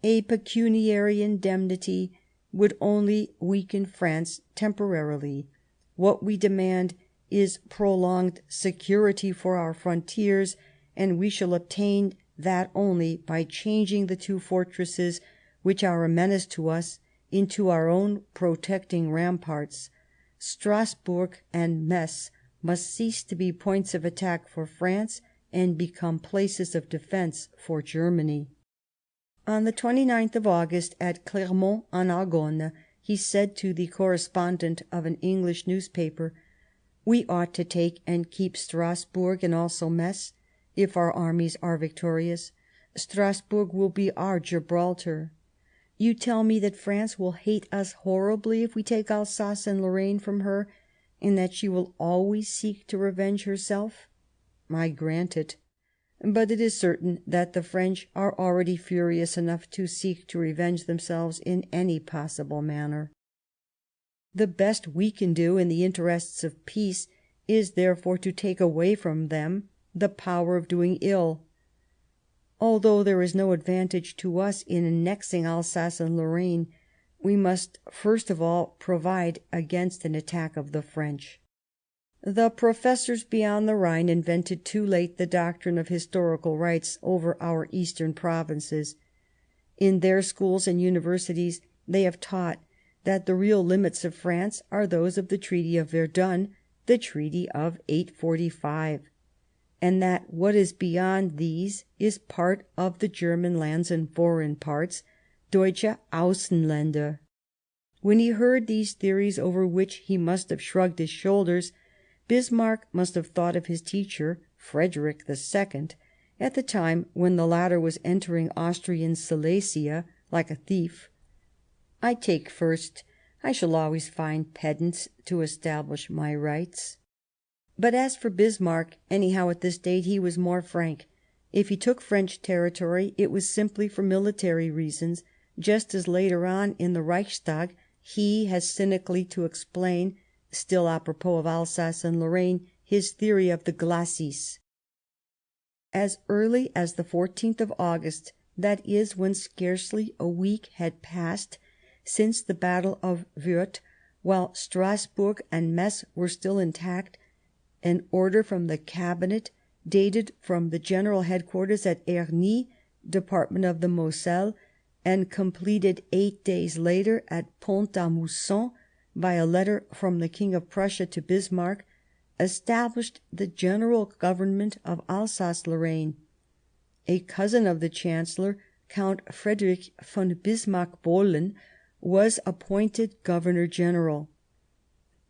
A pecuniary indemnity would only weaken France temporarily. What we demand is prolonged security for our frontiers, and we shall obtain that only by changing the two fortresses which are a menace to us, into our own protecting ramparts. Strasburg and Metz must cease to be points of attack for France and become places of defence for Germany." On the 29th of August, at Clermont-en-Argonne, he said to the correspondent of an English newspaper: "We ought to take and keep Strasburg and also Metz, if our armies are victorious. Strasburg will be our Gibraltar. You tell me that France will hate us horribly if we take Alsace and Lorraine from her, and that she will always seek to revenge herself. I grant it. But it is certain that the French are already furious enough to seek to revenge themselves in any possible manner. The best we can do in the interests of peace is therefore to take away from them the power of doing ill. Although there is no advantage to us in annexing Alsace and Lorraine, we must first of all provide against an attack of the French. The professors beyond the Rhine invented too late the doctrine of historical rights over our eastern provinces. In their schools and universities they have taught that the real limits of France are those of the Treaty of Verdun, the Treaty of 845, and that what is beyond these is part of the German lands and foreign parts, Deutsche Außenländer. When he heard these theories, over which he must have shrugged his shoulders, Bismarck must have thought of his teacher, Frederick II, at the time when the latter was entering Austrian Silesia like a thief. "I take first. I shall always find pedants to establish my rights." But as for Bismarck, anyhow at this date he was more frank. If he took French territory, it was simply for military reasons, just as later on in the Reichstag he has cynically to explain, still apropos of Alsace and Lorraine, his theory of the glacis. As early as the 14th of August, that is, when scarcely a week had passed since the Battle of Wörth, while Strasburg and Metz were still intact, an order from the Cabinet, dated from the General Headquarters at Ernie, Department of the Moselle, and completed 8 days later at Pont-à-Mousson by a letter from the King of Prussia to Bismarck, established the general government of Alsace-Lorraine. A cousin of the Chancellor, Count Friedrich von Bismarck-Bohlen, was appointed Governor-General.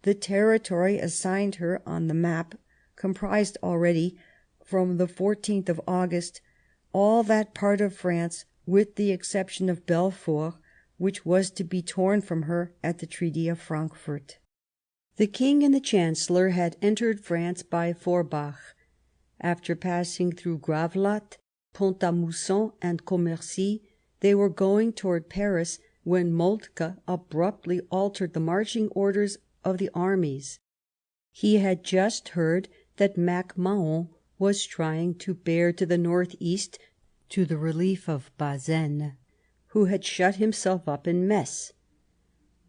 The territory assigned her on the map comprised already, from the 14th of August, all that part of France, with the exception of Belfort, which was to be torn from her at the Treaty of Frankfurt. The King and the Chancellor had entered France by Forbach. After passing through Gravelotte, Pont-à-Mousson and Commercy, they were going towards Paris when Moltke abruptly altered the marching orders of the armies. He had just heard that Mac-Mahon was trying to bear to the northeast to the relief of Bazaine, who had shut himself up in Metz.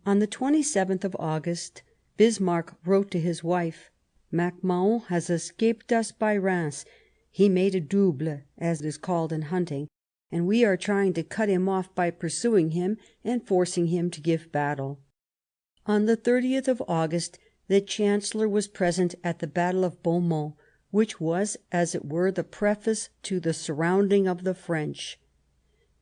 On the 27th of August, Bismarck wrote to his wife: "Mac-Mahon has escaped us by Reims. He made a double, as it is called in hunting, and we are trying to cut him off by pursuing him and forcing him to give battle." On the 30th of August, the Chancellor was present at the Battle of Beaumont, which was, as it were, the preface to the surrounding of the French.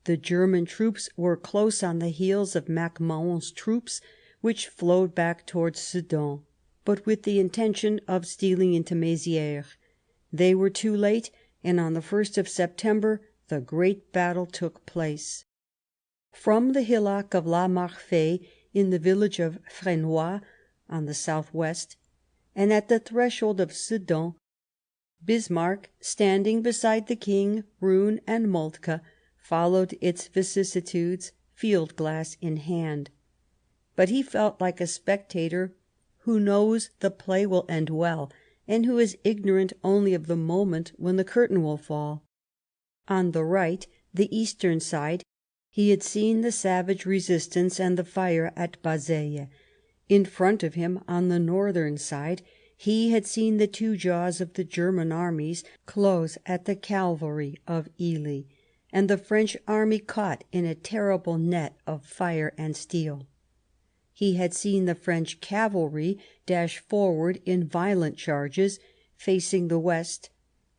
The German troops were close on the heels of Mac-Mahon's troops, which flowed back towards Sedan, but with the intention of stealing into Mézières. They were too late, and on the 1st of September the great battle took place. From the hillock of La Marfée, in the village of Fresnoy on the southwest, and at the threshold of Sedan, Bismarck, standing beside the King, Roon and Moltke, followed its vicissitudes, field glass in hand. But he felt like a spectator who knows the play will end well, and who is ignorant only of the moment when the curtain will fall. On the right, the eastern side, he had seen the savage resistance and the fire at Bazeilles. In front of him, on the northern side, he had seen the two jaws of the German armies close at the Calvary of Ely, and the French army caught in a terrible net of fire and steel. He had seen the French cavalry dash forward in violent charges, facing the west,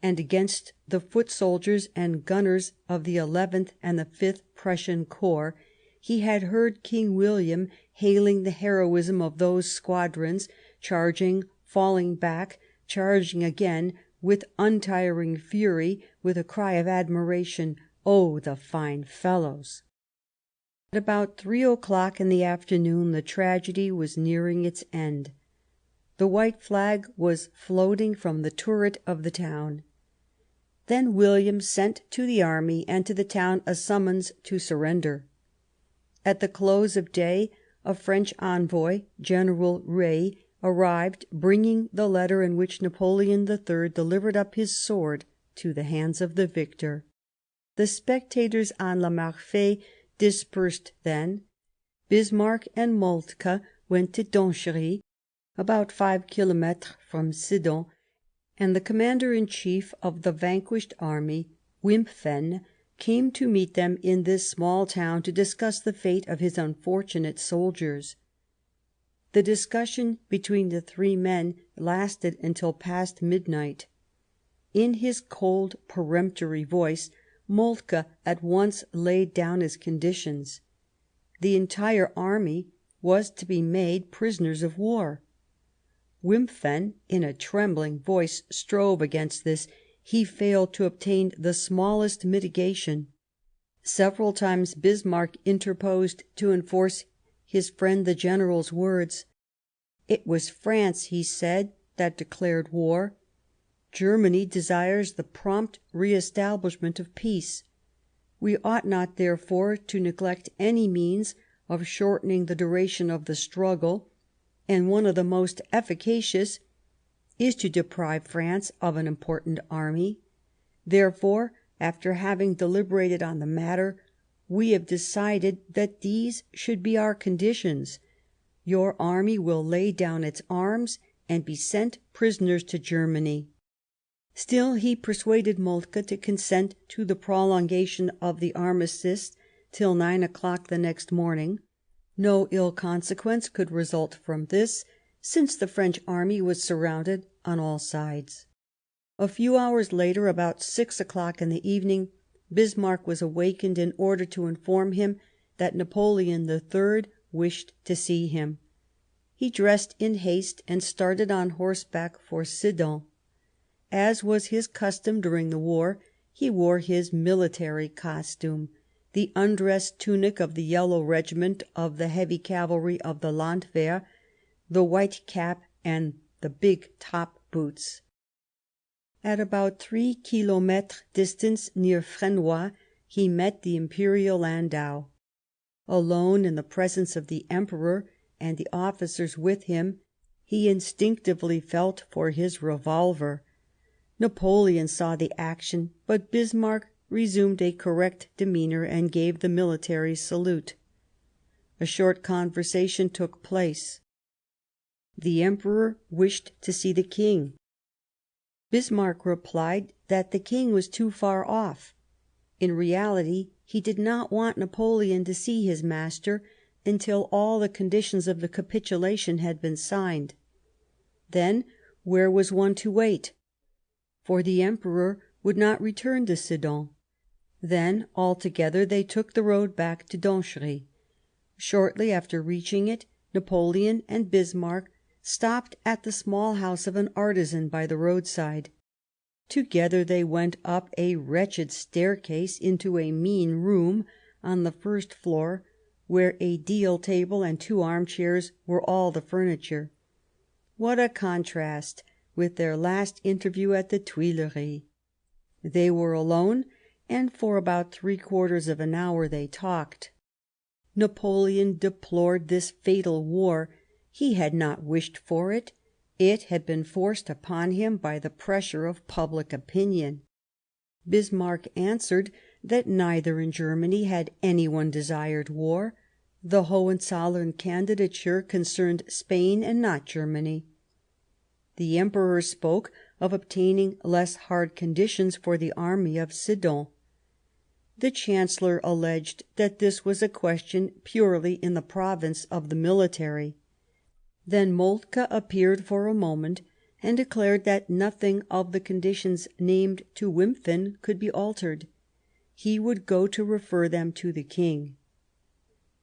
and against the foot soldiers and gunners of the 11th and the 5th Prussian Corps he had heard King William hailing the heroism of those squadrons, charging, falling back, charging again, with untiring fury, with a cry of admiration, "Oh, the fine fellows!" At about 3 o'clock in the afternoon the tragedy was nearing its end. The white flag was floating from the turret of the town. Then William sent to the army and to the town a summons to surrender. At the close of day a French envoy, General Reille, arrived, bringing the letter in which Napoleon III delivered up his sword to the hands of the victor. The spectators on La Marfée dispersed then. Bismarck and Moltke went to Donchery, about 5 kilometres from Sedan, and the commander-in-chief of the vanquished army, Wimpfen, came to meet them in this small town to discuss the fate of his unfortunate soldiers. The discussion between the three men lasted until past midnight. In his cold, peremptory voice, Moltke at once laid down his conditions. The entire army was to be made prisoners of war. Wimpfen, in a trembling voice, strove against this. He failed to obtain the smallest mitigation. Several times Bismarck interposed to enforce his friend the general's words. It was France, he said, that declared war. Germany desires the prompt re-establishment of peace. We ought not, therefore, to neglect any means of shortening the duration of the struggle, and one of the most efficacious is to deprive France of an important army. Therefore, after having deliberated on the matter, we have decided that these should be our conditions. Your army will lay down its arms and be sent prisoners to Germany. Still, he persuaded Moltke to consent to the prolongation of the armistice till 9 o'clock the next morning. No ill consequence could result from this, since the French army was surrounded on all sides. A few hours later, about 6 o'clock in the evening, Bismarck was awakened in order to inform him that Napoleon III wished to see him. He dressed in haste and started on horseback for Sedan. As was his custom during the war, he wore his military costume, the undress tunic of the Yellow Regiment of the Heavy Cavalry of the Landwehr, the white cap and the big top boots. At about 3 kilometres distance, near Frenois, he met the imperial landau. Alone in the presence of the Emperor and the officers with him, he instinctively felt for his revolver. Napoleon saw the action, but Bismarck resumed a correct demeanour and gave the military salute. A short conversation took place. The Emperor wished to see the King. Bismarck replied that the King was too far off. In reality, he did not want Napoleon to see his master until all the conditions of the capitulation had been signed. Then, where was one to wait? For the Emperor would not return to Sedan. Then, altogether, they took the road back to Donchery. Shortly after reaching it, Napoleon and Bismarck stopped at the small house of an artisan by the roadside. Together they went up a wretched staircase into a mean room on the first floor, where a deal table and 2 armchairs were all the furniture. What a contrast with their last interview at the Tuileries! They were alone, and for about 3/4 of an hour they talked. Napoleon deplored this fatal war. He had not wished for it. It had been forced upon him by the pressure of public opinion. Bismarck answered that neither in Germany had anyone desired war. The Hohenzollern candidature concerned Spain and not Germany. The Emperor spoke of obtaining less hard conditions for the army of Sedan. The Chancellor alleged that this was a question purely in the province of the military. Then Moltke appeared for a moment and declared that nothing of the conditions named to Wimpfen could be altered. He would go to refer them to the King.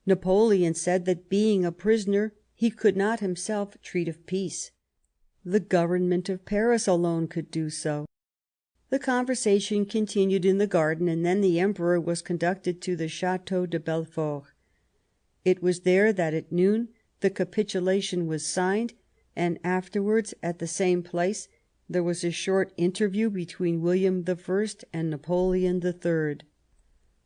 Napoleon said that, being a prisoner, he could not himself treat of peace. The government of Paris alone could do so. The conversation continued in the garden, and then the Emperor was conducted to the Chateau de Belfort. It was there that at noon the capitulation was signed, and afterwards, at the same place, there was a short interview between William I and Napoleon III.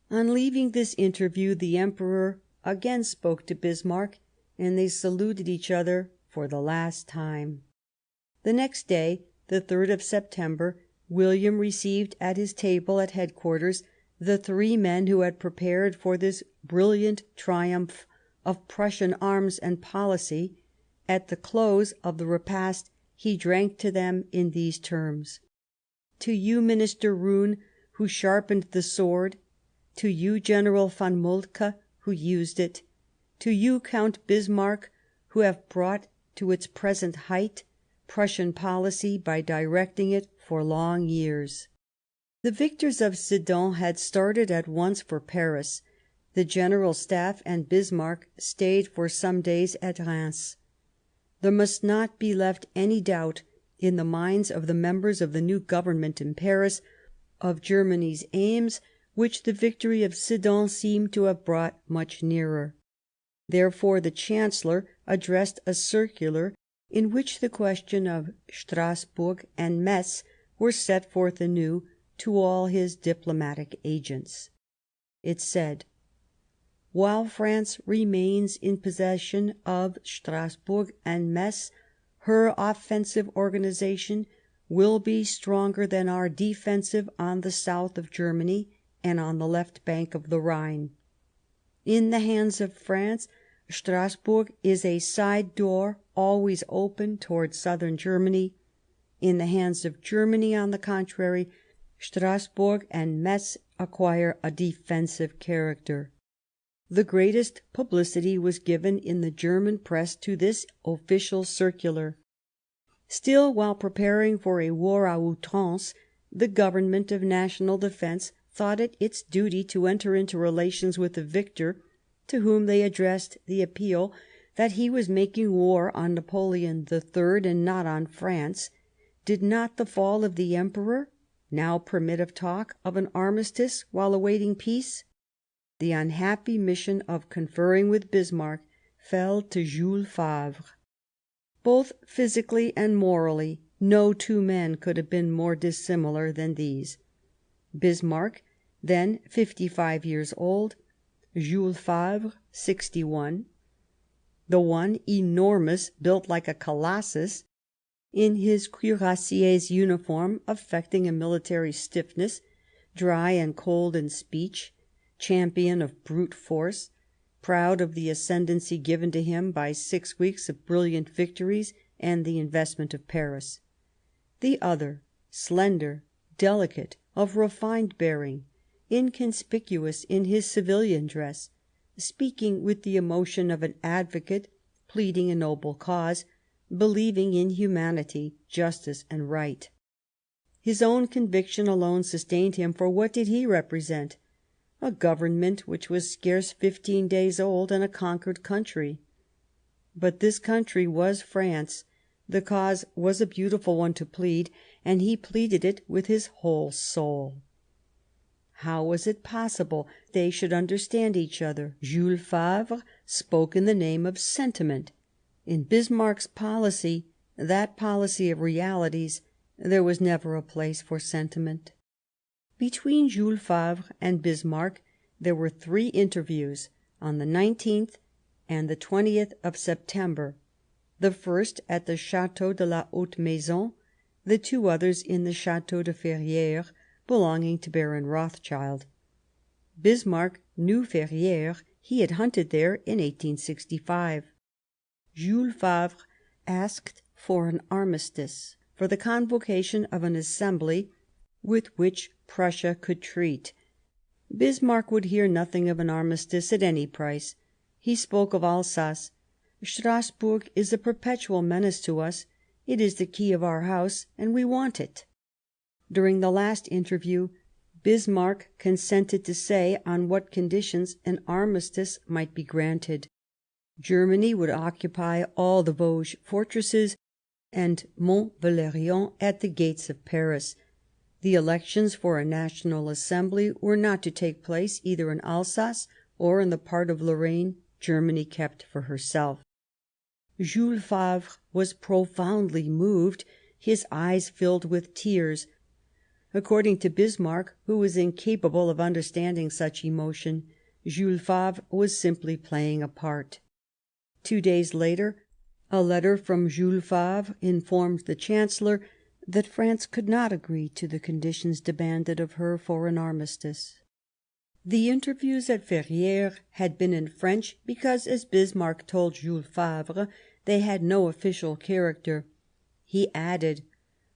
On leaving this interview the Emperor again spoke to Bismarck, and they saluted each other for the last time. The next day, the 3rd of September, William received at his table at headquarters the 3 men who had prepared for this brilliant triumph of Prussian arms and policy. At the close of the repast he drank to them in these terms: "To you, Minister Roon, who sharpened the sword; to you, General von Moltke, who used it; to you, Count Bismarck, who have brought to its present height Prussian policy by directing it for long years." The victors of Sedan had started at once for Paris. The General Staff and Bismarck stayed for some days at Reims. There must not be left any doubt in the minds of the members of the new government in Paris of Germany's aims, which the victory of Sedan seemed to have brought much nearer. Therefore the Chancellor addressed a circular in which the question of Strasburg and Metz were set forth anew to all his diplomatic agents. It said: "While France remains in possession of Strasburg and Metz, her offensive organisation will be stronger than our defensive on the south of Germany and on the left bank of the Rhine. In the hands of France, Strasburg is a side door always open towards southern Germany. In the hands of Germany, on the contrary, Strasburg and Metz acquire a defensive character." The greatest publicity was given in the German press to this official circular. Still, while preparing for a war à outrance, the Government of National Defence thought it its duty to enter into relations with the victor, to whom they addressed the appeal that he was making war on Napoleon III and not on France. Did not the fall of the Emperor now permit of talk of an armistice while awaiting peace? The unhappy mission of conferring with Bismarck fell to Jules Favre. Both physically and morally, no 2 men could have been more dissimilar than these. Bismarck, then 55 years old, Jules Favre 61, the one enormous, built like a colossus, in his cuirassier's uniform affecting a military stiffness, dry and cold in speech, champion of brute force, proud of the ascendancy given to him by 6 weeks of brilliant victories and the investment of Paris. The other, slender, delicate, of refined bearing, inconspicuous in his civilian dress, speaking with the emotion of an advocate pleading a noble cause, believing in humanity, justice, and right. His own conviction alone sustained him, for what did he represent? A government which was scarce 15 days old and a conquered country. But this country was France. The cause was a beautiful one to plead, and he pleaded it with his whole soul. How was it possible they should understand each other? Jules Favre spoke in the name of sentiment. In Bismarck's policy, that policy of realities, there was never a place for sentiment. Between Jules Favre and Bismarck there were 3 interviews, on the 19th and the 20th of September, the first at the Château de la Haute Maison, the 2 others in the Château de Ferrières, belonging to Baron Rothschild. Bismarck knew Ferrières; he had hunted there in 1865. Jules Favre asked for an armistice, for the convocation of an assembly with which Prussia could treat. Bismarck would hear nothing of an armistice at any price. He spoke of Alsace. " Strasburg is a perpetual menace to us. It is the key of our house, and we want it." During the last interview, Bismarck consented to say on what conditions an armistice might be granted. Germany would occupy all the Vosges fortresses and Mont Valérien at the gates of Paris. The elections for a National Assembly were not to take place either in Alsace or in the part of Lorraine Germany kept for herself. Jules Favre was profoundly moved. His eyes filled with tears. According to Bismarck, who was incapable of understanding such emotion, Jules Favre was simply playing a part. 2 days later, a letter from Jules Favre informed the Chancellor that France could not agree to the conditions demanded of her for an armistice. The interviews at Ferrières had been in French because, as Bismarck told Jules Favre, they had no official character. He added,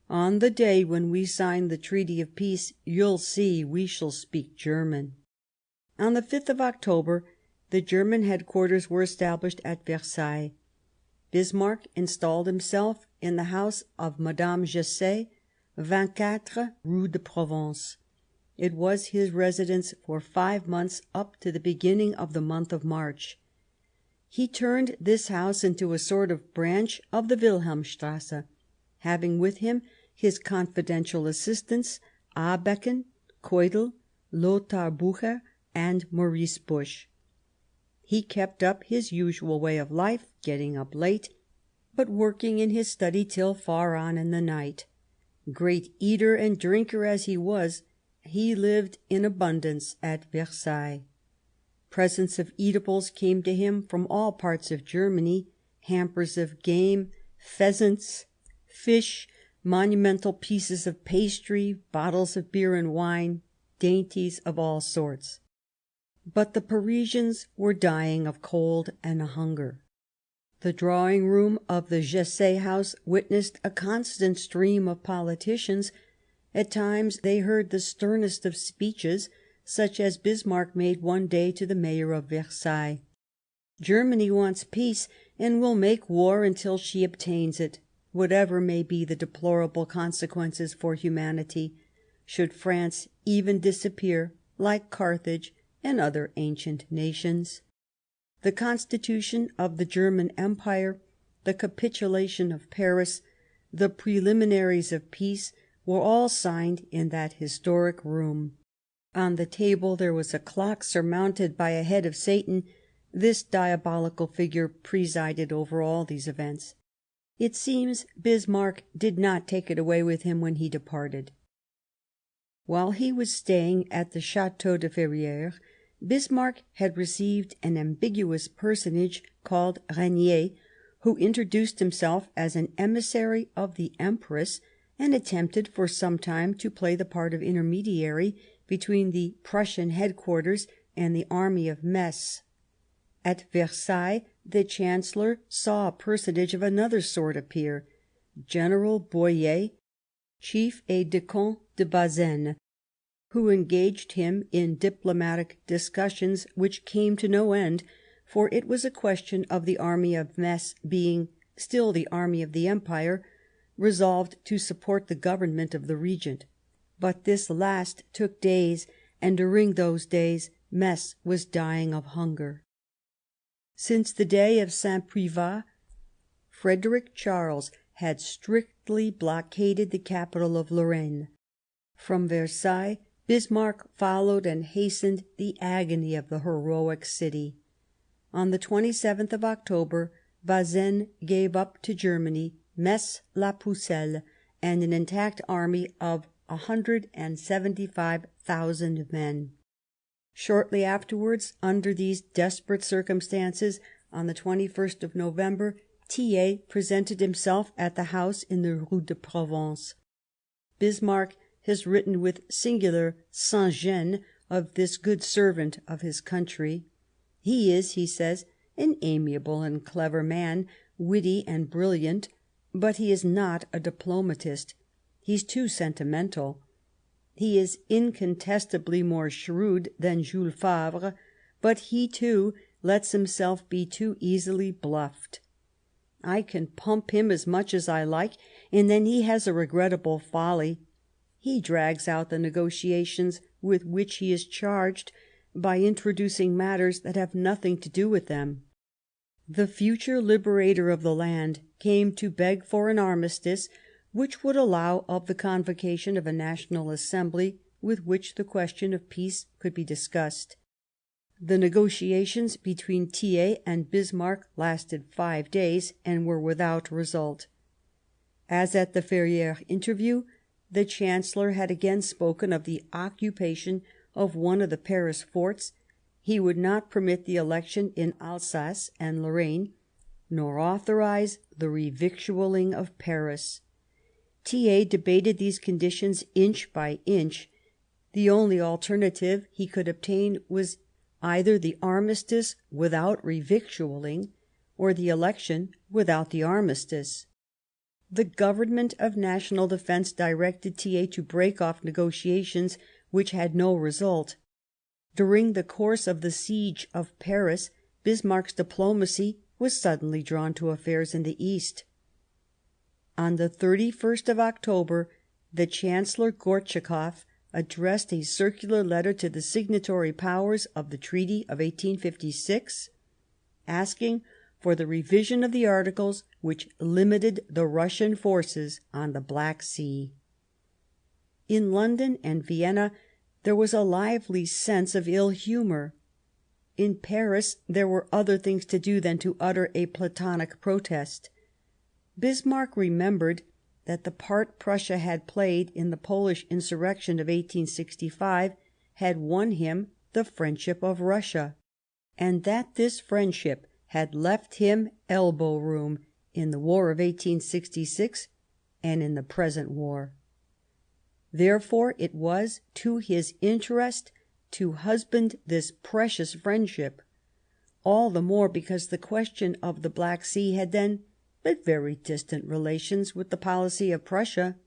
"On the day when we sign the treaty of peace, you'll see we shall speak German." On the 5th of October, the German headquarters were established at Versailles. Bismarck installed himself in the house of Madame Jesset, 24 Rue de Provence. It was his residence for 5 months, up to the beginning of the month of March. He turned this house into a sort of branch of the Wilhelmstrasse, having with him his confidential assistants, Abeken, Keudel, Lothar Bucher, and Maurice Busch. He kept up his usual way of life, getting up late, but working in his study till far on in the night. Great eater and drinker as he was, he lived in abundance at Versailles. Presents of eatables came to him from all parts of Germany, hampers of game, pheasants, fish, monumental pieces of pastry, bottles of beer and wine, dainties of all sorts. But the Parisians were dying of cold and hunger. The drawing-room of the Jesset house witnessed a constant stream of politicians. At times they heard the sternest of speeches, such as Bismarck made one day to the mayor of Versailles. "Germany wants peace, and will make war until she obtains it, whatever may be the deplorable consequences for humanity, should France even disappear, like Carthage and other ancient nations." The constitution of the German Empire, the capitulation of Paris, the preliminaries of peace, were all signed in that historic room. On the table there was a clock surmounted by a head of Satan. This diabolical figure presided over all these events. It seems Bismarck did not take it away with him when he departed. While he was staying at the Château de Ferrières, Bismarck had received an ambiguous personage called Regnier, who introduced himself as an emissary of the Empress, and attempted for some time to play the part of intermediary between the Prussian headquarters and the army of Metz. At Versailles the Chancellor saw a personage of another sort appear, General Boyer, chief aide-de-camp de Bazaine, who engaged him in diplomatic discussions which came to no end, for it was a question of the army of Metz being still the army of the Empire, resolved to support the government of the Regent. But this last took days, and during those days Metz was dying of hunger. Since the day of Saint Privat, Frederick Charles had strictly blockaded the capital of Lorraine. From Versailles, Bismarck followed and hastened the agony of the heroic city. On the 27th of October, Bazaine gave up to Germany Metz-la-Pucelle and an intact army of 175,000 men. Shortly afterwards, under these desperate circumstances, on the 21st of November, Thiers presented himself at the house in the Rue de Provence. Bismarck has written with singular sans-gêne of this good servant of his country. He is, he says, an amiable and clever man, witty and brilliant, but he is not a diplomatist. He's too sentimental. He is incontestably more shrewd than Jules Favre, but he, too, lets himself be too easily bluffed. I can pump him as much as I like, and then he has a regrettable folly. He drags out the negotiations with which he is charged by introducing matters that have nothing to do with them. The future liberator of the land came to beg for an armistice which would allow of the convocation of a national assembly with which the question of peace could be discussed. The negotiations between Thiers and Bismarck lasted 5 days and were without result. As at the Ferrières interview, the Chancellor had again spoken of the occupation of one of the Paris forts. He would not permit the election in Alsace and Lorraine, nor authorise the revictualling of Paris. Thiers debated these conditions inch by inch. The only alternative he could obtain was either the armistice without revictualling, or the election without the armistice. The Government of National Defence directed Thiers to break off negotiations which had no result. During the course of the siege of Paris, Bismarck's diplomacy was suddenly drawn to affairs in the East. On the 31st of October, the Chancellor Gortschakoff addressed a circular letter to the signatory powers of the Treaty of 1856, asking for the revision of the articles which limited the Russian forces on the Black Sea. In London and Vienna there was a lively sense of ill humour. In Paris there were other things to do than to utter a Platonic protest. Bismarck remembered that the part Prussia had played in the Polish insurrection of 1865 had won him the friendship of Russia, and that this friendship had left him elbow room in the War of 1866 and in the present war. Therefore it was to his interest to husband this precious friendship, all the more because the question of the Black Sea had then but very distant relations with the policy of Prussia.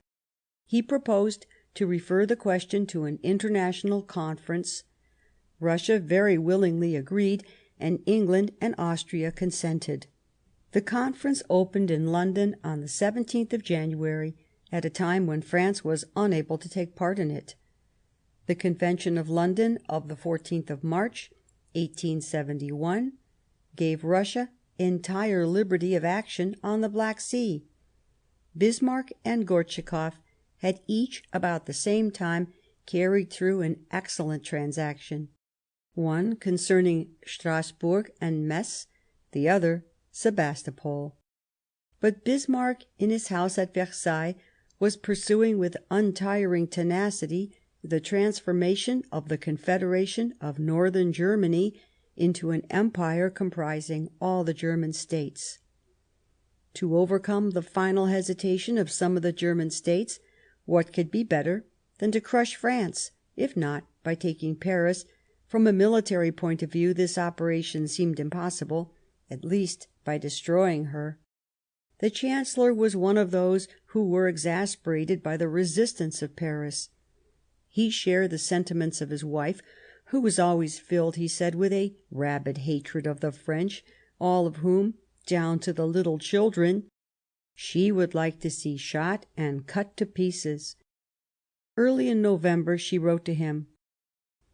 He proposed to refer the question to an international conference. Russia very willingly agreed, and England and Austria consented. The conference opened in London on the 17th of January, at a time when France was unable to take part in it. The Convention of London of the 14th of March, 1871, gave Russia entire liberty of action on the Black Sea. Bismarck and Gortschakoff had each about the same time carried through an excellent transaction, one concerning Strasbourg and Metz, the other Sebastopol. But Bismarck, in his house at Versailles, was pursuing with untiring tenacity the transformation of the Confederation of Northern Germany into an empire comprising all the German states. To overcome the final hesitation of some of the German states, what could be better than to crush France? If not by taking Paris, from a military point of view this operation seemed impossible, at least by destroying her. The Chancellor was one of those who were exasperated by the resistance of Paris. He shared the sentiments of his wife, who was always filled, he said, with a rabid hatred of the French, all of whom, down to the little children, she would like to see shot and cut to pieces. Early in November she wrote to him: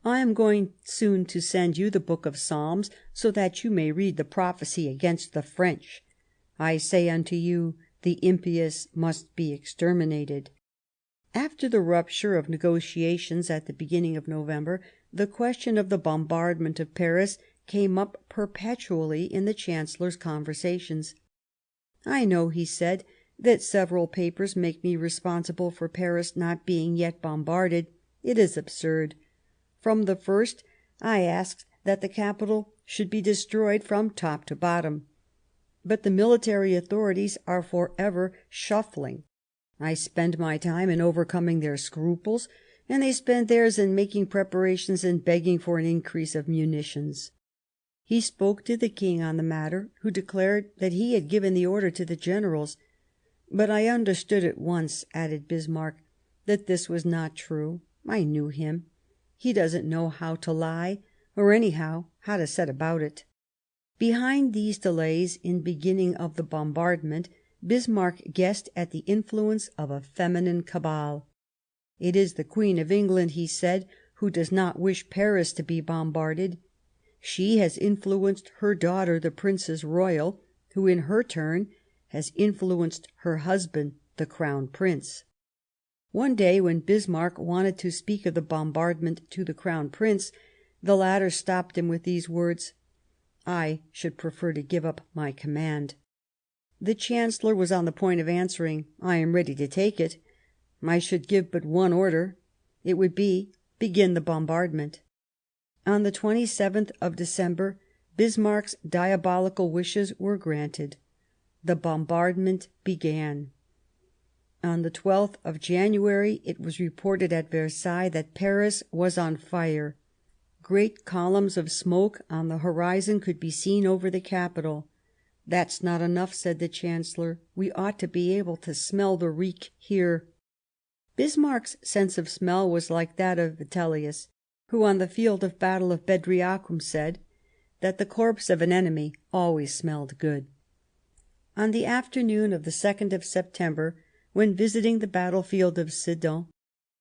"I am going soon to send you the Book of Psalms, so that you may read the prophecy against the French. I say unto you, the impious must be exterminated." After the rupture of negotiations at the beginning of November, the question of the bombardment of Paris came up perpetually in the Chancellor's conversations. "I know," he said, "that several papers make me responsible for Paris not being yet bombarded. It is absurd. From the first I asked that the capital should be destroyed from top to bottom. But the military authorities are for ever shuffling. I spend my time in overcoming their scruples, and they spend theirs in making preparations and begging for an increase of munitions." He spoke to the King on the matter, who declared that he had given the order to the generals. "But I understood at once," added Bismarck, "that this was not true. I knew him. He doesn't know how to lie, or anyhow how to set about it." Behind these delays in beginning of the bombardment, Bismarck guessed at the influence of a feminine cabal. "It is the Queen of England," he said, "who does not wish Paris to be bombarded. She has influenced her daughter, the Princess Royal, who in her turn has influenced her husband, the Crown Prince." One day, when Bismarck wanted to speak of the bombardment to the Crown Prince, the latter stopped him with these words: "I should prefer to give up my command." The Chancellor was on the point of answering: "I am ready to take it. I should give but one order. It would be, begin the bombardment." On the 27th of December, Bismarck's diabolical wishes were granted. The bombardment began. On the 12th of January it was reported at Versailles that Paris was on fire. Great columns of smoke on the horizon could be seen over the capital. "That's not enough," said the Chancellor. "We ought to be able to smell the reek here." Bismarck's sense of smell was like that of Vitellius, who on the field of battle of Bedriacum said that the corpse of an enemy always smelled good. On the afternoon of the 2nd of September, when visiting the battlefield of Sedan,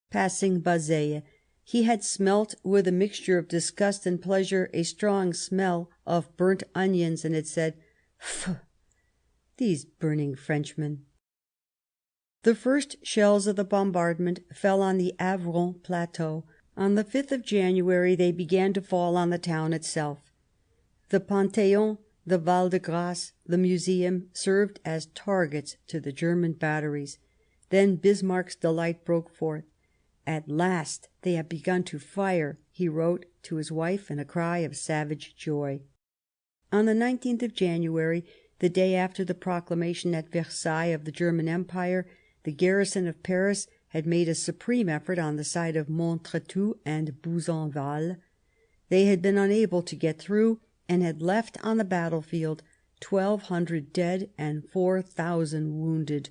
passing Bazeilles, he had smelt with a mixture of disgust and pleasure a strong smell of burnt onions, and had said, "Pfff, these burning Frenchmen." The first shells of the bombardment fell on the Avron plateau. On the 5th of January they began to fall on the town itself. The Panthéon, the Val de Grâce, the Museum, served as targets to the German batteries. Then Bismarck's delight broke forth. "At last they have begun to fire," he wrote to his wife in a cry of savage joy. On the 19th of January, the day after the proclamation at Versailles of the German Empire, the garrison of Paris had made a supreme effort on the side of Montretout and Buzenval. They had been unable to get through, and had left on the battlefield 1,200 dead and 4,000 wounded.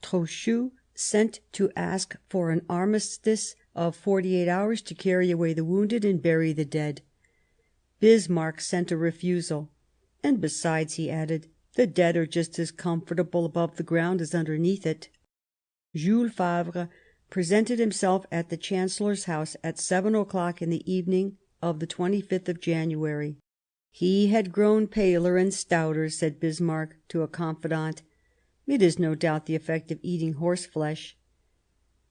Trochu sent to ask for an armistice of 48 hours to carry away the wounded and bury the dead. Bismarck sent a refusal. "And besides," he added, "the dead are just as comfortable above the ground as underneath it." Jules Favre presented himself at the Chancellor's house at 7 o'clock in the evening of the 25th of January. "He had grown paler and stouter," said Bismarck to a confidant. "It is no doubt the effect of eating horseflesh."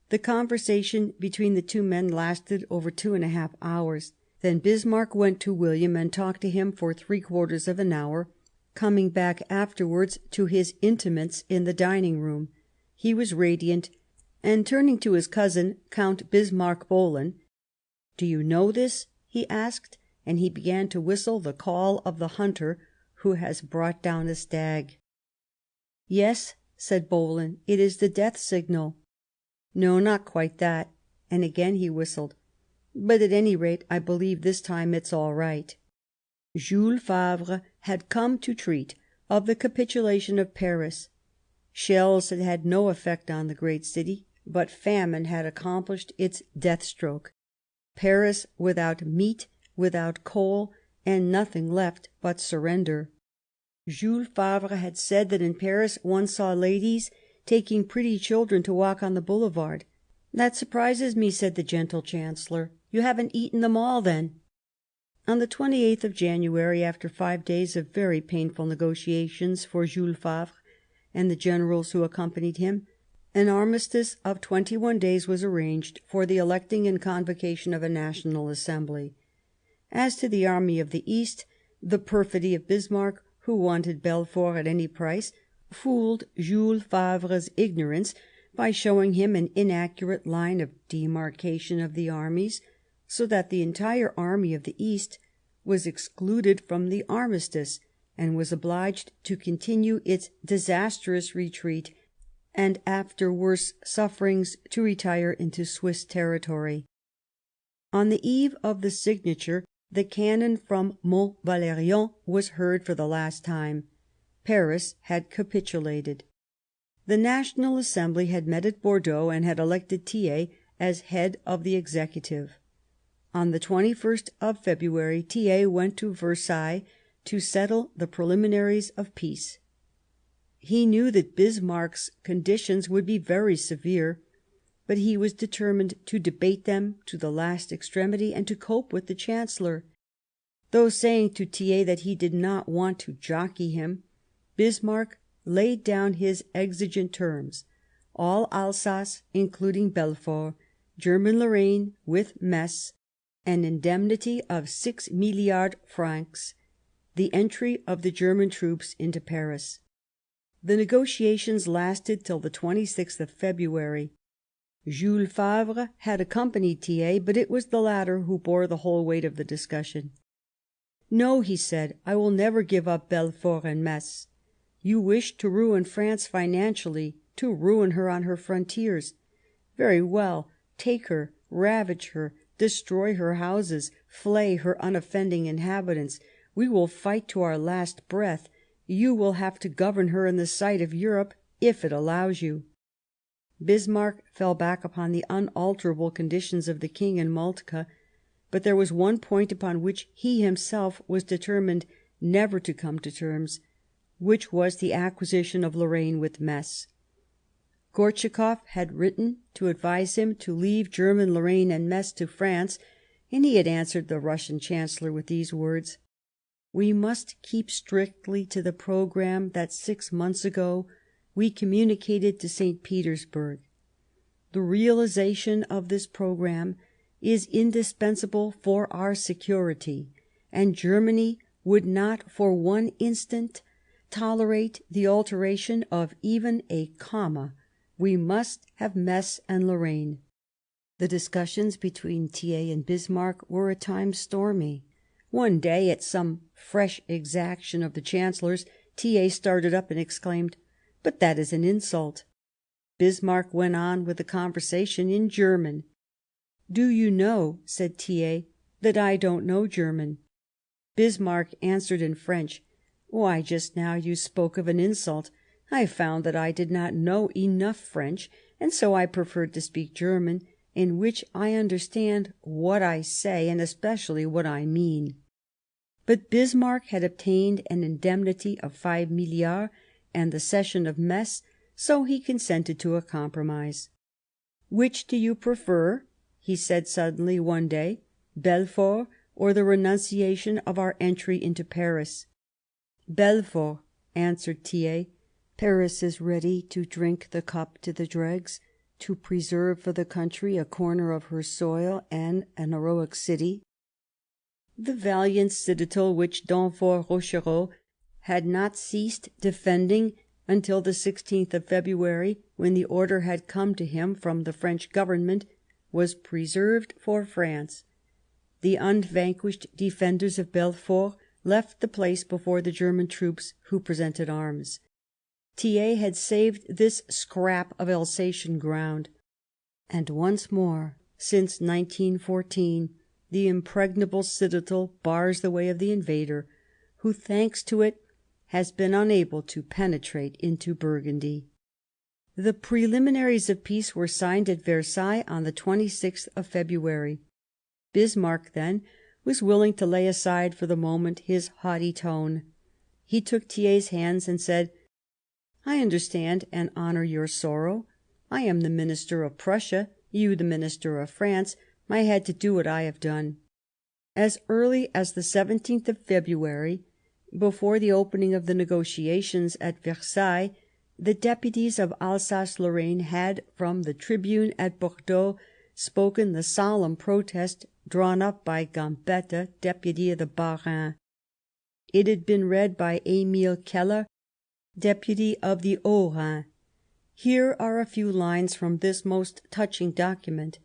The conversation between the two men lasted over 2½ hours. Then Bismarck went to William and talked to him for 3/4 of an hour, coming back afterwards to his intimates in the dining room. He was radiant, and turning to his cousin, Count Bismarck-Bohlen, "Do you know this?" he asked, and he began to whistle the call of the hunter who has brought down a stag. "Yes," said Bohlen, "it is the death signal." "No, not quite that," and again he whistled. "But at any rate, I believe this time it's all right." Jules Favre had come to treat of the capitulation of Paris. Shells had had no effect on the great city, but famine had accomplished its death stroke. Paris without meat, without coal, and nothing left but surrender. Jules Favre had said that in Paris one saw ladies taking pretty children to walk on the boulevard. "That surprises me," said the gentle Chancellor. "You haven't eaten them all, then?" On the 28th of January, after 5 days of very painful negotiations for Jules Favre and the generals who accompanied him, an armistice of 21 days was arranged for the electing and convocation of a National Assembly. As to the Army of the East, the perfidy of Bismarck, who wanted Belfort at any price, fooled Jules Favre's ignorance by showing him an inaccurate line of demarcation of the armies, so that the entire Army of the East was excluded from the armistice, and was obliged to continue its disastrous retreat, and after worse sufferings to retire into Swiss territory. On the eve of the signature, the cannon from Mont Valérien was heard for the last time. Paris had capitulated. The National Assembly had met at Bordeaux and had elected Thiers as head of the executive. On the 21st of February Thiers went to Versailles to settle the preliminaries of peace. He knew that Bismarck's conditions would be very severe, but he was determined to debate them to the last extremity and to cope with the Chancellor. Though saying to Thiers that he did not want to jockey him, Bismarck laid down his exigent terms: all Alsace, including Belfort, German Lorraine with Metz, an indemnity of 6 milliards francs, the entry of the German troops into Paris. The negotiations lasted till the 26th of February. Jules Favre had accompanied Thiers, but it was the latter who bore the whole weight of the discussion. "No," he said, "I will never give up Belfort and Metz. You wish to ruin France financially, to ruin her on her frontiers. Very well, take her, ravage her, destroy her houses, flay her unoffending inhabitants. We will fight to our last breath. You will have to govern her in the sight of Europe, if it allows you." Bismarck fell back upon the unalterable conditions of the King in Moltke, but there was one point upon which he himself was determined never to come to terms, which was the acquisition of Lorraine with Metz. Gortschakoff had written to advise him to leave German Lorraine and Metz to France, and he had answered the Russian Chancellor with these words: "We must keep strictly to the programme that 6 months ago we communicated to St. Petersburg. The realization of this programme is indispensable for our security, and Germany would not for one instant tolerate the alteration of even a comma. We must have Metz and Lorraine." The discussions between Thiers and Bismarck were at times stormy. One day, at some fresh exaction of the Chancellor's, Thiers started up and exclaimed: "But that is an insult." Bismarck went on with the conversation in German. "Do you know," said Thiers, "that I don't know German?" Bismarck answered in French: "Why, just now you spoke of an insult. I found that I did not know enough French, and so I preferred to speak German, in which I understand what I say, and especially what I mean." But Bismarck had obtained an indemnity of 5 milliards and the cession of Metz, so he consented to a compromise. "Which do you prefer," he said suddenly one day, "Belfort or the renunciation of our entry into Paris?" "Belfort," answered Thiers. "Paris is ready to drink the cup to the dregs, to preserve for the country a corner of her soil and an heroic city." The valiant citadel which Denfert Rochereau had not ceased defending until the 16th of February, when the order had come to him from the French Government, was preserved for France. The unvanquished defenders of Belfort left the place before the German troops, who presented arms. Thiers had saved this scrap of Alsatian ground, and once more, since 1914, the impregnable citadel bars the way of the invader, who, thanks to it, has been unable to penetrate into Burgundy. The preliminaries of peace were signed at Versailles on the 26th of February. Bismarck, then, was willing to lay aside for the moment his haughty tone. He took Thiers' hands and said: "I understand and honour your sorrow. I am the Minister of Prussia, you the Minister of France. I had to do what I have done." As early as the 17th of February, before the opening of the negotiations at Versailles, the deputies of Alsace-Lorraine had, from the tribune at Bordeaux, spoken the solemn protest drawn up by Gambetta, deputy of the Bas-Rhin. It had been read by Émile Keller, deputy of the Haut-Rhin. Here are a few lines from this most touching document.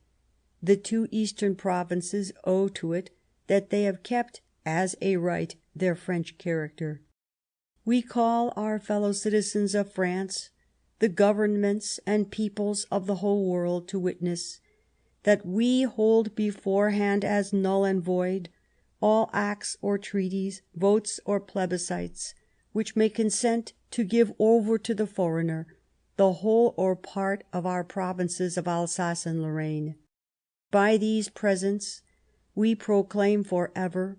The two eastern provinces owe to it that they have kept, as a right, their French character. "We call our fellow citizens of France, the governments and peoples of the whole world, to witness that we hold beforehand as null and void all acts or treaties, votes or plebiscites, which may consent to give over to the foreigner the whole or part of our provinces of Alsace and Lorraine. By these presents we proclaim for ever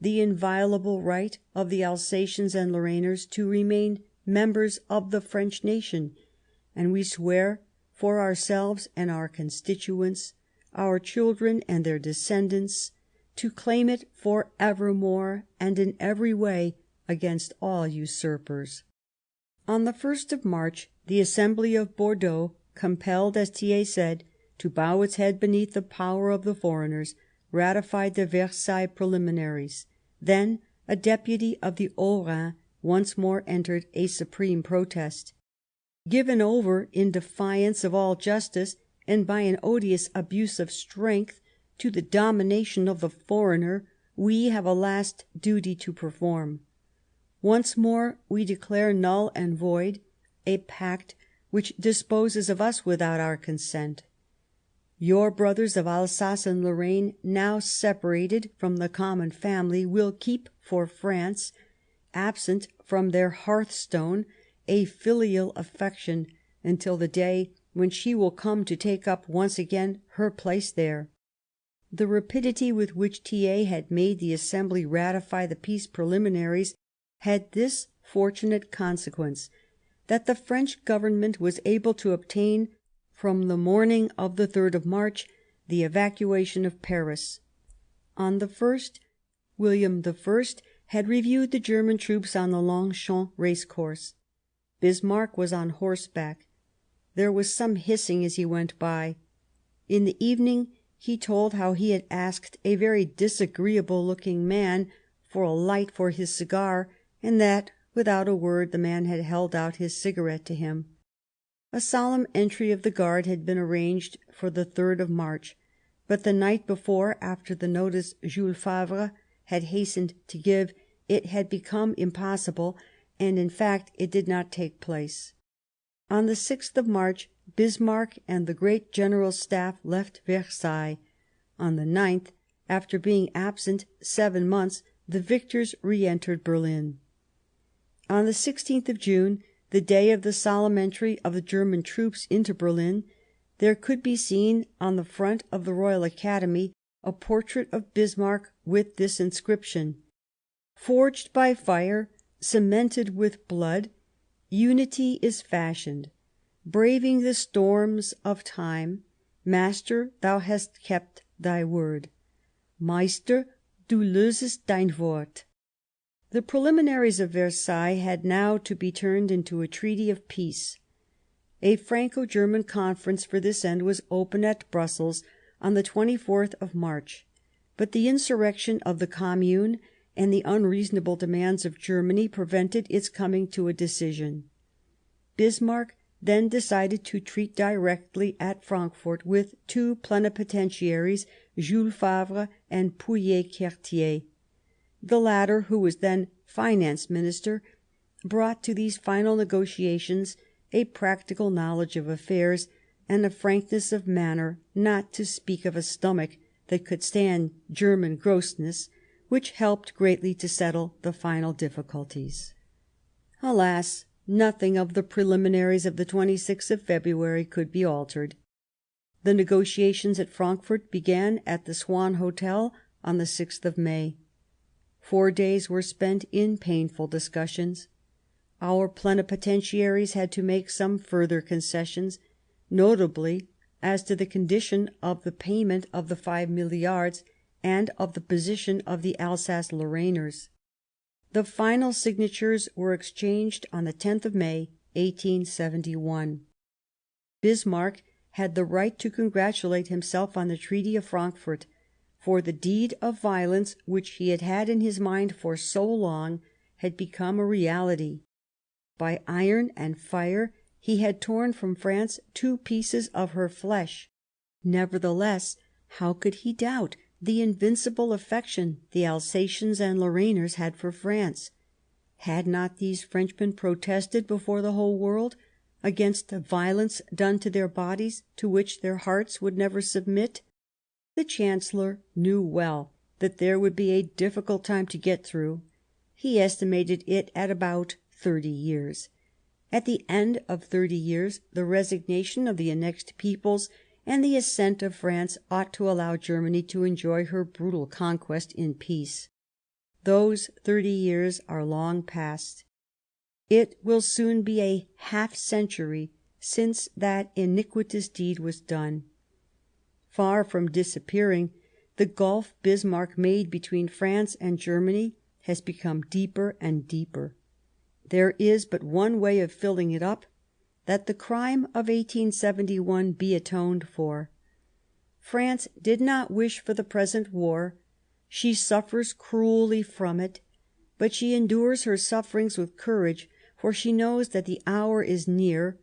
the inviolable right of the Alsatians and Lorrainers to remain members of the French nation, and we swear for ourselves and our constituents, our children and their descendants, to claim it for evermore and in every way against all usurpers." On the 1st of March the Assembly of Bordeaux, compelled, as Thiers said, to bow its head beneath the power of the foreigners, ratified the Versailles preliminaries. Then a deputy of the Haut-Rhin once more entered a supreme protest. "Given over, in defiance of all justice, and by an odious abuse of strength, to the domination of the foreigner, we have a last duty to perform. Once more we declare null and void a pact which disposes of us without our consent. Your brothers of Alsace and Lorraine, now separated from the common family, will keep for France, absent from their hearthstone, a filial affection until the day when she will come to take up once again her place there." The rapidity with which Thiers had made the Assembly ratify the peace preliminaries had this fortunate consequence, that the French government was able to obtain, from the morning of the 3rd of March, the evacuation of Paris. On the 1st, William I had reviewed the German troops on the Longchamp racecourse. Bismarck was on horseback. There was some hissing as he went by. In the evening he told how he had asked a very disagreeable-looking man for a light for his cigar, and that, without a word, the man had held out his cigarette to him. A solemn entry of the Guard had been arranged for the 3rd of March, but the night before, after the notice Jules Favre had hastened to give, it had become impossible, and in fact it did not take place. On the 6th of March Bismarck and the great General Staff left Versailles. On the 9th, after being absent 7 months, the victors re-entered Berlin. On the 16th of June, the day of the solemn entry of the German troops into Berlin, there could be seen on the front of the Royal Academy a portrait of Bismarck with this inscription: "Forged by fire, cemented with blood, unity is fashioned. Braving the storms of time, Master, thou hast kept thy word. Meister, du lösest dein Wort." The preliminaries of Versailles had now to be turned into a treaty of peace. A Franco-German conference for this end was opened at Brussels on the 24th of March, but the insurrection of the Commune and the unreasonable demands of Germany prevented its coming to a decision. Bismarck then decided to treat directly at Frankfort with two plenipotentiaries, Jules Favre and Pouillet-Quertier. The latter, who was then finance minister, brought to these final negotiations a practical knowledge of affairs and a frankness of manner, not to speak of a stomach that could stand German grossness, which helped greatly to settle the final difficulties. Alas, nothing of the preliminaries of the 26th of February could be altered. The negotiations at Frankfort began at the Swan Hotel on the 6th of May. 4 days were spent in painful discussions. Our plenipotentiaries had to make some further concessions, notably as to the condition of the payment of the 5 milliards and of the position of the Alsace-Lorrainers. The final signatures were exchanged on the 10th of May, 1871. Bismarck had the right to congratulate himself on the Treaty of Frankfort, for the deed of violence which he had had in his mind for so long had become a reality. By iron and fire he had torn from France 2 pieces of her flesh. Nevertheless, how could he doubt the invincible affection the Alsatians and Lorrainers had for France? Had not these Frenchmen protested before the whole world against the violence done to their bodies to which their hearts would never submit? The Chancellor knew well that there would be a difficult time to get through. He estimated it at about 30 years. At the end of 30 years, the resignation of the annexed peoples and the assent of France ought to allow Germany to enjoy her brutal conquest in peace. Those 30 years are long past. It will soon be a half-century since that iniquitous deed was done. Far from disappearing, the gulf Bismarck made between France and Germany has become deeper and deeper. There is but one way of filling it up, that the crime of 1871 be atoned for. France did not wish for the present war. She suffers cruelly from it, but she endures her sufferings with courage, for she knows that the hour is near,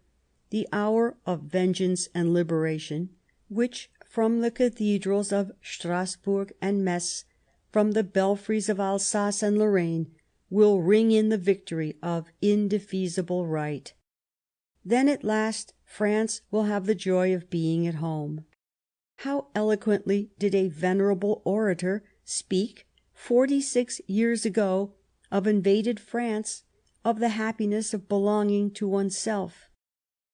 the hour of vengeance and liberation, which from the cathedrals of Strasbourg and Metz, from the belfries of Alsace and Lorraine, will ring in the victory of indefeasible right. Then at last France will have the joy of being at home. How eloquently did a venerable orator speak 46 years ago of invaded France, of the happiness of belonging to oneself.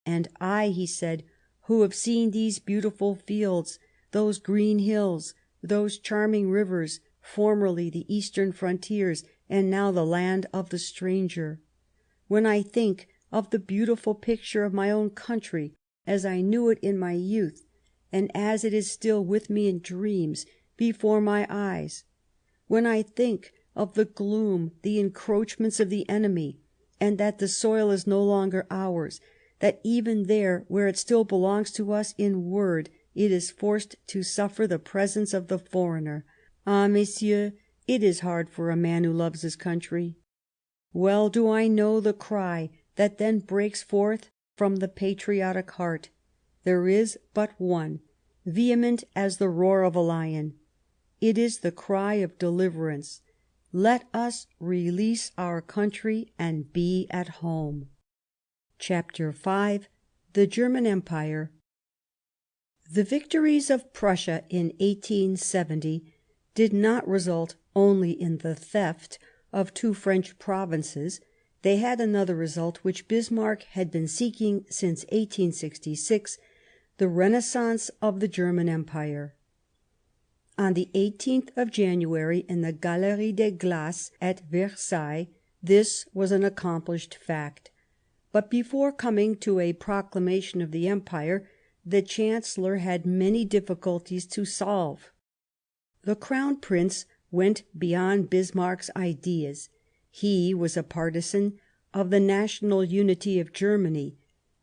And I, he said, who have seen these beautiful fields, those green hills, those charming rivers, formerly the eastern frontiers, and now the land of the stranger, when I think of the beautiful picture of my own country as I knew it in my youth, and as it is still with me in dreams before my eyes, when I think of the gloom, the encroachments of the enemy, and that the soil is no longer ours, that even there where it still belongs to us in word, it is forced to suffer the presence of the foreigner. Ah, messieurs, it is hard for a man who loves his country. Well do I know the cry that then breaks forth from the patriotic heart. There is but one, vehement as the roar of a lion. It is the cry of deliverance. Let us release our country and be at home. Chapter 5: The German Empire. The victories of Prussia in 1870 did not result only in the theft of 2 French provinces. They had another result which Bismarck had been seeking since 1866, the renaissance of the German Empire. On the 18th of January, in the Galerie des Glaces at Versailles, this was an accomplished fact. But before coming to a proclamation of the Empire, the Chancellor had many difficulties to solve. The Crown Prince went beyond Bismarck's ideas. He was a partisan of the national unity of Germany,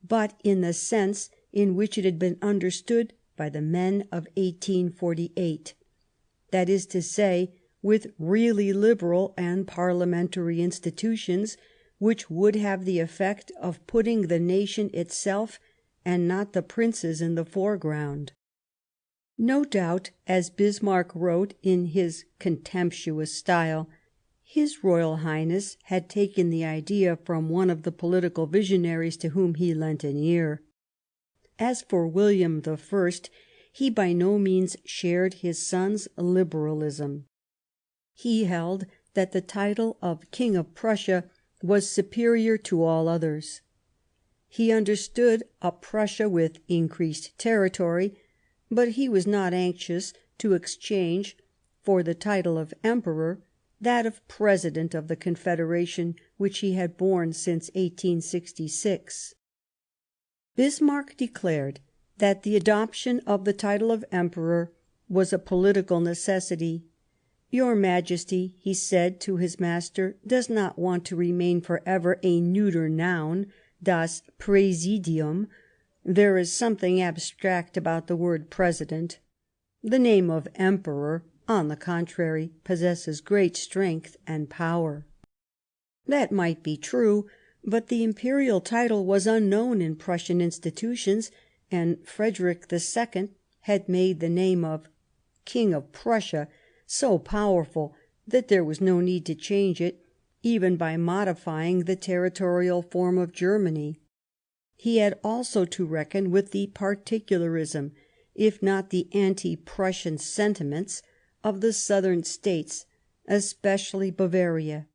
but in the sense in which it had been understood by the men of 1848. That is to say, with really liberal and parliamentary institutions, which would have the effect of putting the nation itself and not the princes in the foreground. No doubt, as Bismarck wrote in his contemptuous style, His Royal Highness had taken the idea from one of the political visionaries to whom he lent an ear. As for William I, he by no means shared his son's liberalism. He held that the title of King of Prussia was superior to all others. He understood a Prussia with increased territory, but he was not anxious to exchange for the title of Emperor that of President of the Confederation which he had borne since 1866. Bismarck declared that the adoption of the title of Emperor was a political necessity. Your Majesty, he said to his master, does not want to remain for ever a neuter noun, das Präsidium. There is something abstract about the word President. The name of Emperor, on the contrary, possesses great strength and power. That might be true, but the imperial title was unknown in Prussian institutions, and Frederick II had made the name of King of Prussia so powerful that there was no need to change it, even by modifying the territorial form of Germany. He had also to reckon with the particularism, if not the anti-Prussian sentiments, of the southern states, especially Bavaria.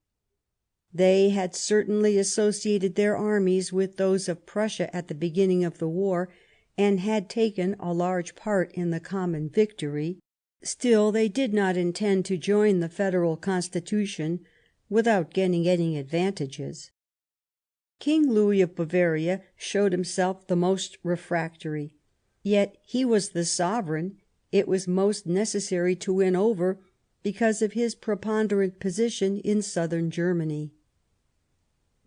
They had certainly associated their armies with those of Prussia at the beginning of the war, and had taken a large part in the common victory, still they did not intend to join the federal constitution without getting any advantages. King Louis of Bavaria showed himself the most refractory, yet he was the sovereign it was most necessary to win over because of his preponderant position in southern Germany.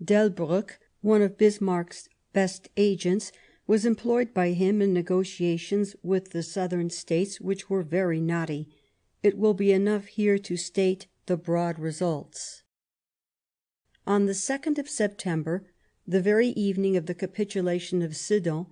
Delbrück, one of Bismarck's best agents, was employed by him in negotiations with the southern states, which were very knotty. It will be enough here to state the broad results. On the 2nd of September, the very evening of the capitulation of Sedan,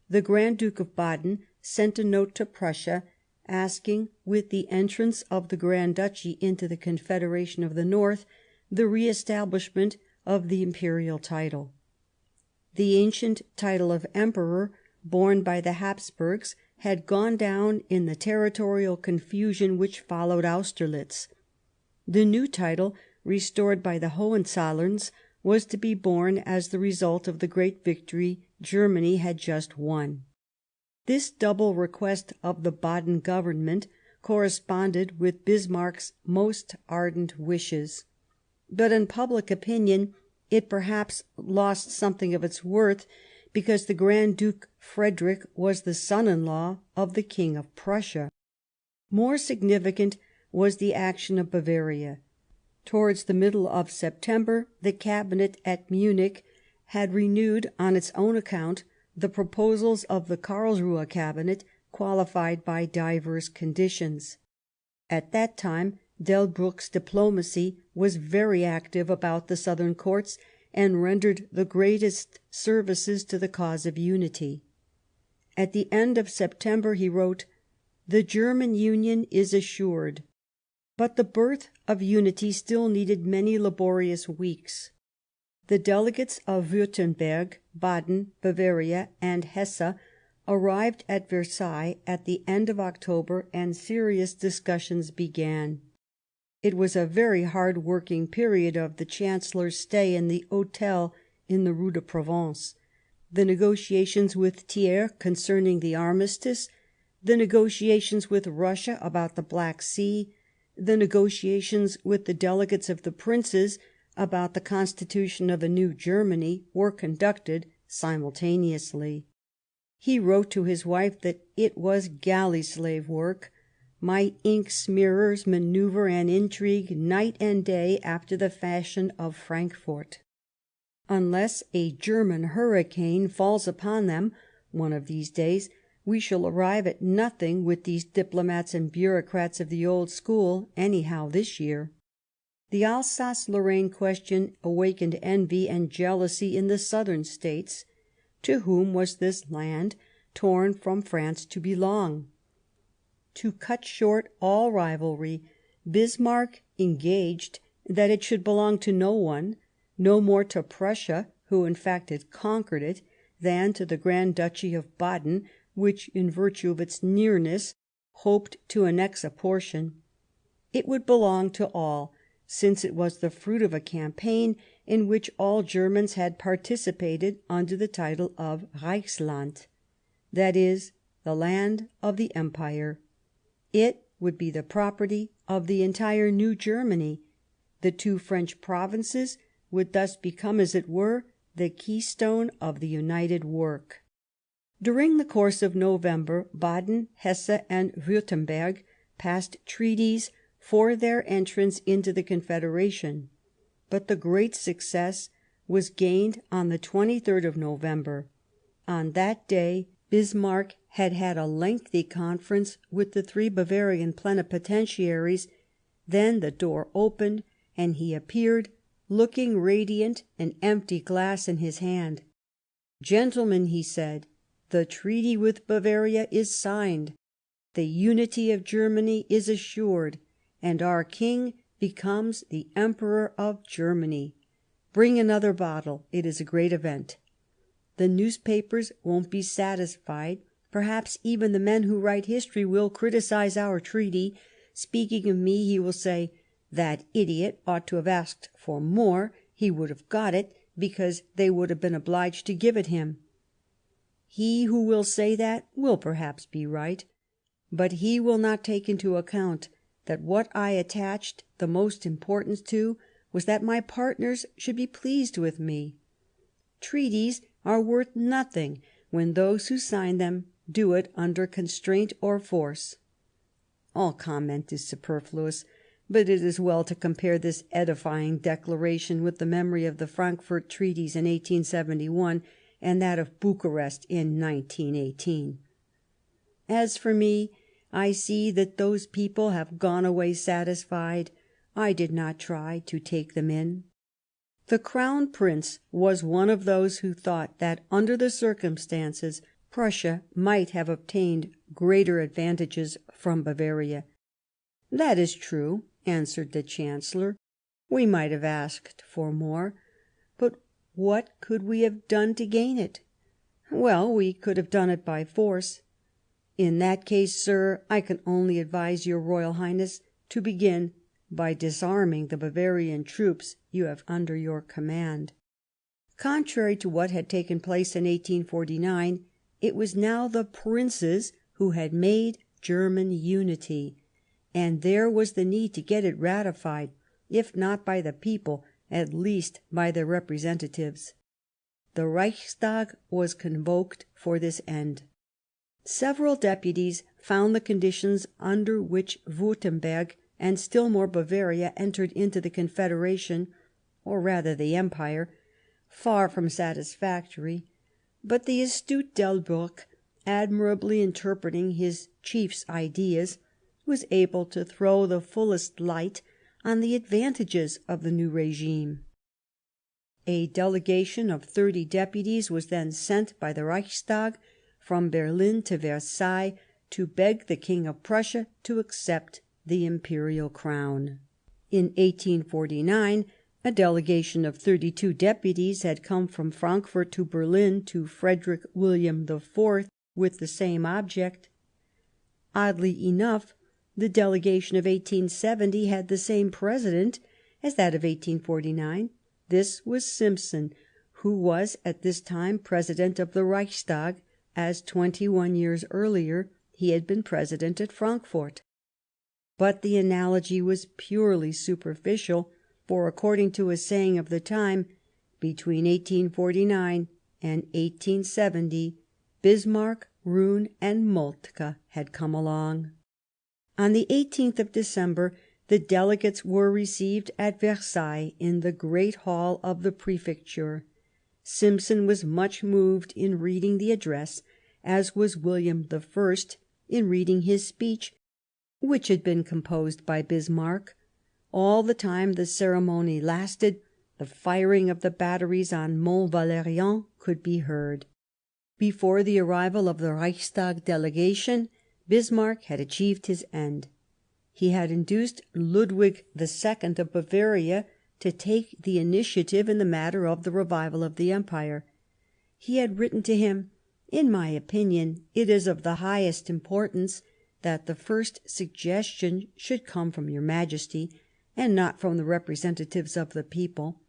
the Grand Duke of Baden sent a note to Prussia asking, with the entrance of the Grand Duchy into the Confederation of the North, the re-establishment of the imperial title. The ancient title of Emperor, borne by the Habsburgs, had gone down in the territorial confusion which followed Austerlitz. The new title, restored by the Hohenzollerns, was to be borne as the result of the great victory Germany had just won. This double request of the Baden government corresponded with Bismarck's most ardent wishes, but in public opinion it perhaps lost something of its worth because the Grand Duke Frederick was the son-in-law of the King of Prussia. More significant was the action of Bavaria. Towards the middle of September, the cabinet at Munich had renewed on its own account the proposals of the Karlsruhe cabinet, qualified by divers conditions. At that time Delbrück's diplomacy was very active about the southern courts and rendered the greatest services to the cause of unity. At the end of September he wrote, "The German union is assured." But the birth of unity still needed many laborious weeks. The delegates of Württemberg, Baden, Bavaria, and Hesse arrived at Versailles at the end of October, and serious discussions began. It was a very hard-working period of the Chancellor's stay in the hotel in the Rue de Provence. The negotiations with Thiers concerning the armistice, the negotiations with Russia about the Black Sea, the negotiations with the delegates of the princes about the constitution of a new Germany were conducted simultaneously. He wrote to his wife that it was galley slave work. My ink smearers manoeuvre and intrigue night and day after the fashion of Frankfort. Unless a German hurricane falls upon them one of these days, we shall arrive at nothing with these diplomats and bureaucrats of the old school, anyhow, this year. The Alsace-Lorraine question awakened envy and jealousy in the southern states. To whom was this land, torn from France, to belong? To cut short all rivalry, Bismarck engaged that it should belong to no one, no more to Prussia, who in fact had conquered it, than to the Grand Duchy of Baden, which, in virtue of its nearness, hoped to annex a portion. It would belong to all, since it was the fruit of a campaign in which all Germans had participated under the title of Reichsland, that is, the land of the Empire. It would be the property of the entire New Germany. The two French provinces would thus become, as it were, the keystone of the united work. During the course of November, Baden, Hesse, and Württemberg passed treaties for their entrance into the Confederation, but the great success was gained on the 23rd of November. On that day Bismarck had had a lengthy conference with the three Bavarian plenipotentiaries. Then the door opened, and he appeared, looking radiant, an empty glass in his hand. "Gentlemen," he said, "the treaty with Bavaria is signed, the unity of Germany is assured, and our king becomes the Emperor of Germany. Bring another bottle, it is a great event. The newspapers won't be satisfied. Perhaps even the men who write history will criticize our treaty. Speaking of me, he will say, 'That idiot ought to have asked for more, he would have got it, because they would have been obliged to give it him.'" He who will say that will perhaps be right, but he will not take into account that what I attached the most importance to was that my partners should be pleased with me. Treaties are worth nothing when those who sign them do it under constraint or force. All comment is superfluous, but it is well to compare this edifying declaration with the memory of the Frankfurt treaties in 1871 and that of Bucharest in 1918. As for me, I see that those people have gone away satisfied. I did not try to take them in. The Crown Prince was one of those who thought that, under the circumstances, Prussia might have obtained greater advantages from Bavaria. "That is true," answered the Chancellor. "We might have asked for more. But what could we have done to gain it? Well, we could have done it by force. In that case, sir, I can only advise your Royal Highness to begin by disarming the Bavarian troops you have under your command." Contrary to what had taken place in 1849, it was now the princes who had made German unity, and there was the need to get it ratified, if not by the people, at least by their representatives. The Reichstag was convoked for this end. Several deputies found the conditions under which Württemberg and still more Bavaria entered into the Confederation, or rather the Empire, far from satisfactory, but the astute Delbruck, admirably interpreting his chief's ideas, was able to throw the fullest light on the advantages of the new regime. A delegation of 30 deputies was then sent by the Reichstag from Berlin to Versailles to beg the King of Prussia to accept the imperial crown. In 1849, a delegation of 32 deputies had come from Frankfurt to Berlin to Frederick William IV with the same object. Oddly enough, the delegation of 1870 had the same president as that of 1849. This was Simpson, who was at this time president of the Reichstag, as 21 years earlier he had been president at Frankfurt. But the analogy was purely superficial, for, according to a saying of the time, between 1849 and 1870 Bismarck, Roon, and Moltke had come along. On the 18th of December the delegates were received at Versailles in the great hall of the prefecture. Simpson was much moved in reading the address, as was William I in reading his speech, which had been composed by Bismarck. All the time the ceremony lasted, the firing of the batteries on Mont Valérien could be heard. Before the arrival of the Reichstag delegation, Bismarck had achieved his end. He had induced Ludwig II of Bavaria to take the initiative in the matter of the revival of the Empire. He had written to him, "In my opinion, it is of the highest importance that the first suggestion should come from your Majesty, and not from the representatives of the people.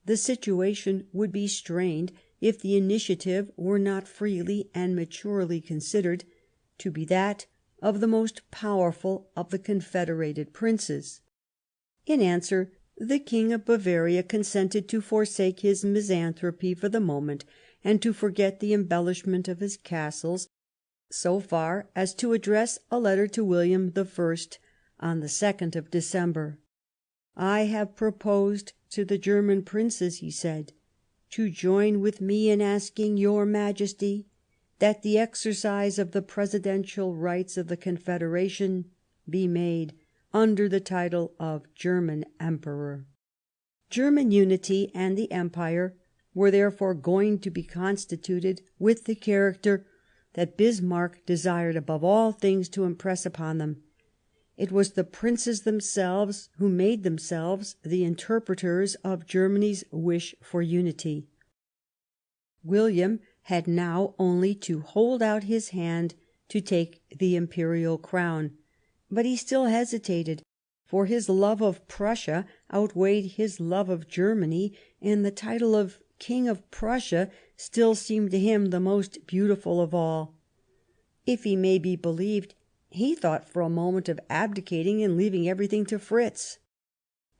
The situation would be strained if the initiative were not freely and maturely considered to be that of the most powerful of the confederated princes." In answer, the King of Bavaria consented to forsake his misanthropy for the moment, and to forget the embellishment of his castles, so far as to address a letter to William I on the 2nd of December. "I have proposed to the German princes," he said, "to join with me in asking your Majesty that the exercise of the presidential rights of the Confederation be made under the title of German Emperor." German unity and the Empire were therefore going to be constituted with the character that Bismarck desired above all things to impress upon them. It was the princes themselves who made themselves the interpreters of Germany's wish for unity. William had now only to hold out his hand to take the imperial crown, but he still hesitated, for his love of Prussia outweighed his love of Germany, and the title of King of Prussia still seemed to him the most beautiful of all. If he may be believed, he thought for a moment of abdicating and leaving everything to Fritz.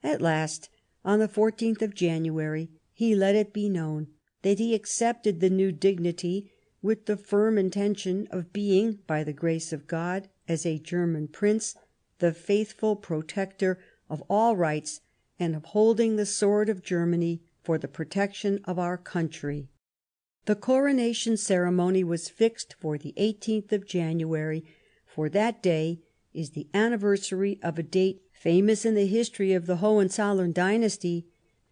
At last, on the 14th of January, he let it be known that he accepted the new dignity with the firm intention of being, by the grace of God, as a German prince, the faithful protector of all rights, and of holding the sword of Germany for the protection of our country. The coronation ceremony was fixed for the 18th of January, for that day is the anniversary of a date famous in the history of the Hohenzollern dynasty.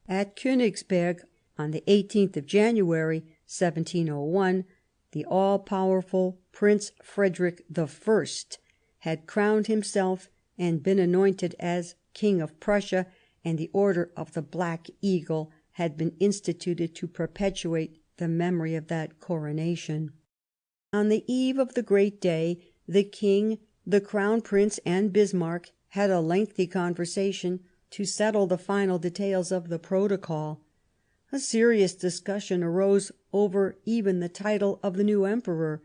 At Königsberg, on the 18th of January, 1701, the all-powerful Prince Frederick I had crowned himself and been anointed as King of Prussia, and the Order of the Black Eagle had been instituted to perpetuate the memory of that coronation. On the eve of the great day, the King, the Crown Prince, and Bismarck had a lengthy conversation to settle the final details of the protocol. A serious discussion arose over even the title of the new Emperor.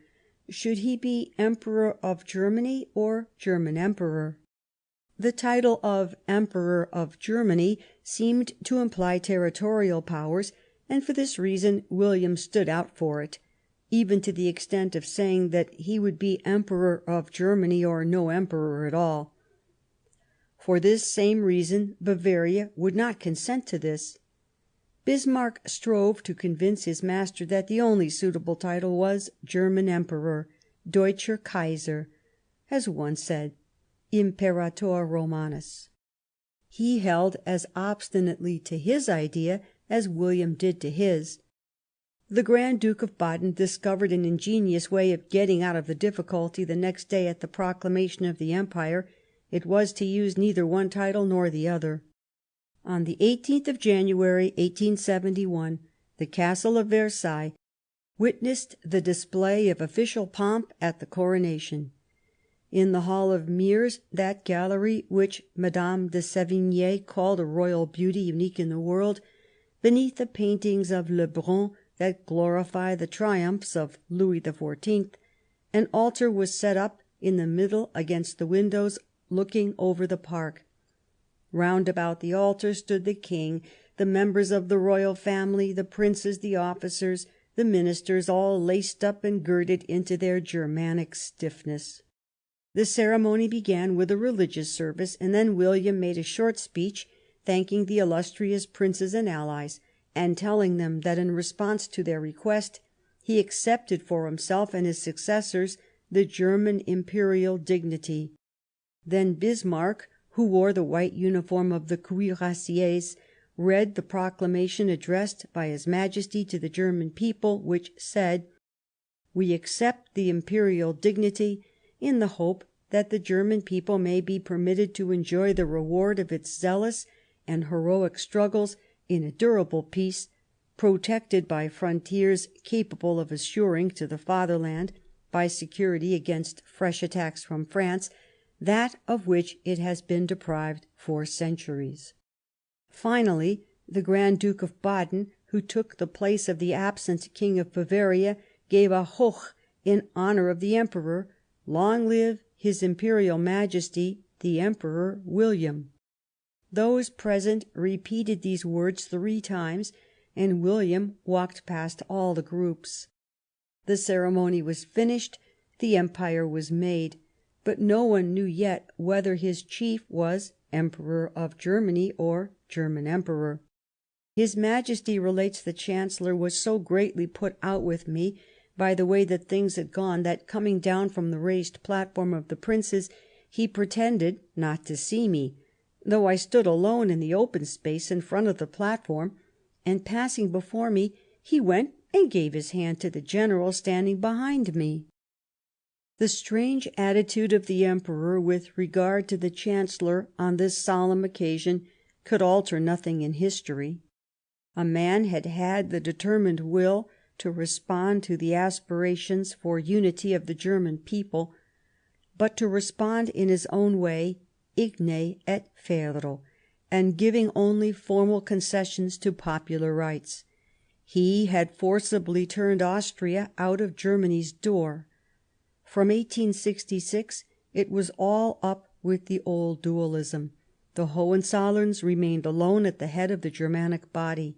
Should he be Emperor of Germany or German Emperor? The title of Emperor of Germany seemed to imply territorial powers, and for this reason William stood out for it, even to the extent of saying that he would be Emperor of Germany or no Emperor at all. For this same reason Bavaria would not consent to this. Bismarck strove to convince his master that the only suitable title was German Emperor, Deutscher Kaiser, as one said, Imperator Romanus. He held as obstinately to his idea as William did to his. The Grand Duke of Baden discovered an ingenious way of getting out of the difficulty the next day at the proclamation of the Empire. It was to use neither one title nor the other. On the 18th of January, 1871, the Castle of Versailles witnessed the display of official pomp at the coronation. In the Hall of Mirrors, that gallery which Madame de Sévigné called a royal beauty unique in the world, beneath the paintings of Lebrun that glorify the triumphs of Louis XIV, an altar was set up in the middle against the windows looking over the park. Round about the altar stood the king, the members of the royal family, the princes, the officers, the ministers, all laced up and girded into their Germanic stiffness. The ceremony began with a religious service, and then William made a short speech thanking the illustrious princes and allies, and telling them that in response to their request he accepted for himself and his successors the German imperial dignity. Then Bismarck, who wore the white uniform of the cuirassiers, read the proclamation addressed by His Majesty to the German people, which said, "We accept the imperial dignity in the hope that the German people may be permitted to enjoy the reward of its zealous and heroic struggles in a durable peace, protected by frontiers capable of assuring to the fatherland, by security against fresh attacks from France, that of which it has been deprived for centuries." Finally, the Grand Duke of Baden, who took the place of the absent King of Bavaria, gave a Hoch in honour of the Emperor. Long live His Imperial Majesty the Emperor William. Those present repeated these words 3 times, and William walked past all the groups. The ceremony was finished, the Empire was made, but no one knew yet whether his chief was Emperor of Germany or German Emperor. His Majesty, relates the Chancellor, was so greatly put out with me by the way that things had gone, that coming down from the raised platform of the princes, he pretended not to see me, though I stood alone in the open space in front of the platform, and passing before me, he went and gave his hand to the general standing behind me. The strange attitude of the Emperor with regard to the Chancellor on this solemn occasion could alter nothing in history. A man had had the determined will to respond to the aspirations for unity of the German people, but to respond in his own way, igne et ferro, and giving only formal concessions to popular rights. He had forcibly turned Austria out of Germany's door. From 1866 it was all up with the old dualism. The Hohenzollerns remained alone at the head of the Germanic body.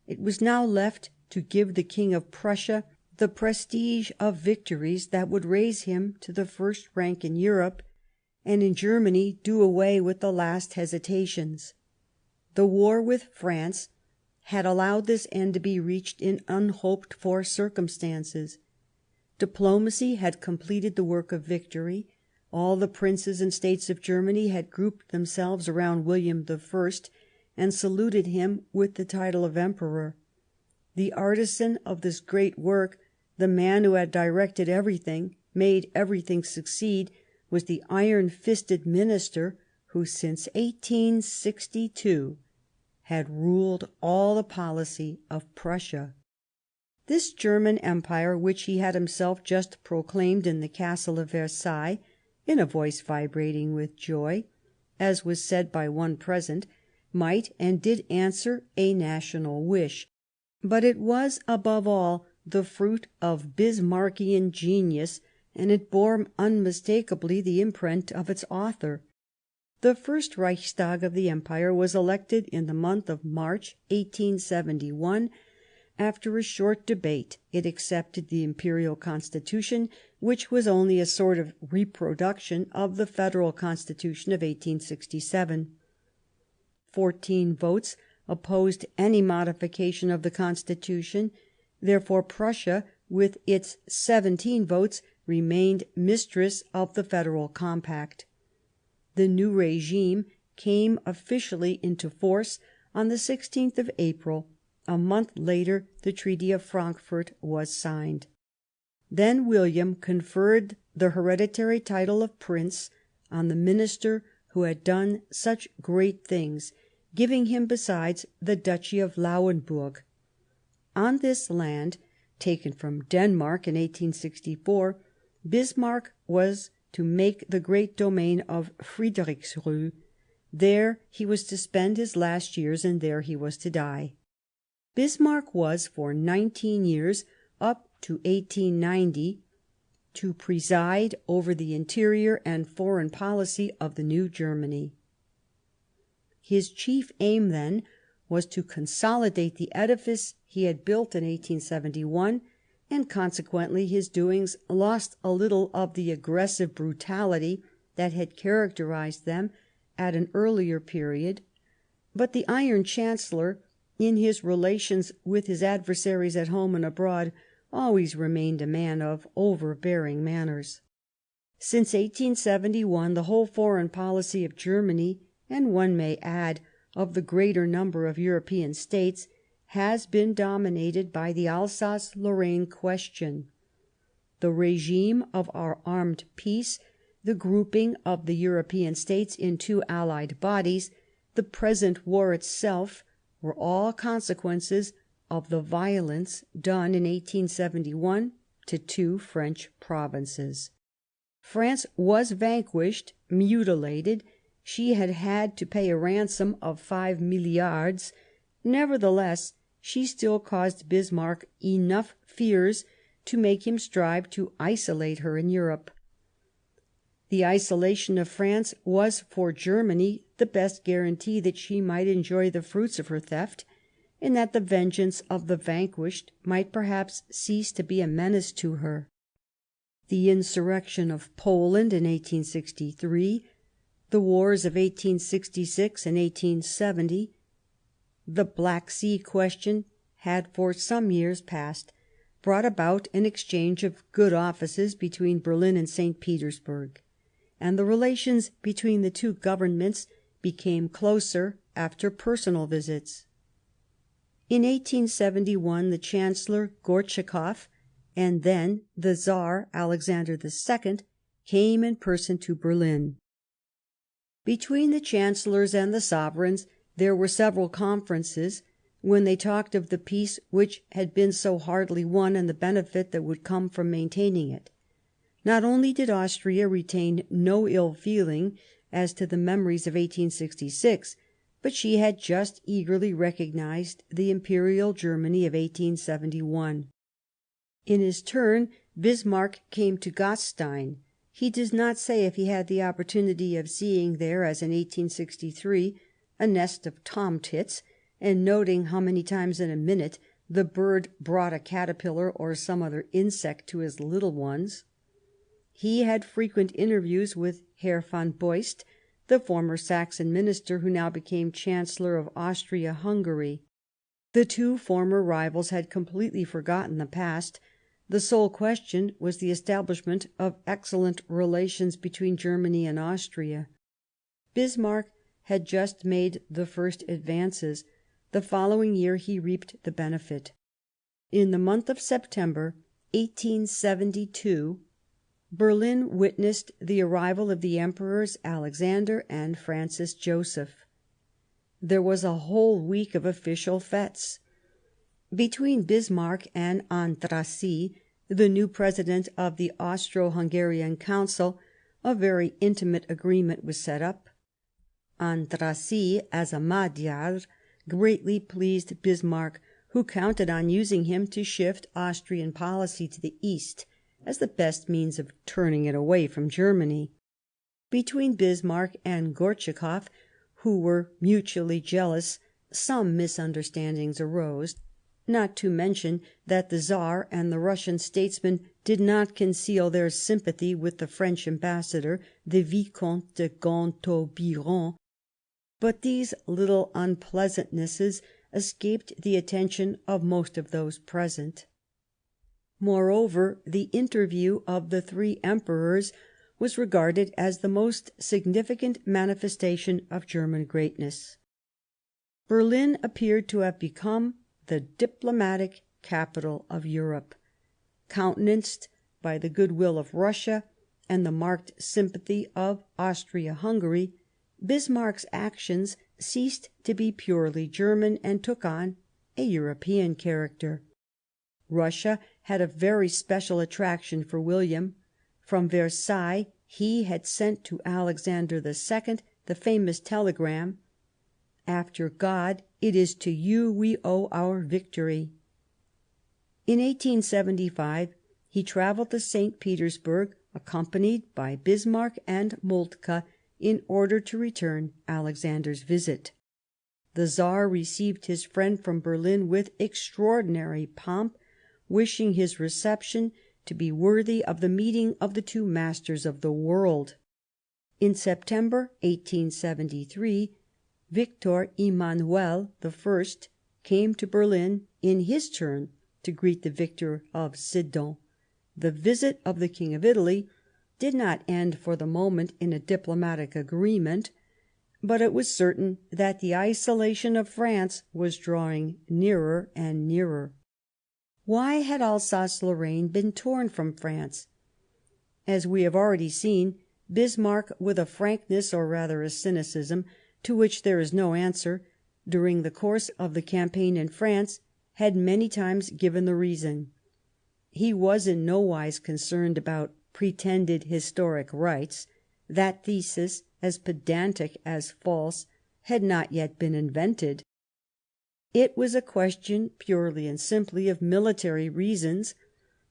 It was now left to give the King of Prussia the prestige of victories that would raise him to the first rank in Europe, and in Germany do away with the last hesitations. The war with France had allowed this end to be reached in unhoped-for circumstances. Diplomacy had completed the work of victory. All the princes and states of Germany had grouped themselves around William I and saluted him with the title of Emperor. The artisan of this great work, the man who had directed everything, made everything succeed, was the iron-fisted minister who, since 1862, had ruled all the policy of Prussia. This German Empire, which he had himself just proclaimed in the castle of Versailles, in a voice vibrating with joy, as was said by one present, might and did answer a national wish, but it was above all the fruit of Bismarckian genius, and it bore unmistakably the imprint of its author. The first Reichstag of the Empire was elected in the month of March 1871. After a short debate it accepted the Imperial Constitution, which was only a sort of reproduction of the Federal Constitution of 1867. 14 votes opposed any modification of the Constitution. Therefore Prussia, with its 17 votes, remained mistress of the Federal Compact. The new regime came officially into force on the 16th of April. A month later the Treaty of Frankfurt was signed. Then William conferred the hereditary title of Prince on the minister who had done such great things, giving him besides the Duchy of Lauenburg. On this land, taken from Denmark in 1864, Bismarck was to make the great domain of Friedrichsruh. There he was to spend his last years, and there he was to die. Bismarck was for 19 years, up to 1890, to preside over the interior and foreign policy of the new Germany. His chief aim, then, was to consolidate the edifice he had built in 1871, and consequently his doings lost a little of the aggressive brutality that had characterized them at an earlier period. But the Iron Chancellor, in his relations with his adversaries at home and abroad, always remained a man of overbearing manners. Since 1871 the whole foreign policy of Germany, and one may add of the greater number of European states, has been dominated by the Alsace-Lorraine question. The regime of our armed peace, the grouping of the European states in two allied bodies, the present war itself, were all consequences of the violence done in 1871 to two French provinces. France was vanquished, mutilated. She had had to pay a ransom of 5 milliards. Nevertheless, she still caused Bismarck enough fears to make him strive to isolate her in Europe. The isolation of France was for Germany the best guarantee that she might enjoy the fruits of her theft, and that the vengeance of the vanquished might perhaps cease to be a menace to her. The insurrection of Poland in 1863, the wars of 1866 and 1870, the Black Sea question had for some years past brought about an exchange of good offices between Berlin and St. Petersburg, and the relations between the two governments became closer after personal visits. In 1871 the Chancellor Gortschakoff and then the Tsar Alexander II came in person to Berlin. Between the chancellors and the sovereigns there were several conferences, when they talked of the peace which had been so hardly won and the benefit that would come from maintaining it. Not only did Austria retain no ill feeling as to the memories of 1866, but she had just eagerly recognised the Imperial Germany of 1871. In his turn, Bismarck came to Gastein. He does not say if he had the opportunity of seeing there, as in 1863, a nest of tomtits, and noting how many times in a minute the bird brought a caterpillar or some other insect to his little ones. He had frequent interviews with Herr von Beust, the former Saxon minister who now became Chancellor of Austria-Hungary. The two former rivals had completely forgotten the past. The sole question was the establishment of excellent relations between Germany and Austria. Bismarck had just made the first advances. The following year he reaped the benefit. In the month of September 1872, Berlin witnessed the arrival of the Emperors Alexander and Francis Joseph. There was a whole week of official fetes. Between Bismarck and Andrassy, the new president of the Austro-Hungarian Council, a very intimate agreement was set up. Andrassy, as a Magyar, greatly pleased Bismarck, who counted on using him to shift Austrian policy to the east, as the best means of turning it away from Germany. Between Bismarck and Gortschakoff, who were mutually jealous, some misunderstandings arose, not to mention that the Tsar and the Russian statesman did not conceal their sympathy with the French ambassador, the Vicomte de Gontaut-Biron. But these little unpleasantnesses escaped the attention of most of those present. Moreover, the interview of the three emperors was regarded as the most significant manifestation of German greatness. Berlin appeared to have become the diplomatic capital of Europe. Countenanced by the goodwill of Russia and the marked sympathy of Austria-Hungary, Bismarck's actions ceased to be purely German and took on a European character. Russia had a very special attraction for William. From Versailles he had sent to Alexander II the famous telegram, "After God, it is to you we owe our victory." In 1875 he travelled to St. Petersburg, accompanied by Bismarck and Moltke, in order to return Alexander's visit. The Tsar received his friend from Berlin with extraordinary pomp, wishing his reception to be worthy of the meeting of the two masters of the world. In September 1873, Victor Emmanuel I came to Berlin in his turn to greet the victor of Sedan. The visit of the King of Italy did not end for the moment in a diplomatic agreement, but it was certain that the isolation of France was drawing nearer and nearer. Why had Alsace-Lorraine been torn from France? As we have already seen, Bismarck, with a frankness, or rather a cynicism, to which there is no answer, during the course of the campaign in France, had many times given the reason. He was in no wise concerned about pretended historic rights. That thesis, as pedantic as false, had not yet been invented. It was a question purely and simply of military reasons.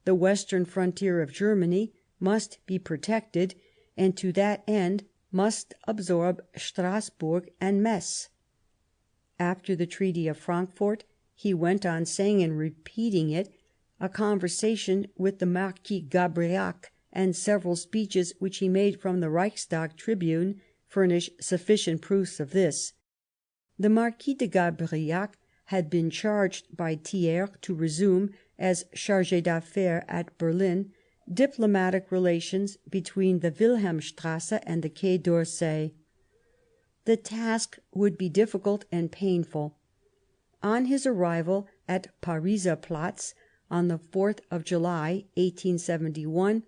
The western frontier of Germany must be protected, and to that end must absorb Strasbourg and Metz. After the Treaty of Frankfort, he went on saying and repeating it. A conversation with the Marquis Gabriac and several speeches which he made from the Reichstag tribune furnish sufficient proofs of this. The Marquis de Gabriac had been charged by Thiers to resume, as chargé d'affaires at Berlin, diplomatic relations between the Wilhelmstrasse and the Quai d'Orsay. The task would be difficult and painful. On his arrival at Pariser Platz on the 4th of July, 1871,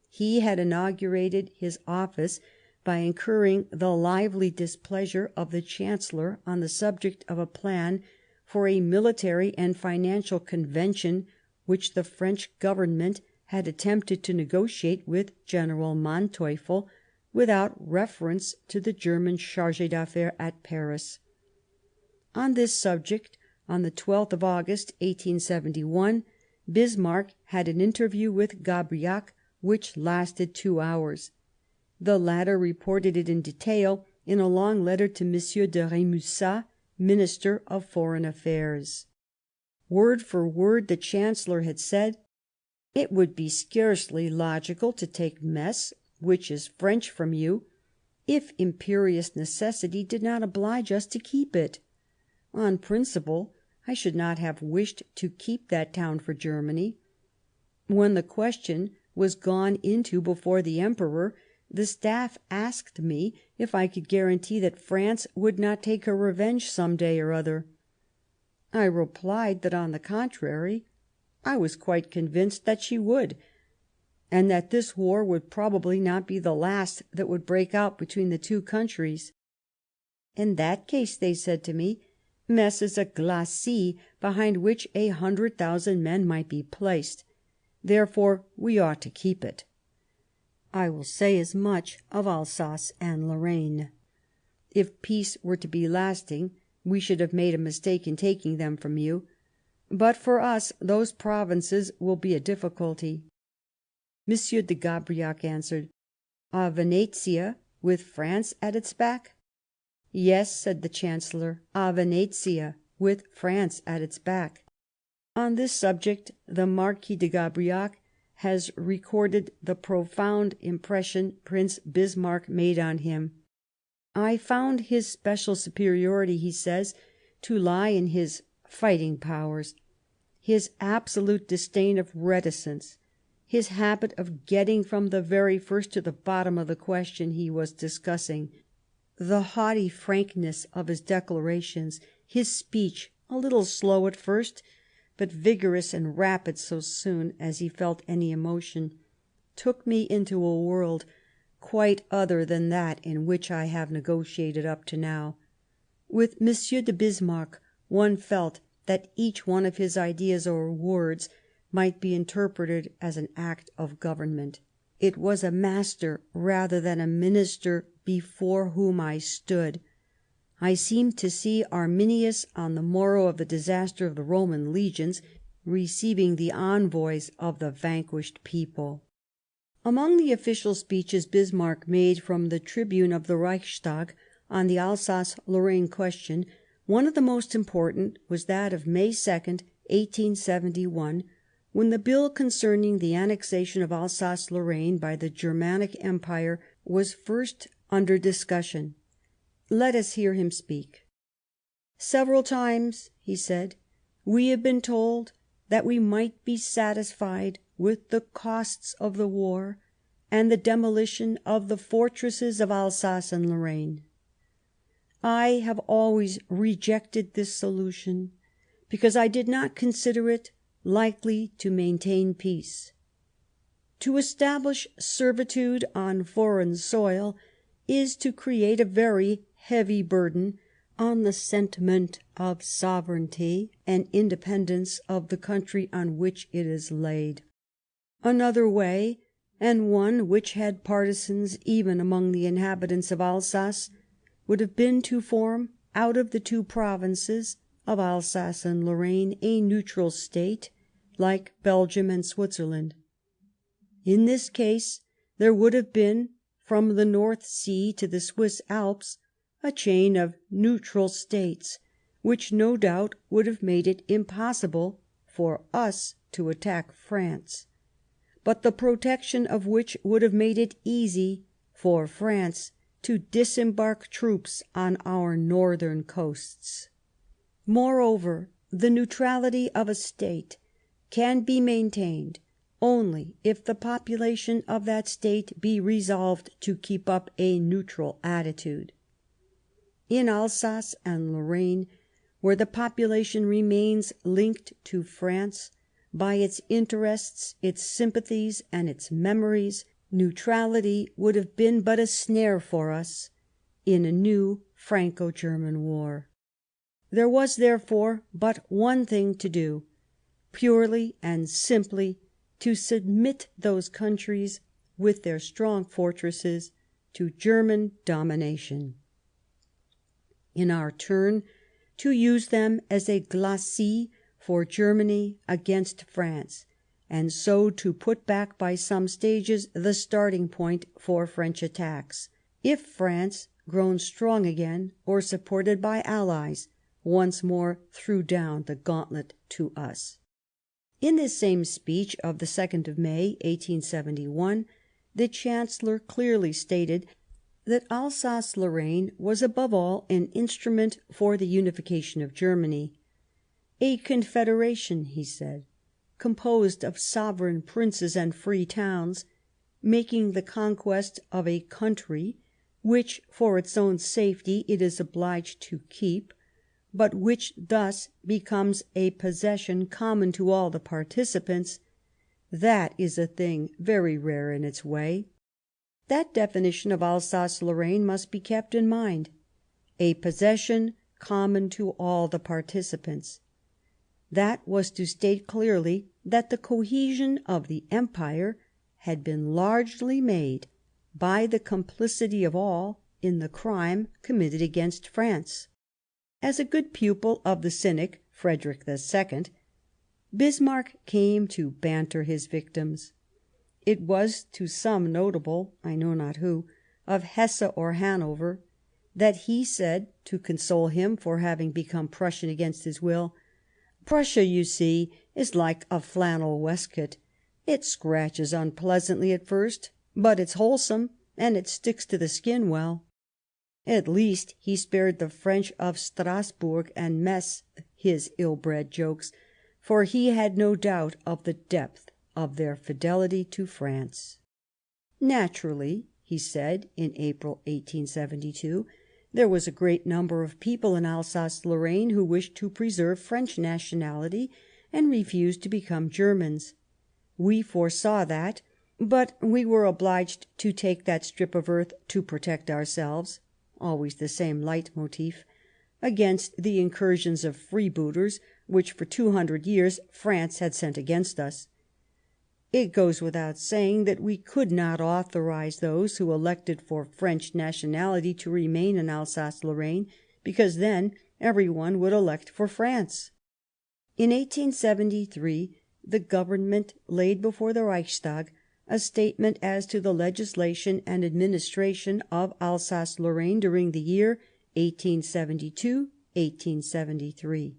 he had inaugurated his office by incurring the lively displeasure of the Chancellor on the subject of a plan for a military and financial convention which the French government had attempted to negotiate with General Manteuffel, without reference to the German chargé d'affaires at Paris. On this subject, on the 12th of August, 1871, Bismarck had an interview with Gabriac which lasted 2 hours. The latter reported it in detail in a long letter to M. de Rémusat, Minister of Foreign Affairs. Word for word the Chancellor had said: "It would be scarcely logical to take Metz, which is French, from you, if imperious necessity did not oblige us to keep it. On principle, I should not have wished to keep that town for Germany. When the question was gone into before the Emperor, the Staff asked me if I could guarantee that France would not take her revenge some day or other. I replied that, on the contrary, I was quite convinced that she would, and that this war would probably not be the last that would break out between the two countries. In that case, they said to me, Metz is a glacis behind which 100,000 men might be placed. Therefore we ought to keep it. I will say as much of Alsace and Lorraine. If peace were to be lasting, we should have made a mistake in taking them from you. But for us those provinces will be a difficulty." M. de Gabriac answered: "A Venetia, with France at its back?" "Yes," said the Chancellor, "a Venetia, with France at its back." On this subject the Marquis de Gabriac has recorded the profound impression Prince Bismarck made on him. "I found his special superiority," he says, "to lie in his fighting powers, his absolute disdain of reticence, his habit of getting from the very first to the bottom of the question he was discussing, the haughty frankness of his declarations, his speech, a little slow at first, but vigorous and rapid so soon as he felt any emotion, took me into a world quite other than that in which I have negotiated up to now. With M. de Bismarck one felt that each one of his ideas or words might be interpreted as an act of government. It was a master rather than a minister before whom I stood. I seemed to see Arminius on the morrow of the disaster of the Roman legions, receiving the envoys of the vanquished people." Among the official speeches Bismarck made from the tribune of the Reichstag on the Alsace-Lorraine question, one of the most important was that of May 2nd, 1871, when the bill concerning the annexation of Alsace-Lorraine by the Germanic Empire was first under discussion. Let us hear him speak. "Several times," he said, "we have been told that we might be satisfied with the costs of the war and the demolition of the fortresses of Alsace and Lorraine. I have always rejected this solution because I did not consider it likely to maintain peace. To establish servitude on foreign soil is to create a very heavy burden on the sentiment of sovereignty and independence of the country on which it is laid. Another way, and one which had partisans even among the inhabitants of Alsace, would have been to form out of the two provinces of Alsace and Lorraine a neutral state, like Belgium and Switzerland. In this case there would have been, from the North Sea to the Swiss Alps, a chain of neutral states, which no doubt would have made it impossible for us to attack France, but the protection of which would have made it easy for France to disembark troops on our northern coasts. Moreover, the neutrality of a state can be maintained only if the population of that state be resolved to keep up a neutral attitude. In Alsace and Lorraine, where the population remains linked to France by its interests, its sympathies, and its memories, neutrality would have been but a snare for us in a new Franco-German war. There was, therefore, but one thing to do, purely and simply to submit those countries, with their strong fortresses, to German domination. In our turn, to use them as a glacis for Germany against France, and so to put back by some stages the starting point for French attacks, if France, grown strong again, or supported by allies, once more threw down the gauntlet to us." In this same speech of the 2nd of May, 1871, the Chancellor clearly stated that Alsace-Lorraine was above all an instrument for the unification of Germany. "A confederation," he said, "composed of sovereign princes and free towns, making the conquest of a country which for its own safety it is obliged to keep, but which thus becomes a possession common to all the participants, that is a thing very rare in its way." That definition of Alsace-Lorraine must be kept in mind: a possession common to all the participants. That was to state clearly that the cohesion of the Empire had been largely made by the complicity of all in the crime committed against France. As a good pupil of the cynic Frederick II, Bismarck came to banter his victims. It was to some notable, I know not who, of Hesse or Hanover, that he said, to console him for having become Prussian against his will, "Prussia, you see, is like a flannel waistcoat. It scratches unpleasantly at first, but it's wholesome, and it sticks to the skin well." At least he spared the French of Strasburg and Metz his ill-bred jokes, for he had no doubt of the depth of their fidelity to France. "Naturally," he said in April 1872, "there was a great number of people in Alsace-Lorraine who wished to preserve French nationality and refused to become Germans. We foresaw that, but we were obliged to take that strip of earth to protect ourselves" (always the same leitmotif) "against the incursions of freebooters which for 200 years France had sent against us. It goes without saying that we could not authorize those who elected for French nationality to remain in Alsace-Lorraine, because then every one would elect for France." In 1873 the Government laid before the Reichstag a statement as to the legislation and administration of Alsace-Lorraine during the year 1872-1873.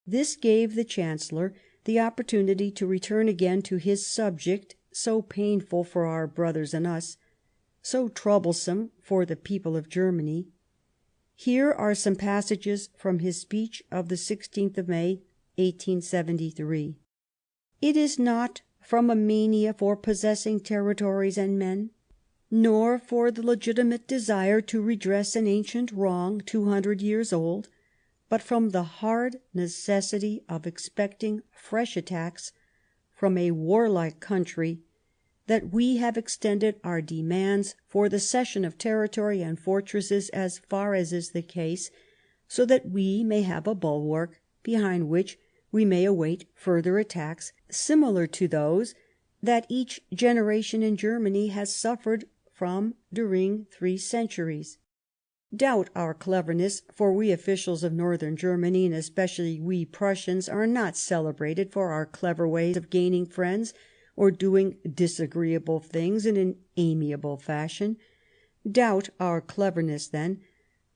This gave the Chancellor the opportunity to return again to his subject, so painful for our brothers and us, so troublesome for the people of Germany. Here are some passages from his speech of the 16th of May, 1873. "It is not from a mania for possessing territories and men, nor for the legitimate desire to redress an ancient wrong 200 years old, but from the hard necessity of expecting fresh attacks from a warlike country, that we have extended our demands for the cession of territory and fortresses as far as is the case, so that we may have a bulwark behind which we may await further attacks similar to those that each generation in Germany has suffered from during 3 centuries. Doubt our cleverness, for we officials of Northern Germany, and especially we Prussians, are not celebrated for our clever ways of gaining friends or doing disagreeable things in an amiable fashion. Doubt our cleverness, then,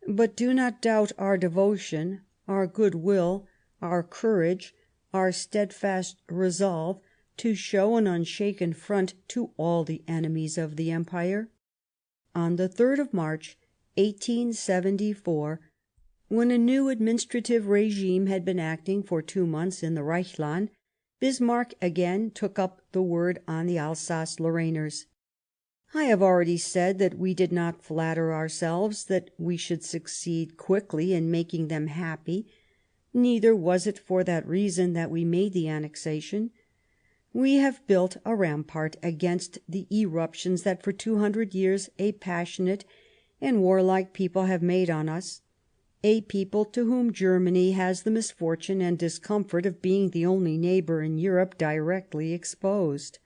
but do not doubt our devotion, our goodwill, our courage, our steadfast resolve to show an unshaken front to all the enemies of the Empire." On the 3rd of March, 1874, when a new administrative regime had been acting for 2 months in the Reichsland, Bismarck again took up the word on the Alsace-Lorrainers. "I have already said that we did not flatter ourselves that we should succeed quickly in making them happy, neither was it for that reason that we made the annexation. We have built a rampart against the eruptions that for 200 years a passionate and warlike people have made on us, a people to whom Germany has the misfortune and discomfort of being the only neighbour in Europe directly exposed.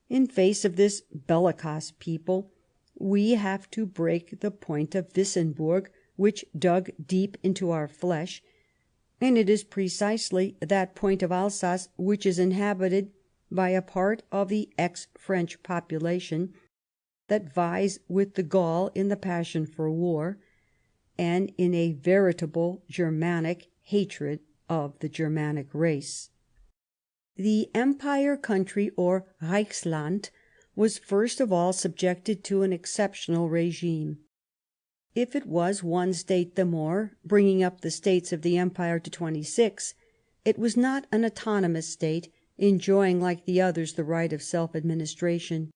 In face of this bellicose people, we have to break the point of Wissembourg which dug deep into our flesh, and it is precisely that point of Alsace which is inhabited by a part of the ex-French population that vies with the Gaul in the passion for war, and in a veritable Germanic hatred of the Germanic race. The Empire country, or Reichsland, was first of all subjected to an exceptional regime. If it was one state the more, bringing up the states of the Empire to 26, it was not an autonomous state, enjoying like the others the right of self-administration.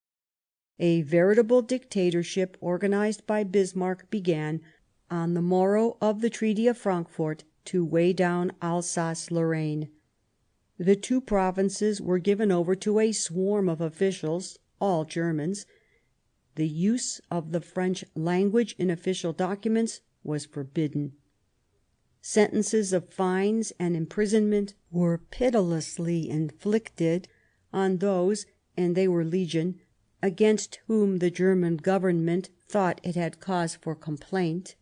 A veritable dictatorship organized by Bismarck began, on the morrow of the Treaty of Frankfort, to weigh down Alsace-Lorraine. The two provinces were given over to a swarm of officials, all Germans. The use of the French language in official documents was forbidden. Sentences of fines and imprisonment were pitilessly inflicted on those, and they were legion, against whom the German government thought it had cause for complaint.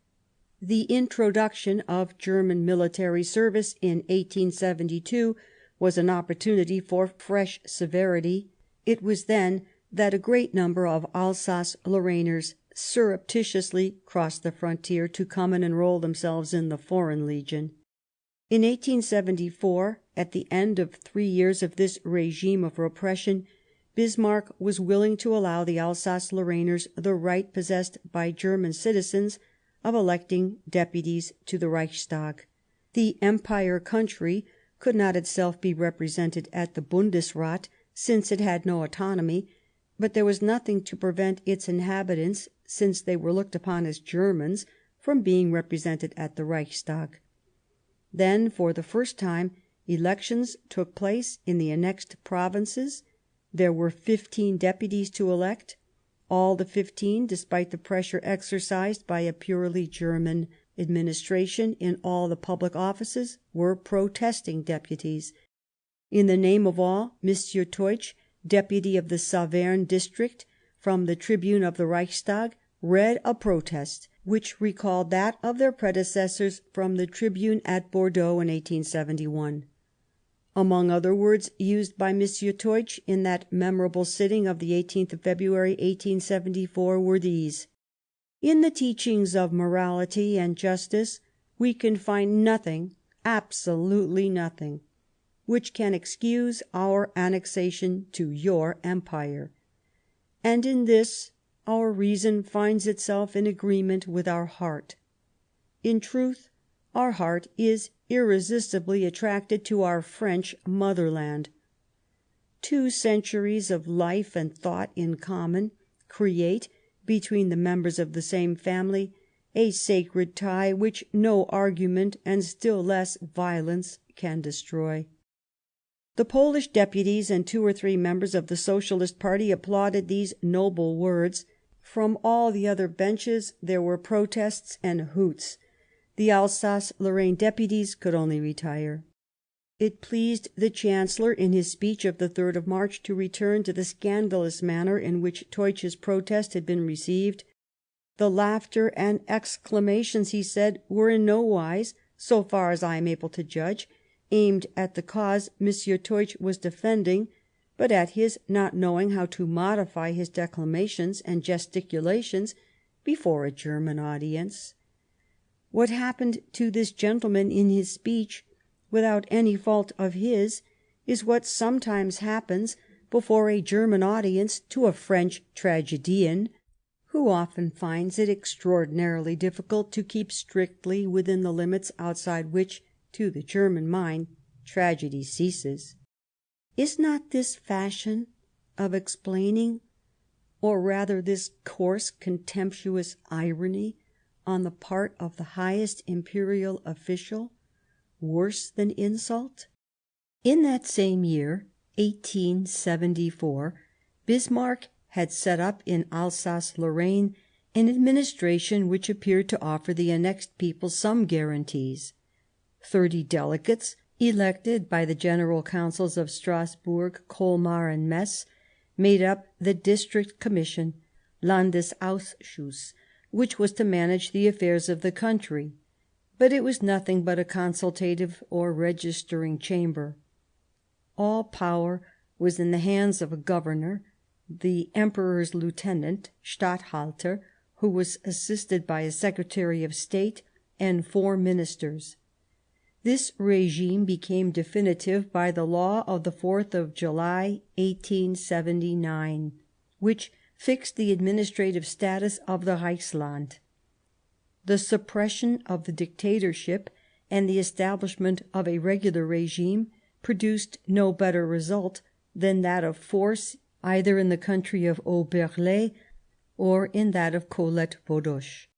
The introduction of German military service in 1872 was an opportunity for fresh severity. It was then that a great number of Alsace-Lorrainers surreptitiously crossed the frontier to come and enrol themselves in the Foreign Legion. In 1874, at the end of 3 years of this regime of repression, Bismarck was willing to allow the Alsace-Lorrainers the right possessed by German citizens of electing deputies to the Reichstag. The Empire country could not itself be represented at the Bundesrat, since it had no autonomy, but there was nothing to prevent its inhabitants, since they were looked upon as Germans, from being represented at the Reichstag. Then, for the first time, elections took place in the annexed provinces. There were 15 deputies to elect. All the 15, despite the pressure exercised by a purely German administration in all the public offices, were protesting deputies. In the name of all, M. Teutsch, deputy of the Saverne district, from the tribune of the Reichstag, read a protest which recalled that of their predecessors from the tribune at Bordeaux in 1871. Among other words used by M. Teutsch in that memorable sitting of the 18th of February, 1874, were these: "In the teachings of morality and justice we can find nothing, absolutely nothing, which can excuse our annexation to your Empire. And in this our reason finds itself in agreement with our heart. In truth, our heart is irresistibly attracted to our French motherland. 2 centuries of life and thought in common create, between the members of the same family, a sacred tie which no argument, and still less violence, can destroy." The Polish deputies and 2 or 3 members of the Socialist party applauded these noble words. From all the other benches there were protests and hoots. The Alsace-Lorraine deputies could only retire. It pleased the Chancellor, in his speech of the 3rd of March, to return to the scandalous manner in which Teutsch's protest had been received. The laughter and exclamations, he said, were in no wise, so far as I am able to judge, aimed at the cause M. Teutsch was defending, but at his not knowing how to modify his declamations and gesticulations before a German audience. What happened to this gentleman in his speech, without any fault of his, is what sometimes happens before a German audience to a French tragedian, who often finds it extraordinarily difficult to keep strictly within the limits outside which, to the German mind, tragedy ceases. Is not this fashion of explaining, or rather this coarse, contemptuous irony on the part of the highest imperial official, worse than insult? In that same year, 1874, Bismarck had set up in Alsace-Lorraine an administration which appeared to offer the annexed people some guarantees. 30 delegates, elected by the General Councils of Strasbourg, Colmar and Metz, made up the District Commission, Landesausschuss, which was to manage the affairs of the country, but it was nothing but a consultative or registering chamber. All power was in the hands of a governor, the Emperor's lieutenant, Statthalter, who was assisted by a Secretary of State and 4 ministers. This regime became definitive by the law of the 4th of July, 1879, which fixed the administrative status of the Reichsland. The suppression of the dictatorship and the establishment of a regular regime produced no better result than that of force either in the country of Oberle or in that of Colette-Baudoche.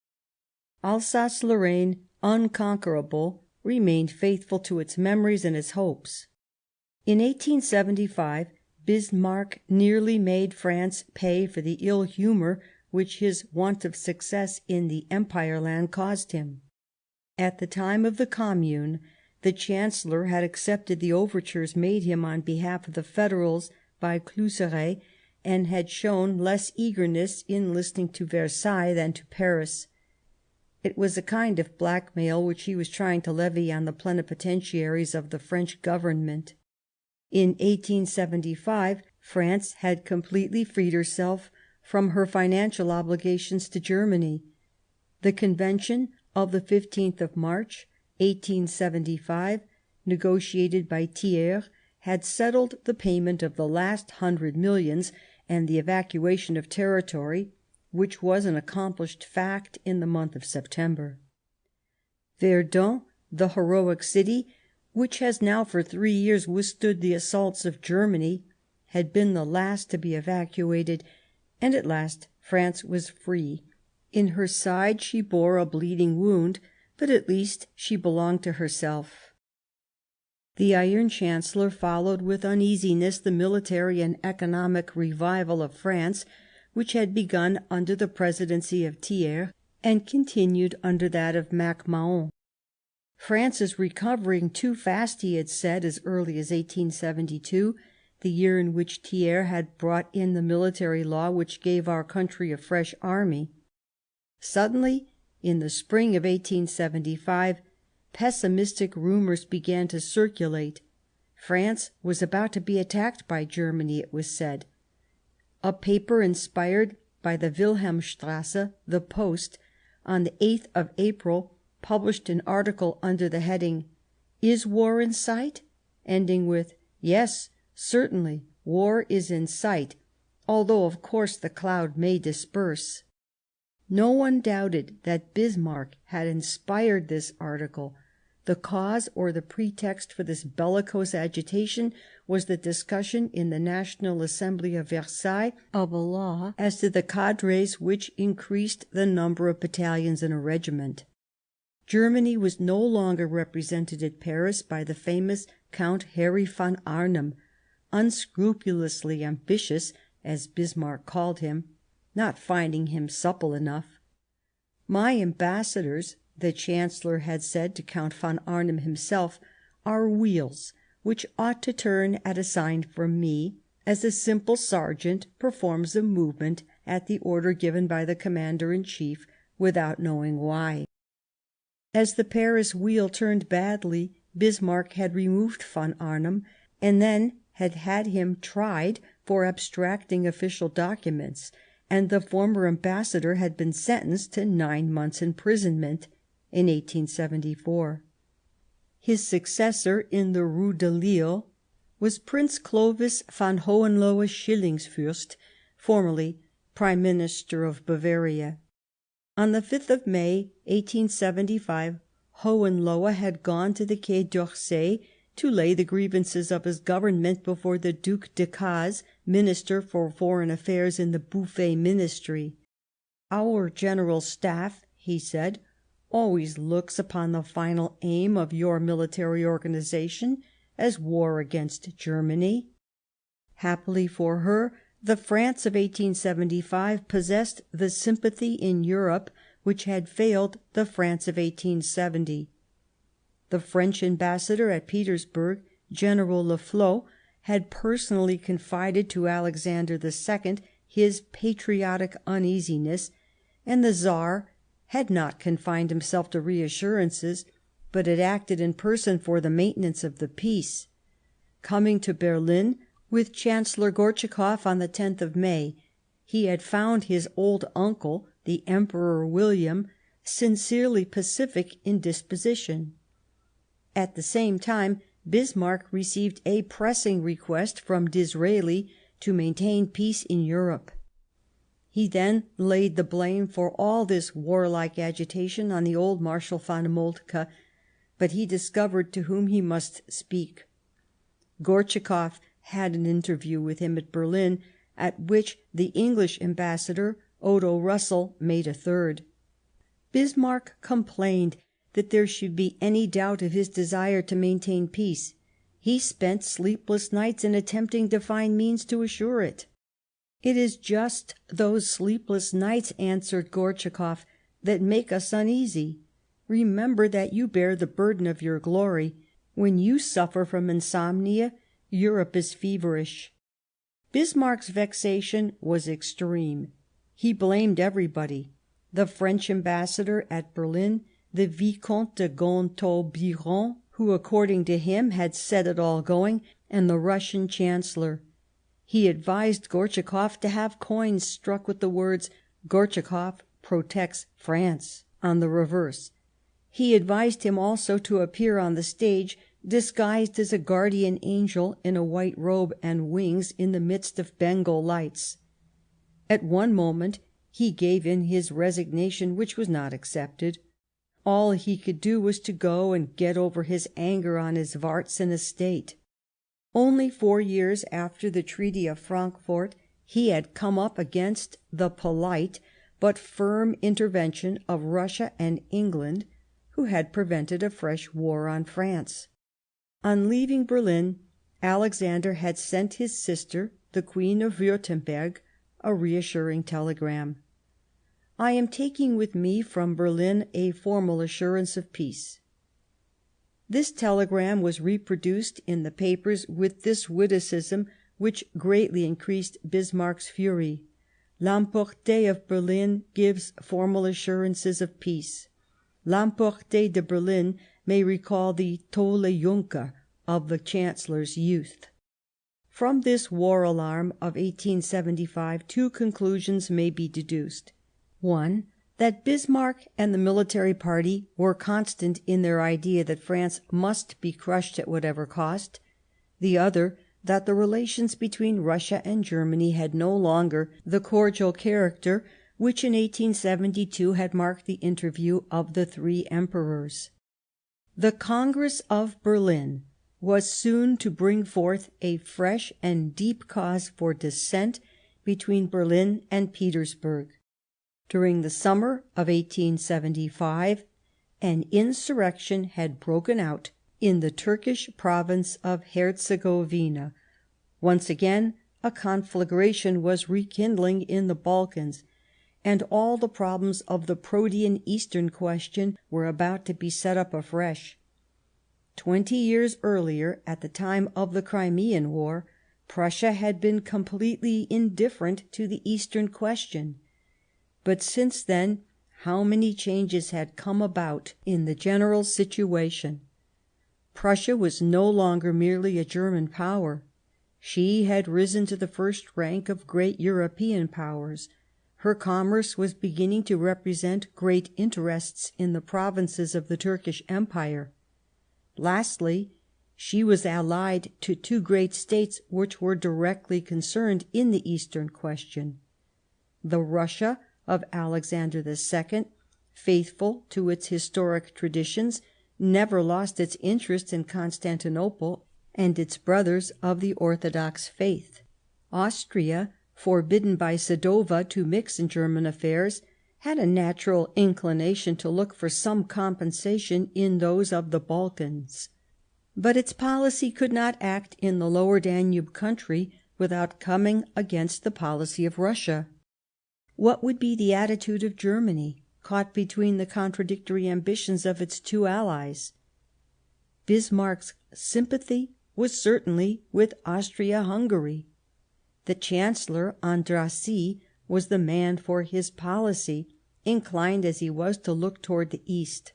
Alsace-Lorraine, unconquerable, remained faithful to its memories and its hopes. In 1875, Bismarck nearly made France pay for the ill humour which his want of success in the Empire Land caused him. At the time of the Commune, the Chancellor had accepted the overtures made him on behalf of the Federals by Cluseret, and had shown less eagerness in listening to Versailles than to Paris. It was a kind of blackmail which he was trying to levy on the plenipotentiaries of the French government. In 1875, France had completely freed herself from her financial obligations to Germany. The Convention of the 15th of March, 1875, negotiated by Thiers, had settled the payment of the last 100 millions and the evacuation of territory, which was an accomplished fact in the month of September. Verdun, the heroic city, which has now for 3 years withstood the assaults of Germany, had been the last to be evacuated, and at last France was free. In her side she bore a bleeding wound, but at least she belonged to herself. The Iron Chancellor followed with uneasiness the military and economic revival of France, which had begun under the presidency of Thiers and continued under that of Mac-Mahon. France is recovering too fast, he had said as early as 1872, the year in which Thiers had brought in the military law which gave our country a fresh army. Suddenly, in the spring of 1875, pessimistic rumours began to circulate. France was about to be attacked by Germany, it was said. A paper inspired by the Wilhelmstrasse, the Post, on the 8th of April, published an article under the heading, "Is war in sight?" ending with, "Yes, certainly, war is in sight, although of course the cloud may disperse." No one doubted that Bismarck had inspired this article. The cause or the pretext for this bellicose agitation was the discussion in the National Assembly of Versailles of a law as to the cadres which increased the number of battalions in a regiment. Germany was no longer represented at Paris by the famous Count Harry von Arnim, unscrupulously ambitious, as Bismarck called him, not finding him supple enough. "My ambassadors," the Chancellor had said to Count von Arnim himself, "are wheels which ought to turn at a sign from me, as a simple sergeant performs a movement at the order given by the Commander-in-Chief, without knowing why." As the Paris wheel turned badly, Bismarck had removed von Arnim, and then had had him tried for abstracting official documents, and the former ambassador had been sentenced to 9 months' imprisonment in 1874. His successor in the Rue de Lille was Prince Clovis von Hohenlohe-Schillingsfürst, formerly Prime Minister of Bavaria. On the 5th of May, 1875, Hohenlohe had gone to the Quai d'Orsay to lay the grievances of his government before the Duc de Cazes, Minister for Foreign Affairs in the Bouffay Ministry. "Our General Staff," he said, "always looks upon the final aim of your military organization as war against Germany." Happily for her, the France of 1875 possessed the sympathy in Europe which had failed the France of 1870. The French ambassador at Petersburg, General Le Flot, had personally confided to Alexander II his patriotic uneasiness, and the Tsar had not confined himself to reassurances, but had acted in person for the maintenance of the peace. Coming to Berlin with Chancellor Gortschakoff on the 10th of May, he had found his old uncle, the Emperor William, sincerely pacific in disposition. At the same time, Bismarck received a pressing request from Disraeli to maintain peace in Europe. He then laid the blame for all this warlike agitation on the old Marshal von Moltke, but he discovered to whom he must speak. Gortschakoff had an interview with him at Berlin, at which the English ambassador, Otto Russell, made a third. Bismarck complained that there should be any doubt of his desire to maintain peace. He spent sleepless nights in attempting to find means to assure it. "It is just those sleepless nights," answered Gortschakoff, "that make us uneasy. Remember that you bear the burden of your glory. When you suffer from insomnia, Europe is feverish." Bismarck's vexation was extreme. He blamed everybody: the French ambassador at Berlin, the Vicomte de Gontaut-Biron, who, according to him, had set it all going, and the Russian Chancellor. He advised Gortschakoff to have coins struck with the words "Gortschakoff protects France" on the reverse. He advised him also to appear on the stage disguised as a guardian angel in a white robe and wings in the midst of Bengal lights. At one moment he gave in his resignation, which was not accepted. All he could do was to go and get over his anger on his Varzin estate. Only 4 years after the Treaty of Frankfort he had come up against the polite but firm intervention of Russia and England, who had prevented a fresh war on France. On leaving Berlin, Alexander had sent his sister, the Queen of Würtemberg, a reassuring telegram: "I am taking with me from Berlin a formal assurance of peace." This telegram was reproduced in the papers with this witticism, which greatly increased Bismarck's fury: "L'Emporté of Berlin gives formal assurances of peace." L'Emporté de Berlin may recall the Tolle Junker of the Chancellor's youth. From this war alarm of 1875 two conclusions may be deduced: one, that Bismarck and the military party were constant in their idea that France must be crushed at whatever cost; the other, that the relations between Russia and Germany had no longer the cordial character which in 1872 had marked the interview of the three emperors. The Congress of Berlin was soon to bring forth a fresh and deep cause for dissent between Berlin and Petersburg. During the summer of 1875, an insurrection had broken out in the Turkish province of Herzegovina. Once again a conflagration was rekindling in the Balkans, and all the problems of the Protean Eastern question were about to be set up afresh. 20 years earlier, at the time of the Crimean War, Prussia had been completely indifferent to the Eastern question. But since then, how many changes had come about in the general situation! Prussia was no longer merely a German power. She had risen to the first rank of great European powers. Her commerce was beginning to represent great interests in the provinces of the Turkish Empire. Lastly, she was allied to two great states which were directly concerned in the Eastern question: the Russia of Alexander II, faithful to its historic traditions, never lost its interest in Constantinople and its brothers of the Orthodox faith; Austria, forbidden by Sadowa to mix in German affairs, had a natural inclination to look for some compensation in those of the Balkans. But its policy could not act in the lower Danube country without coming against the policy of Russia. What would be the attitude of Germany, caught between the contradictory ambitions of its two allies? Bismarck's sympathy was certainly with Austria-Hungary. The Chancellor, Andrassy, was the man for his policy, inclined as he was to look toward the east.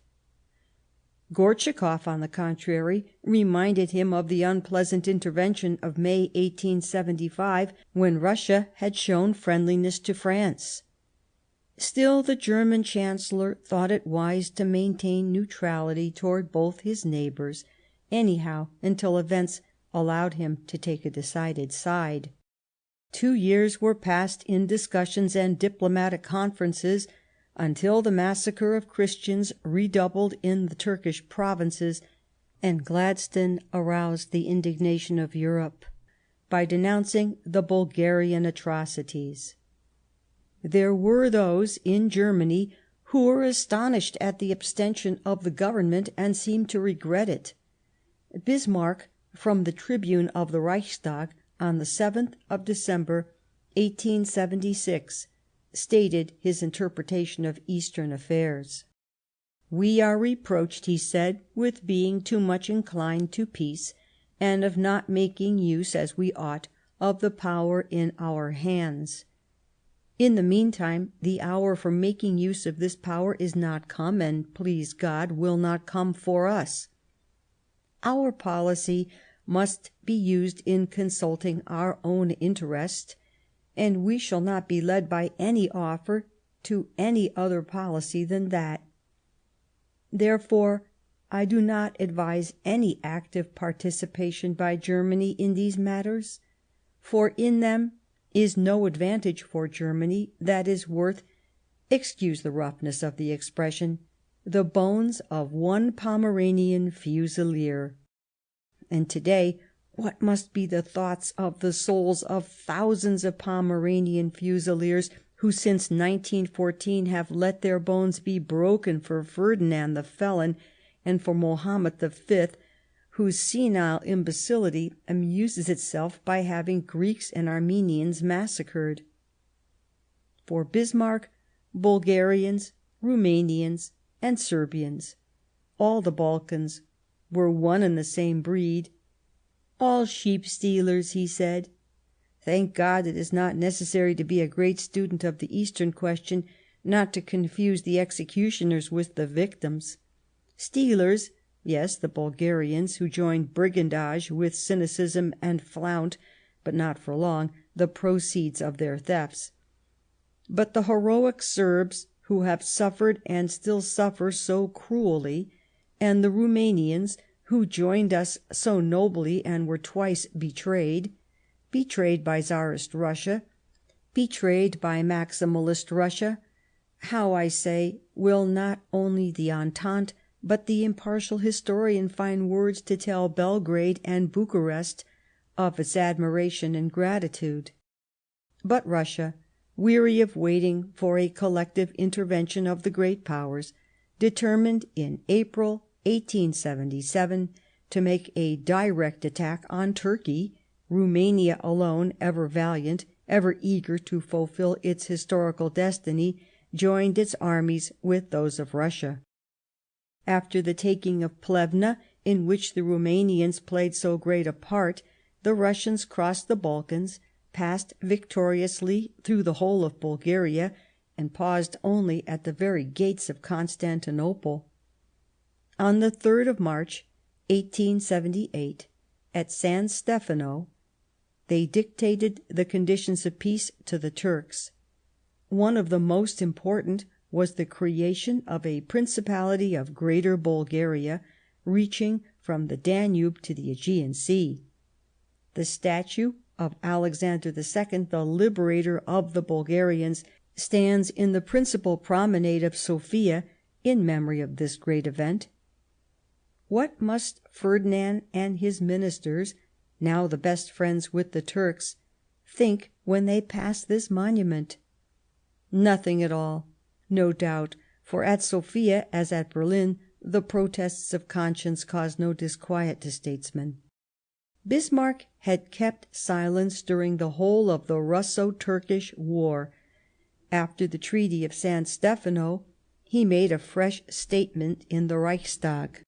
Gortschakoff, on the contrary, reminded him of the unpleasant intervention of May 1875, when Russia had shown friendliness to France. Still, the German Chancellor thought it wise to maintain neutrality toward both his neighbours, anyhow until events allowed him to take a decided side. 2 years were passed in discussions and diplomatic conferences, until the massacre of Christians redoubled in the Turkish provinces, and Gladstone aroused the indignation of Europe by denouncing the Bulgarian atrocities. There were those in Germany who were astonished at the abstention of the government and seemed to regret it. Bismarck, from the tribune of the Reichstag on the 7th of December 1876, stated his interpretation of Eastern affairs. "We are reproached," he said, "with being too much inclined to peace, and of not making use, as we ought, of the power in our hands. In the meantime, the hour for making use of this power is not come, and, please God, will not come for us. Our policy must be used in consulting our own interest, and we shall not be led by any offer to any other policy than that. Therefore, I do not advise any active participation by Germany in these matters, for in them is no advantage for Germany that is worth, excuse the roughness of the expression, the bones of one Pomeranian Fusilier." And today, what must be the thoughts of the souls of thousands of Pomeranian Fusiliers who since 1914 have let their bones be broken for Ferdinand the Felon and for Mohammed V, whose senile imbecility amuses itself by having Greeks and Armenians massacred? For Bismarck, Bulgarians, Roumanians, and Serbians, all the Balkans, were one and the same breed. "All sheep stealers," he said. Thank God it is not necessary to be a great student of the Eastern question not to confuse the executioners with the victims. Stealers, yes, the Bulgarians, who joined brigandage with cynicism and flaunt, but not for long, the proceeds of their thefts. But the heroic Serbs, who have suffered and still suffer so cruelly, and the Roumanians, who joined us so nobly and were twice betrayed by Tsarist Russia, betrayed by Maximalist Russia, how, I say, will not only the Entente but the impartial historian find words to tell Belgrade and Bucharest of its admiration and gratitude? But Russia, weary of waiting for a collective intervention of the great powers, determined in April 1877 to make a direct attack on Turkey. Roumania alone, ever valiant, ever eager to fulfil its historical destiny, joined its armies with those of Russia. After the taking of Plevna, in which the Roumanians played so great a part, the Russians crossed the Balkans, passed victoriously through the whole of Bulgaria, and paused only at the very gates of Constantinople. On the 3rd of March, 1878, at San Stefano, they dictated the conditions of peace to the Turks. One of the most important was the creation of a Principality of Greater Bulgaria, reaching from the Danube to the Aegean Sea. The statue of Alexander II, the liberator of the Bulgarians, stands in the principal promenade of Sofia in memory of this great event. What must Ferdinand and his ministers, now the best friends with the Turks, think when they pass this monument? Nothing at all, no doubt, for at Sofia, as at Berlin, the protests of conscience cause no disquiet to statesmen. Bismarck had kept silence during the whole of the Russo-Turkish War. After the Treaty of San Stefano, he made a fresh statement in the Reichstag.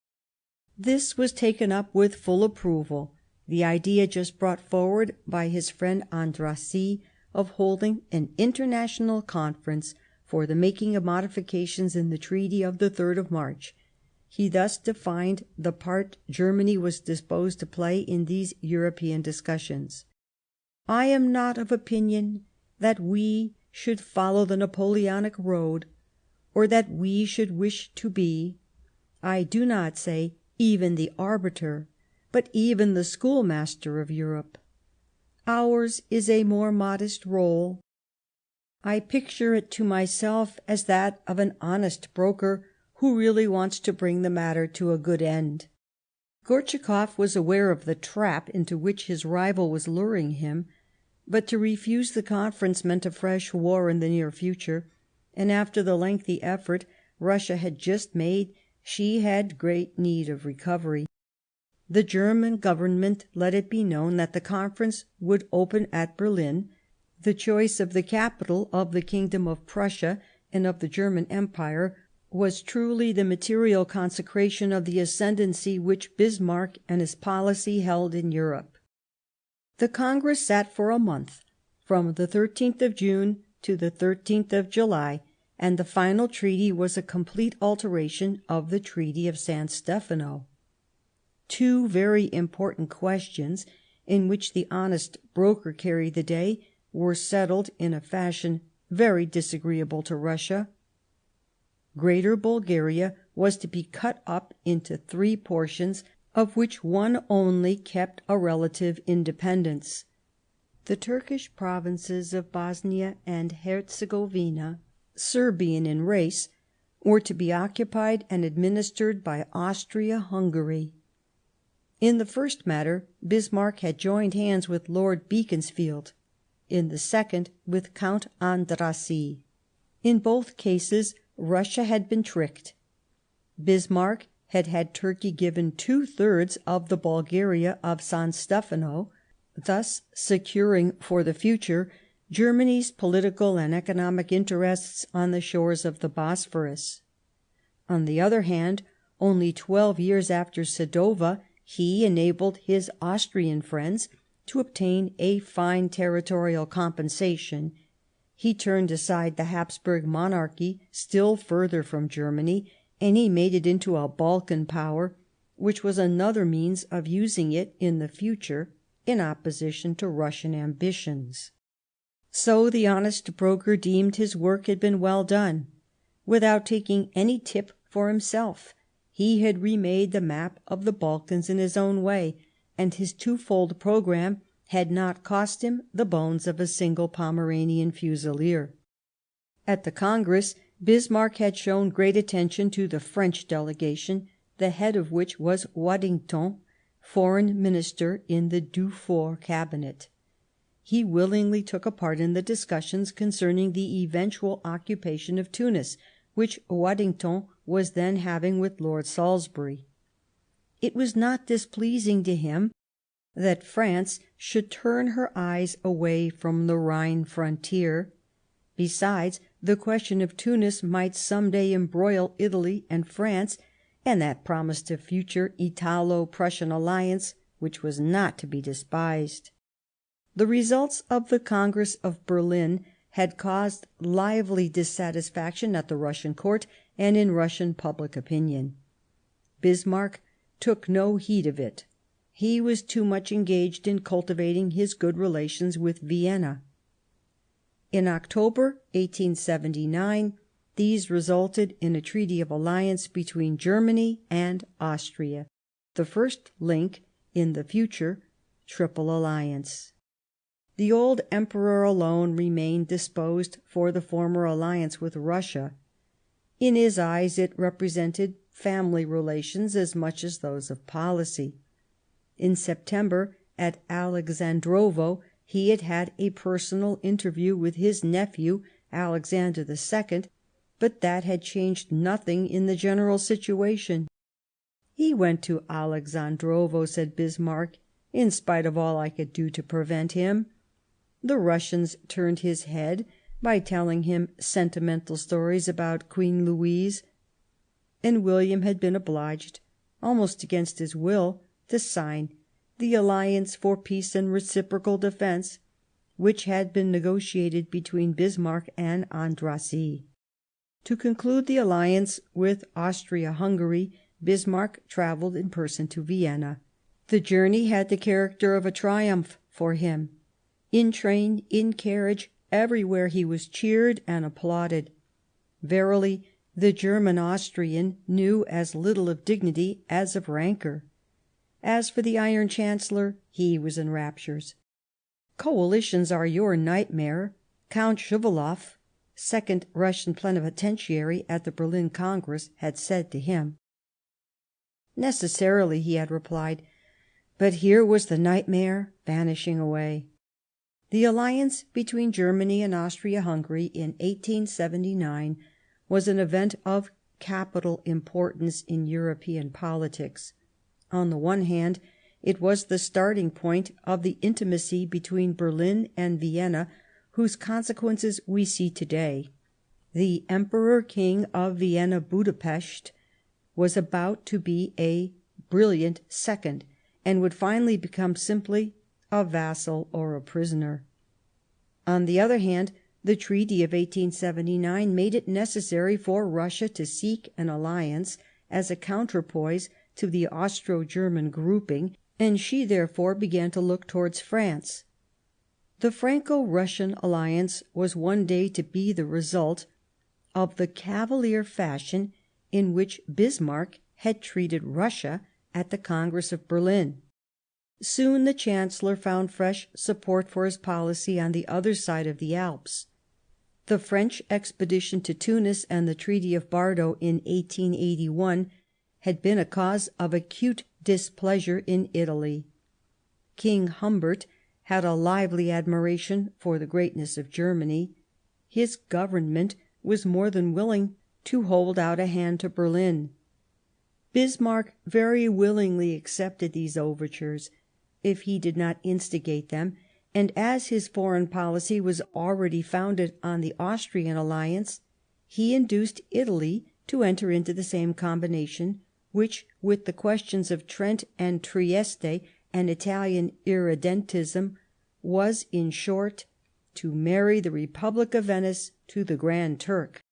This was taken up with full approval, the idea just brought forward by his friend Andrassy of holding an international conference for the making of modifications in the treaty of the 3rd of March. He thus defined the part Germany was disposed to play in these European discussions: "I am not of opinion that we should follow the Napoleonic road, or that we should wish to be, I do not say even the arbiter, but even the schoolmaster of Europe. Ours is a more modest rôle. I picture it to myself as that of an honest broker who really wants to bring the matter to a good end." Gortschakoff was aware of the trap into which his rival was luring him, but to refuse the conference meant a fresh war in the near future, and after the lengthy effort Russia had just made, she had great need of recovery. The German government let it be known that the conference would open at Berlin. The choice of the capital of the Kingdom of Prussia and of the German Empire was truly the material consecration of the ascendancy which Bismarck and his policy held in Europe. The Congress sat for a month, from the 13th of June to the 13th of July, and the final treaty was a complete alteration of the Treaty of San Stefano. Two very important questions, in which the honest broker carried the day, were settled in a fashion very disagreeable to Russia. Greater Bulgaria was to be cut up into 3 portions, of which one only kept a relative independence. The Turkish provinces of Bosnia and Herzegovina, Serbian in race, were to be occupied and administered by Austria-Hungary. In the first matter, Bismarck had joined hands with Lord Beaconsfield; in the second, with Count Andrassy. In both cases Russia had been tricked. Bismarck had had Turkey given 2/3 of the Bulgaria of San Stefano, thus securing for the future Germany's political and economic interests on the shores of the Bosphorus. On the other hand, only 12 years after Sadowa, he enabled his Austrian friends to obtain a fine territorial compensation. He turned aside the Habsburg monarchy still further from Germany, and he made it into a Balkan power, which was another means of using it in the future in opposition to Russian ambitions. So the honest broker deemed his work had been well done. Without taking any tip for himself, he had remade the map of the Balkans in his own way, and his twofold programme had not cost him the bones of a single Pomeranian Fusilier. At the Congress, Bismarck had shown great attention to the French delegation, the head of which was Waddington, foreign minister in the Dufour cabinet. He willingly took a part in the discussions concerning the eventual occupation of Tunis, which Waddington was then having with Lord Salisbury. It was not displeasing to him that France should turn her eyes away from the Rhine frontier. Besides, the question of Tunis might some day embroil Italy and France, and that promised a future Italo-Prussian alliance which was not to be despised. The results of the Congress of Berlin had caused lively dissatisfaction at the Russian court and in Russian public opinion. Bismarck took no heed of it. He was too much engaged in cultivating his good relations with Vienna. In October 1879, these resulted in a treaty of alliance between Germany and Austria, the first link in the future Triple Alliance. The old Emperor alone remained disposed for the former alliance with Russia. In his eyes it represented family relations as much as those of policy. In September, at Alexandrovo, he had had a personal interview with his nephew, Alexander II, but that had changed nothing in the general situation. "He went to Alexandrovo," said Bismarck, "in spite of all I could do to prevent him. The Russians turned his head by telling him sentimental stories about Queen Louise, and William had been obliged, almost against his will, to sign the Alliance for Peace and Reciprocal Defence, which had been negotiated between Bismarck and Andrassy." To conclude the alliance with Austria-Hungary, Bismarck travelled in person to Vienna. The journey had the character of a triumph for him. In train, in carriage, everywhere he was cheered and applauded. Verily, the German Austrian knew as little of dignity as of rancour. As for the Iron Chancellor, he was in raptures. "Coalitions are your nightmare," Count Schuvaloff, second Russian plenipotentiary at the Berlin Congress, had said to him. Necessarily, he had replied, but here was the nightmare vanishing away. The alliance between Germany and Austria-Hungary in 1879 was an event of capital importance in European politics. On the one hand, it was the starting point of the intimacy between Berlin and Vienna, whose consequences we see today. The Emperor King of Vienna Budapest was about to be a brilliant second, and would finally become simply a vassal or a prisoner. On the other hand, the Treaty of 1879 made it necessary for Russia to seek an alliance as a counterpoise to the Austro-German grouping, and she therefore began to look towards France. The Franco-Russian alliance was one day to be the result of the cavalier fashion in which Bismarck had treated Russia at the Congress of Berlin. Soon the Chancellor found fresh support for his policy on the other side of the Alps. The French expedition to Tunis and the Treaty of Bardo in 1881 had been a cause of acute displeasure in Italy. King Humbert had a lively admiration for the greatness of Germany. His government was more than willing to hold out a hand to Berlin. Bismarck very willingly accepted these overtures, if he did not instigate them, and as his foreign policy was already founded on the Austrian alliance, he induced Italy to enter into the same combination, which, with the questions of Trent and Trieste and Italian irredentism, was, in short, to marry the Republic of Venice to the Grand Turk.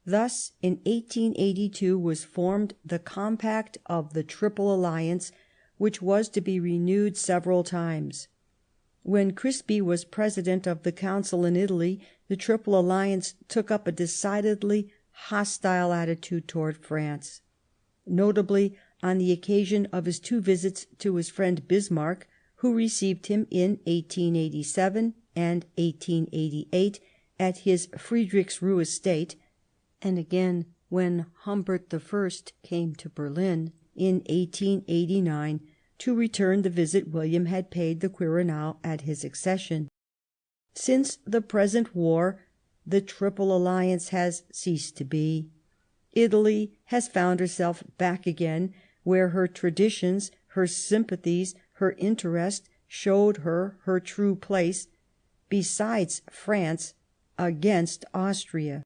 Thus, in 1882 was formed the Compact of the Triple Alliance, which was to be renewed several times. When Crispi was President of the Council in Italy, the Triple Alliance took up a decidedly hostile attitude toward France. Notably on the occasion of his two visits to his friend Bismarck, who received him in 1887 and 1888 at his Friedrichsruh estate, and again when Humbert I came to Berlin in 1889 to return the visit William had paid the Quirinal at his accession. Since the present war, the Triple Alliance has ceased to be. Italy has found herself back again where her traditions, her sympathies, her interest showed her her true place, besides France, against Austria.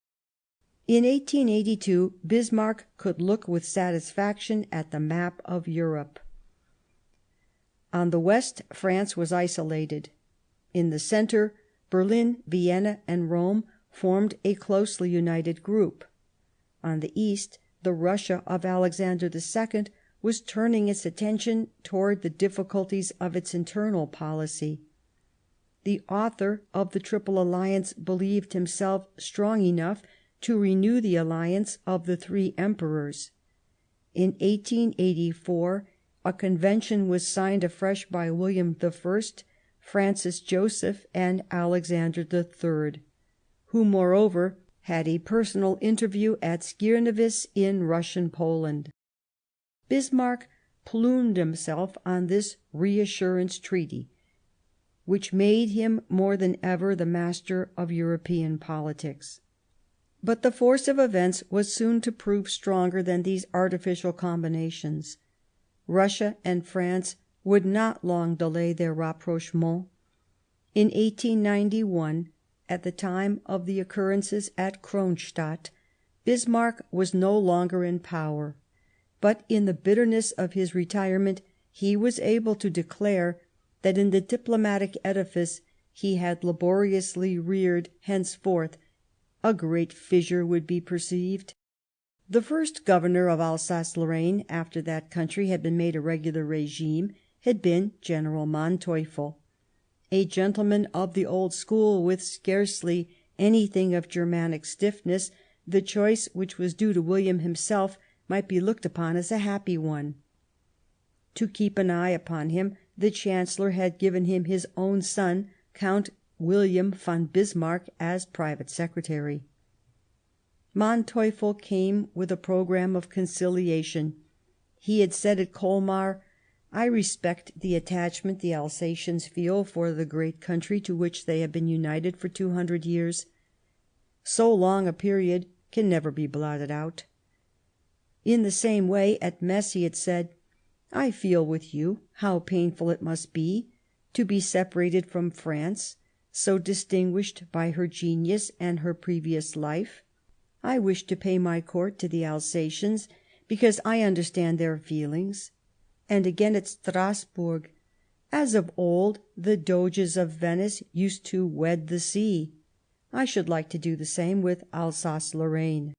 In 1882, Bismarck could look with satisfaction at the map of Europe. On the west, France was isolated. In the centre, Berlin, Vienna, and Rome formed a closely united group. On the east, the Russia of Alexander II was turning its attention toward the difficulties of its internal policy. The author of the Triple Alliance believed himself strong enough to renew the alliance of the three emperors. In 1884, a convention was signed afresh by William I, Francis Joseph, and Alexander III, who, moreover, had a personal interview at Skierniewice in Russian Poland. Bismarck plumed himself on this reassurance treaty, which made him more than ever the master of European politics. But the force of events was soon to prove stronger than these artificial combinations. Russia and France would not long delay their rapprochement. In 1891, at the time of the occurrences at Kronstadt, Bismarck was no longer in power, but in the bitterness of his retirement he was able to declare that in the diplomatic edifice he had laboriously reared henceforth a great fissure would be perceived. The first governor of Alsace-Lorraine, after that country had been made a regular regime, had been General Manteuffel, a gentleman of the old school, with scarcely anything of Germanic stiffness. The choice which was due to William himself might be looked upon as a happy one. To keep an eye upon him, the Chancellor had given him his own son, Count William von Bismarck, as private secretary. Manteuffel came with a programme of conciliation. He had said at Colmar, "I respect the attachment the Alsatians feel for the great country to which they have been united for 200 years. So long a period can never be blotted out." In the same way, at Metz, he had said, "I feel with you how painful it must be to be separated from France, so distinguished by her genius and her previous life. I wish to pay my court to the Alsatians because I understand their feelings." And again at Strasburg, "As of old the Doges of Venice used to wed the sea, I should like to do the same with Alsace-Lorraine."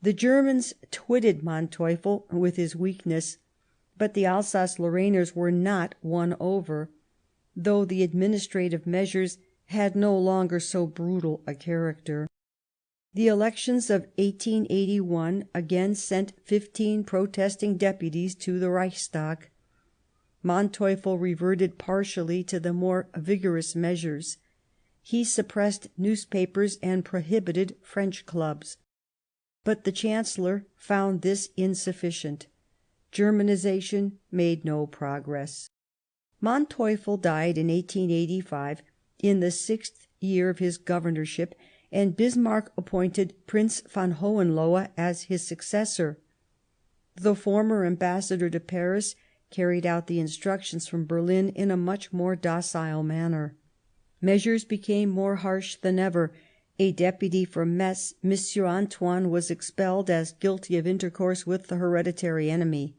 The Germans twitted Manteuffel with his weakness, but the Alsace-Lorrainers were not won over, though the administrative measures had no longer so brutal a character. The elections of 1881 again sent 15 protesting deputies to the Reichstag. Manteuffel reverted partially to the more vigorous measures. He suppressed newspapers and prohibited French clubs. But the Chancellor found this insufficient. Germanization made no progress. Manteuffel died in 1885, in the 6th year of his governorship, and Bismarck appointed Prince von Hohenlohe as his successor. The former ambassador to Paris carried out the instructions from Berlin in a much more docile manner. Measures became more harsh than ever. A deputy from Metz, M. Antoine, was expelled as guilty of intercourse with the hereditary enemy.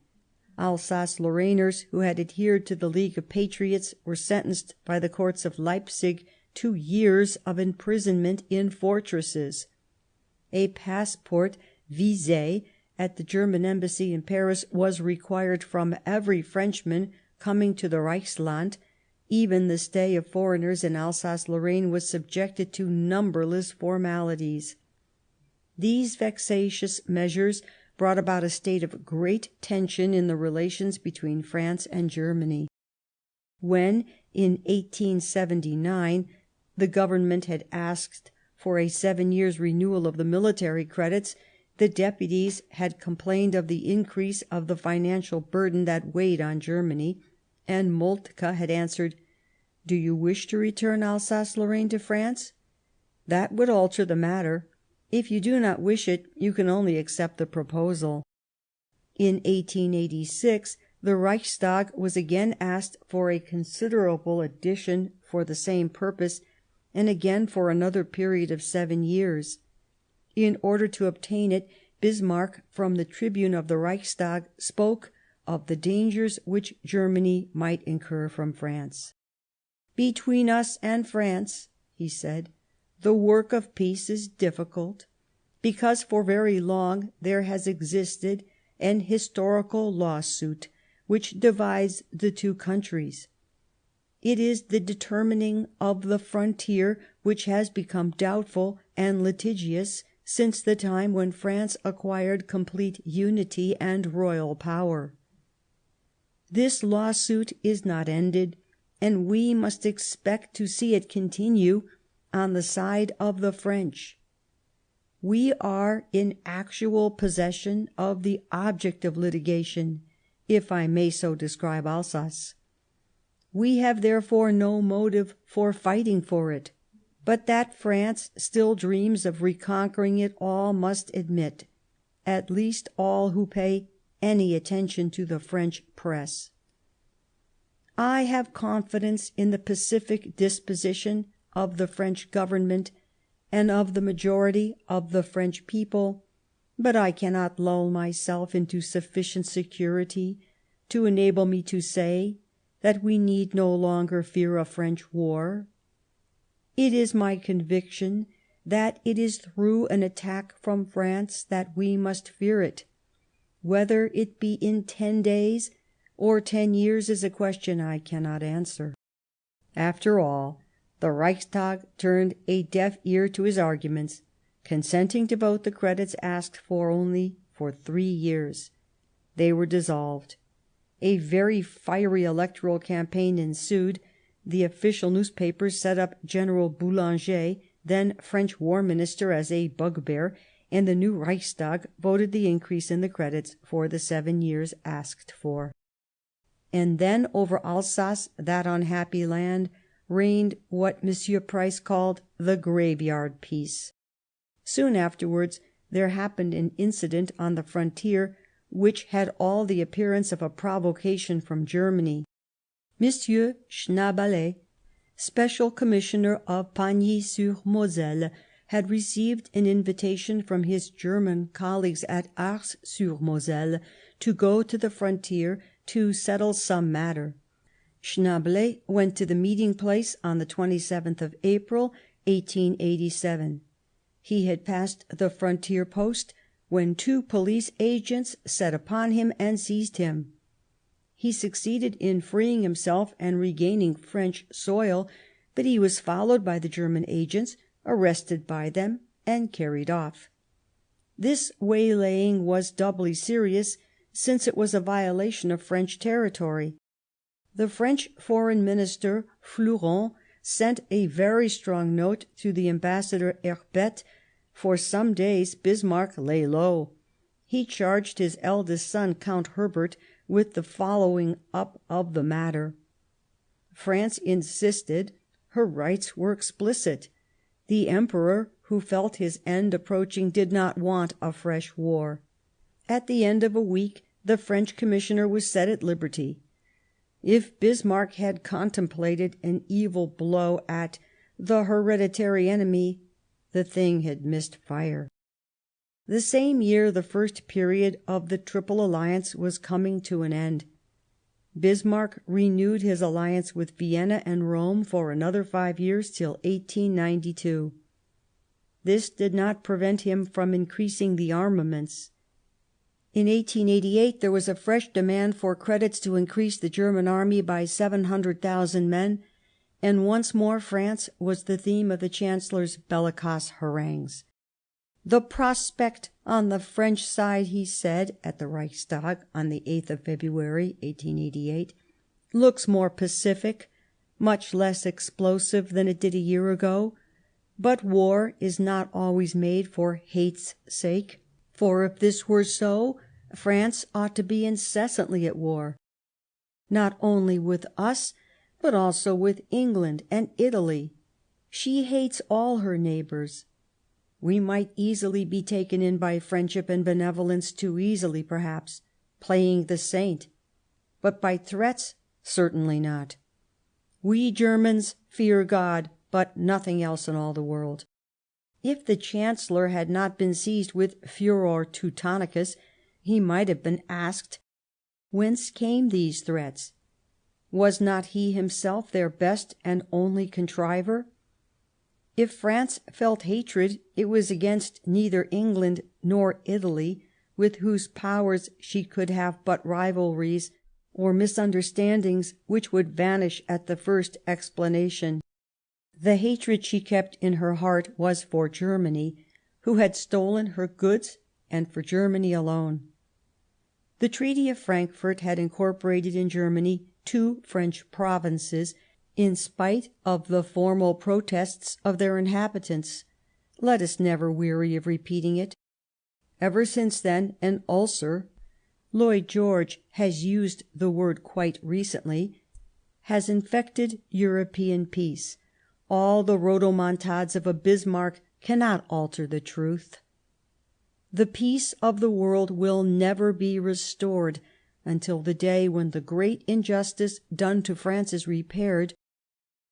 Alsace-Lorrainers who had adhered to the League of Patriots were sentenced by the courts of Leipzig to years of imprisonment in fortresses. A passport visé at the German embassy in Paris was required from every Frenchman coming to the Reichsland. Even the stay of foreigners in Alsace-Lorraine was subjected to numberless formalities. These vexatious measures brought about a state of great tension in the relations between France and Germany. When, in 1879, the government had asked for a 7 years' renewal of the military credits, the deputies had complained of the increase of the financial burden that weighed on Germany, and Moltke had answered, "Do you wish to return Alsace-Lorraine to France? That would alter the matter. If you do not wish it, you can only accept the proposal." In 1886, the Reichstag was again asked for a considerable addition for the same purpose, and again for another period of 7 years. In order to obtain it, Bismarck, from the tribune of the Reichstag, spoke of the dangers which Germany might incur from France. "Between us and France," he said, "the work of peace is difficult, because for very long there has existed an historical lawsuit which divides the two countries. It is the determining of the frontier which has become doubtful and litigious since the time when France acquired complete unity and royal power. This lawsuit is not ended, and we must expect to see it continue on the side of the French. We are in actual possession of the object of litigation, if I may so describe Alsace. We have therefore no motive for fighting for it, but that France still dreams of reconquering it all must admit, at least all who pay any attention to the French press. I have confidence in the pacific disposition of the French government and of the majority of the French people, but I cannot lull myself into sufficient security to enable me to say that we need no longer fear a French war. It is my conviction that it is through an attack from France that we must fear it. Whether it be in 10 days or 10 years is a question I cannot answer." After all, the Reichstag turned a deaf ear to his arguments, consenting to vote the credits asked for only for 3 years. They were dissolved. A very fiery electoral campaign ensued. The official newspapers set up General Boulanger, then French War Minister, as a bugbear, and the new Reichstag voted the increase in the credits for the 7 years asked for. And then over Alsace, that unhappy land, reigned what M. Price called the graveyard peace. Soon afterwards there happened an incident on the frontier which had all the appearance of a provocation from Germany. M. Schnabalet, Special Commissioner of Pagny-sur-Moselle, had received an invitation from his German colleagues at Ars-sur-Moselle to go to the frontier to settle some matter. Schnabalet went to the meeting place on the 27th of April, 1887. He had passed the frontier post when 2 police agents set upon him and seized him. He succeeded in freeing himself and regaining French soil, but he was followed by the German agents, arrested by them, and carried off. This waylaying was doubly serious, since it was a violation of French territory. The French Foreign Minister, Flourens, sent a very strong note to the ambassador Herbet. For some days Bismarck lay low. He charged his eldest son, Count Herbert, with the following up of the matter. France insisted. Her rights were explicit. The Emperor, who felt his end approaching, did not want a fresh war. At the end of a week the French commissioner was set at liberty. If Bismarck had contemplated an evil blow at the hereditary enemy, the thing had missed fire. The same year the first period of the Triple Alliance was coming to an end. Bismarck renewed his alliance with Vienna and Rome for another 5 years, till 1892. This did not prevent him from increasing the armaments. In 1888 there was a fresh demand for credits to increase the German army by 700,000 men, and once more France was the theme of the Chancellor's bellicose harangues. "The prospect on the French side," he said at the Reichstag on the 8th of February, 1888, "looks more pacific, much less explosive than it did a year ago. But war is not always made for hate's sake. For if this were so, France ought to be incessantly at war, not only with us, but also with England and Italy. She hates all her neighbours. We might easily be taken in by friendship and benevolence, too easily, perhaps, playing the saint, but by threats, certainly not. We Germans fear God, but nothing else in all the world." If the Chancellor had not been seized with furor Teutonicus, he might have been asked whence came these threats. Was not he himself their best and only contriver? If France felt hatred, it was against neither England nor Italy, with whose powers she could have but rivalries or misunderstandings which would vanish at the first explanation. The hatred she kept in her heart was for Germany, who had stolen her goods, and for Germany alone. The Treaty of Frankfurt had incorporated in Germany 2 French provinces, in spite of the formal protests of their inhabitants. Let us never weary of repeating it. Ever since then, an ulcer — Lloyd George has used the word quite recently — has infected European peace. All the rhodomontades of a Bismarck cannot alter the truth. The peace of the world will never be restored until the day when the great injustice done to France is repaired,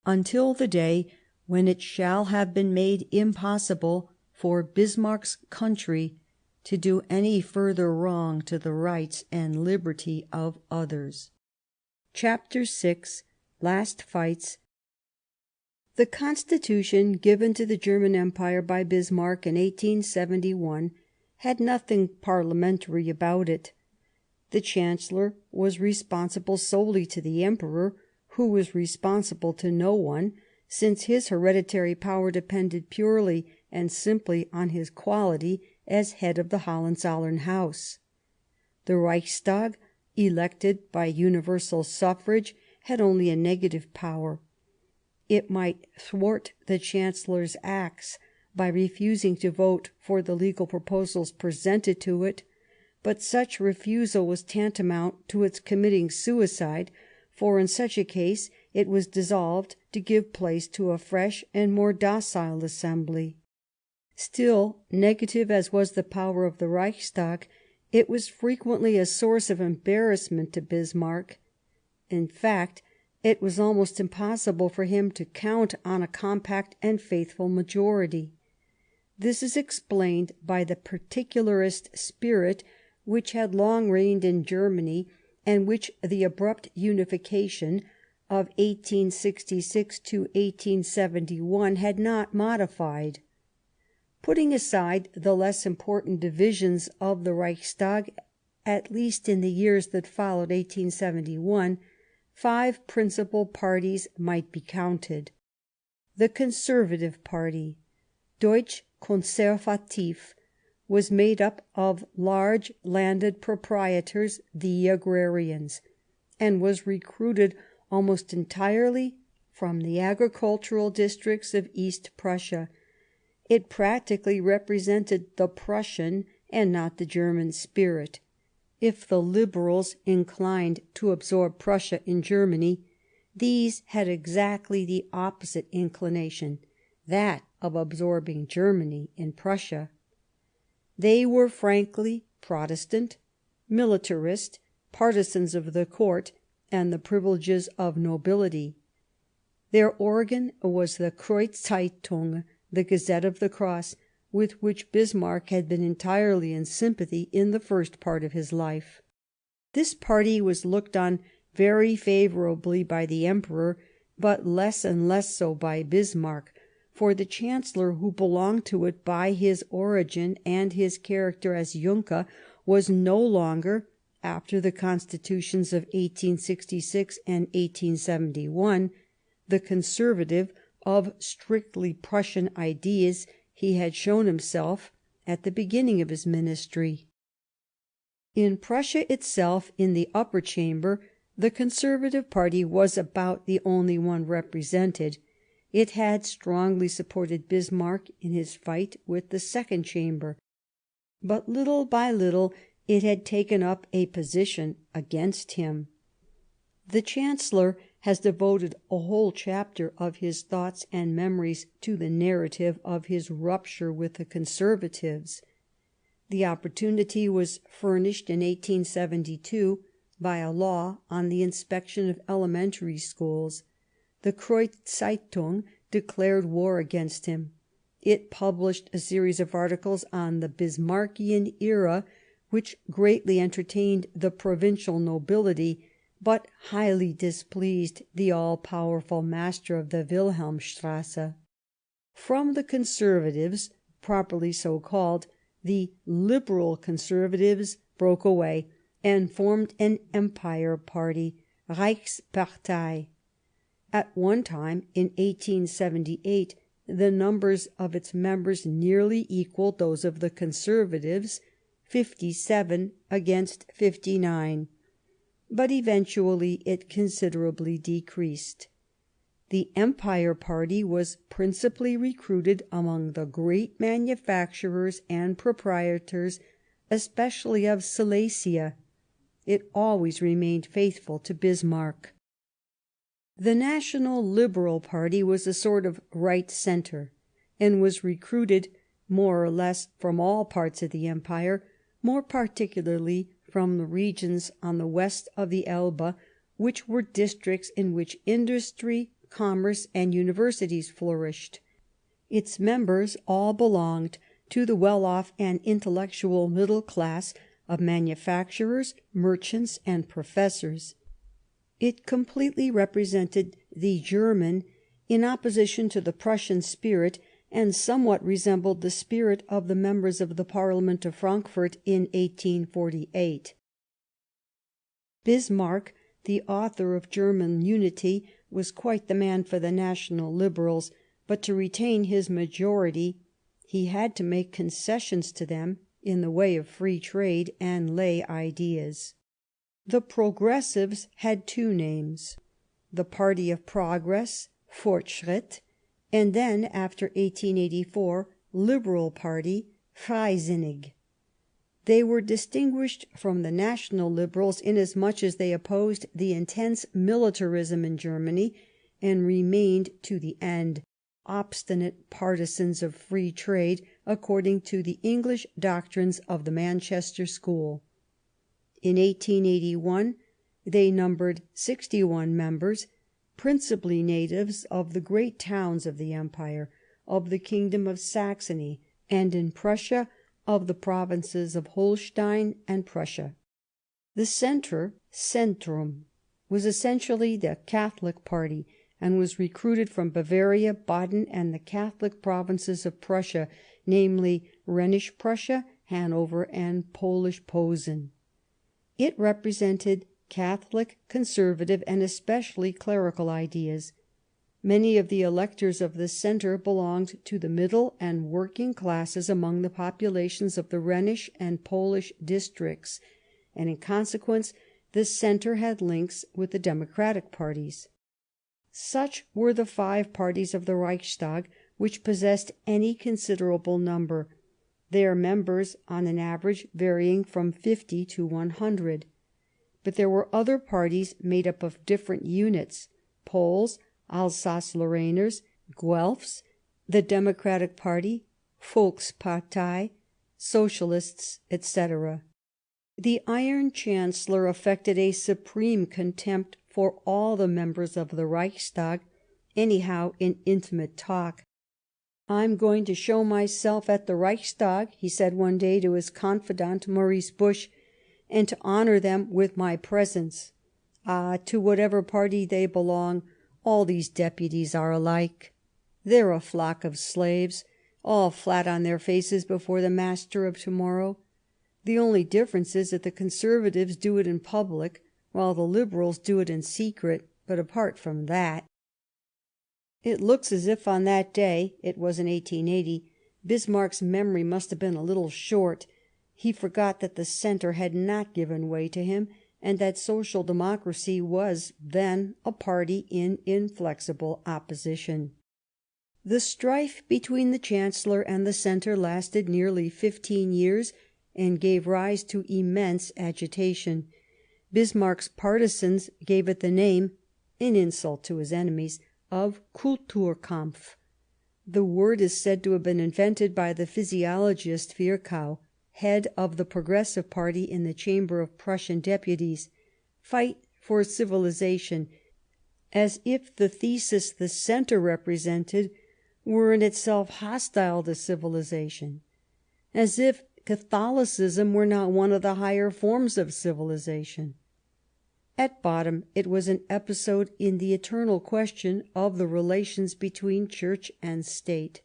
until the day when it shall have been made impossible for Bismarck's country to do any further wrong to the rights and liberty of others. Chapter 6: Last Fights The constitution given to the German Empire by Bismarck in 1871 had nothing parliamentary about it. The Chancellor was responsible solely to the Emperor, who was responsible to no one, since his hereditary power depended purely and simply on his quality as head of the Hohenzollern house. The Reichstag, elected by universal suffrage, had only a negative power. It might thwart the Chancellor's acts by refusing to vote for the legal proposals presented to it, but such refusal was tantamount to its committing suicide, for in such a case it was dissolved to give place to a fresh and more docile assembly. Still, negative as was the power of the Reichstag, it was frequently a source of embarrassment to Bismarck. In fact, it was almost impossible for him to count on a compact and faithful majority. This is explained by the particularist spirit which had long reigned in Germany, and which the abrupt unification of 1866 to 1871 had not modified. Putting aside the less important divisions of the Reichstag, at least in the years that followed 1871, 5 principal parties might be counted. The Conservative Party, Deutsch Konservativ, was made up of large landed proprietors, the agrarians, and was recruited almost entirely from the agricultural districts of East Prussia. It practically represented the Prussian and not the German spirit. If the Liberals inclined to absorb Prussia in Germany, these had exactly the opposite inclination, that of absorbing Germany in Prussia. They were frankly Protestant, militarist, partisans of the court and the privileges of nobility. Their organ was the Kreuzzeitung, the Gazette of the Cross, with which Bismarck had been entirely in sympathy in the first part of his life. This party was looked on very favourably by the Emperor, but less and less so by Bismarck, for the Chancellor, who belonged to it by his origin and his character as Junker, was no longer, after the constitutions of 1866 and 1871, the conservative of strictly Prussian ideas he had shown himself at the beginning of his ministry. In Prussia itself, in the Upper Chamber, the Conservative Party was about the only one represented. It had strongly supported Bismarck in his fight with the Second Chamber, but little by little it had taken up a position against him. The Chancellor has devoted a whole chapter of his thoughts and memories to the narrative of his rupture with the Conservatives. The opportunity was furnished in 1872 by a law on the inspection of elementary schools. The Kreuzzeitung declared war against him. It published a series of articles on the Bismarckian era, which greatly entertained the provincial nobility, but highly displeased the all-powerful master of the Wilhelmstrasse. From the Conservatives, properly so called, the Liberal Conservatives broke away and formed an Empire Party, Reichspartei. At one time, in 1878, the numbers of its members nearly equalled those of the Conservatives, 57 against 59. But eventually it considerably decreased. The Empire Party was principally recruited among the great manufacturers and proprietors, especially of Silesia. It always remained faithful to Bismarck. The National Liberal Party was a sort of right centre, and was recruited more or less from all parts of the Empire, more particularly from the regions on the west of the Elbe, which were districts in which industry, commerce, and universities flourished. Its members all belonged to the well-off and intellectual middle class of manufacturers, merchants, and professors. It completely represented the German in opposition to the Prussian spirit, and somewhat resembled the spirit of the members of the Parliament of Frankfurt in 1848. Bismarck, the author of German unity, was quite the man for the National Liberals, but to retain his majority he had to make concessions to them in the way of free trade and lay ideas. The Progressives had two names: the Party of Progress, Fortschritt, and then, after 1884, Liberal Party, Freisinnig. They were distinguished from the National Liberals inasmuch as they opposed the intense militarism in Germany, and remained to the end obstinate partisans of free trade according to the English doctrines of the Manchester School. In 1881 they numbered 61 members, principally natives of the great towns of the Empire, of the Kingdom of Saxony, and in Prussia of the provinces of Holstein and Prussia. The Centre, Centrum, was essentially the Catholic party, and was recruited from Bavaria, Baden, and the Catholic provinces of Prussia, namely Rhenish Prussia, Hanover, and Polish Posen. It represented Catholic, conservative, and especially clerical ideas. Many of the electors of the Centre belonged to the middle and working classes among the populations of the Rhenish and Polish districts, and in consequence the Centre had links with the democratic parties. Such were the 5 parties of the Reichstag which possessed any considerable number, their members on an average varying from 50 to 100. But there were other parties made up of different units: Poles, Alsace-Lorrainers, Guelphs, the Democratic Party, Volkspartei, Socialists, etc. The Iron Chancellor affected a supreme contempt for all the members of the Reichstag, anyhow in intimate talk. "I'm going to show myself at the Reichstag," he said one day to his confidant Maurice Busch, "and to honour them with my presence. Ah, to whatever party they belong, all these deputies are alike. They're a flock of slaves, all flat on their faces before the master of tomorrow. The only difference is that the Conservatives do it in public, while the Liberals do it in secret, but apart from that." It looks as if on that day, it was in 1880, Bismarck's memory must have been a little short. He forgot that the Centre had not given way to him, and that Social Democracy was then a party in inflexible opposition. The strife between the Chancellor and the Centre lasted nearly 15 years, and gave rise to immense agitation. Bismarck's partisans gave it the name, an insult to his enemies, of Kulturkampf. The word is said to have been invented by the physiologist Virchow, head of the Progressive Party in the Chamber of Prussian Deputies. Fight for civilization, as if the thesis the Centre represented were in itself hostile to civilization, as if Catholicism were not one of the higher forms of civilization. At bottom it was an episode in the eternal question of the relations between Church and State.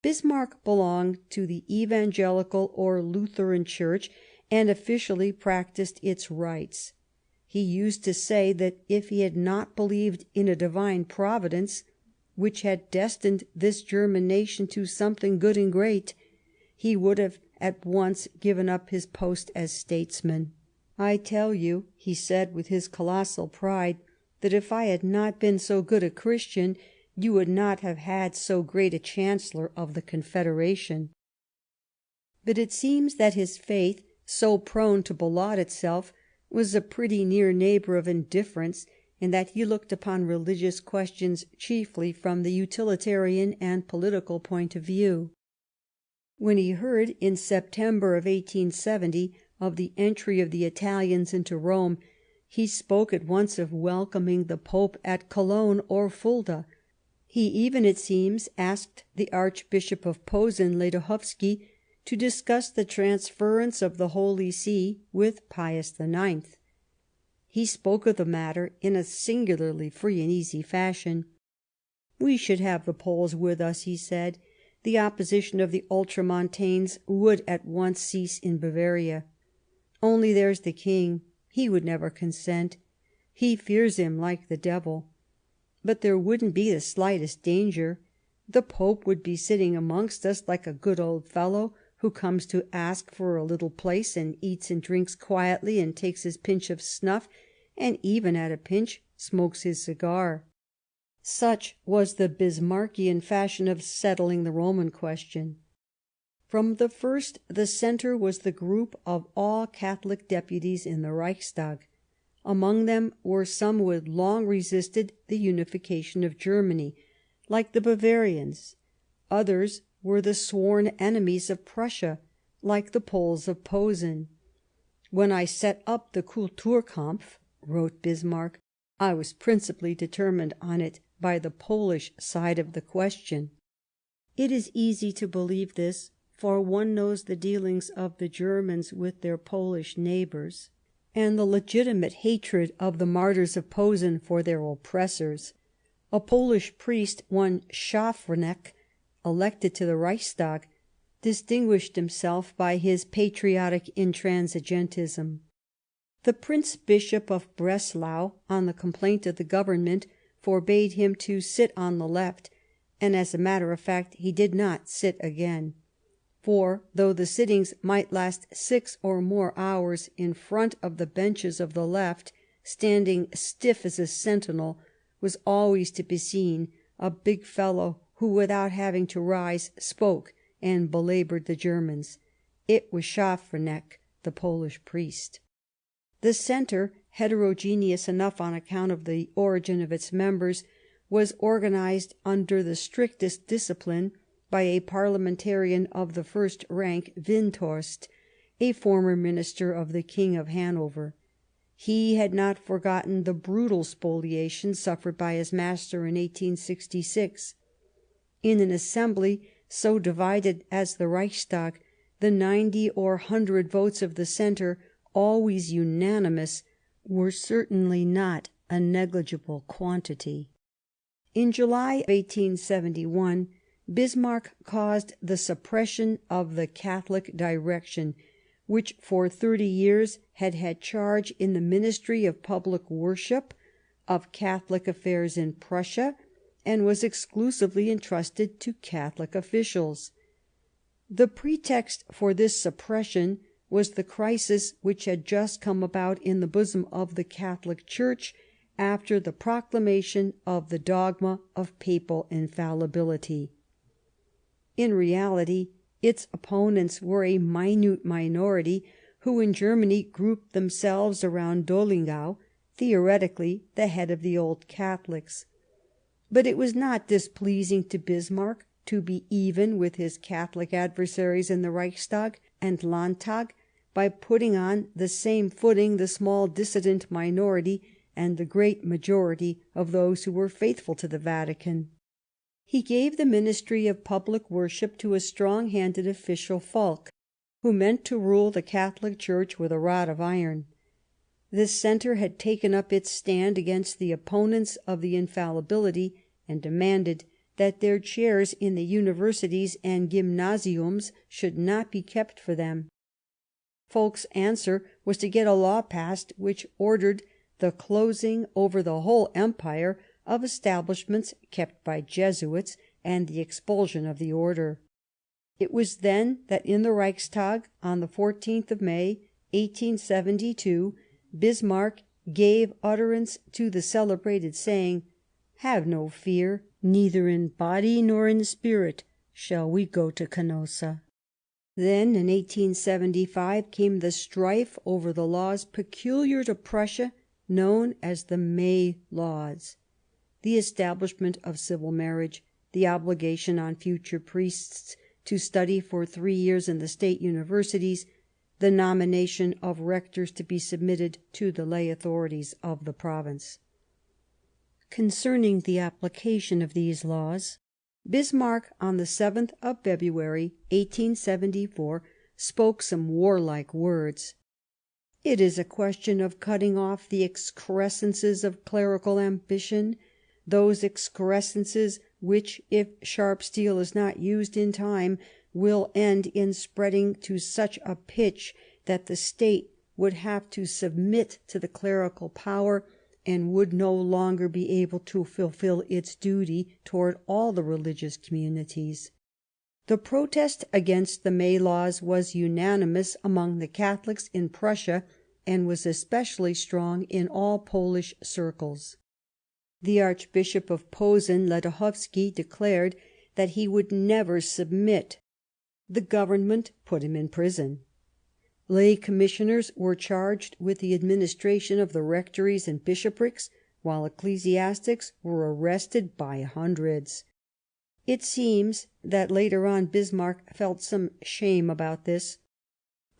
Bismarck belonged to the Evangelical or Lutheran Church, and officially practiced its rites. He used to say that if he had not believed in a divine providence, which had destined this German nation to something good and great, he would have at once given up his post as statesman. "I tell you," he said with his colossal pride, "that if I had not been so good a Christian, you would not have had so great a Chancellor of the Confederation." But it seems that his faith, so prone to belaud itself, was a pretty near neighbour of indifference, and that he looked upon religious questions chiefly from the utilitarian and political point of view. When he heard, in September of 1870, of the entry of the Italians into Rome, he spoke at once of welcoming the Pope at Cologne or Fulda. He even, it seems, asked the Archbishop of Posen, Ledochowski, to discuss the transference of the Holy See with Pius IX. He spoke of the matter in a singularly free and easy fashion. We should have the Poles with us, he said. The opposition of the Ultramontanes would at once cease in Bavaria. Only there's the king. He would never consent. He fears him like the devil. But there wouldn't be the slightest danger. The Pope would be sitting amongst us like a good old fellow who comes to ask for a little place, and eats and drinks quietly, and takes his pinch of snuff, and even at a pinch smokes his cigar. Such was the Bismarckian fashion of settling the Roman question. From the first, the centre was the group of all Catholic deputies in the Reichstag. Among them were some who had long resisted the unification of Germany, like the Bavarians. Others were the sworn enemies of Prussia, like the Poles of Posen. When I set up the Kulturkampf, wrote Bismarck, I was principally determined on it by the Polish side of the question. It is easy to believe this, for one knows the dealings of the Germans with their Polish neighbours, and the legitimate hatred of the martyrs of Posen for their oppressors. A Polish priest, one Schafranek, elected to the Reichstag, distinguished himself by his patriotic intransigentism. The Prince Bishop of Breslau, on the complaint of the government, forbade him to sit on the left, and as a matter of fact he did not sit again. For, though the sittings might last 6 or more hours, in front of the benches of the left, standing stiff as a sentinel, was always to be seen a big fellow who, without having to rise, spoke and belaboured the Germans. It was Schafranek, the Polish priest. The centre, heterogeneous enough on account of the origin of its members, was organised under the strictest discipline by a parliamentarian of the first rank, Windthorst, a former minister of the King of Hanover. He had not forgotten the brutal spoliation suffered by his master in 1866. In an assembly so divided as the Reichstag, the 90 or 100 votes of the centre, always unanimous, were certainly not a negligible quantity. In July 1871, Bismarck caused the suppression of the Catholic Direction, which for 30 years had had charge in the Ministry of Public Worship, of Catholic affairs in Prussia, and was exclusively entrusted to Catholic officials. The pretext for this suppression was the crisis which had just come about in the bosom of the Catholic Church after the proclamation of the dogma of papal infallibility. In reality, its opponents were a minute minority who in Germany grouped themselves around Dollingau, theoretically the head of the Old Catholics. But it was not displeasing to Bismarck to be even with his Catholic adversaries in the Reichstag and Landtag by putting on the same footing the small dissident minority and the great majority of those who were faithful to the Vatican. He gave the Ministry of Public Worship to a strong-handed official, Falk, who meant to rule the Catholic Church with a rod of iron. The centre had taken up its stand against the opponents of the infallibility and demanded that their chairs in the universities and gymnasiums should not be kept for them. Falk's answer was to get a law passed which ordered the closing over the whole empire of establishments kept by Jesuits and the expulsion of the order. It was then that in the Reichstag, on the 14th of May, 1872, Bismarck gave utterance to the celebrated saying, "Have no fear, neither in body nor in spirit shall we go to Canossa." Then, in 1875, came the strife over the laws peculiar to Prussia, known as the May Laws. The establishment of civil marriage, the obligation on future priests to study for 3 years in the state universities, the nomination of rectors to be submitted to the lay authorities of the province. Concerning the application of these laws, Bismarck, on the 7th of February, 1874, spoke some warlike words. "It is a question of cutting off the excrescences of clerical ambition, those excrescences which, if sharp steel is not used in time, will end in spreading to such a pitch that the State would have to submit to the clerical power, and would no longer be able to fulfil its duty towards all the religious communities. The protest against the May laws was unanimous among the Catholics in Prussia, and was especially strong in all Polish circles. The Archbishop of Posen, Ledachowski, declared that he would never submit. The government put him in prison. Lay commissioners were charged with the administration of the rectories and bishoprics, while ecclesiastics were arrested by hundreds. It seems that later on Bismarck felt some shame about this.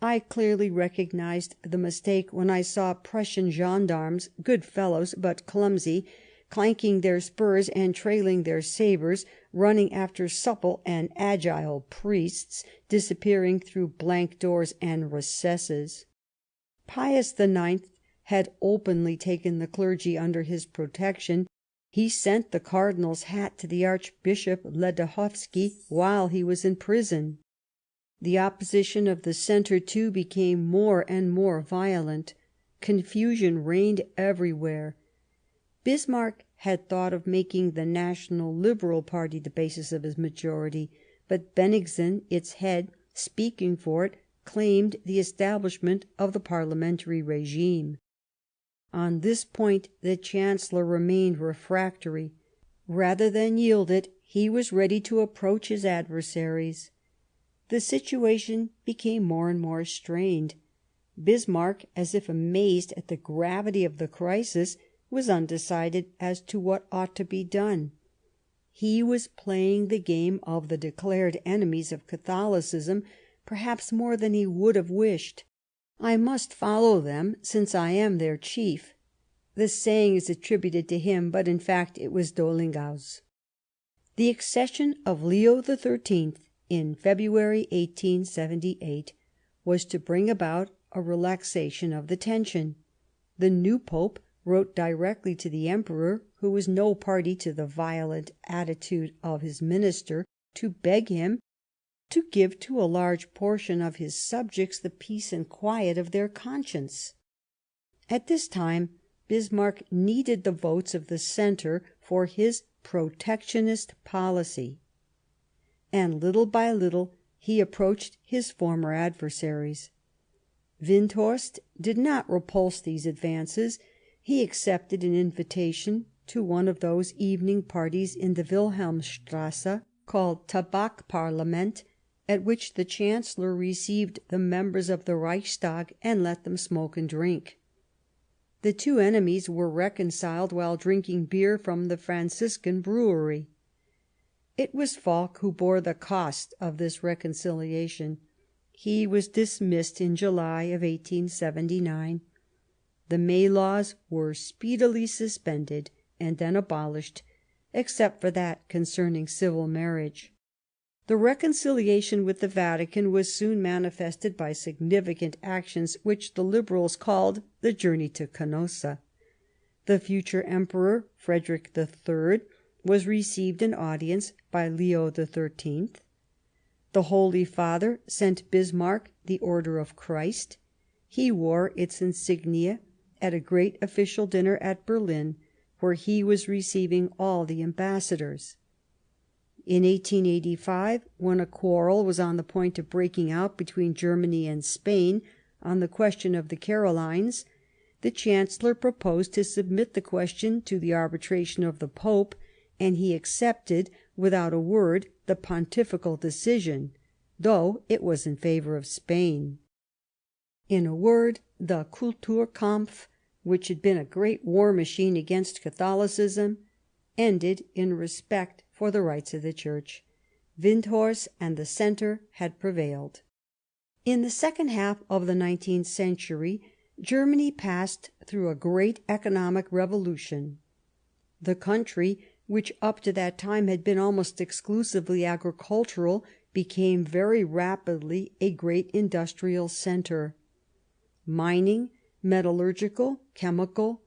I clearly recognized the mistake when I saw Prussian gendarmes, good fellows but clumsy, clanking their spurs and trailing their sabres, running after supple and agile priests, disappearing through blank doors and recesses. Pius IX had openly taken the clergy under his protection. He sent the cardinal's hat to the Archbishop Ledachowski while he was in prison. The opposition of the centre, too, became more and more violent. Confusion reigned everywhere. Bismarck had thought of making the National Liberal Party the basis of his majority, but Bennigsen, its head, speaking for it, claimed the establishment of the parliamentary regime. On this point the Chancellor remained refractory. Rather than yield it, he was ready to approach his adversaries. The situation became more and more strained. Bismarck, as if amazed at the gravity of the crisis, was undecided as to what ought to be done. He was playing the game of the declared enemies of Catholicism, perhaps more than he would have wished. "I must follow them, since I am their chief." The saying is attributed to him, but in fact it was d'Ohlinghaus. The accession of Leo XIII in February 1878 was to bring about a relaxation of the tension. The new Pope wrote directly to the Emperor, who was no party to the violent attitude of his minister, to beg him to give to a large portion of his subjects the peace and quiet of their conscience. At this time Bismarck needed the votes of the centre for his protectionist policy, and little by little he approached his former adversaries. Windthorst did not repulse these advances. He accepted an invitation to one of those evening parties in the Wilhelmstrasse called Tabak-Parlament, at which the Chancellor received the members of the Reichstag and let them smoke and drink. The two enemies were reconciled while drinking beer from the Franciscan brewery. It was Falk who bore the cost of this reconciliation. He was dismissed in July of 1879. The May laws were speedily suspended and then abolished, except for that concerning civil marriage. The reconciliation with the Vatican was soon manifested by significant actions which the Liberals called the journey to Canossa. The future Emperor, Frederick III, was received in audience by Leo XIII. The Holy Father sent Bismarck the Order of Christ. He wore its insignia at a great official dinner at Berlin, where he was receiving all the ambassadors. In 1885, when a quarrel was on the point of breaking out between Germany and Spain on the question of the Carolines, the Chancellor proposed to submit the question to the arbitration of the Pope, and he accepted without a word the pontifical decision, though it was in favour of Spain. In a word, the Kulturkampf, which had been a great war machine against Catholicism, ended in respect for the rights of the Church. Windthorst and the centre had prevailed. In the second half of the 19th century, Germany passed through a great economic revolution. The country, which up to that time had been almost exclusively agricultural, became very rapidly a great industrial centre. Mining, metallurgical, chemical,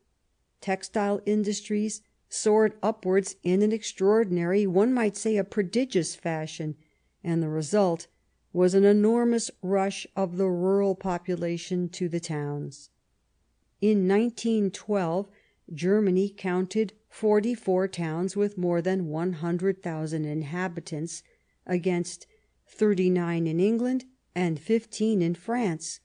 textile industries, soared upwards in an extraordinary, one might say a prodigious fashion, and the result was an enormous rush of the rural population to the towns. In 1912 Germany counted 44 towns with more than 100,000 inhabitants, against 39 in England and 15 in France.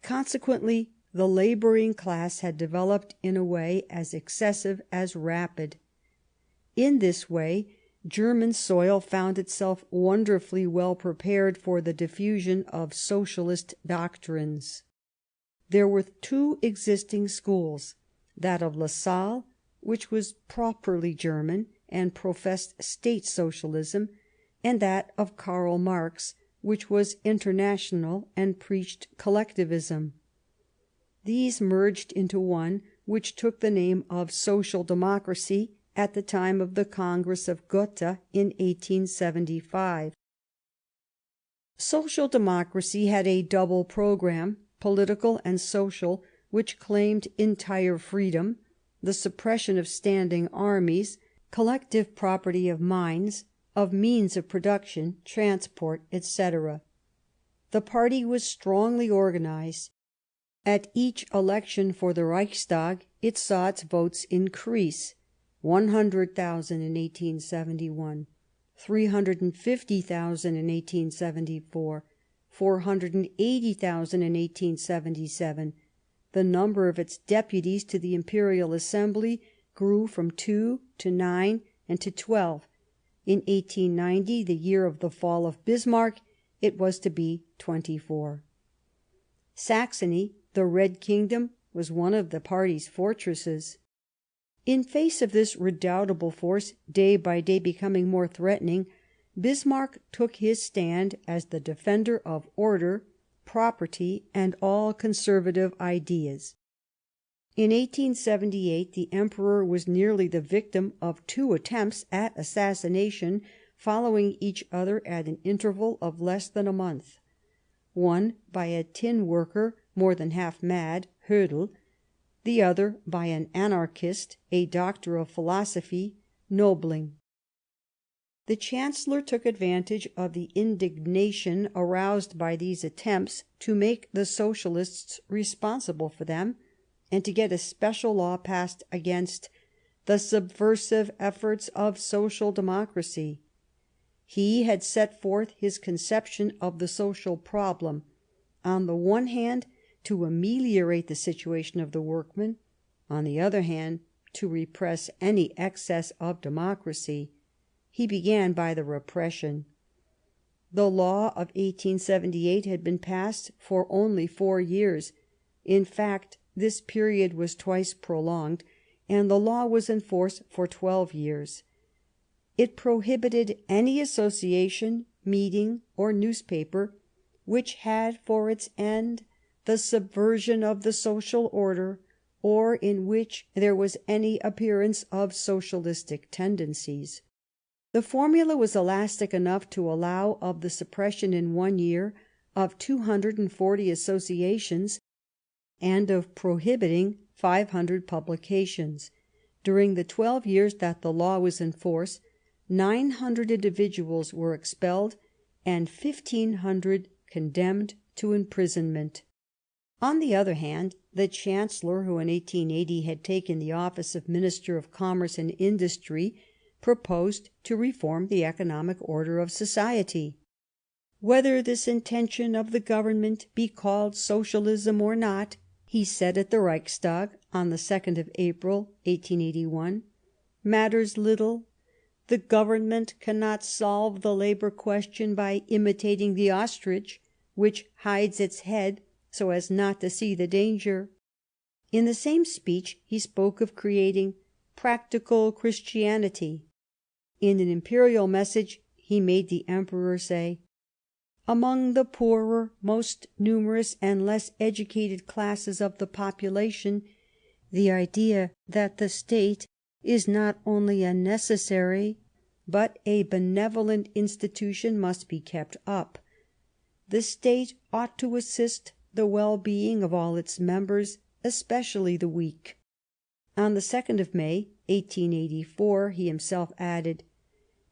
Consequently, the labouring class had developed in a way as excessive as rapid. In this way, German soil found itself wonderfully well prepared for the diffusion of socialist doctrines. There were two existing schools, that of Lassalle, which was properly German and professed state socialism, and that of Karl Marx, which was international and preached collectivism. These merged into one, which took the name of Social Democracy at the time of the Congress of Gotha in 1875. Social Democracy had a double programme, political and social, which claimed entire freedom, the suppression of standing armies, collective property of mines, of means of production, transport, etc. The party was strongly organised. At each election for the Reichstag it saw its votes increase: 100,000 in 1871, 350,000 in 1874, 480,000 in 1877. The number of its deputies to the Imperial Assembly grew from 2 to 9 and to 12. In 1890, the year of the fall of Bismarck, it was to be 24. Saxony, the Red Kingdom, was one of the party's fortresses. In face of this redoubtable force, day by day becoming more threatening, Bismarck took his stand as the defender of order, property, and all conservative ideas. In 1878 the Emperor was nearly the victim of two attempts at assassination, following each other at an interval of less than a month. One by a tin worker, more than half mad, Hödel; the other by an anarchist, a doctor of philosophy, Nobling. The Chancellor took advantage of the indignation aroused by these attempts to make the Socialists responsible for them, and to get a special law passed against the subversive efforts of social democracy. He had set forth his conception of the social problem: on the one hand, to ameliorate the situation of the workmen; on the other hand, to repress any excess of democracy. He began by the repression. The law of 1878 had been passed for only 4 years. In fact, this period was twice prolonged, and the law was in force for 12 years. It prohibited any association, meeting, or newspaper which had for its end the subversion of the social order, or in which there was any appearance of socialistic tendencies. The formula was elastic enough to allow of the suppression in 1 year of 240 associations, and of prohibiting 500 publications. During the 12 years that the law was in force, 900 individuals were expelled and 1,500 condemned to imprisonment. On the other hand, the Chancellor, who in 1880 had taken the office of Minister of Commerce and Industry, proposed to reform the economic order of society. "Whether this intention of the government be called socialism or not," he said at the Reichstag on the 2nd of April, 1881, "matters little. The government cannot solve the labour question by imitating the ostrich, which hides its head so as not to see the danger." In the same speech he spoke of creating "practical Christianity." In an imperial message he made the Emperor say: "Among the poorer, most numerous, and less educated classes of the population, the idea that the State is not only a necessary but a benevolent institution must be kept up. The State ought to assist the well-being of all its members, especially the weak." On the 2nd of May 1884, he himself added,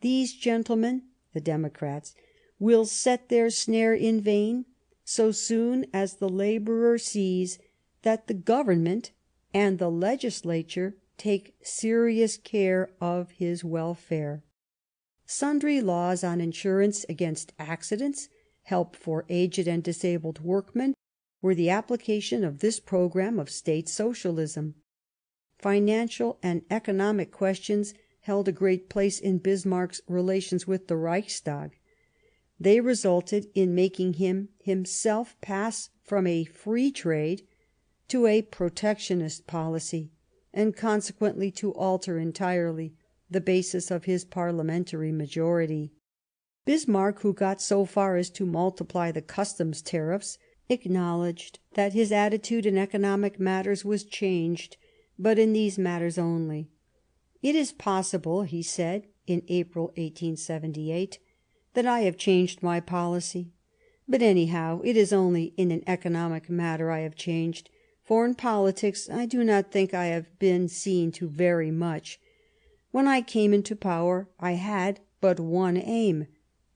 "These gentlemen (the Democrats) will set their snare in vain so soon as the labourer sees that the Government and the Legislature take serious care of his welfare." Sundry laws on insurance against accidents, help for aged and disabled workmen, were the application of this programme of State Socialism. Financial and economic questions held a great place in Bismarck's relations with the Reichstag. They resulted in making him himself pass from a free trade to a protectionist policy, and consequently to alter entirely the basis of his parliamentary majority. Bismarck, who got so far as to multiply the customs tariffs, acknowledged that his attitude in economic matters was changed, but in these matters only. "It is possible," he said in April 1878, "that I have changed my policy. But anyhow, it is only in an economic matter I have changed, for in politics I do not think I have been seen to vary much. When I came into power I had but one aim,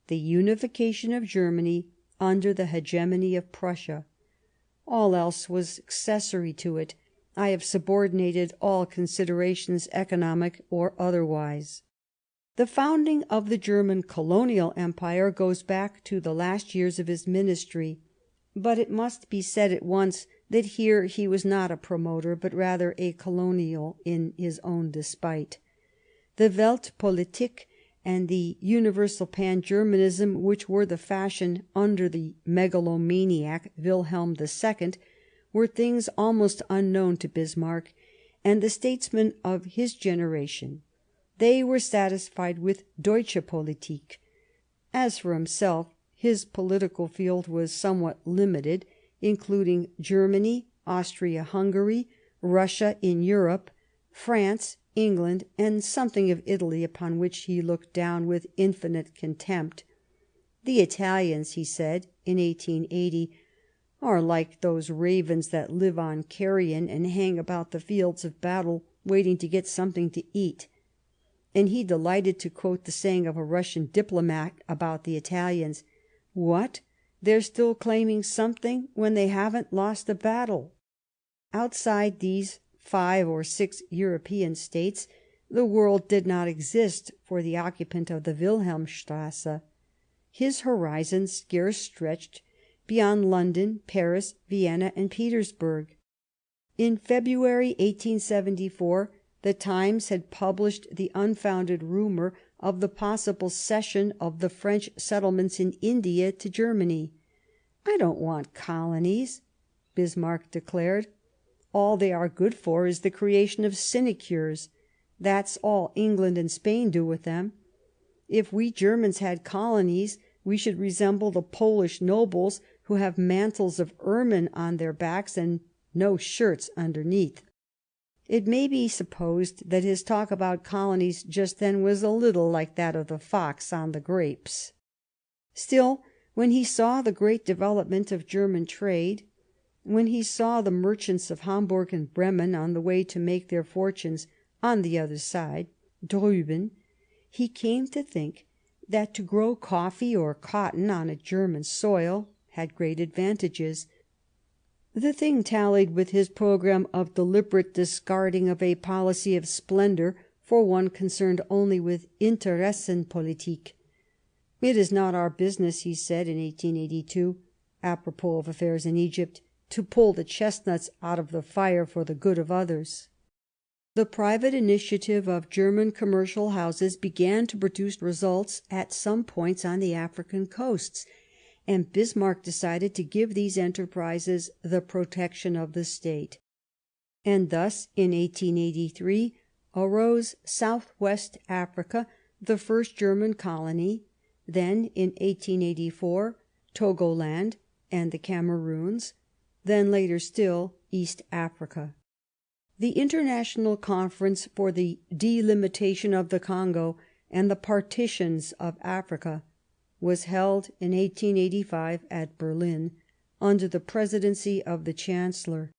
the unification of Germany under the hegemony of Prussia. All else was accessory to it. I have subordinated all considerations, economic or otherwise." The founding of the German colonial empire goes back to the last years of his ministry, but it must be said at once that here he was not a promoter, but rather a colonial in his own despite. The Weltpolitik and the universal pan-Germanism, which were the fashion under the megalomaniac Wilhelm II, were things almost unknown to Bismarck and the statesmen of his generation. They were satisfied with Deutsche Politik. As for himself, his political field was somewhat limited, including Germany, Austria-Hungary, Russia in Europe, France, England, and something of Italy, upon which he looked down with infinite contempt. "The Italians," he said in 1880, "are like those ravens that live on carrion and hang about the fields of battle waiting to get something to eat." And he delighted to quote the saying of a Russian diplomat about the Italians: "What? They're still claiming something when they haven't lost a battle." Outside these 5 or 6 European states, the world did not exist for the occupant of the Wilhelmstrasse. His horizon scarce stretched beyond London, Paris, Vienna, and Petersburg. In February 1874, the Times had published the unfounded rumour of the possible cession of the French settlements in India to Germany. "I don't want colonies," Bismarck declared. "All they are good for is the creation of sinecures. That's all England and Spain do with them. If we Germans had colonies, we should resemble the Polish nobles, who have mantles of ermine on their backs and no shirts underneath." It may be supposed that his talk about colonies just then was a little like that of the fox on the grapes. Still, when he saw the great development of German trade, when he saw the merchants of Hamburg and Bremen on the way to make their fortunes on the other side, drüben, he came to think that to grow coffee or cotton on a German soil had great advantages. The thing tallied with his programme of deliberate discarding of a policy of splendour for one concerned only with Interessenpolitik. "It is not our business," he said in 1882, apropos of affairs in Egypt, "to pull the chestnuts out of the fire for the good of others." The private initiative of German commercial houses began to produce results at some points on the African coasts, and Bismarck decided to give these enterprises the protection of the State. And thus, in 1883, arose South West Africa, the first German colony, then, in 1884, Togoland and the Cameroons, then, later still, East Africa. The International Conference for the Delimitation of the Congo and the Partitions of Africa was held in 1885 at Berlin, under the presidency of the Chancellor.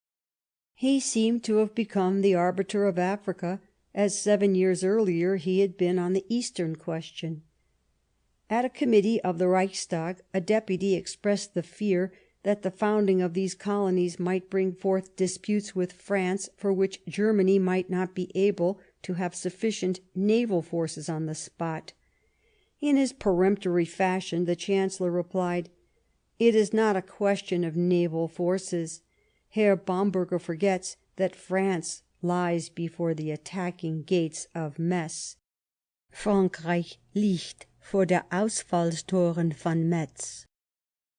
He seemed to have become the arbiter of Africa, as 7 years earlier he had been on the Eastern question. At a committee of the Reichstag a deputy expressed the fear that the founding of these colonies might bring forth disputes with France for which Germany might not be able to have sufficient naval forces on the spot. In his peremptory fashion the Chancellor replied, "It is not a question of naval forces. Herr Bamberger forgets that France lies before the attacking gates of Metz. Frankreich liegt vor der Ausfallstoren von Metz."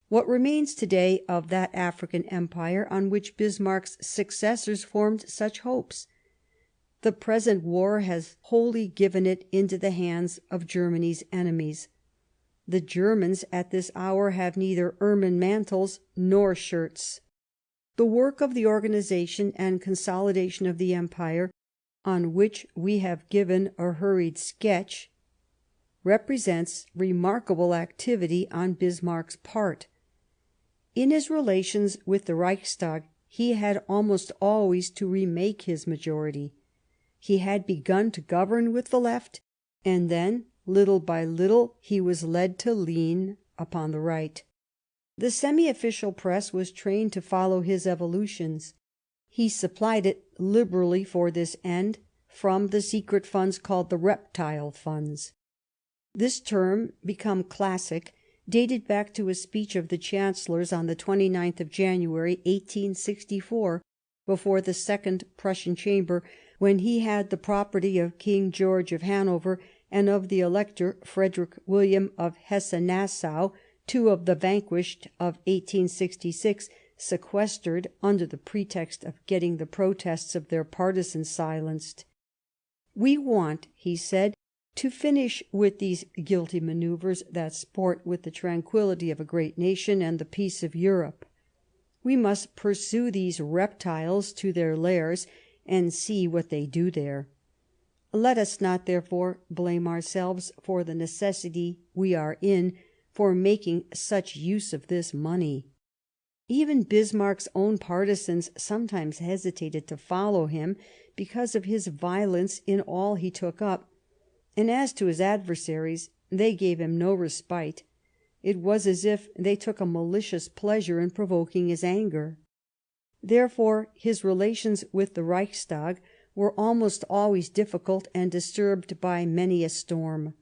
What remains today of that African empire on which Bismarck's successors formed such hopes? The present war has wholly given it into the hands of Germany's enemies. The Germans at this hour have neither ermine mantles nor shirts. The work of the organization and consolidation of the empire, on which we have given a hurried sketch, represents remarkable activity on Bismarck's part. In his relations with the Reichstag he had almost always to remake his majority. He had begun to govern with the left, and then, little by little, he was led to lean upon the right. The semi-official press was trained to follow his evolutions. He supplied it liberally for this end from the secret funds called the reptile funds. This term, become classic, dated back to a speech of the Chancellor's on the 29th of January, 1864, before the Second Prussian Chamber, when he had the property of King George of Hanover and of the Elector Frederick William of Hesse-Nassau, two of the vanquished of 1866, sequestered under the pretext of getting the protests of their partisans silenced. "We want," he said, "to finish with these guilty manoeuvres that sport with the tranquillity of a great nation and the peace of Europe. We must pursue these reptiles to their lairs and see what they do there. Let us not, therefore, blame ourselves for the necessity we are in for making such use of this money." Even Bismarck's own partisans sometimes hesitated to follow him because of his violence in all he took up, and as to his adversaries, they gave him no respite. It was as if they took a malicious pleasure in provoking his anger. Therefore his relations with the Reichstag were almost always difficult and disturbed by many a storm.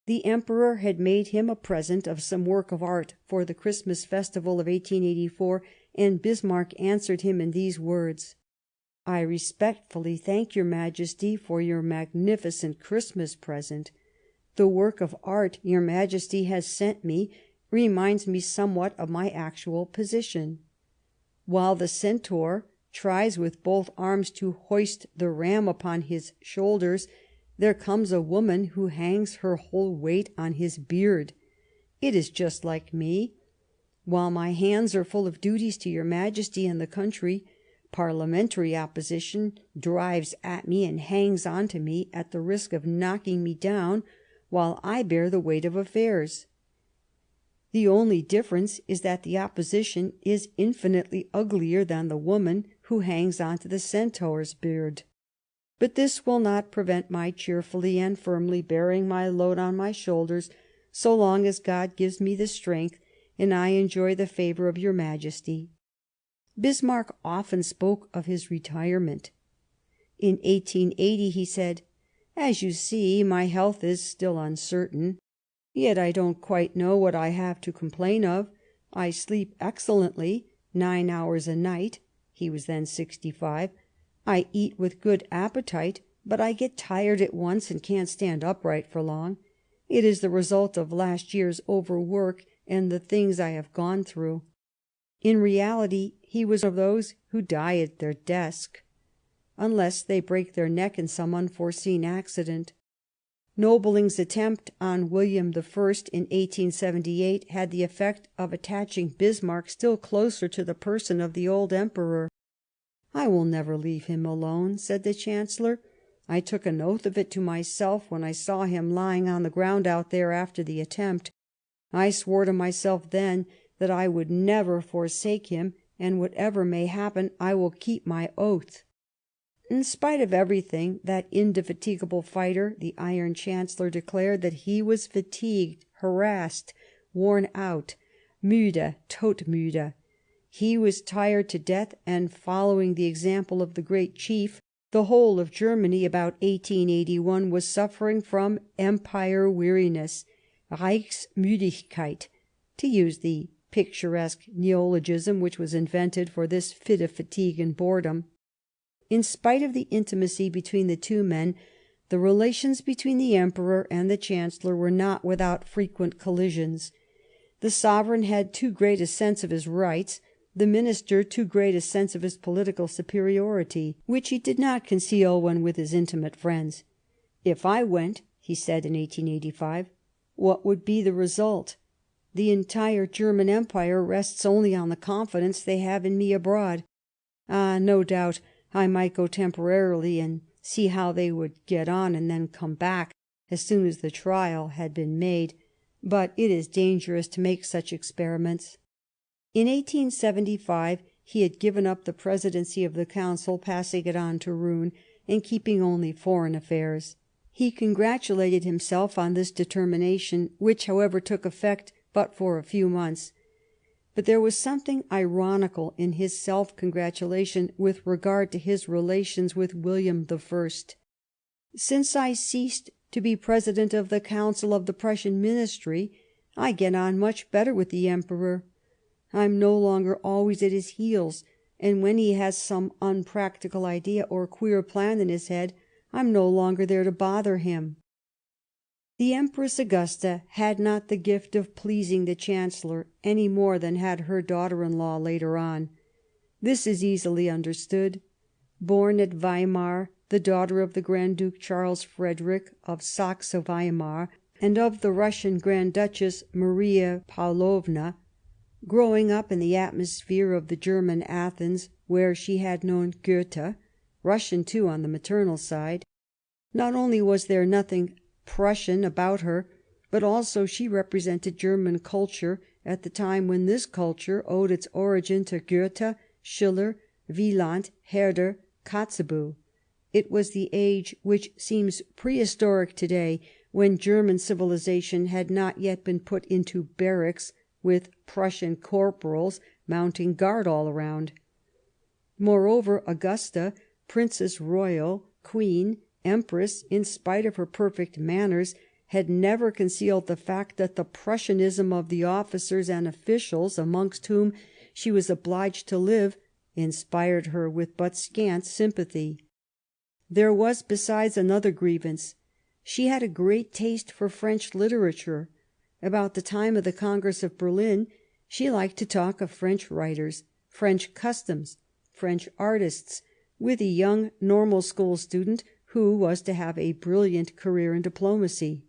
The Emperor had made him a present of some work of art for the Christmas festival of 1884, and Bismarck answered him in these words: "I respectfully thank your Majesty for your magnificent Christmas present. The work of art your Majesty has sent me reminds me somewhat of my actual position. While the centaur tries with both arms to hoist the ram upon his shoulders, there comes a woman who hangs her whole weight on his beard. It is just like me. While my hands are full of duties to your Majesty and the country, parliamentary opposition drives at me and hangs on to me at the risk of knocking me down while I bear the weight of affairs. The only difference is that the opposition is infinitely uglier than the woman who hangs on to the centaur's beard. But this will not prevent my cheerfully and firmly bearing my load on my shoulders so long as God gives me the strength and I enjoy the favour of your Majesty." Bismarck often spoke of his retirement. In 1880 he said, "As you see, my health is still uncertain. Yet I don't quite know what I have to complain of. I sleep excellently, 9 hours a night." He was then 65. "I eat with good appetite, but I get tired at once and can't stand upright for long. It is the result of last year's overwork and the things I have gone through." In reality, he was of those who die at their desk, unless they break their neck in some unforeseen accident. Nobling's attempt on William I in 1878 had the effect of attaching Bismarck still closer to the person of the old Emperor. "I will never leave him alone," said the Chancellor. "I took an oath of it to myself when I saw him lying on the ground out there after the attempt. I swore to myself then that I would never forsake him, and whatever may happen I will keep my oath." in spite of everything, that indefatigable fighter, the Iron Chancellor, declared that he was fatigued, harassed, worn out, müde, todmüde. He was tired to death, and, following the example of the great chief, the whole of Germany about 1881 was suffering from empire weariness, Reichsmüdigkeit, to use the picturesque neologism which was invented for this fit of fatigue and boredom. In spite of the intimacy between the two men, the relations between the Emperor and the Chancellor were not without frequent collisions. The sovereign had too great a sense of his rights, the minister too great a sense of his political superiority, which he did not conceal when with his intimate friends. "If I went," he said in 1885, "what would be the result? The entire German Empire rests only on the confidence they have in me abroad. Ah, no doubt I might go temporarily and see how they would get on, and then come back as soon as the trial had been made, but it is dangerous to make such experiments." In 1875 he had given up the presidency of the Council, passing it on to Roon, and keeping only foreign affairs. He congratulated himself on this determination, which, however, took effect but for a few months. But there was something ironical in his self-congratulation with regard to his relations with William I. "Since I ceased to be president of the Council of the Prussian Ministry, I get on much better with the Emperor. I'm no longer always at his heels, and when he has some unpractical idea or queer plan in his head, I'm no longer there to bother him." The Empress Augusta had not the gift of pleasing the Chancellor any more than had her daughter-in-law later on. This is easily understood. Born at Weimar, the daughter of the Grand Duke Charles Frederick of Saxe-Weimar and of the Russian Grand Duchess Maria Pavlovna, growing up in the atmosphere of the German Athens, where she had known Goethe, Russian too on the maternal side, not only was there nothing Prussian about her, but also she represented German culture at the time when this culture owed its origin to Goethe, Schiller, Wieland, Herder, Kotzebue. It was the age which seems prehistoric today, when German civilization had not yet been put into barracks with Prussian corporals mounting guard all around. Moreover, Augusta, Princess Royal, Queen, Empress, in spite of her perfect manners, had never concealed the fact that the Prussianism of the officers and officials amongst whom she was obliged to live inspired her with but scant sympathy. There was besides another grievance. She had a great taste for French literature. About the time of the Congress of Berlin, she liked to talk of French writers, French customs, French artists, with a young normal school student who was to have a brilliant career in diplomacy.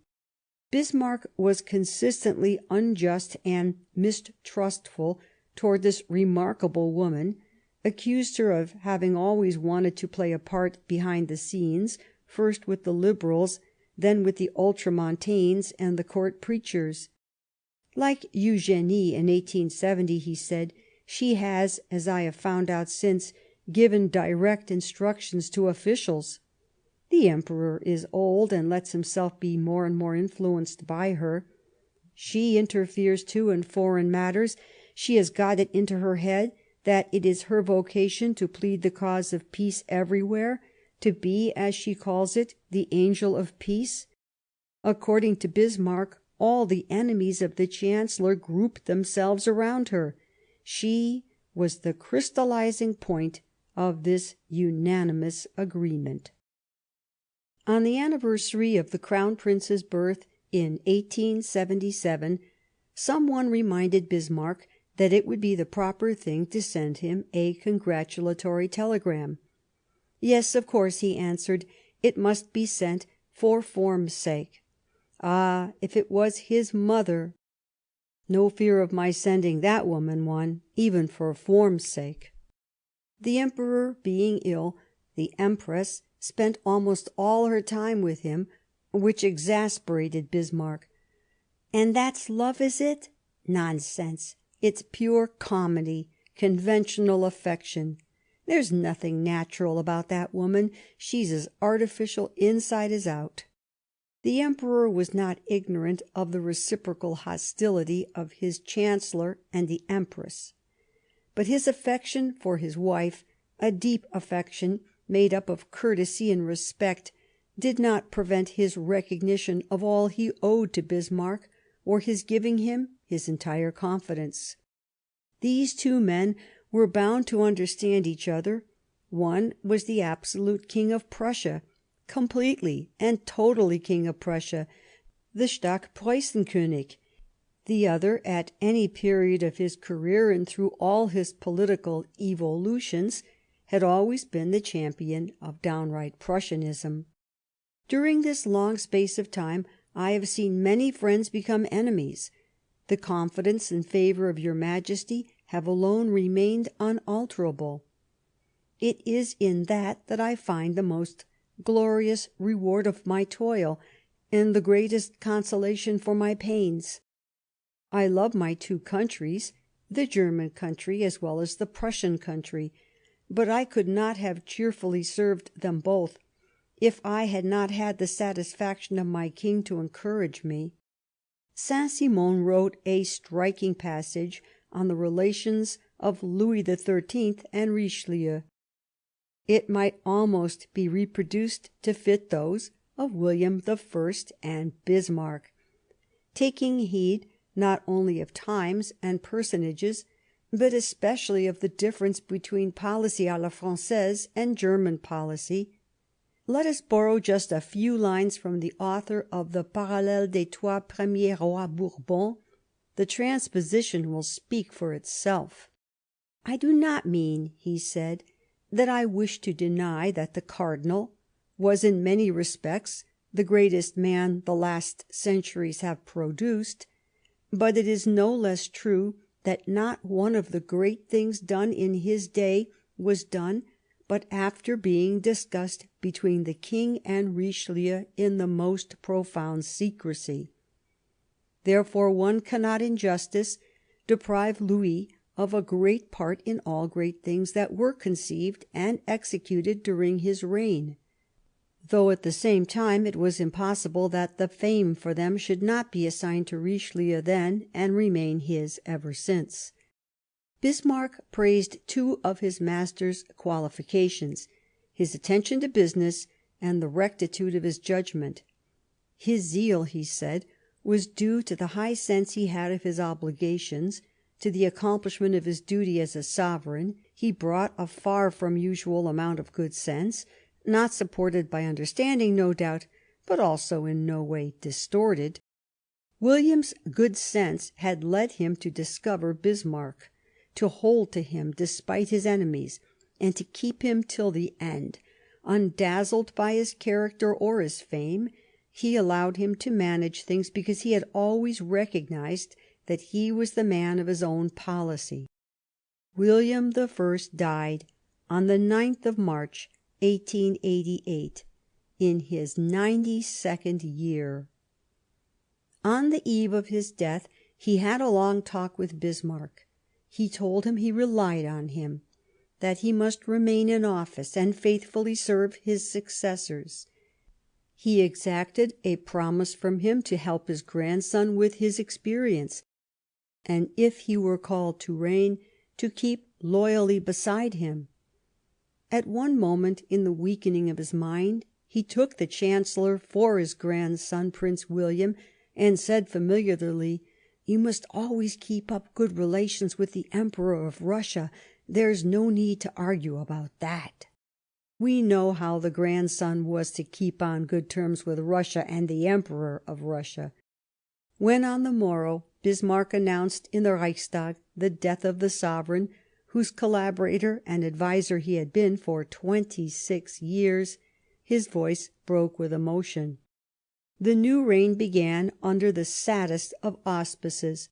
Bismarck was consistently unjust and mistrustful toward this remarkable woman, accused her of having always wanted to play a part behind the scenes, first with the Liberals, then with the Ultramontanes and the court preachers. Like Eugenie in 1870, he said, she has, as I have found out since, given direct instructions to officials. The Emperor is old and lets himself be more and more influenced by her. She interferes too in foreign matters. She has got it into her head that it is her vocation to plead the cause of peace everywhere, to be, as she calls it, the angel of peace. According to Bismarck, all the enemies of the Chancellor grouped themselves around her. She was the crystallizing point of this unanimous agreement. On the anniversary of the Crown Prince's birth in 1877, someone reminded Bismarck that it would be the proper thing to send him a congratulatory telegram. Yes, of course, he answered, it must be sent for form's sake. Ah, if it was his mother! No fear of my sending that woman one, even for form's sake. The Emperor being ill, the Empress spent almost all her time with him, which exasperated Bismarck. And that's love, is it? Nonsense. It's pure comedy, conventional affection. There's nothing natural about that woman. She's as artificial inside as out." The Emperor was not ignorant of the reciprocal hostility of his Chancellor and the Empress. But his affection for his wife, a deep affection made up of courtesy and respect, did not prevent his recognition of all he owed to Bismarck, or his giving him his entire confidence. These two men were bound to understand each other. One was the absolute King of Prussia, completely and totally King of Prussia, the Stock-Preußen-König. The other, at any period of his career and through all his political evolutions, had always been the champion of downright Prussianism. During this long space of time I have seen many friends become enemies. The confidence and favour of your Majesty have alone remained unalterable. It is in that I find the most glorious reward of my toil, and the greatest consolation for my pains. I love my two countries, the German country as well as the Prussian country, but I could not have cheerfully served them both if I had not had the satisfaction of my King to encourage me. Saint-Simon wrote a striking passage on the relations of Louis XIII and Richelieu. It might almost be reproduced to fit those of William I and Bismarck, taking heed not only of times and personages, but especially of the difference between policy à la Française and German policy. Let us borrow just a few lines from the author of the Parallèle des Trois Premiers Rois Bourbons. The transposition will speak for itself. "I do not mean," he said, "that I wish to deny that the Cardinal was in many respects the greatest man the last centuries have produced, but it is no less true that not one of the great things done in his day was done but after being discussed between the King and Richelieu in the most profound secrecy. Therefore one cannot in justice deprive Louis of a great part in all great things that were conceived and executed during his reign, though at the same time it was impossible that the fame for them should not be assigned to Richelieu then and remain his ever since." Bismarck praised two of his master's qualifications: his attention to business and the rectitude of his judgment. His zeal, he said, was due to the high sense he had of his obligations, to the accomplishment of his duty as a sovereign. He brought a far from usual amount of good sense, not supported by understanding, no doubt, but also in no way distorted. William's good sense had led him to discover Bismarck, to hold to him despite his enemies, and to keep him till the end. Undazzled by his character or his fame, he allowed him to manage things because he had always recognised that he was the man of his own policy. William I died on the 9th of March, 1888, in his 92nd year. On the eve of his death he had a long talk with Bismarck. He told him he relied on him, that he must remain in office and faithfully serve his successors. He exacted a promise from him to help his grandson with his experience, and if he were called to reign, to keep loyally beside him. At one moment, in the weakening of his mind, he took the Chancellor for his grandson, Prince William, and said familiarly, "You must always keep up good relations with the Emperor of Russia. There's no need to argue about that." We know how the grandson was to keep on good terms with Russia and the Emperor of Russia. When on the morrow Bismarck announced in the Reichstag the death of the sovereign, whose collaborator and adviser he had been for 26 years, his voice broke with emotion. The new reign began under the saddest of auspices.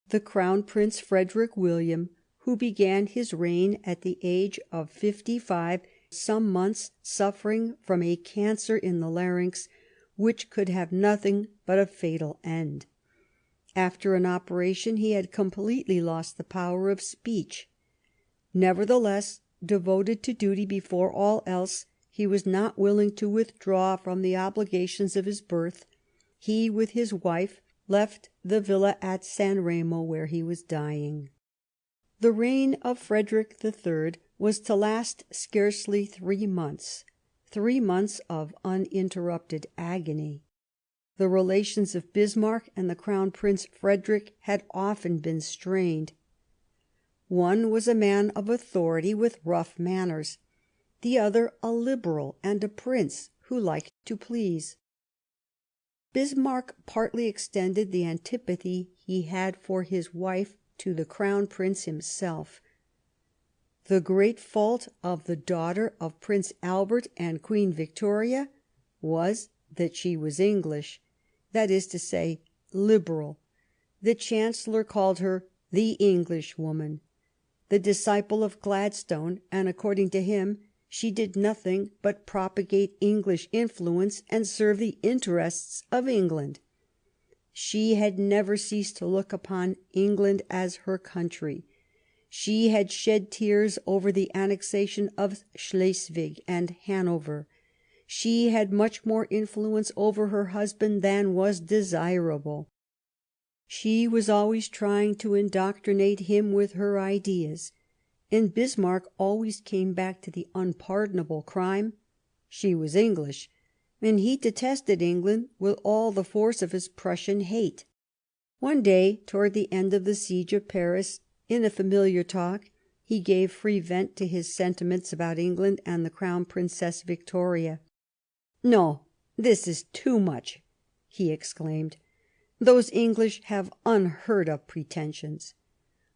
The Crown Prince Frederick William, who began his reign at the age of 55, some months suffering from a cancer in the larynx, which could have nothing but a fatal end. After an operation he had completely lost the power of speech. Nevertheless, devoted to duty before all else, he was not willing to withdraw from the obligations of his birth. He, with his wife, left the villa at San Remo, where he was dying. The reign of Frederick III was to last scarcely 3 months, 3 months of uninterrupted agony. The relations of Bismarck and the Crown Prince Frederick had often been strained. One was a man of authority with rough manners, the other a liberal and a prince who liked to please. Bismarck partly extended the antipathy he had for his wife to the Crown Prince himself. The great fault of the daughter of Prince Albert and Queen Victoria was that she was English, that is to say, liberal. The Chancellor called her the Englishwoman, the disciple of Gladstone, and according to him she did nothing but propagate English influence and serve the interests of England. She had never ceased to look upon England as her country. She had shed tears over the annexation of Schleswig and Hanover. She had much more influence over her husband than was desirable. She was always trying to indoctrinate him with her ideas, and Bismarck always came back to the unpardonable crime: she was English, and he detested England with all the force of his Prussian hate. One day, toward the end of the siege of Paris, in a familiar talk, he gave free vent to his sentiments about England and the Crown Princess Victoria. "No, this is too much," he exclaimed. "Those English have unheard of pretensions.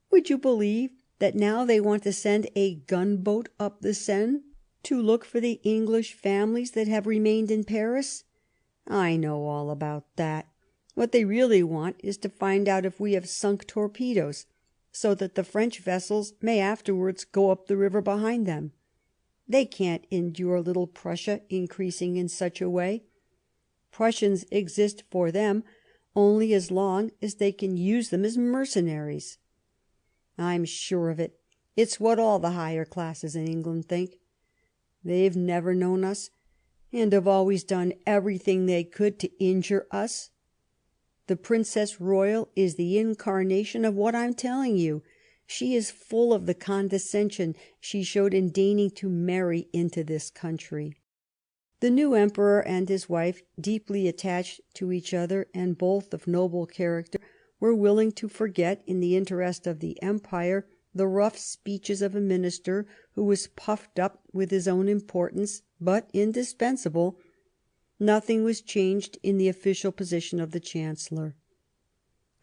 Would you believe that now they want to send a gunboat up the Seine to look for the English families that have remained in Paris? I know all about that. What they really want is to find out if we have sunk torpedoes, so that the French vessels may afterwards go up the river behind them. They can't endure little Prussia increasing in such a way. Prussians exist for them only as long as they can use them as mercenaries. I'm sure of it. It's what all the higher classes in England think. They've never known us, and have always done everything they could to injure us. The Princess Royal is the incarnation of what I'm telling you. She is full of the condescension she showed in deigning to marry into this country." The new Emperor and his wife, deeply attached to each other and both of noble character, were willing to forget, in the interest of the Empire, the rough speeches of a minister who was puffed up with his own importance, but indispensable. Nothing was changed in the official position of the Chancellor.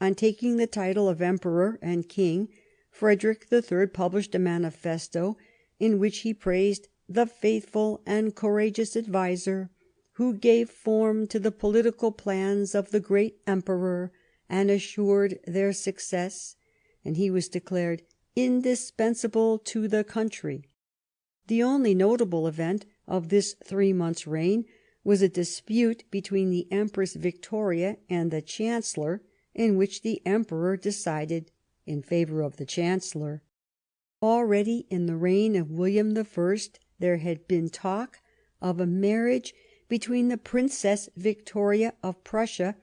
On taking the title of Emperor and King, Frederick III published a manifesto in which he praised the faithful and courageous adviser who gave form to the political plans of the great Emperor and assured their success, and he was declared indispensable to the country. The only notable event of this 3 months' reign was a dispute between the Empress Victoria and the Chancellor, in which the Emperor decided in favour of the Chancellor. Already in the reign of William I there had been talk of a marriage between the Princess Victoria of Prussia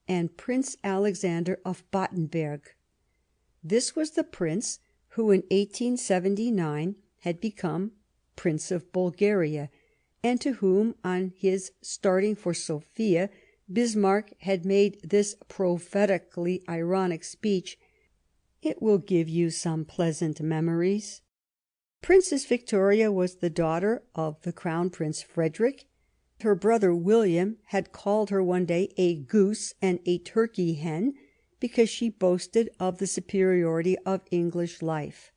and Prince Alexander of Battenberg. This was the prince who in 1879 had become Prince of Bulgaria, and to whom, on his starting for Sofia, Bismarck had made this prophetically ironic speech: "It will give you some pleasant memories." Princess Victoria was the daughter of the Crown Prince Frederick. Her brother William had called her one day a goose and a turkey hen because she boasted of the superiority of English life.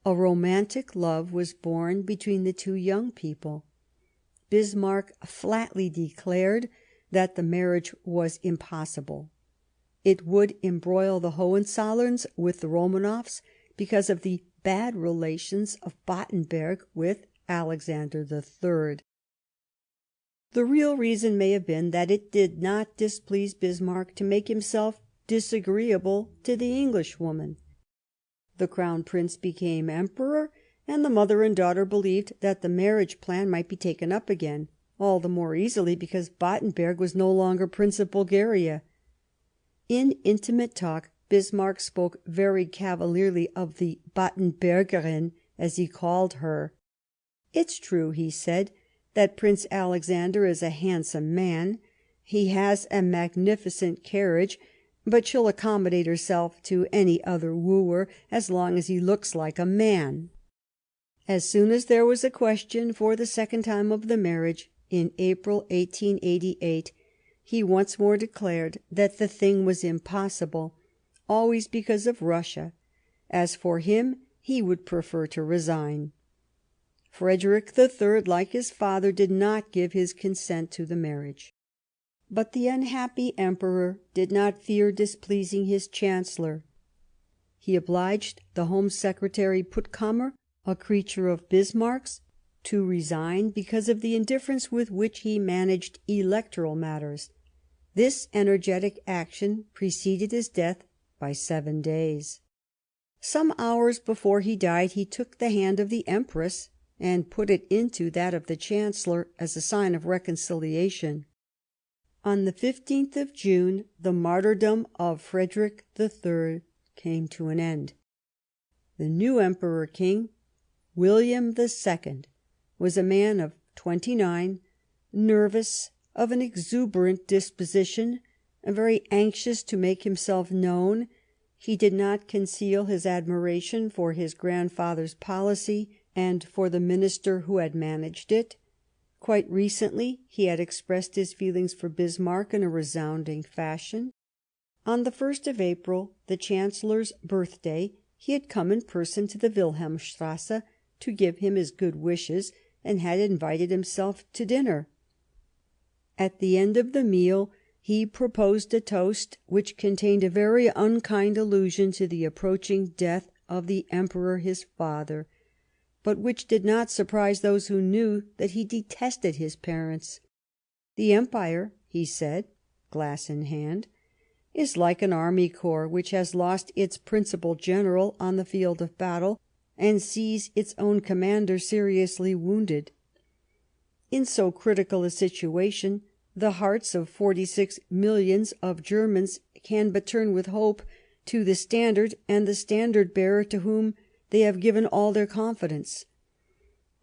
A romantic love was born between the two young people. Bismarck flatly declared that the marriage was impossible. It would embroil the Hohenzollerns with the Romanoffs because of the bad relations of Battenberg with Alexander III. The real reason may have been that it did not displease Bismarck to make himself disagreeable to the Englishwoman. The Crown Prince became Emperor, and the mother and daughter believed that the marriage plan might be taken up again, all the more easily because Battenberg was no longer Prince of Bulgaria. In intimate talk Bismarck spoke very cavalierly of the Battenbergerin, as he called her. "It's true," he said, "that Prince Alexander is a handsome man. He has a magnificent carriage, but she'll accommodate herself to any other wooer as long as he looks like a man." As soon as there was a question for the second time of the marriage, in April 1888, he once more declared that the thing was impossible, always because of Russia. As for him, he would prefer to resign. Frederick III, like his father, did not give his consent to the marriage. But the unhappy Emperor did not fear displeasing his Chancellor. He obliged the Home Secretary Puttkamer, a creature of Bismarck's, to resign because of the indifference with which he managed electoral matters. This energetic action preceded his death by 7 days. Some hours before he died he took the hand of the Empress and put it into that of the Chancellor as a sign of reconciliation. On the 15th of June the martyrdom of Frederick III came to an end. The new Emperor-King, William II, was a man of 29, nervous, of an exuberant disposition, very anxious to make himself known. He did not conceal his admiration for his grandfather's policy and for the minister who had managed it. Quite recently he had expressed his feelings for Bismarck in a resounding fashion. On the 1st of April, the Chancellor's birthday, he had come in person to the Wilhelmstrasse to give him his good wishes, and had invited himself to dinner. At the end of the meal he proposed a toast which contained a very unkind allusion to the approaching death of the Emperor his father, but which did not surprise those who knew that he detested his parents. "The Empire," he said, glass in hand, "is like an army corps which has lost its principal general on the field of battle, and sees its own commander seriously wounded. In so critical a situation, the hearts of 46 millions of Germans can but turn with hope to the standard and the standard-bearer to whom they have given all their confidence.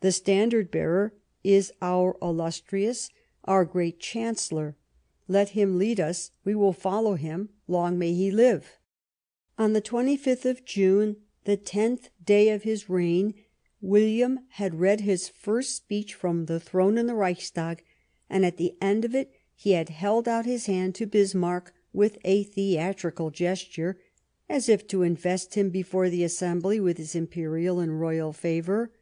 The standard-bearer is our illustrious, our great Chancellor. Let him lead us, we will follow him, long may he live." On the 25th of June, the 10th day of his reign, William had read his first speech from the throne in the Reichstag, and at the end of it he had held out his hand to Bismarck with a theatrical gesture, as if to invest him before the assembly with his imperial and royal favour.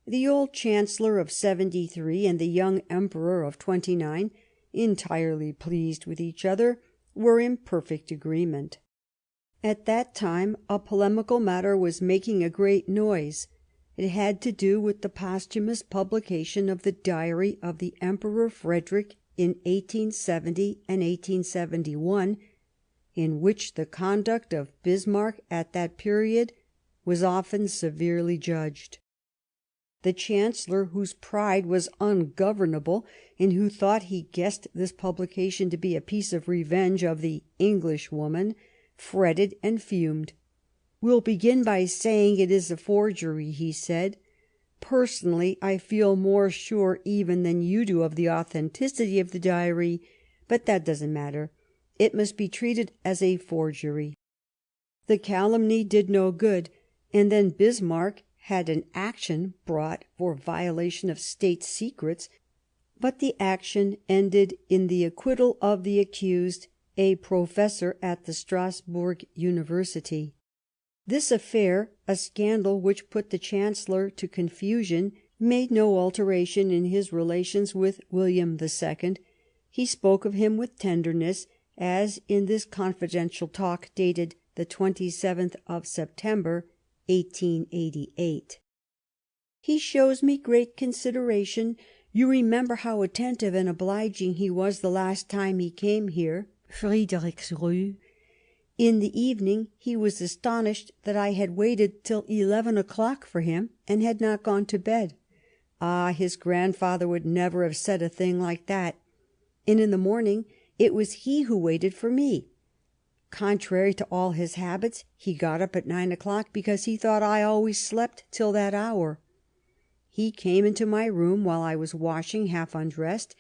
The old Chancellor of 73 and the young Emperor of 29, entirely pleased with each other, were in perfect agreement. At that time a polemical matter was making a great noise. It had to do with the posthumous publication of the diary of the Emperor Frederick in 1870 and 1871, in which the conduct of Bismarck at that period was often severely judged. The Chancellor, whose pride was ungovernable, and who thought he guessed this publication to be a piece of revenge of the Englishwoman, fretted and fumed. "We'll begin by saying it is a forgery," he said. "Personally, I feel more sure even than you do of the authenticity of the diary, but that doesn't matter. It must be treated as a forgery." The calumny did no good, and then Bismarck had an action brought for violation of state secrets, but the action ended in the acquittal of the accused, a professor at the Strasbourg University. This affair, a scandal which put the Chancellor to confusion, made no alteration in his relations with William II. He spoke of him with tenderness, as in this confidential talk dated the 27th of September, 1888. "He shows me great consideration. You remember how attentive and obliging he was the last time he came here, Friedrichsruh. In the evening he was astonished that I had waited till 11 o'clock for him, and had not gone to bed. Ah, his grandfather would never have said a thing like that. And in the morning it was he who waited for me. Contrary to all his habits, he got up at 9 o'clock, because he thought I always slept till that hour. He came into my room while I was washing, half undressed.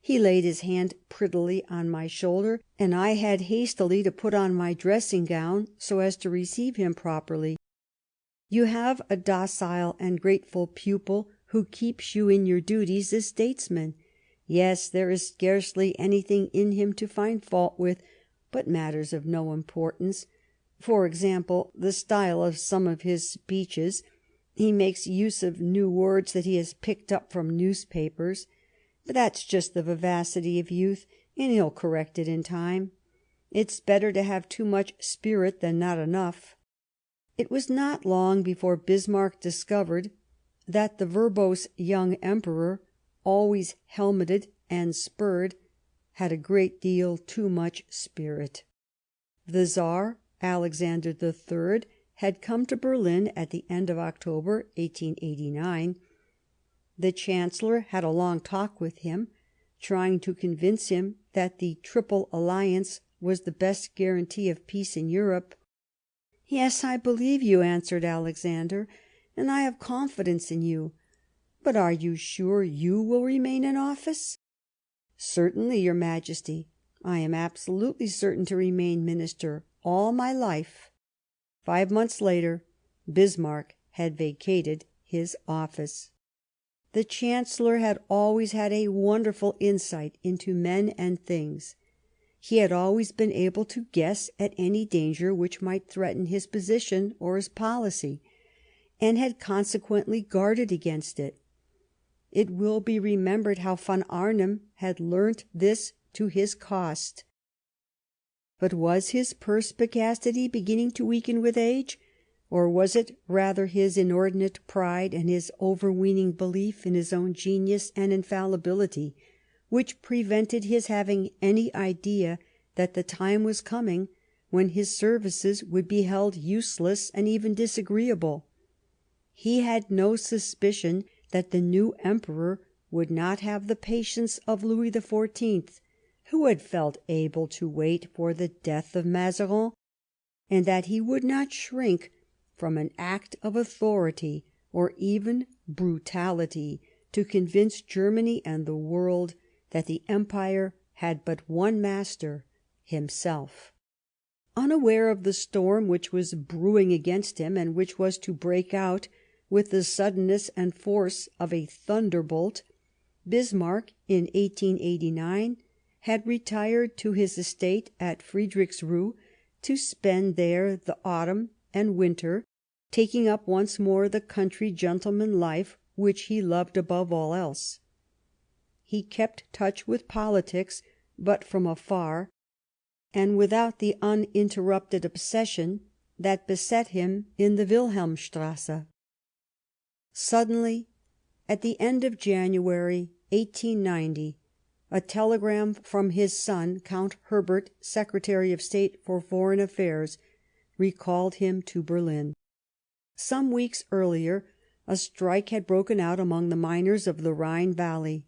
He laid his hand prettily on my shoulder, and I had hastily to put on my dressing gown so as to receive him properly. You have a docile and grateful pupil who keeps you in your duties as statesman. Yes, there is scarcely anything in him to find fault with, but matters of no importance. For example, the style of some of his speeches. He makes use of new words that he has picked up from newspapers. But that's just the vivacity of youth, and he'll correct it in time. It's better to have too much spirit than not enough. It was not long before Bismarck discovered that the verbose young Emperor, always helmeted and spurred, had a great deal too much spirit. The Tsar, Alexander III, had come to Berlin at the end of October 1889. The Chancellor had a long talk with him, trying to convince him that the Triple Alliance was the best guarantee of peace in Europe. "Yes, I believe you," answered Alexander, "and I have confidence in you. But are you sure you will remain in office?" "Certainly, Your Majesty. I am absolutely certain to remain minister all my life." 5 months later, Bismarck had vacated his office. The Chancellor had always had a wonderful insight into men and things. He had always been able to guess at any danger which might threaten his position or his policy, and had consequently guarded against it. It will be remembered how von Arnim had learnt this to his cost. But was his perspicacity beginning to weaken with age, or was it rather his inordinate pride and his overweening belief in his own genius and infallibility which prevented his having any idea that the time was coming when his services would be held useless and even disagreeable? He had no suspicion that the new Emperor would not have the patience of Louis XIV, who had felt able to wait for the death of Mazarin, and that he would not shrink from an act of authority or even brutality to convince Germany and the world that the Empire had but one master, himself. Unaware of the storm which was brewing against him, and which was to break out with the suddenness and force of a thunderbolt, Bismarck, in 1889, had retired to his estate at Friedrichsruh to spend there the autumn and winter, taking up once more the country gentleman life which he loved above all else. He kept touch with politics, but from afar, and without the uninterrupted obsession that beset him in the Wilhelmstrasse. Suddenly, at the end of January 1890, a telegram from his son, Count Herbert, Secretary of State for Foreign Affairs, recalled him to Berlin. Some weeks earlier, a strike had broken out among the miners of the Rhine Valley.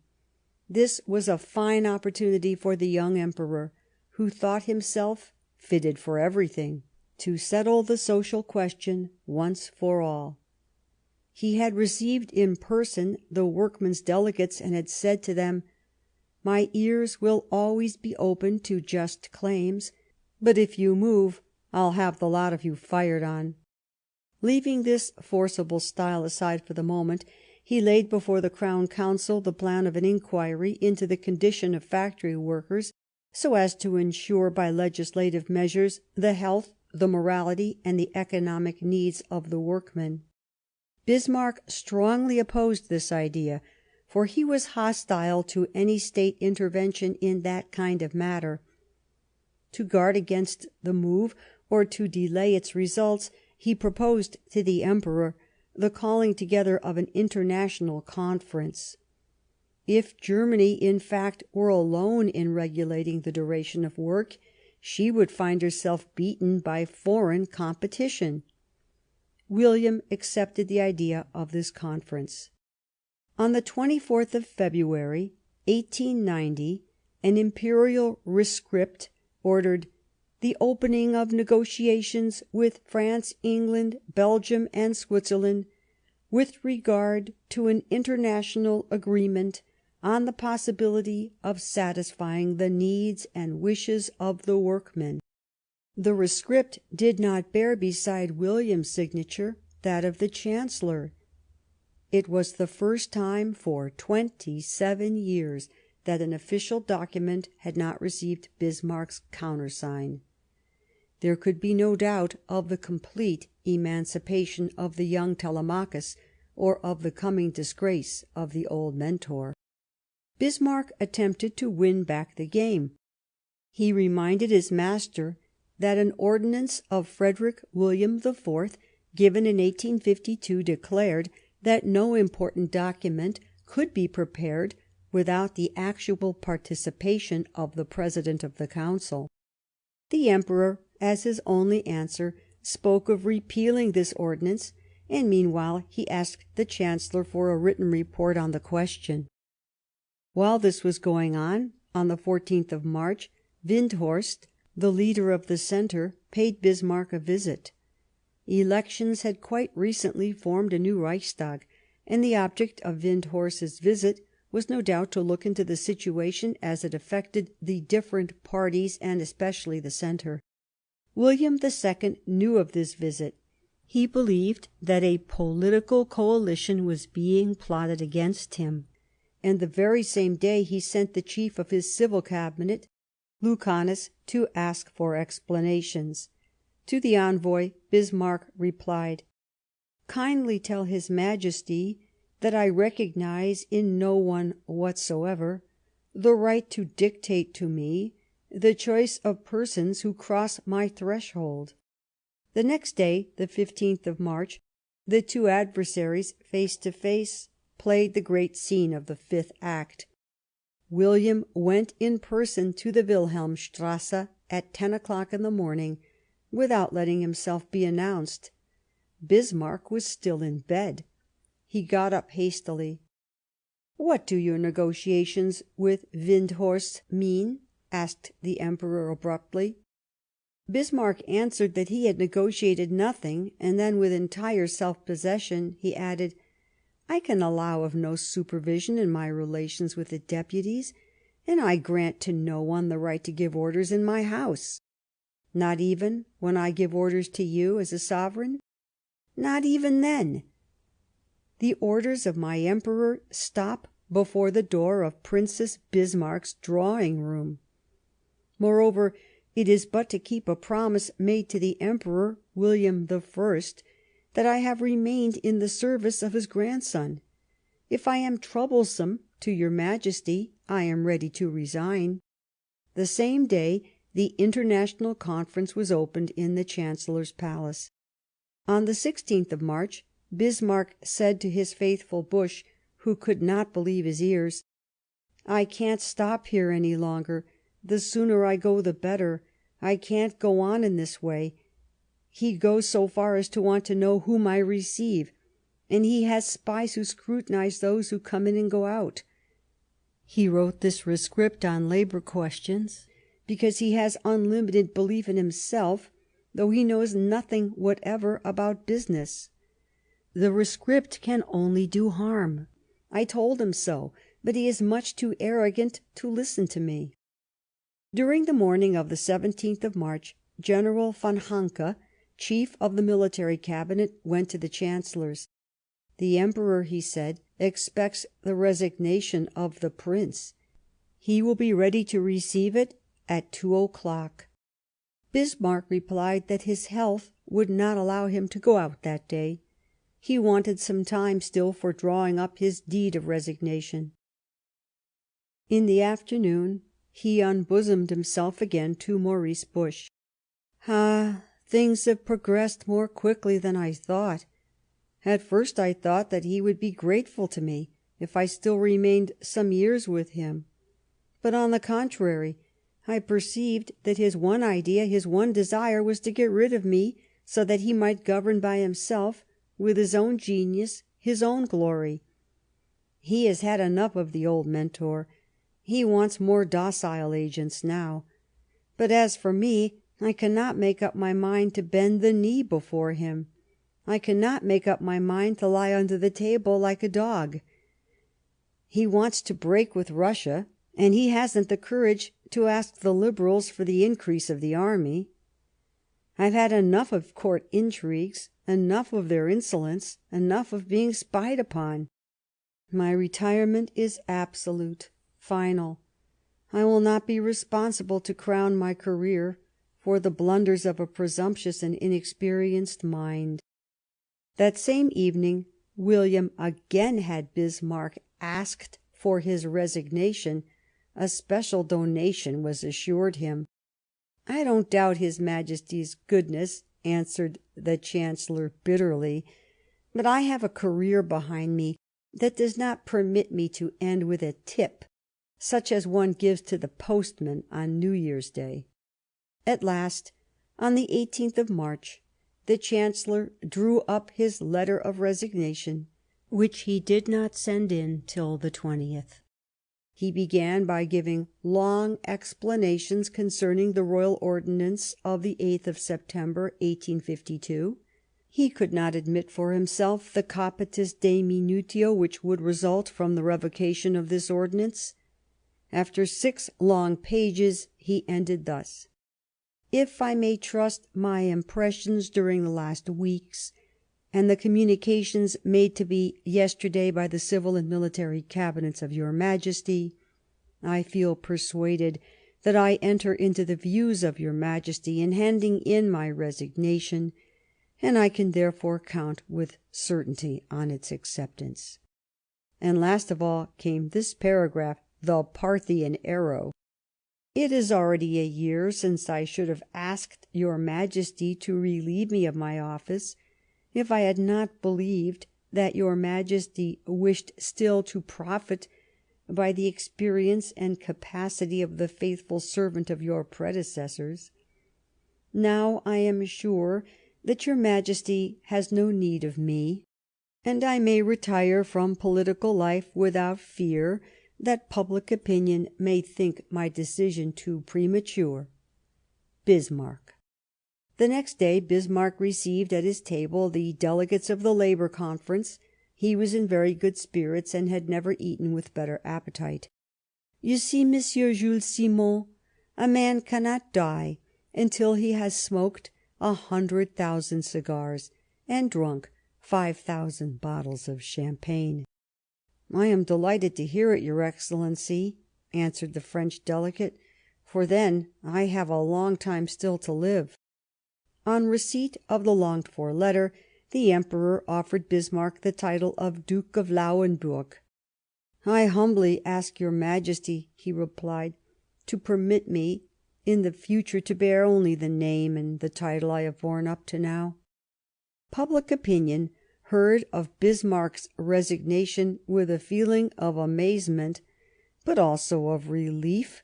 This was a fine opportunity for the young Emperor, who thought himself fitted for everything, to settle the social question once for all. He had received in person the workmen's delegates, and had said to them, "My ears will always be open to just claims, but if you move, I'll have the lot of you fired on." Leaving this forcible style aside for the moment, he laid before the Crown Council the plan of an inquiry into the condition of factory workers, so as to ensure by legislative measures the health, the morality, and the economic needs of the workmen. Bismarck strongly opposed this idea, for he was hostile to any state intervention in that kind of matter. To guard against the move, or to delay its results, he proposed to the Emperor the calling together of an international conference. If Germany, in fact, were alone in regulating the duration of work, she would find herself beaten by foreign competition. William accepted the idea of this conference. On the 24th of February, 1890, an imperial rescript ordered the opening of negotiations with France, England, Belgium, and Switzerland with regard to an international agreement on the possibility of satisfying the needs and wishes of the workmen. The rescript did not bear beside William's signature that of the Chancellor. It was the first time for 27 years that an official document had not received Bismarck's countersign. There could be no doubt of the complete emancipation of the young Telemachus, or of the coming disgrace of the old Mentor. Bismarck attempted to win back the game. He reminded his master that an ordinance of Frederick William IV, given in 1852, declared that no important document could be prepared without the actual participation of the President of the Council. The Emperor, as his only answer, spoke of repealing this ordinance, and meanwhile he asked the Chancellor for a written report on the question. While this was going on the 14th of March, Windthorst, the leader of the Centre, paid Bismarck a visit. Elections had quite recently formed a new Reichstag, and the object of Windthorst's visit was no doubt to look into the situation as it affected the different parties, and especially the Centre. William II knew of this visit. He believed that a political coalition was being plotted against him, and the very same day he sent the chief of his civil cabinet, Lucanus, to ask for explanations. To the envoy Bismarck replied, "Kindly tell His Majesty that I recognise in no one whatsoever the right to dictate to me the choice of persons who cross my threshold." The next day, the 15th of March, the two adversaries, face to face, played the great scene of the fifth act. William went in person to the Wilhelmstrasse at 10 o'clock in the morning, without letting himself be announced. Bismarck was still in bed. He got up hastily. "What do your negotiations with Windthorst mean?" asked the Emperor abruptly. Bismarck answered that he had negotiated nothing, and then, with entire self-possession, he added, "I can allow of no supervision in my relations with the deputies, and I grant to no one the right to give orders in my house." "Not even when I give orders to you as a sovereign?" "Not even then. The orders of my Emperor stop before the door of Princess Bismarck's drawing-room. Moreover, it is but to keep a promise made to the Emperor William I that I have remained in the service of his grandson. If I am troublesome to your Majesty, I am ready to resign." The same day the International Conference was opened in the Chancellor's Palace. On the 16th of March, Bismarck said to his faithful Busch, who could not believe his ears, "I can't stop here any longer. The sooner I go the better. I can't go on in this way." He goes so far as to want to know whom I receive, and he has spies who scrutinize those who come in and go out. He wrote this rescript on labour questions because he has unlimited belief in himself, though he knows nothing whatever about business. The rescript can only do harm. I told him so, but he is much too arrogant to listen to me. During the morning of the 17th of March, General von Hanke, chief of the military cabinet, went to the Chancellor's. The Emperor, he said, expects the resignation of the Prince. He will be ready to receive it at 2 o'clock. Bismarck replied that his health would not allow him to go out that day. He wanted some time still for drawing up his deed of resignation. In the afternoon he unbosomed himself again to Maurice Busch. "Ah, things have progressed more quickly than I thought. At first I thought that he would be grateful to me if I still remained some years with him. But on the contrary, I perceived that his one idea, his one desire, was to get rid of me, so that he might govern by himself, with his own genius, his own glory. He has had enough of the old Mentor. He wants more docile agents now. But as for me, I cannot make up my mind to bend the knee before him. I cannot make up my mind to lie under the table like a dog. He wants to break with Russia, and he hasn't the courage to ask the Liberals for the increase of the army. I've had enough of court intrigues, enough of their insolence, enough of being spied upon. My retirement is absolute, final. I will not be responsible to crown my career for the blunders of a presumptuous and inexperienced mind." That same evening William again had Bismarck asked for his resignation. A special donation was assured him. "I don't doubt His Majesty's goodness," answered the Chancellor bitterly, "but I have a career behind me that does not permit me to end with a tip, such as one gives to the postman on New Year's Day." At last, on the 18th of March, the Chancellor drew up his letter of resignation, which he did not send in till the 20th. He began by giving long explanations concerning the royal ordinance of the 8th of September, 1852. He could not admit for himself the capitis deminutio which would result from the revocation of this ordinance. After 6 long pages he ended thus: "If I may trust my impressions during the last weeks, and the communications made to me yesterday by the civil and military cabinets of your Majesty, I feel persuaded that I enter into the views of your Majesty in handing in my resignation, and I can therefore count with certainty on its acceptance." And last of all came this paragraph, the Parthian arrow: "It is already a year since I should have asked your Majesty to relieve me of my office, if I had not believed that your Majesty wished still to profit by the experience and capacity of the faithful servant of your predecessors. Now I am sure that your Majesty has no need of me, and I may retire from political life without fear that public opinion may think my decision too premature. Bismarck." The next day Bismarck received at his table the delegates of the Labour Conference. He was in very good spirits, and had never eaten with better appetite. "You see, Monsieur Jules Simon, a man cannot die until he has smoked 100,000 cigars and drunk 5,000 bottles of champagne." "I am delighted to hear it, Your Excellency," answered the French delegate, "for then I have a long time still to live." On receipt of the longed-for letter, the Emperor offered Bismarck the title of Duke of Lauenburg. "I humbly ask your Majesty," he replied, "to permit me in the future to bear only the name and the title I have borne up to now." Public opinion heard of Bismarck's resignation with a feeling of amazement, but also of relief.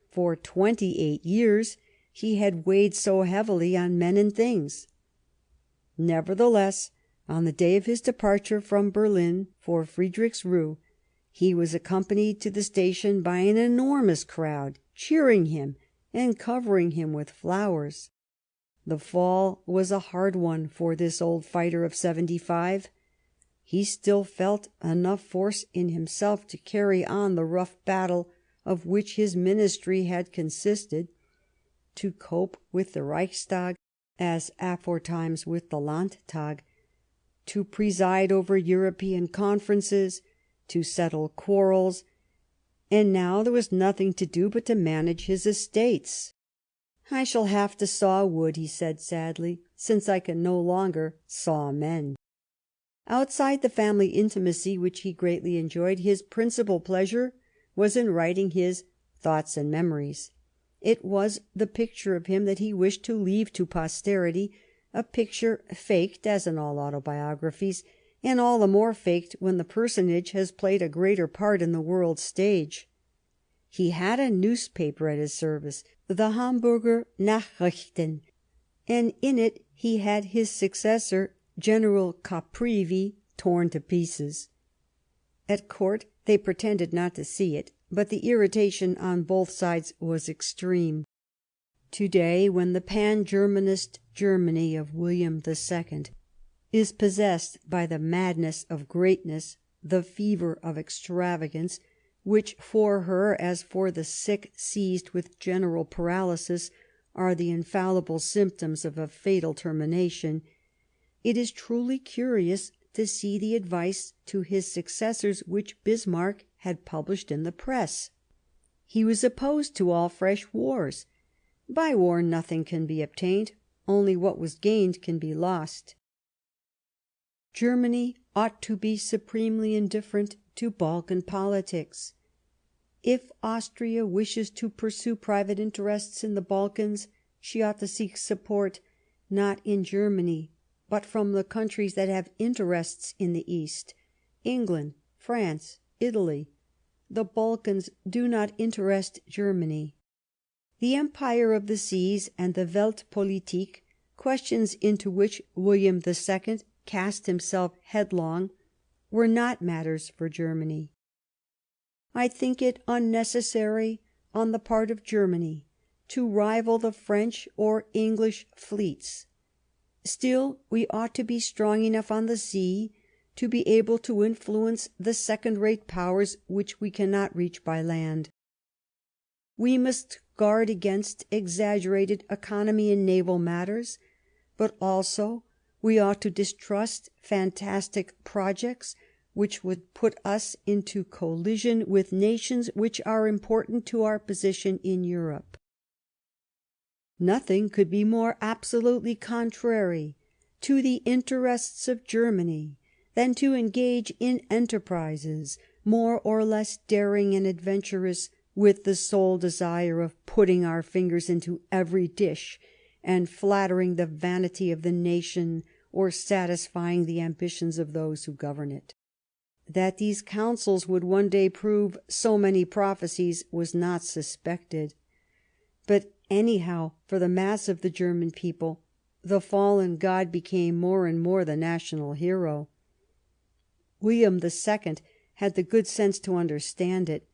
For 28 years he had weighed so heavily on men and things. Nevertheless, on the day of his departure from Berlin for Friedrichsruh, he was accompanied to the station by an enormous crowd, cheering him and covering him with flowers. The fall was a hard one for this old fighter of 75. He still felt enough force in himself to carry on the rough battle of which his ministry had consisted, to cope with the Reichstag as aforetimes with the Landtag, to preside over European conferences, to settle quarrels, and now there was nothing to do but to manage his estates. "I shall have to saw wood," he said sadly, "since I can no longer saw men." Outside the family intimacy which he greatly enjoyed, his principal pleasure was in writing his Thoughts and Memories. It was the picture of him that he wished to leave to posterity, a picture faked, as in all autobiographies, and all the more faked when the personage has played a greater part in the world's stage. He had a newspaper at his service, the Hamburger Nachrichten, and in it he had his successor, General Caprivi, torn to pieces. At court they pretended not to see it, but the irritation on both sides was extreme. Today, when the pan-Germanist Germany of William II is possessed by the madness of greatness, the fever of extravagance, which for her, as for the sick seized with general paralysis, are the infallible symptoms of a fatal termination, it is truly curious to see the advice to his successors which Bismarck had published in the press. He was opposed to all fresh wars. By war nothing can be obtained, only what was gained can be lost. Germany ought to be supremely indifferent to Balkan politics. If Austria wishes to pursue private interests in the Balkans, she ought to seek support, not in Germany, but from the countries that have interests in the East: England, France, Italy. The Balkans do not interest Germany. The Empire of the Seas and the Weltpolitik, questions into which William II cast himself headlong, were not matters for Germany. I think it unnecessary on the part of Germany to rival the French or English fleets. Still, we ought to be strong enough on the sea to be able to influence the second-rate powers which we cannot reach by land. We must guard against exaggerated economy in naval matters, but also we ought to distrust fantastic projects which would put us into collision with nations which are important to our position in Europe. Nothing could be more absolutely contrary to the interests of Germany than to engage in enterprises more or less daring and adventurous, with the sole desire of putting our fingers into every dish and flattering the vanity of the nation or satisfying the ambitions of those who govern it. That these counsels would one day prove so many prophecies was not suspected. But anyhow, for the mass of the German people, the fallen god became more and more the national hero. William II had the good sense to understand it.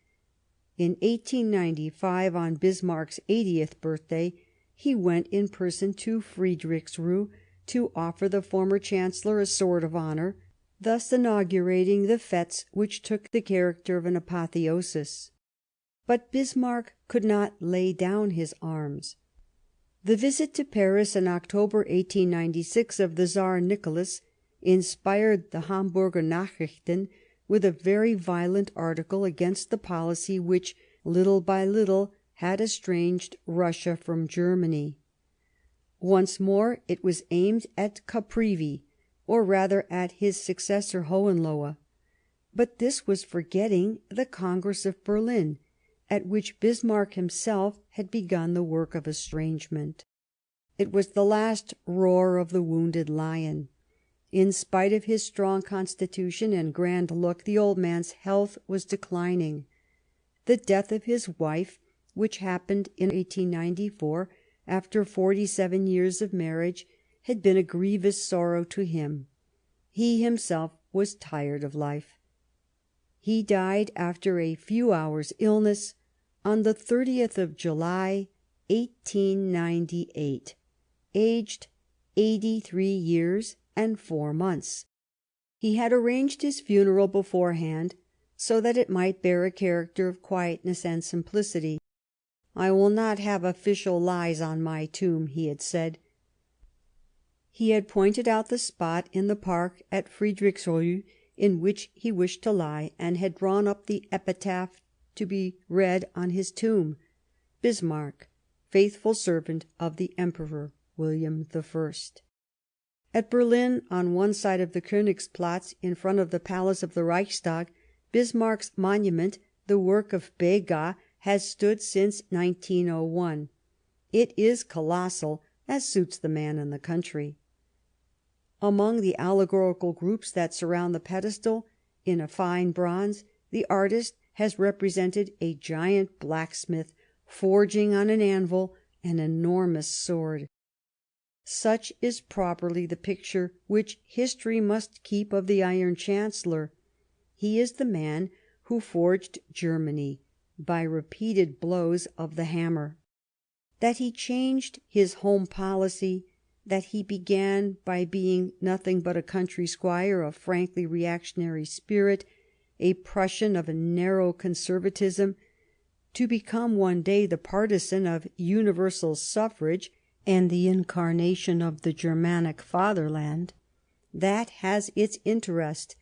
In 1895, on Bismarck's 80th birthday, he went in person to Friedrichsruh to offer the former Chancellor a sword of honour, thus inaugurating the fetes which took the character of an apotheosis. But Bismarck could not lay down his arms. The visit to Paris in October 1896 of the Tsar Nicholas inspired the Hamburger Nachrichten with a very violent article against the policy which, little by little, had estranged Russia from Germany. Once more it was aimed at Caprivi, or rather at his successor Hohenlohe. But this was forgetting the Congress of Berlin, at which Bismarck himself had begun the work of estrangement. It was the last roar of the wounded lion. In spite of his strong constitution and grand look, the old man's health was declining. The death of his wife, which happened in 1894, after 47 years of marriage, had been a grievous sorrow to him. He himself was tired of life. He died after a few hours' illness on the 30th of July, 1898, aged 83 years and 4 months. He had arranged his funeral beforehand, so that it might bear a character of quietness and simplicity. "I will not have official lies on my tomb," he had said. He had pointed out the spot in the park at Friedrichsruh in which he wished to lie, and had drawn up the epitaph to be read on his tomb: "Bismarck, faithful servant of the Emperor William I." At Berlin, on one side of the Königsplatz, in front of the palace of the Reichstag, Bismarck's monument, the work of Begas, has stood since 1901. It is colossal, as suits the man and the country. Among the allegorical groups that surround the pedestal, in a fine bronze, the artist has represented a giant blacksmith forging on an anvil an enormous sword. Such is properly the picture which history must keep of the Iron Chancellor. He is the man who forged Germany by repeated blows of the hammer. That he changed his home policy, that he began by being nothing but a country squire of frankly reactionary spirit, a Prussian of a narrow conservatism, to become one day the partisan of universal suffrage and the incarnation of the Germanic fatherland, that has its interest,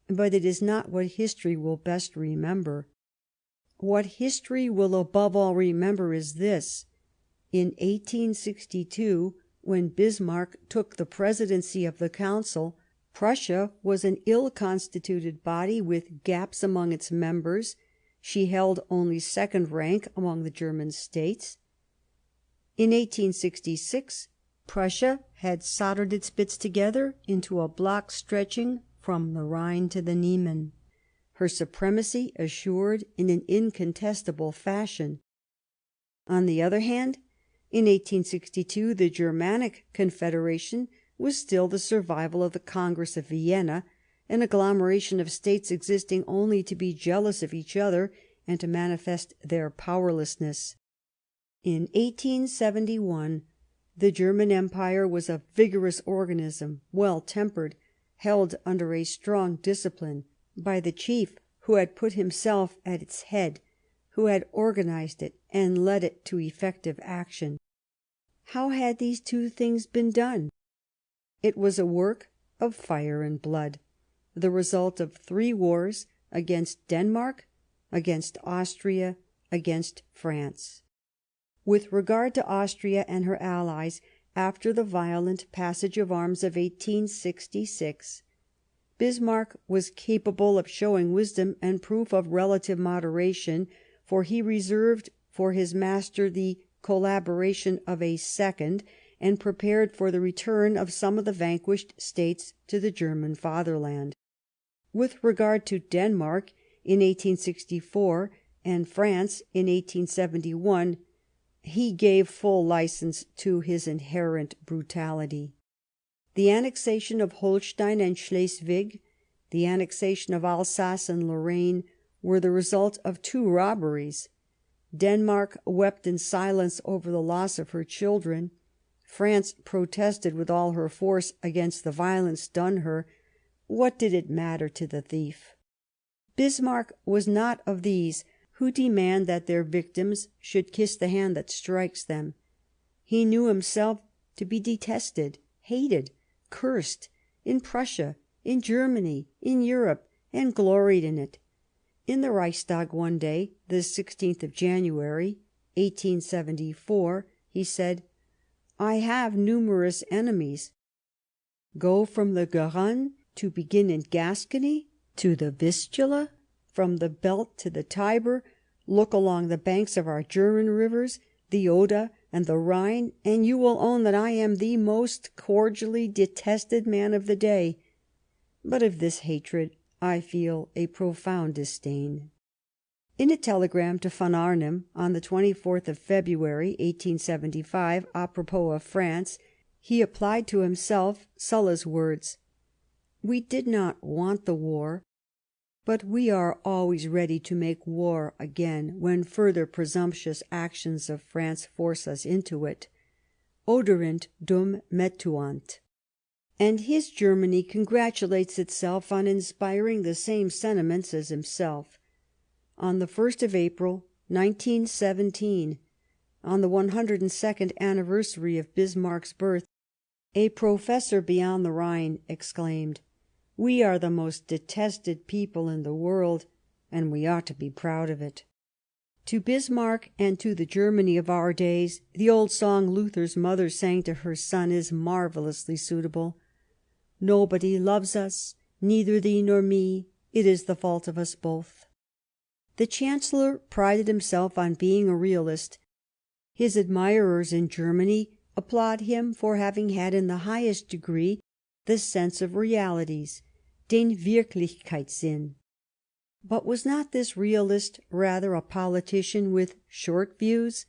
but it is not what history will best remember. What history will above all remember is this: in 1862, when Bismarck took the presidency of the Council, Prussia was an ill-constituted body with gaps among its members. She held only second rank among the German states. In 1866, Prussia had soldered its bits together into a block stretching from the Rhine to the Niemen, her supremacy assured in an incontestable fashion. On the other hand, in 1862, the Germanic Confederation was still the survival of the Congress of Vienna, an agglomeration of states existing only to be jealous of each other and to manifest their powerlessness. In 1871, the German Empire was a vigorous organism, well-tempered, held under a strong discipline by the chief who had put himself at its head, who had organized it and led it to effective action. How had these two things been done? It was a work of fire and blood, the result of 3 wars against Denmark, against Austria, against France. With regard to Austria and her allies, after the violent passage of arms of 1866, Bismarck was capable of showing wisdom and proof of relative moderation, for he reserved for his master the collaboration of a second, and prepared for the return of some of the vanquished states to the German fatherland. With regard to Denmark in 1864 and France in 1871, he gave full license to his inherent brutality. The annexation of Holstein and Schleswig, the annexation of Alsace and Lorraine, were the result of 2 robberies. Denmark wept in silence over the loss of her children. France protested with all her force against the violence done her. What did it matter to the thief? Bismarck was not of these who demand that their victims should kiss the hand that strikes them. He knew himself to be detested, hated, cursed, in Prussia, in Germany, in Europe, and gloried in it. In the Reichstag one day, the 16th of January, 1874, he said, "I have numerous enemies. Go from the Garonne to begin in Gascony, to the Vistula, from the Belt to the Tiber, look along the banks of our German rivers, the Oder and the Rhine, and you will own that I am the most cordially detested man of the day. But of this hatred I feel a profound disdain." In a telegram to Von Arnim on the 24th of February, 1875, apropos of France, he applied to himself Sulla's words: "We did not want the war, but we are always ready to make war again when further presumptuous actions of France force us into it. Oderint dum metuant." And his Germany congratulates itself on inspiring the same sentiments as himself. On the 1st of April, 1917, on the 102nd anniversary of Bismarck's birth, a professor beyond the Rhine exclaimed, "We are the most detested people in the world, and we ought to be proud of it." To Bismarck and to the Germany of our days, the old song Luther's mother sang to her son is marvellously suitable. "Nobody loves us, neither thee nor me, it is the fault of us both." The Chancellor prided himself on being a realist. His admirers in Germany applaud him for having had in the highest degree the sense of realities, den Wirklichkeitssinn. But was not this realist rather a politician with short views?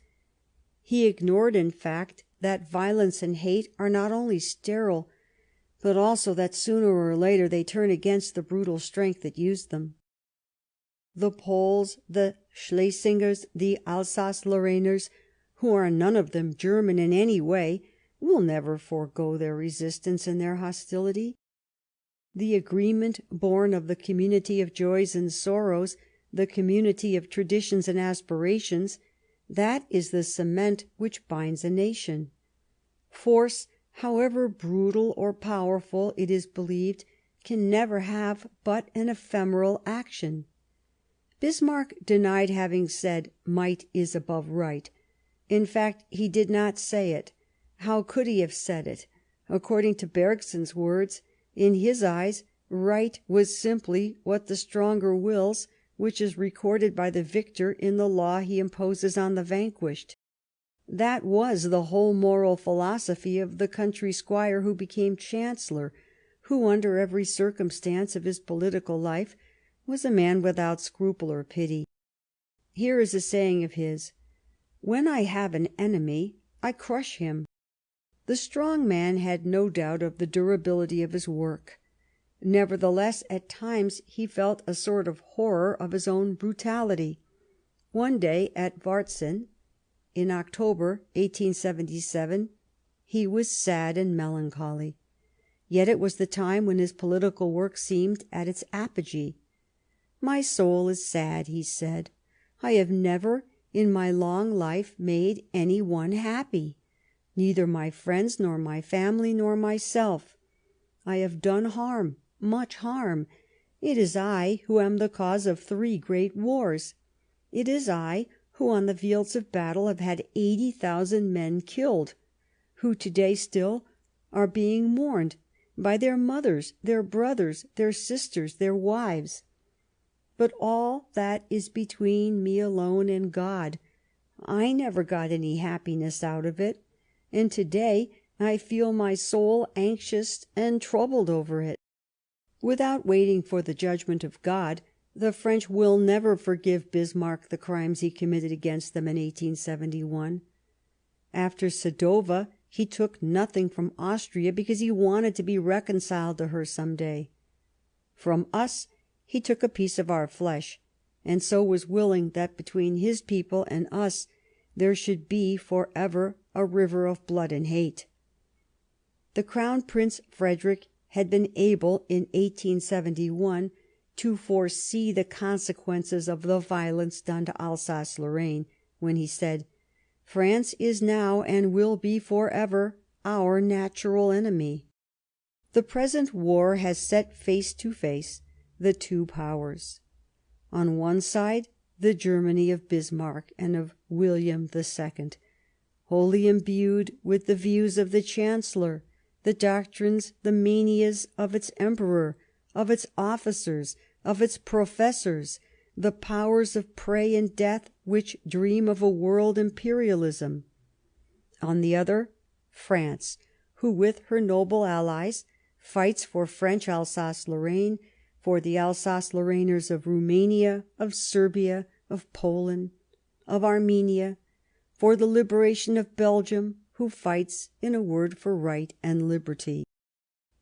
He ignored, in fact, that violence and hate are not only sterile, but also that sooner or later they turn against the brutal strength that used them. The Poles, the Schlesingers, the Alsace-Lorrainers, who are none of them German in any way, will never forego their resistance and their hostility. The agreement born of the community of joys and sorrows, the community of traditions and aspirations, that is the cement which binds a nation. Force, however brutal or powerful, it is believed, can never have but an ephemeral action. Bismarck denied having said might is above right. In fact, he did not say it. How could he have said it? According to Bergson's words, in his eyes, right was simply what the stronger wills, which is recorded by the victor in the law he imposes on the vanquished. That was the whole moral philosophy of the country squire who became chancellor, who, under every circumstance of his political life, was a man without scruple or pity. Here is a saying of his: "When I have an enemy, I crush him." The strong man had no doubt of the durability of his work. Nevertheless, at times he felt a sort of horror of his own brutality. One day at Varzin, in October 1877, he was sad and melancholy. Yet it was the time when his political work seemed at its apogee. "My soul is sad," he said. "I have never in my long life made any one happy, neither my friends nor my family nor myself. I have done harm, much harm. It is I who am the cause of 3 great wars. It is I who on the fields of battle have had 80,000 men killed, who today still are being mourned by their mothers, their brothers, their sisters, their wives. But all that is between me alone and God. I never got any happiness out of it, and today I feel my soul anxious and troubled over it." Without waiting for the judgment of God, the French will never forgive Bismarck the crimes he committed against them in 1871. After Sadowa, he took nothing from Austria because he wanted to be reconciled to her some day. From us he took a piece of our flesh, and so was willing that between his people and us there should be for ever a river of blood and hate. The Crown Prince Frederick had been able in 1871 to foresee the consequences of the violence done to Alsace-Lorraine, when he said, "France is now and will be for ever our natural enemy." The present war has set face to face the 2 powers. On one side, the Germany of Bismarck and of William II, wholly imbued with the views of the Chancellor, the doctrines, the manias of its Emperor, of its officers, of its professors, the powers of prey and death which dream of a world imperialism. On the other, France, who with her noble allies fights for French Alsace-Lorraine, for the Alsace-Lorrainers of Roumania, of Serbia, of Poland, of Armenia, for the liberation of Belgium, who fights, in a word, for right and liberty.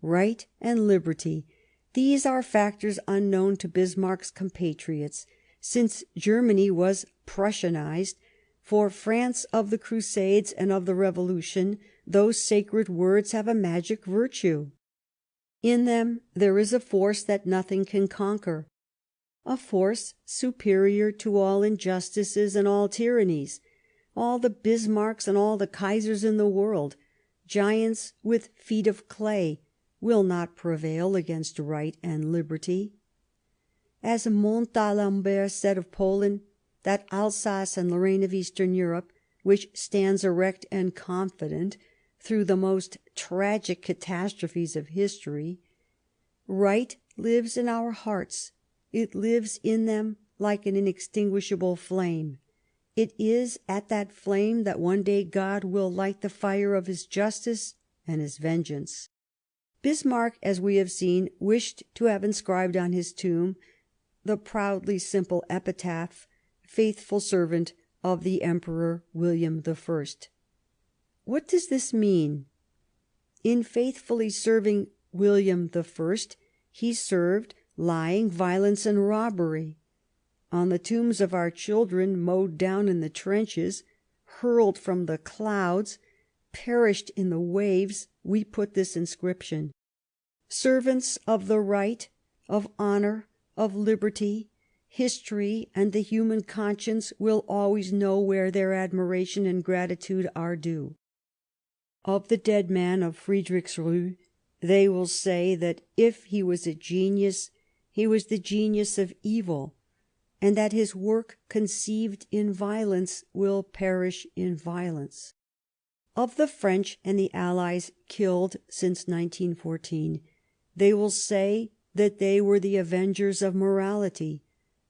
Right and liberty, these are factors unknown to Bismarck's compatriots, since Germany was Prussianized. For France of the Crusades and of the Revolution, those sacred words have a magic virtue. In them there is a force that nothing can conquer, a force superior to all injustices and all tyrannies. All the Bismarcks and all the Kaisers in the world, giants with feet of clay, will not prevail against right and liberty. As Montalembert said of Poland, that Alsace and Lorraine of Eastern Europe, which stands erect and confident through the most tragic catastrophes of history, right lives in our hearts. It lives in them like an inextinguishable flame. It is at that flame that one day God will light the fire of his justice and his vengeance. Bismarck, as we have seen, wished to have inscribed on his tomb, the proudly simple epitaph, "Faithful servant of the Emperor William I." What does this mean? In faithfully serving William I, he served lying, violence, and robbery. On the tombs of our children, mowed down in the trenches, hurled from the clouds, perished in the waves, we put this inscription: "Servants of the right, of honour, of liberty, history and the human conscience will always know where their admiration and gratitude are due." Of the dead man of Friedrichsruh they will say that if he was a genius, he was the genius of evil, and that his work conceived in violence will perish in violence. Of the French and the Allies killed since 1914, they will say that they were the avengers of morality,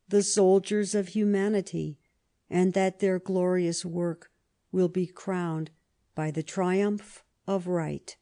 the soldiers of humanity, and that their glorious work will be crowned by the triumph of right.